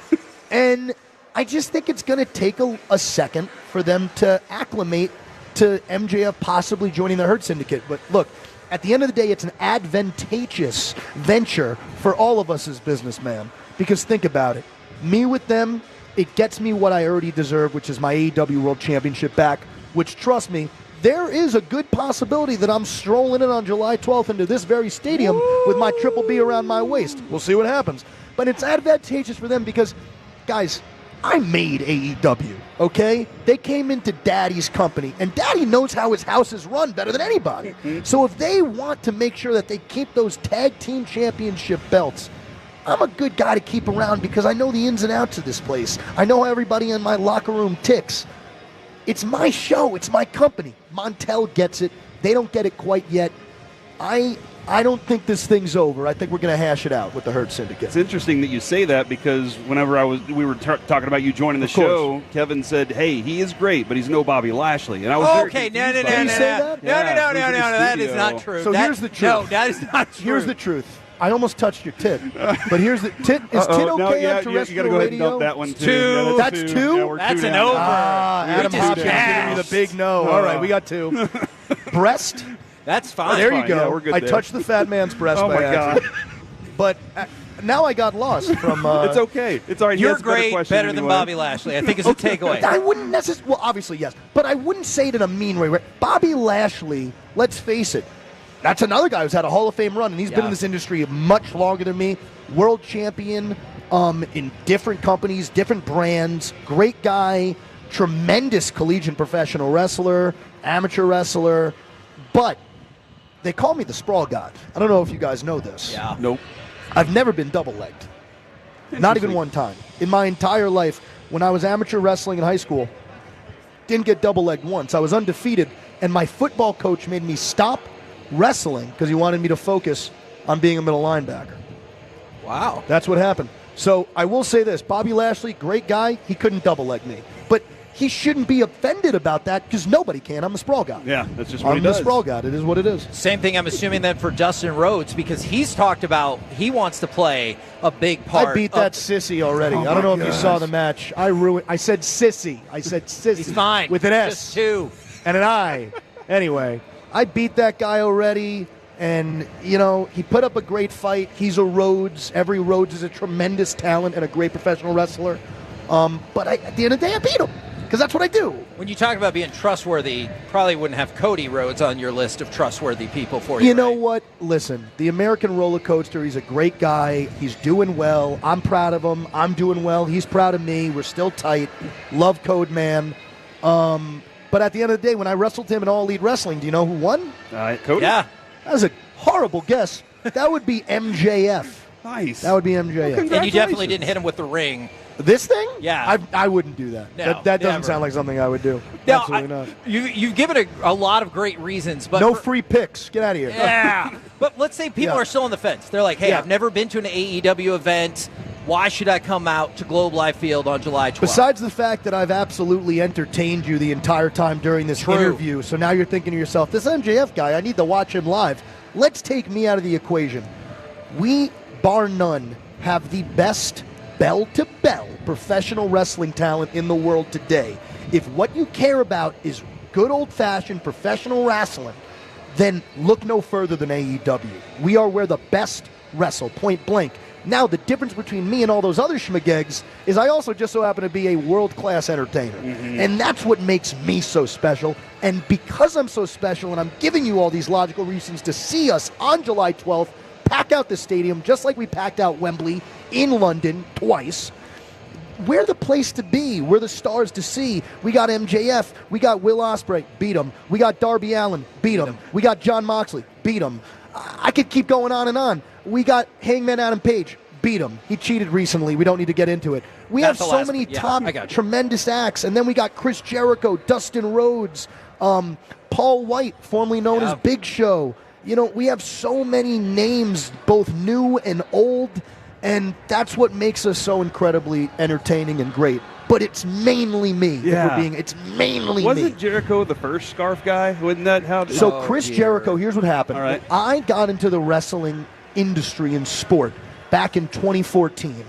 Speaker 16: And I just think it's going to take a second for them to acclimate to MJF possibly joining the Hurt Syndicate. But look, at the end of the day, it's an advantageous venture for all of us as businessmen. Because think about it. Me with them, it gets me what I already deserve, which is my AEW World Championship back, which, trust me, there is a good possibility that I'm strolling in on July 12th into this very stadium with my Triple B around my waist. We'll see what happens. But it's advantageous for them because, guys, I made AEW, okay? They came into Daddy's company, and Daddy knows how his house is run better than anybody. So if they want to make sure that they keep those tag team championship belts, I'm a good guy to keep around because I know the ins and outs of this place. I know how everybody in my locker room ticks. It's my show. It's my company. Montel gets it. They don't get it quite yet. I don't think this thing's over. I think we're going to hash it out with the Hurt Syndicate.
Speaker 21: It's interesting that you say that because whenever we were talking about you joining the show, Kevin said, "Hey, he is great, but he's no Bobby Lashley." And I was
Speaker 11: okay. No. That is not true.
Speaker 16: So here's the truth.
Speaker 11: No, that is not true.
Speaker 16: Here's the truth. I almost touched your tit, but here's the tit. Is tit okay on terrestrial
Speaker 21: you got to go ahead and
Speaker 16: radio?
Speaker 21: dump that one too.
Speaker 11: Two.
Speaker 16: That's two.
Speaker 21: Yeah,
Speaker 11: That's
Speaker 21: two
Speaker 11: an
Speaker 21: now.
Speaker 11: over.
Speaker 16: Adam Hopkins giving me the big no. All right, we got two. Breast.
Speaker 11: That's fine.
Speaker 16: Oh, there you
Speaker 21: fine.
Speaker 16: go.
Speaker 21: Yeah, we're good
Speaker 16: I
Speaker 21: there.
Speaker 16: touched the fat man's breast.
Speaker 21: Oh
Speaker 16: by
Speaker 21: my
Speaker 16: accident.
Speaker 21: God.
Speaker 16: But now I got lost from.
Speaker 21: It's okay. It's all right. He
Speaker 11: You're
Speaker 21: has a better
Speaker 11: great,
Speaker 21: question
Speaker 11: better than
Speaker 21: anyway.
Speaker 11: Bobby Lashley. I think is a takeaway.
Speaker 16: I wouldn't necessarily. Well, obviously yes, but I wouldn't say it in a mean way. Right? Bobby Lashley. Let's face it. That's another guy who's had a Hall of Fame run, and he's been in this industry much longer than me. World champion in different companies, different brands. Great guy, tremendous collegiate professional wrestler, amateur wrestler. But they call me the Sprawl God. I don't know if you guys know this.
Speaker 11: Yeah.
Speaker 21: Nope.
Speaker 16: I've never been double-legged. Not even one time. In my entire life, when I was amateur wrestling in high school, didn't get double-legged once. I was undefeated, and my football coach made me stop wrestling because he wanted me to focus on being a middle linebacker.
Speaker 11: Wow.
Speaker 16: That's what happened. So I will say this. Bobby Lashley, great guy. He couldn't double-leg me. But he shouldn't be offended about that because nobody can. I'm a Sprawl God.
Speaker 21: Yeah, that's just what he
Speaker 16: I'm
Speaker 21: does.
Speaker 16: the Sprawl God. It is what it is.
Speaker 11: Same thing I'm assuming then for Dustin Rhodes because he's talked about he wants to play a big part.
Speaker 16: I beat that sissy already.
Speaker 21: Oh
Speaker 16: I don't know if
Speaker 21: my
Speaker 16: you
Speaker 21: gosh.
Speaker 16: saw the match. I said sissy. I said sissy.
Speaker 11: He's fine.
Speaker 16: With an S.
Speaker 11: Just two.
Speaker 16: And an I. Anyway, I beat that guy already. And, he put up a great fight. He's a Rhodes. Every Rhodes is a tremendous talent and a great professional wrestler. But at the end of the day, I beat him because that's what I do.
Speaker 11: When you talk about being trustworthy, probably wouldn't have Cody Rhodes on your list of trustworthy people for you.
Speaker 16: You know what? Listen, the American roller coaster, he's a great guy. He's doing well. I'm proud of him. I'm doing well. He's proud of me. We're still tight. Love Code Man. But at the end of the day, when I wrestled him in All Elite Wrestling, do you know who won?
Speaker 21: Cody?
Speaker 11: Yeah.
Speaker 16: That was a horrible guess. That would be MJF.
Speaker 21: Nice.
Speaker 16: That would be MJF.
Speaker 21: Well,
Speaker 11: And you definitely didn't hit him with the ring.
Speaker 16: This thing?
Speaker 11: Yeah.
Speaker 16: I wouldn't do that.
Speaker 11: No,
Speaker 16: that doesn't
Speaker 11: never.
Speaker 16: sound like something I would do.
Speaker 11: Now,
Speaker 16: Absolutely not.
Speaker 11: You've given a lot of great reasons, but
Speaker 16: No free picks. Get out of here.
Speaker 11: Yeah. But let's say people
Speaker 16: Yeah.
Speaker 11: are still on the fence. They're like, hey,
Speaker 16: Yeah.
Speaker 11: I've never been to an AEW event. Why should I come out to Globe Life Field on July 12th?
Speaker 16: Besides the fact that I've absolutely entertained you the entire time during this
Speaker 11: True.
Speaker 16: interview, so now you're thinking to yourself, this MJF guy, I need to watch him live. Let's take me out of the equation. We, bar none, have the best bell-to-bell professional wrestling talent in the world today. If what you care about is good old-fashioned professional wrestling, then look no further than AEW. We are where the best wrestle, point blank. Now, the difference between me and all those other schmagegs is I also just so happen to be a world-class entertainer. And that's what makes me so special. And because I'm so special and I'm giving you all these logical reasons to see us on July 12th, pack out the stadium just like we packed out Wembley in London twice, we're the place to be. We're the stars to see. We got MJF. We got Will Ospreay. Beat him. We got Darby Allin. Beat him. We got Jon Moxley. Beat him. I could keep going on and on. We got Hangman Adam Page. Beat him. He cheated recently. We don't need to get into it. We have so many top tremendous acts. And then we got Chris Jericho, Dustin Rhodes, Paul White, formerly known as Big Show. We have so many names, both new and old. And that's what makes us so incredibly entertaining and great. But it's mainly me. It's mainly me.
Speaker 21: Wasn't Jericho the first scarf guy? Wasn't that how?
Speaker 16: So Chris Jericho, here's what happened.
Speaker 21: All right.
Speaker 16: When I got into the wrestling industry and sport back in 2014.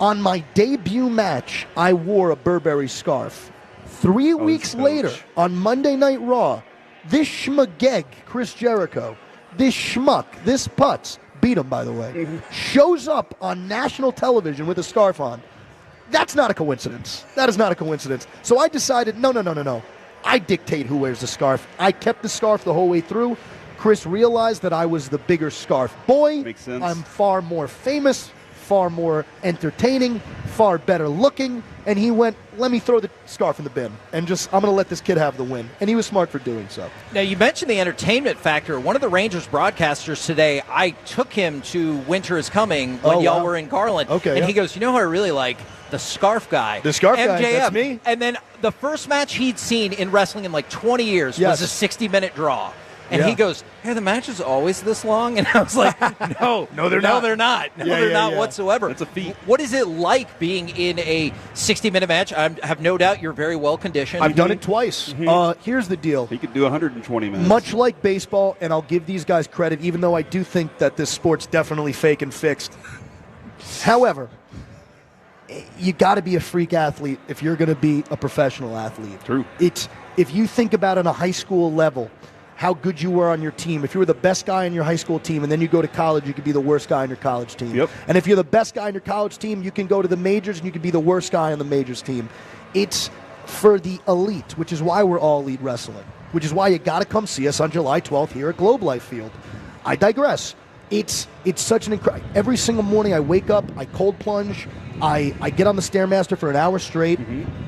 Speaker 16: On my debut match, I wore a Burberry scarf. 3 weeks later, on Monday Night Raw, this schmageg, Chris Jericho, this schmuck, this putz, beat him, by the way, shows up on national television with a scarf on. That's not a coincidence. That is not a coincidence. So I decided, no. I dictate who wears the scarf. I kept the scarf the whole way through. Chris realized that I was the bigger scarf boy.
Speaker 21: Makes sense.
Speaker 16: I'm far more famous, far more entertaining, far better looking. And he went, let me throw the scarf in the bin. And I'm going to let this kid have the win. And he was smart for doing so.
Speaker 11: Now, you mentioned the entertainment factor. One of the Rangers broadcasters today, I took him to Winter is Coming when y'all were in Garland.
Speaker 16: Okay,
Speaker 11: and he goes, you know who I really like? The scarf guy.
Speaker 16: The scarf
Speaker 11: MJF.
Speaker 16: guy, that's me.
Speaker 11: And then the first match he'd seen in wrestling in like 20 years was a 60-minute draw. And he goes, hey, the match is always this long? And I was like, no, they're not. No, they're not whatsoever.
Speaker 21: It's a feat.
Speaker 11: What is it like being in a 60-minute match? I have no doubt you're very well conditioned.
Speaker 16: I've done it twice. Here's the deal.
Speaker 21: He could do 120 minutes.
Speaker 16: Much like baseball, and I'll give these guys credit, even though I do think that this sport's definitely fake and fixed. However, you got to be a freak athlete if you're going to be a professional athlete.
Speaker 21: True.
Speaker 16: If you think about on a high school level, how good you were on your team. If you were the best guy on your high school team and then you go to college, you could be the worst guy on your college team.
Speaker 21: Yep.
Speaker 16: And if you're the best guy on your college team, you can go to the majors and you can be the worst guy on the majors team. It's for the elite, which is why we're all elite wrestling, which is why you got to come see us on July 12th here at Globe Life Field. I digress. It's such an incredible. Every single morning I wake up, I cold plunge, I get on the Stairmaster for an hour straight.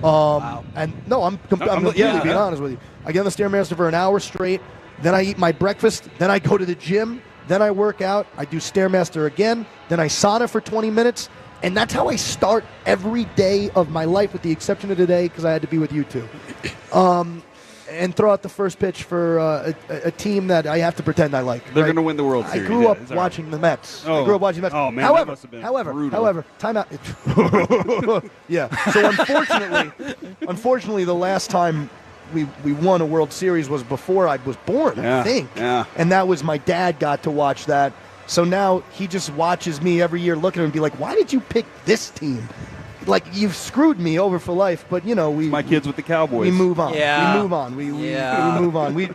Speaker 11: Wow.
Speaker 16: And no, I'm completely being honest with you. I get on the Stairmaster for an hour straight. Then I eat my breakfast. Then I go to the gym. Then I work out. I do Stairmaster again. Then I sauna for 20 minutes. And that's how I start every day of my life, with the exception of today because I had to be with you two. And throw out the first pitch for a team that I have to pretend I like.
Speaker 21: They're going to win the World Series.
Speaker 16: I grew up watching the Mets.
Speaker 21: Oh.
Speaker 16: I grew up watching the Mets.
Speaker 21: Oh, man, that must have been brutal.
Speaker 16: However, time out. Yeah. So unfortunately, the last time we won a World Series was before I was born, I think.
Speaker 21: Yeah.
Speaker 16: And that was my dad got to watch that. So now he just watches me every year look at him and be like, why did you pick this team? Like, you've screwed me over for life, but,
Speaker 21: my kids with the Cowboys.
Speaker 16: We move on.
Speaker 11: Yeah.
Speaker 16: We move on. We move on.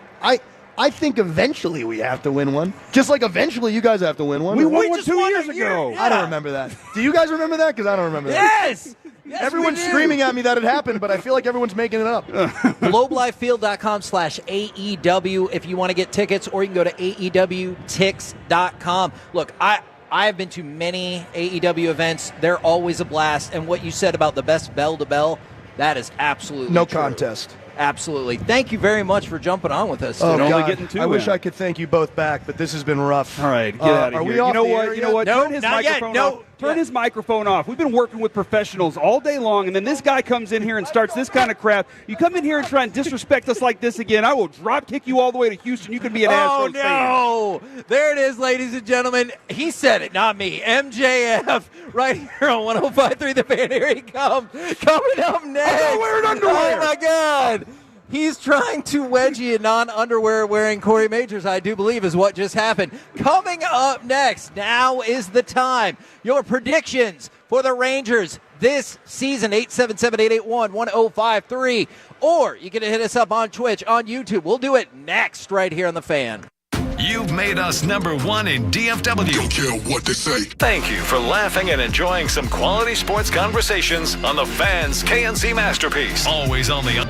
Speaker 16: I think eventually we have to win one. Just like eventually you guys have to win one.
Speaker 21: We won one 2 years ago.
Speaker 16: I don't remember that. Do you guys remember that? Because I don't remember that.
Speaker 11: Yes!
Speaker 16: Everyone's screaming at me that it happened, but I feel like everyone's making it up.
Speaker 11: GlobeLifeField.com/AEW if you want to get tickets, or you can go to AEWTix.com. Look, I have been to many AEW events. They're always a blast. And what you said about the best bell-to-bell, that is absolutely
Speaker 16: no
Speaker 11: true.
Speaker 16: contest.
Speaker 11: Absolutely. Thank you very much for jumping on with us.
Speaker 16: Oh,
Speaker 11: today.
Speaker 16: God. I wish I could thank you both back, but this has been rough.
Speaker 21: All right, get out of here.
Speaker 16: We off
Speaker 21: you know
Speaker 16: the
Speaker 21: what?
Speaker 16: air
Speaker 21: You know
Speaker 16: yet?
Speaker 21: what?
Speaker 11: No,
Speaker 21: Turn his
Speaker 11: not yet.
Speaker 21: microphone
Speaker 11: No.
Speaker 21: off. Turn his microphone off. We've been working with professionals all day long, and then this guy comes in here and starts this kind of crap. You come in here and try and disrespect us like this again, I will drop kick you all the way to Houston. You could be an Astros fan.
Speaker 11: Oh, no. There it is, ladies and gentlemen. He said it, not me. MJF right here on 105.3 The Fan. Here he comes. Coming up next.
Speaker 21: I'm not wearing underwear.
Speaker 11: Oh, my God. He's trying to wedge you non-underwear wearing Corey Majors, I do believe, is what just happened. Coming up next, now is the time. Your predictions for the Rangers this season, 877-881-1053. Or you can hit us up on Twitch, on YouTube. We'll do it next right here on The Fan.
Speaker 23: You've made us #1 in DFW. Don't care what they say. Thank you for laughing and enjoying some quality sports conversations on The Fan's KNC Masterpiece. Always on the...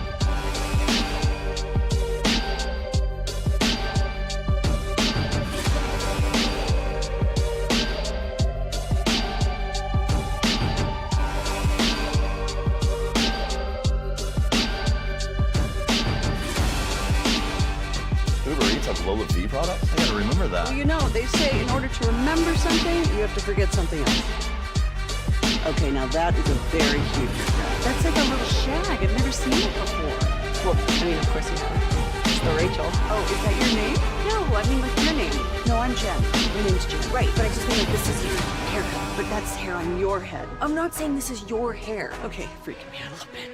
Speaker 9: Lola V product? I gotta remember that.
Speaker 2: Well, they say in order to remember something, you have to forget something else. Okay, now that is a very cute haircut. That's like a little shag. I've never seen it before. Well, of course you have. It's the Rachel. Oh, is that your name? No, like your name. No, I'm Jen. My name's Jen. Right, but I just mean this is your haircut. But that's hair on your head. I'm not saying this is your hair. Okay, freaking me out a little bit.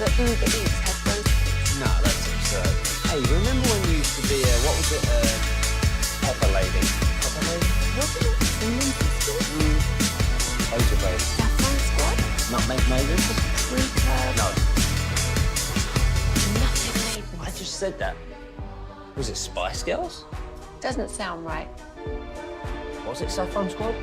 Speaker 8: The Uber Eats has those.
Speaker 3: No, that's absurd. Hey, remember when you used to be what was it, Pepper Lady? Pepper Lady?
Speaker 8: Wasn't it Cinnamon Sisters?
Speaker 3: Those are those.
Speaker 8: Saffron Squad?
Speaker 3: Nutmeg Maidens? No.
Speaker 8: Nutmeg Maidens.
Speaker 3: I just said that. Was it Spice Girls?
Speaker 8: Doesn't sound right.
Speaker 3: Was it Saffron Squad?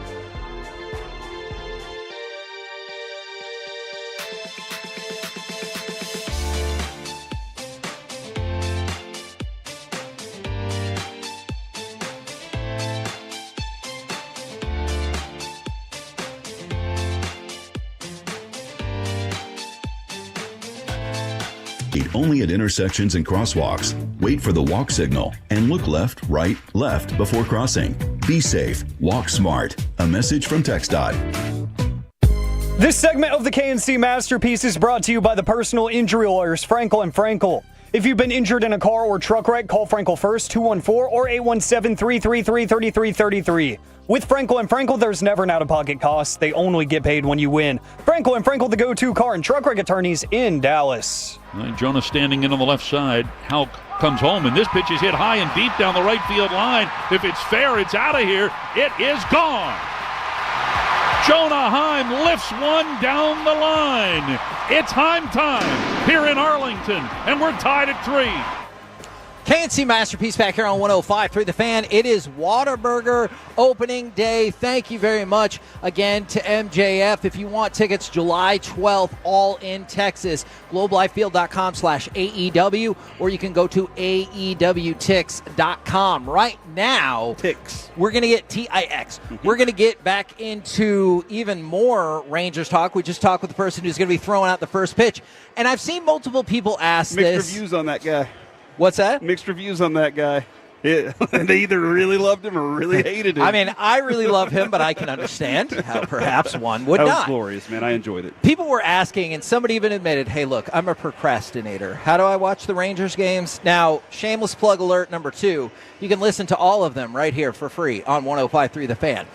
Speaker 7: Only at intersections and crosswalks. Wait for the walk signal and look left, right, left before crossing. Be safe. Walk smart. A message from TxDOT.
Speaker 5: This segment of the KNC Masterpiece is brought to you by the personal injury lawyers Frankel & Frankel. If you've been injured in a car or truck wreck, call Frankel first, 214 or 817-333-3333. With Frankel & Frankel, there's never an out-of-pocket cost. They only get paid when you win. Frankel & Frankel, the go-to car and truck wreck attorneys in Dallas.
Speaker 15: Right, Jonah standing in on the left side. Hauk comes home, and this pitch is hit high and deep down the right field line. If it's fair, it's out of here. It is gone. Jonah Heim lifts one down the line. It's Heim time here in Arlington, and we're tied at 3.
Speaker 11: KNC Masterpiece back here on 105.3 The Fan. It is Whataburger opening day. Thank you very much again to MJF. If you want tickets, July 12th, all in Texas, globelifefield.com/AEW, or you can go to AEWTix.com. Right now, we're going to get TIX. We're going to get back into even more Rangers talk. We just talked with the person who's going to be throwing out the first pitch. And I've seen multiple people ask
Speaker 21: Mixed
Speaker 11: this.
Speaker 21: reviews on that guy.
Speaker 11: What's that?
Speaker 21: Mixed reviews on that guy. They either really loved him or really hated him.
Speaker 11: I mean, I really love him, but I can understand how perhaps one would
Speaker 21: that
Speaker 11: not.
Speaker 21: was glorious, man. I enjoyed it.
Speaker 11: People were asking, and somebody even admitted, hey, look, I'm a procrastinator. How do I watch the Rangers games? Now, shameless plug alert number 2, you can listen to all of them right here for free on 105.3 The Fan.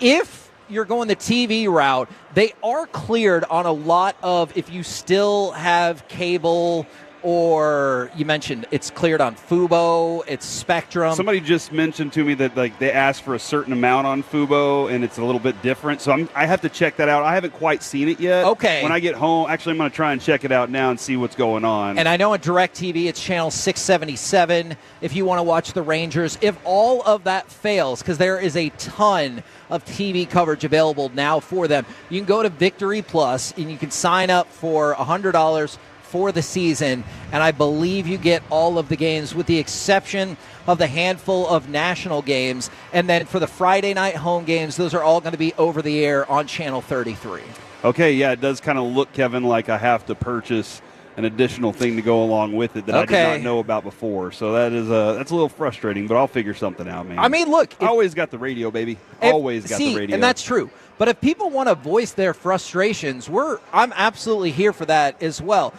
Speaker 11: If you're going the TV route, they are cleared on a lot of, if you still have cable, or you mentioned it's cleared on Fubo, it's Spectrum.
Speaker 21: Somebody just mentioned to me that they asked for a certain amount on Fubo, and it's a little bit different. So I have to check that out. I haven't quite seen it yet.
Speaker 11: Okay.
Speaker 21: When I get home, actually, I'm going to try and check it out now and see what's going on.
Speaker 11: And I know on DirecTV, it's channel 677 if you want to watch the Rangers. If all of that fails, because there is a ton of TV coverage available now for them, you can go to Victory Plus, and you can sign up for $100 for the season, and I believe you get all of the games with the exception of the handful of national games. And then for the Friday night home games, those are all going to be over the air on channel 33.
Speaker 21: Okay, yeah, it does kind of look, Kevin, like I have to purchase an additional thing to go along with it that I did not know about before. So that's a little frustrating, but I'll figure something out, man.
Speaker 11: I mean, look,
Speaker 21: I always got the radio, baby. Always got the radio.
Speaker 11: And that's true. But if people want to voice their frustrations, I'm absolutely here for that as well.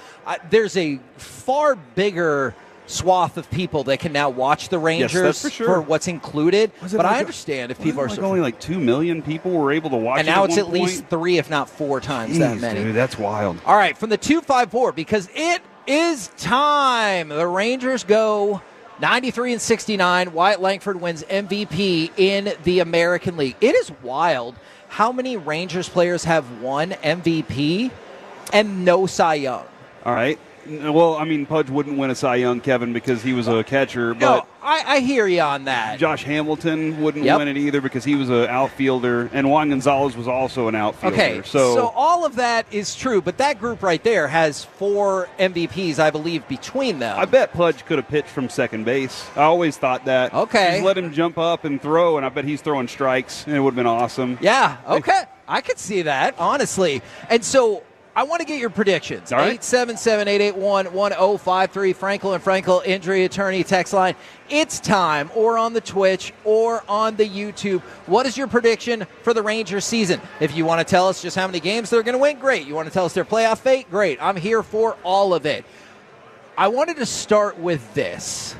Speaker 11: There's a far bigger swath of people that can now watch the Rangers,
Speaker 21: yes, that's for sure,
Speaker 11: what's included. But I understand if people are
Speaker 21: only like 2 million people were able to watch
Speaker 11: and
Speaker 21: it.
Speaker 11: And now it's at
Speaker 21: point?
Speaker 11: least 3, if not 4 times that many.
Speaker 21: Dude, that's wild.
Speaker 11: All right, from the 254, because it is time. The Rangers go 93-69. Wyatt Langford wins MVP in the American League. It is wild how many Rangers players have won MVP and no Cy Young.
Speaker 21: All right. Well, I mean, Pudge wouldn't win a Cy Young, Kevin, because he was a catcher. But
Speaker 11: no, I hear you on that.
Speaker 21: Josh Hamilton wouldn't win it either because he was an outfielder, and Juan Gonzalez was also an outfielder.
Speaker 11: Okay, so all of that is true, but that group right there has 4 MVPs, I believe, between them.
Speaker 21: I bet Pudge could have pitched from second base. I always thought that.
Speaker 11: Okay.
Speaker 21: Just let him jump up and throw, and I bet he's throwing strikes, and it would have been awesome.
Speaker 11: Yeah, okay. I could see that, honestly. And so I want to get your predictions. 877-881-1053, Frankel & Frankel Injury Attorney text line. It's time, or on the Twitch, or on the YouTube. What is your prediction for the Rangers season? If you want to tell us just how many games they're going to win, great. You want to tell us their playoff fate? Great. I'm here for all of it. I wanted to start with this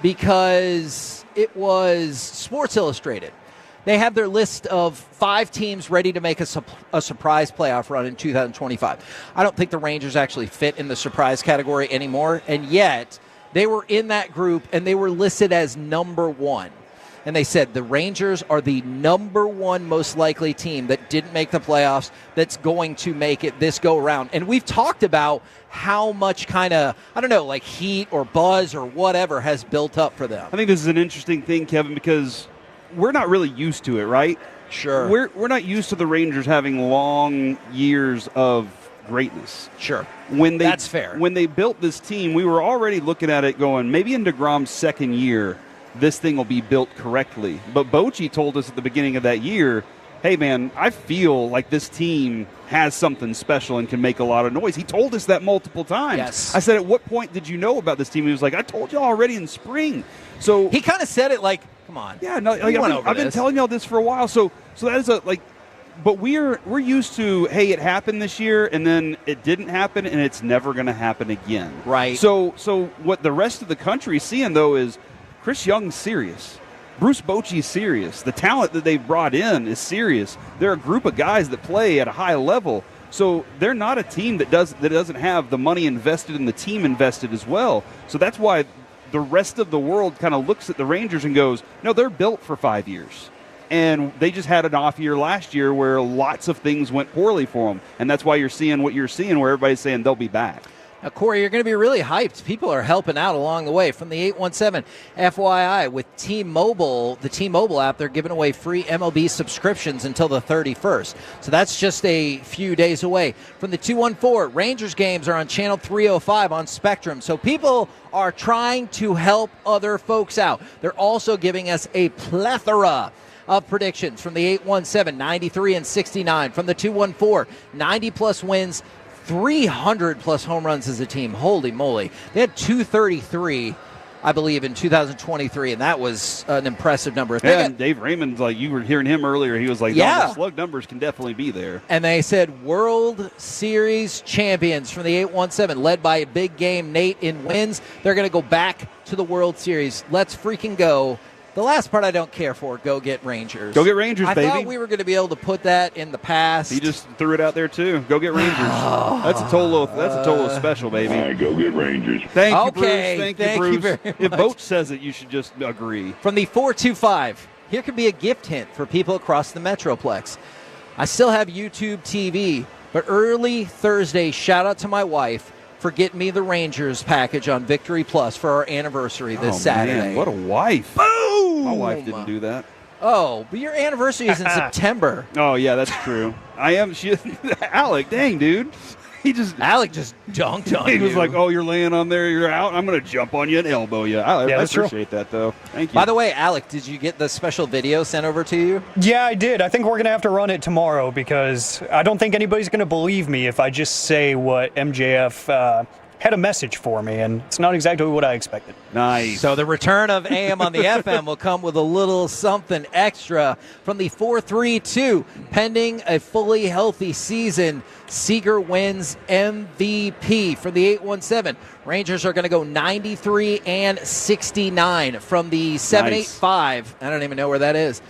Speaker 11: because it was Sports Illustrated They have their list of 5 teams ready to make a surprise playoff run in 2025. I don't think the Rangers actually fit in the surprise category anymore, and yet they were in that group, and they were listed as number 1. And they said the Rangers are the number 1 most likely team that didn't make the playoffs that's going to make it this go around. And we've talked about how much kind of, I don't know, like heat or buzz or whatever has built up for them.
Speaker 21: I think this is an interesting thing, Kevin, because we're not really used to it, right?
Speaker 11: Sure.
Speaker 21: We're not used to the Rangers having long years of greatness.
Speaker 11: Sure.
Speaker 21: That's
Speaker 11: fair.
Speaker 21: When they built this team, we were already looking at it going, maybe in DeGrom's second year, this thing will be built correctly. But Bochy told us at the beginning of that year, hey, man, I feel like this team has something special and can make a lot of noise. He told us that multiple times.
Speaker 11: Yes.
Speaker 21: I said, at what point did you know about this team? He was like, I told you already in spring. So
Speaker 11: he kind of said it like, come on.
Speaker 21: Yeah, no, like, I've been telling y'all this for a while. So that is but we're used to, hey, it happened this year, and then it didn't happen, and it's never going to happen again.
Speaker 11: Right.
Speaker 21: So what the rest of the country is seeing, though, is Chris Young's serious. Bruce Bochy's serious. The talent that they've brought in is serious. They're a group of guys that play at a high level. So they're not a team that doesn't have the money invested and the team invested as well. So that's why the rest of the world kind of looks at the Rangers and goes, no, they're built for 5 years. And they just had an off year last year where lots of things went poorly for them. And that's why you're seeing what you're seeing, where everybody's saying they'll be back.
Speaker 11: Now, Corey, you're going to be really hyped. People are helping out along the way. From the 817, FYI, with T-Mobile, the T-Mobile app, they're giving away free MLB subscriptions until the 31st. So that's just a few days away. From the 214, Rangers games are on Channel 305 on Spectrum. So people are trying to help other folks out. They're also giving us a plethora of predictions. From the 817, 93 and 69. From the 214, 90-plus wins, 300-plus home runs as a team. Holy moly. They had 233, I believe, in 2023, and that was an impressive number.
Speaker 21: And Dave Raymond, like you were hearing him earlier, he was like,
Speaker 11: yeah,
Speaker 21: no, the slug numbers can definitely be there.
Speaker 11: And they said World Series champions from the 817, led by a big game Nate in wins. They're going to go back to the World Series. Let's freaking go. The last part I don't care for. Go get Rangers.
Speaker 21: Go get Rangers, baby.
Speaker 11: I thought we were going to be able to put that in the past.
Speaker 21: He just threw it out there too. Go get Rangers. That's a total special, baby.
Speaker 15: All right, go get Rangers.
Speaker 21: Thank you,
Speaker 11: okay,
Speaker 21: Bruce. Thank you, Bruce.
Speaker 11: very
Speaker 21: if
Speaker 11: much.
Speaker 21: Boach says it, you should just agree.
Speaker 11: From the 425, here could be a gift hint for people across the Metroplex. I still have YouTube TV, but early Thursday, shout out to my wife for getting me the Rangers package on Victory Plus for our anniversary this Saturday.
Speaker 21: Man, what a wife.
Speaker 11: Boom!
Speaker 21: My wife didn't do that.
Speaker 11: Oh, but your anniversary is in September.
Speaker 21: Oh, yeah, that's true. I am. Alec, dang, dude.
Speaker 11: Alec just dunked on you.
Speaker 21: He was like, oh, you're laying on there, you're out, I'm going to jump on you and elbow you. I appreciate that, though. Thank you.
Speaker 11: By the way, Alec, did you get the special video sent over to you?
Speaker 5: Yeah, I did. I think we're going to have to run it tomorrow because I don't think anybody's going to believe me if I just say what MJF had a message for me, and it's not exactly what I expected.
Speaker 21: Nice.
Speaker 11: So the return of AM on the FM will come with a little something extra. From the 4-3-2, pending a fully healthy season, Seager wins MVP. From the 817, Rangers are going to go 93 and 69. From the 785, I don't even know where that is.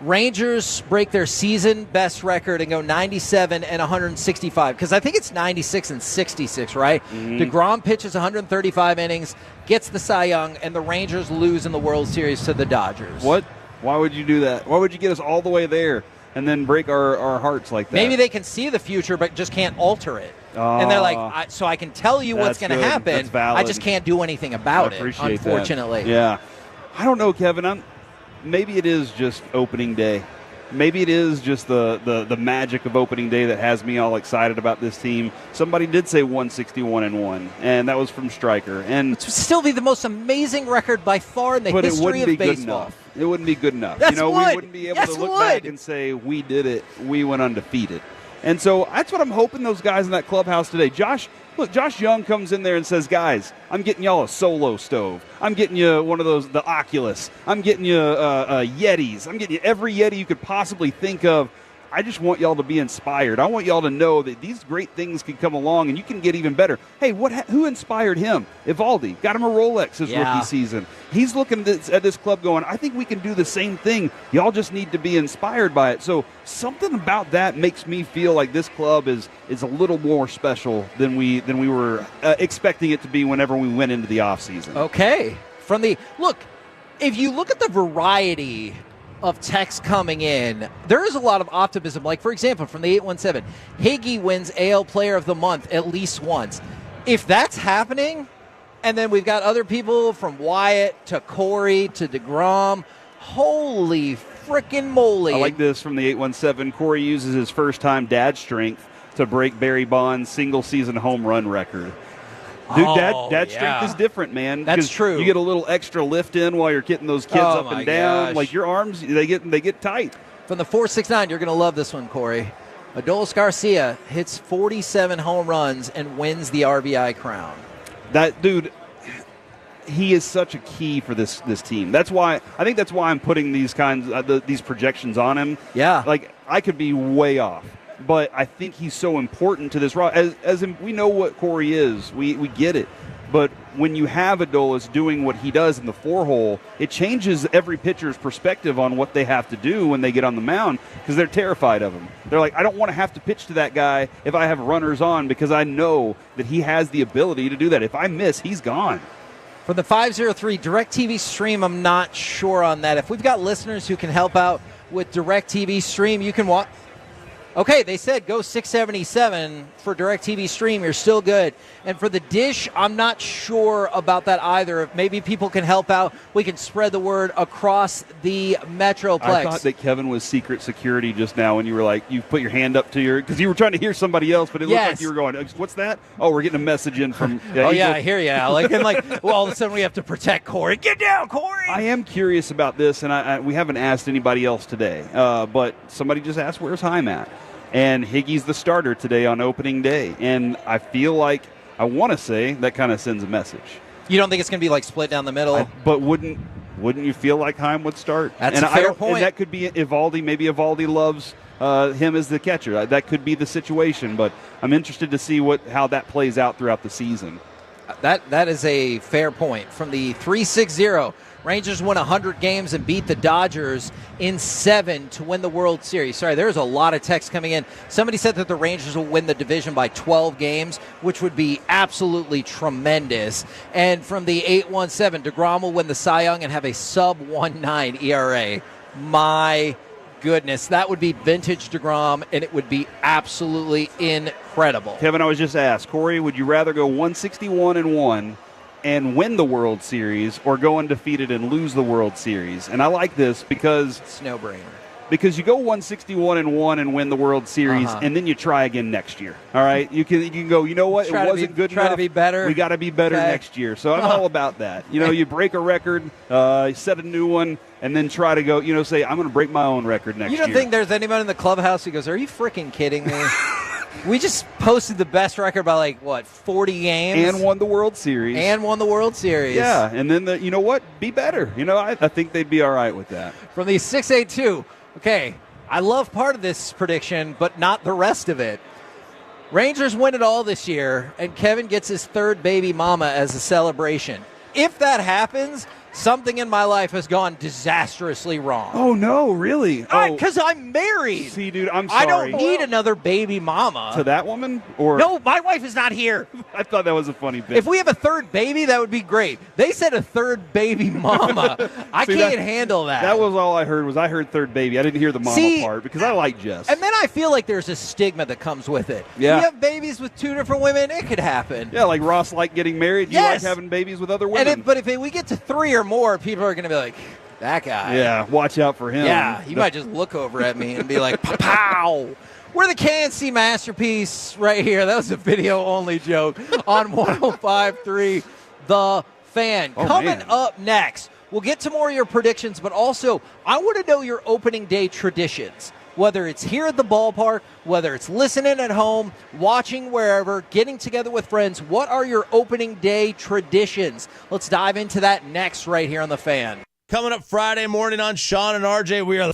Speaker 11: Rangers break their season best record and go 97 and 165, because I think it's 96 and 66, right?
Speaker 21: Mm-hmm.
Speaker 11: DeGrom pitches 135 innings, gets the Cy Young, and the Rangers lose in the World Series to the Dodgers.
Speaker 21: What? Why would you do that? Why would you get us all the way there and then break our hearts like that?
Speaker 11: Maybe they can see the future but just can't alter it. And they're like, so I can tell you what's going to happen.
Speaker 21: That's valid.
Speaker 11: I just can't do anything about it, unfortunately.
Speaker 21: That. Yeah. I don't know, Kevin. Maybe it is just opening day. Maybe it is just the magic of opening day that has me all excited about this team. Somebody did say 161-1, and that was from Stryker. And
Speaker 11: it would still be the most amazing record by far in the history of baseball.
Speaker 21: It wouldn't be good enough.
Speaker 11: Yes,
Speaker 21: we wouldn't be able to look back and say, we did it. We went undefeated. And so that's what I'm hoping those guys in that clubhouse today. Josh Young comes in there and says, guys, I'm getting y'all a Solo stove. I'm getting you one of those, the Oculus. I'm getting you Yetis. I'm getting you every Yeti you could possibly think of. I just want y'all to be inspired. I want y'all to know that these great things can come along and you can get even better. Hey, who inspired him? Evaldi. Got him a Rolex his rookie season. He's looking at this club going, I think we can do the same thing. Y'all just need to be inspired by it. So something about that makes me feel like this club is a little more special than we were expecting it to be whenever we went into the offseason.
Speaker 11: Okay. If you look at the variety of texts coming in, there is a lot of optimism. Like, for example, from the 817, Higgy wins AL Player of the Month at least once. If that's happening, and then we've got other people from Wyatt to Corey to DeGrom, holy frickin' moly.
Speaker 21: I like this from the 817. Corey uses his first-time dad strength to break Barry Bonds' single-season home run record. Dude, dad strength is different, man.
Speaker 11: That's true.
Speaker 21: You get a little extra lift in while you're getting those kids up and down.
Speaker 11: Gosh.
Speaker 21: Like your arms, they get tight.
Speaker 11: From the 469, you're going to love this one, Corey. Adolis Garcia hits 47 home runs and wins the RBI crown.
Speaker 21: That dude, he is such a key for this team. That's why I'm putting these these projections on him.
Speaker 11: Yeah,
Speaker 21: like I could be way off. But I think he's so important to this roster. As in, we know what Corey is. We get it. But when you have Adolis doing what he does in the 4-hole, it changes every pitcher's perspective on what they have to do when they get on the mound because they're terrified of him. They're like, I don't want to have to pitch to that guy if I have runners on because I know that he has the ability to do that. If I miss, he's gone.
Speaker 11: For the 503 DirecTV Stream, I'm not sure on that. If we've got listeners who can help out with DirecTV Stream, you can watch. Okay, they said go 677 for DirecTV Stream. You're still good. And for the Dish, I'm not sure about that either. If maybe people can help out, we can spread the word across the Metroplex.
Speaker 21: I thought that Kevin was secret security just now when you were like, you put your hand up to because you were trying to hear somebody else, but it looked like you were going, what's that? Oh, we're getting a message in from.
Speaker 11: I hear you, Alec. And well, all of a sudden we have to protect Corey. Get down, Corey!
Speaker 21: I am curious about this, and we haven't asked anybody else today, but somebody just asked, where's Heim at? And Higgy's the starter today on opening day. And I feel like, I want to say, that kind of sends a message.
Speaker 11: You don't think it's going to be like split down the middle?
Speaker 21: But wouldn't you feel like Heim would start?
Speaker 11: That's a fair point.
Speaker 21: And that could be Evaldi. Maybe Evaldi loves him as the catcher. That could be the situation. But I'm interested to see how that plays out throughout the season.
Speaker 11: That is a fair point. From the 360, Rangers won 100 games and beat the Dodgers in 7 to win the World Series. Sorry, there's a lot of text coming in. Somebody said that the Rangers will win the division by 12 games, which would be absolutely tremendous. And from the 817, DeGrom will win the Cy Young and have a sub-1.9 ERA. My goodness, that would be vintage DeGrom, and it would be absolutely incredible.
Speaker 21: Kevin, I was just asked, Corey, would you rather go 161-1 and win the World Series or go undefeated and lose the World Series? And I like this because
Speaker 11: it's no-brainer.
Speaker 21: Because you go 161-1 and win the World Series, and then you try again next year. All right, you can go. You know what? It wasn't good enough.
Speaker 11: Try to be better.
Speaker 21: We got to be better next year. So I'm all about that. You break a record, set a new one, and then try to go. Say I'm going to break my own record next year.
Speaker 11: You don't think there's anyone in the clubhouse who goes, "Are you freaking kidding me?" We just posted the best record by 40 games
Speaker 21: and won the World Series. Yeah, and then you know what? Be better. I think they'd be all right with that.
Speaker 11: From the 682. Okay, I love part of this prediction, but not the rest of it. Rangers win it all this year, and Kevin gets his third baby mama as a celebration. If that happens, something in my life has gone disastrously wrong.
Speaker 21: Oh, no, really?
Speaker 11: Because I'm married.
Speaker 21: See, dude, I'm sorry.
Speaker 11: I don't need another baby mama.
Speaker 21: To that woman? Or
Speaker 11: no, my wife is not here.
Speaker 21: I thought that was a funny bit.
Speaker 11: If we have a third baby, that would be great. They said a third baby mama. I can't handle that.
Speaker 21: That was all I heard. I heard third baby. I didn't hear the mama part because I like Jess.
Speaker 11: And then I feel like there's a stigma that comes with it.
Speaker 21: Yeah.
Speaker 11: You have babies with 2 different women, it could happen.
Speaker 21: Yeah, like Ross liked getting married. You like having babies with other women.
Speaker 11: But if we get to 3 or more, people are going to be like, that guy.
Speaker 21: Yeah, watch out for him.
Speaker 11: Yeah, he might just look over at me and be like, pow. We're the KNC Masterpiece right here. That was a video-only joke on 105.3 The Fan. Coming up next, we'll get to more of your predictions, but also I want to know your opening day traditions. Whether it's here at the ballpark, whether it's listening at home, watching wherever, getting together with friends, what are your opening day traditions? Let's dive into that next right here on The Fan.
Speaker 10: Coming up Friday morning on Sean and RJ, we are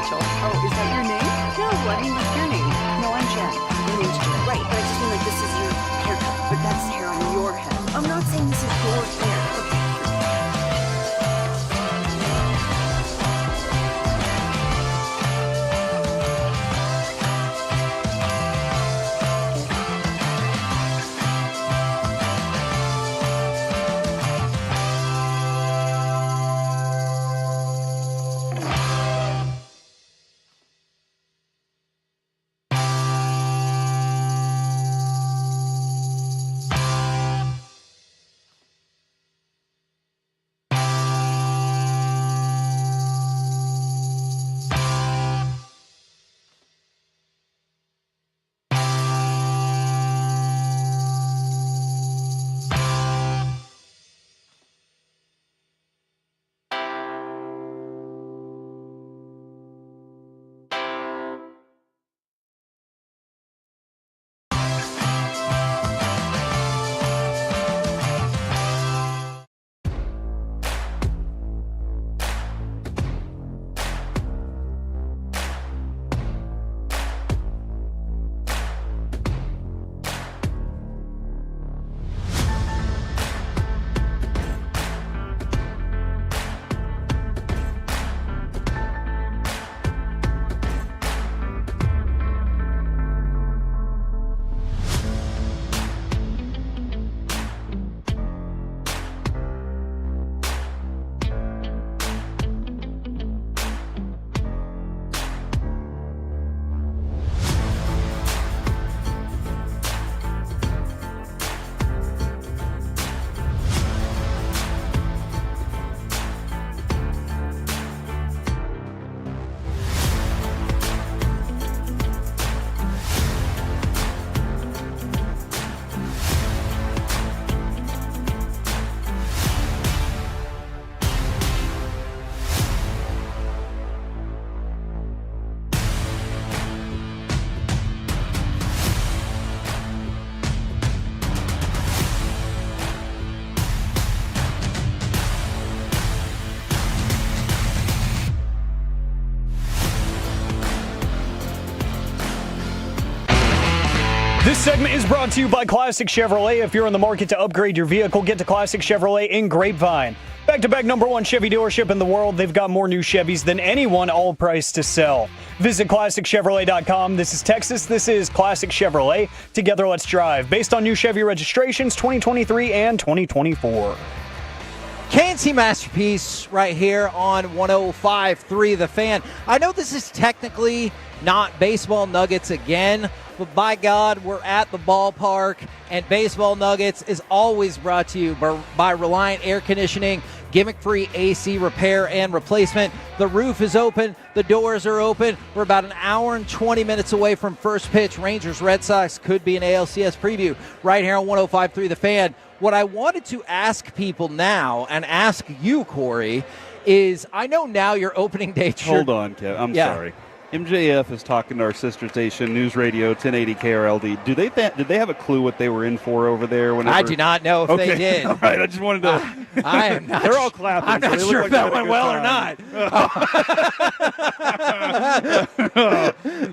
Speaker 2: Rachel. Oh, is that your name?
Speaker 6: No, I mean like your name.
Speaker 2: No, I'm Jen. My name's Jen.
Speaker 6: Right, but I just mean like this is your haircut.
Speaker 2: But that's hair on your head.
Speaker 6: I'm not saying this is your hair. Okay.
Speaker 5: This segment is brought to you by Classic Chevrolet. If you're in the market to upgrade your vehicle, get to Classic Chevrolet in Grapevine. Back-to-back #1 Chevy dealership in the world. They've got more new Chevys than anyone, all priced to sell. Visit ClassicChevrolet.com. This is Texas. This is Classic Chevrolet. Together, let's drive. Based on new Chevy registrations 2023 and 2024.
Speaker 11: KNC Masterpiece right here on 105.3 The Fan. I know this is technically not Baseball Nuggets again, but by God, we're at the ballpark, and Baseball Nuggets is always brought to you by Reliant Air Conditioning, gimmick-free AC repair and replacement. The roof is open. The doors are open. We're about an hour and 20 minutes away from first pitch. Rangers Red Sox could be an ALCS preview right here on 105.3 The Fan. What I wanted to ask people now, and ask you, Corey, is I know now your opening day.
Speaker 21: Hold on, Kev. I'm sorry. MJF is talking to our sister station, News Radio 1080 KRLD. Did they have a clue what they were in for over there? Whenever?
Speaker 11: I do not know if they did.
Speaker 21: All right, I just wanted to.
Speaker 11: I am not.
Speaker 21: They're all clapping.
Speaker 11: I'm not sure if that went well or not.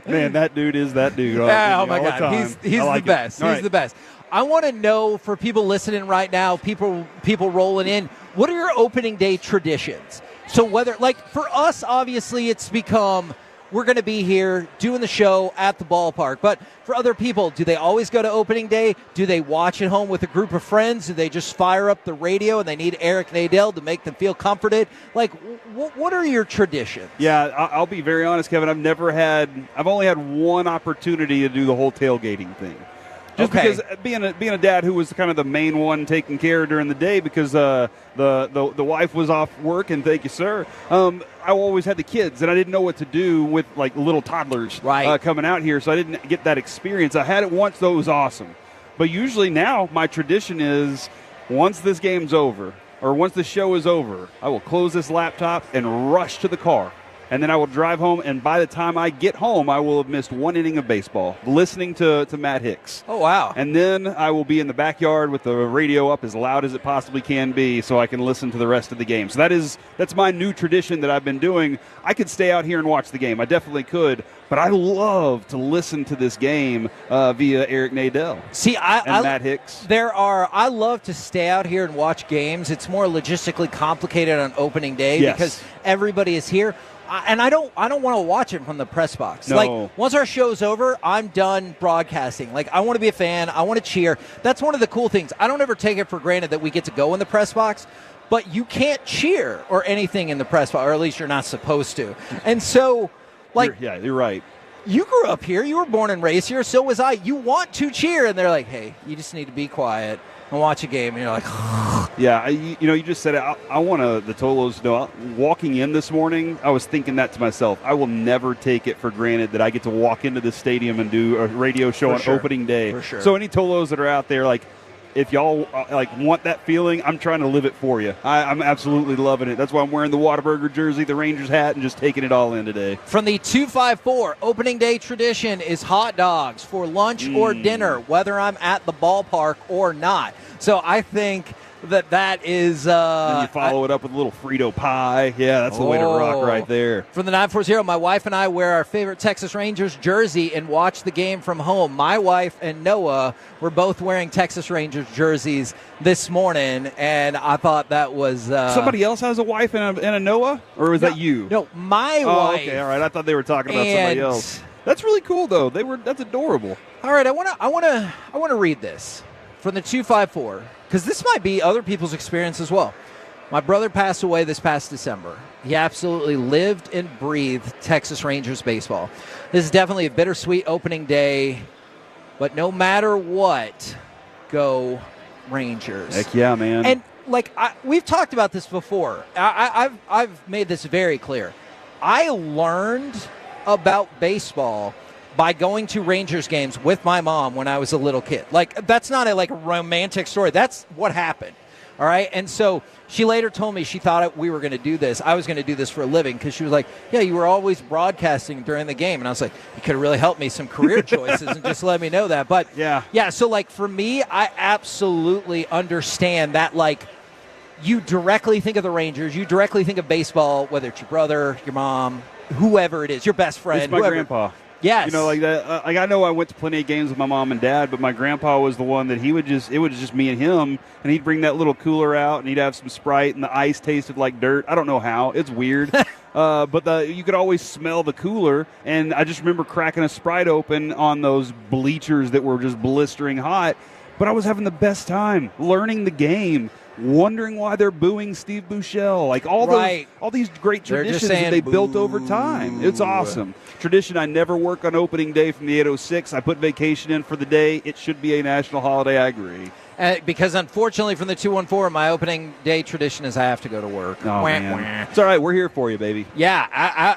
Speaker 21: Man, that dude is that dude.
Speaker 11: Oh my God, he's the best. He's the best. I want to know, for people listening right now, people rolling in, what are your opening day traditions? So whether, like, for us, obviously it's become, we're going to be here doing the show at the ballpark. But for other people, do they always go to opening day? Do they watch at home with a group of friends? Do they just fire up the radio and they need Eric Nadel to make them feel comforted? Like, what are your traditions?
Speaker 21: Yeah, I'll be very honest, Kevin. I've only had one opportunity to do the whole tailgating thing. Just because being a dad who was kind of the main one taking care during the day because the wife was off work, and thank you, sir. I always had the kids, and I didn't know what to do with like little toddlers coming out here, so I didn't get that experience. I had it once, though it was awesome. But usually now my tradition is once this game's over or once the show is over, I will close this laptop and rush to the car. and then I will drive home, and by the time I get home, I will have missed one inning of baseball, listening to Matt Hicks.
Speaker 11: Oh, wow.
Speaker 21: And then I will be in the backyard with the radio up as loud as it possibly can be so I can listen to the rest of the game. So that's my new tradition that I've been doing. I could stay out here and watch the game. I definitely could. But I love to listen to this game via Eric Nadel.
Speaker 11: See,
Speaker 21: Matt Hicks.
Speaker 11: I love to stay out here and watch games. It's more logistically complicated on opening day because everybody is here. And I don't want to watch it from the press box.
Speaker 21: No.
Speaker 11: Like, once our show's over, I'm done broadcasting. Like, I want to be a fan. I want to cheer. That's one of the cool things. I don't ever take it for granted that we get to go in the press box, but you can't cheer or anything in the press box, or at least you're not supposed to. And so, like,
Speaker 21: you're right.
Speaker 11: You grew up here. You were born and raised here. So was I. You want to cheer, and they're like, hey, you just need to be quiet and watch a game. And you're like,
Speaker 21: yeah, you just said it. I want the Tolos to know. Walking in this morning, I was thinking that to myself. I will never take it for granted that I get to walk into the stadium and do a radio show on opening day.
Speaker 11: For sure.
Speaker 21: So any Tolos that are out there, like, if y'all want that feeling, I'm trying to live it for you. I'm absolutely loving it. That's why I'm wearing the Whataburger jersey, the Rangers hat, and just taking it all in today.
Speaker 11: From the 254, opening day tradition is hot dogs for lunch or dinner, whether I'm at the ballpark or not. So I think that is...
Speaker 21: and you follow it up with a little Frito pie. Yeah, that's the way to rock right there.
Speaker 11: From the 940, my wife and I wear our favorite Texas Rangers jersey and watch the game from home. My wife and Noah were both wearing Texas Rangers jerseys this morning, and I thought that was...
Speaker 21: Somebody else has a wife and a Noah? Or was that you?
Speaker 11: No, my wife.
Speaker 21: Okay, all right. I thought they were talking about somebody else. That's really cool, though. That's adorable.
Speaker 11: All right, I want to read this from the 254. Because this might be other people's experience as well. My brother passed away this past December. He absolutely lived and breathed Texas Rangers baseball. This is definitely a bittersweet opening day, but no matter what, go Rangers.
Speaker 21: Heck yeah, man.
Speaker 11: And we've talked about this before. I've made this very clear. I learned about baseball by going to Rangers games with my mom when I was a little kid. Like, that's not a romantic story. That's what happened. All right? And so she later told me she thought we were going to do this. I was going to do this for a living because she was like, yeah, you were always broadcasting during the game. And I was like, you could have really helped me some career choices and just let me know that. But, yeah, so, for me, I absolutely understand that, you directly think of the Rangers. You directly think of baseball, whether it's your brother, your mom, whoever it is, your best friend.
Speaker 21: It's my grandpa.
Speaker 11: Yes.
Speaker 21: Like that. I know I went to plenty of games with my mom and dad, but my grandpa was the one that it was just me and him, and he'd bring that little cooler out, and he'd have some Sprite, and the ice tasted like dirt. I don't know how. It's weird. But you could always smell the cooler, and I just remember cracking a Sprite open on those bleachers that were just blistering hot, but I was having the best time learning the game. Wondering why they're booing Steve Buechele, all these great traditions that they built over time. It's awesome. Tradition: I never work on opening day from the 806. I put vacation in for the day. It should be a national holiday. I agree.
Speaker 11: Because unfortunately, from the 214, my opening day tradition is I have to go to work.
Speaker 21: Oh, man. It's all right. We're here for you, baby.
Speaker 11: Yeah,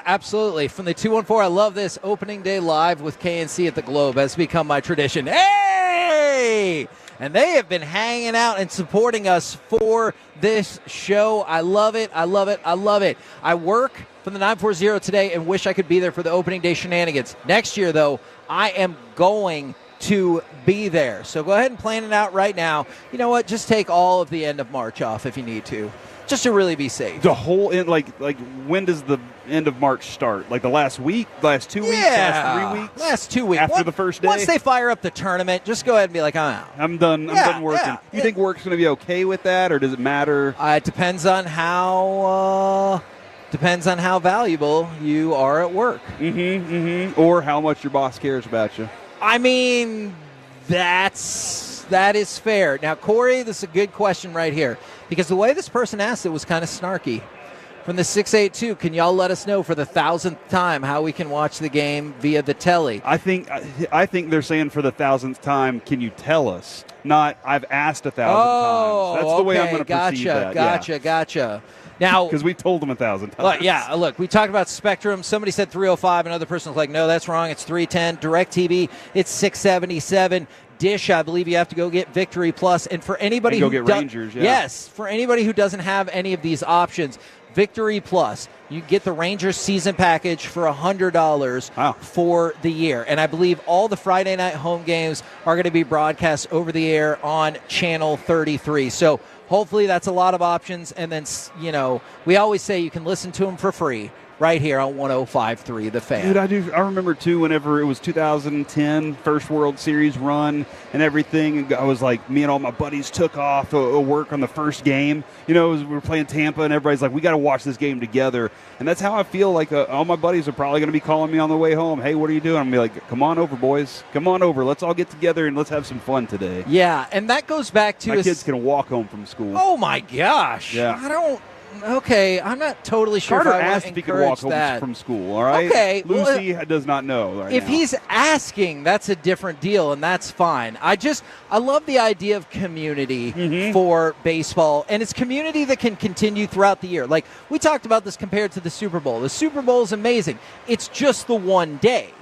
Speaker 11: absolutely. From the 214, I love this. Opening day live with KNC at the Globe has become my tradition. Hey! And they have been hanging out and supporting us for this show. I love it. I love it. I love it. I work from the 940 today and wish I could be there for the opening day shenanigans. Next year, though, I am going to be there. So go ahead and plan it out right now. You know what? Just take all of the end of March off if you need to, just to really be safe.
Speaker 21: The whole end, when does the end of March start? Like the last week, last 2 weeks, last 3 weeks?
Speaker 11: Last 2 weeks.
Speaker 21: After the first day?
Speaker 11: Once they fire up the tournament, just go ahead and be like, I'm out.
Speaker 21: I'm done. I'm done working.
Speaker 11: Yeah.
Speaker 21: You think work's going to be okay with that, or does it matter?
Speaker 11: It depends on how valuable you are at work.
Speaker 21: Or how much your boss cares about you.
Speaker 11: I mean, that is fair. Now, Corey, this is a good question right here, because the way this person asked it was kind of snarky. From the 682, can y'all let us know for the 1,000th time how we can watch the game via the telly?
Speaker 21: I think they're saying for the 1,000th time, can you tell us? Not, I've asked 1,000 times. That's the way I'm going to perceive that.
Speaker 11: Gotcha. Now,
Speaker 21: because we told them 1,000 times.
Speaker 11: Look, we talked about Spectrum. Somebody said 305. Another person was like, no, that's wrong. It's 310. DirecTV, it's 677. Dish, I believe you have to go get Victory Plus. And for anybody
Speaker 21: Rangers,
Speaker 11: yes, for anybody who doesn't have any of these options, Victory Plus, You get the Rangers season package for $100 for the year. And I believe all the Friday night home games are going to be broadcast over the air on Channel 33. So hopefully that's a lot of options. And then, we always say you can listen to them for free right here on 105.3 The Fan.
Speaker 21: Dude, I remember, too, whenever it was 2010, first World Series run and everything. And I was like, me and all my buddies took off work on the first game. We were playing Tampa, and everybody's like, we got to watch this game together. And that's how I feel like all my buddies are probably going to be calling me on the way home. Hey, what are you doing? I'm going to be like, come on over, boys. Come on over. Let's all get together and let's have some fun today.
Speaker 11: Yeah, and that goes back to...
Speaker 21: My kid's going to walk home from school.
Speaker 11: Oh, my gosh.
Speaker 21: Yeah.
Speaker 11: Okay, I'm not totally sure
Speaker 21: Carter
Speaker 11: if I
Speaker 21: asked
Speaker 11: want
Speaker 21: if
Speaker 11: to
Speaker 21: he could walk
Speaker 11: encourage that.
Speaker 21: home from school, all right?
Speaker 11: Okay.
Speaker 21: Lucy does not know right
Speaker 11: if
Speaker 21: now.
Speaker 11: he's asking, that's a different deal, and that's fine. I love the idea of community for baseball, and it's community that can continue throughout the year. Like, we talked about this compared to the Super Bowl. The Super Bowl is amazing. It's just the one day.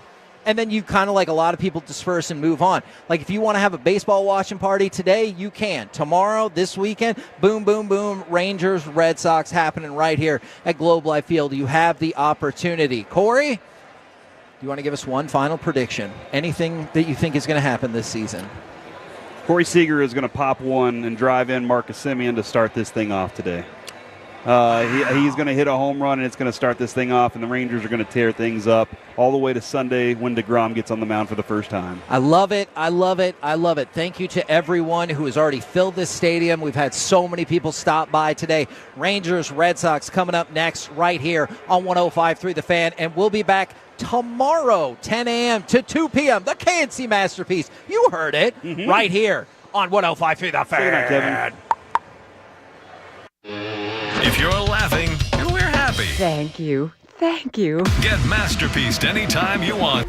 Speaker 11: And then you kind of, like a lot of people, disperse and move on. Like, if you want to have a baseball watching party today, you can. Tomorrow, this weekend, boom, boom, boom, Rangers, Red Sox happening right here at Globe Life Field. You have the opportunity. Corey, do you want to give us one final prediction? Anything that you think is going to happen this season?
Speaker 21: Corey Seager is going to pop one and drive in Marcus Semien to start this thing off today. He's going to hit a home run, and it's going to start this thing off, and the Rangers are going to tear things up all the way to Sunday when DeGrom gets on the mound for the first time.
Speaker 11: I love it. I love it. I love it. Thank you to everyone who has already filled this stadium. We've had so many people stop by today. Rangers, Red Sox coming up next right here on 105.3 The Fan, and we'll be back tomorrow, 10 a.m. to 2 p.m. The KNC Masterpiece. You heard it right here on 105.3 The Fan.
Speaker 21: Good night, Kevin.
Speaker 23: If you're laughing, we're happy.
Speaker 8: Thank you. Thank you.
Speaker 23: Get Masterpieced anytime you want.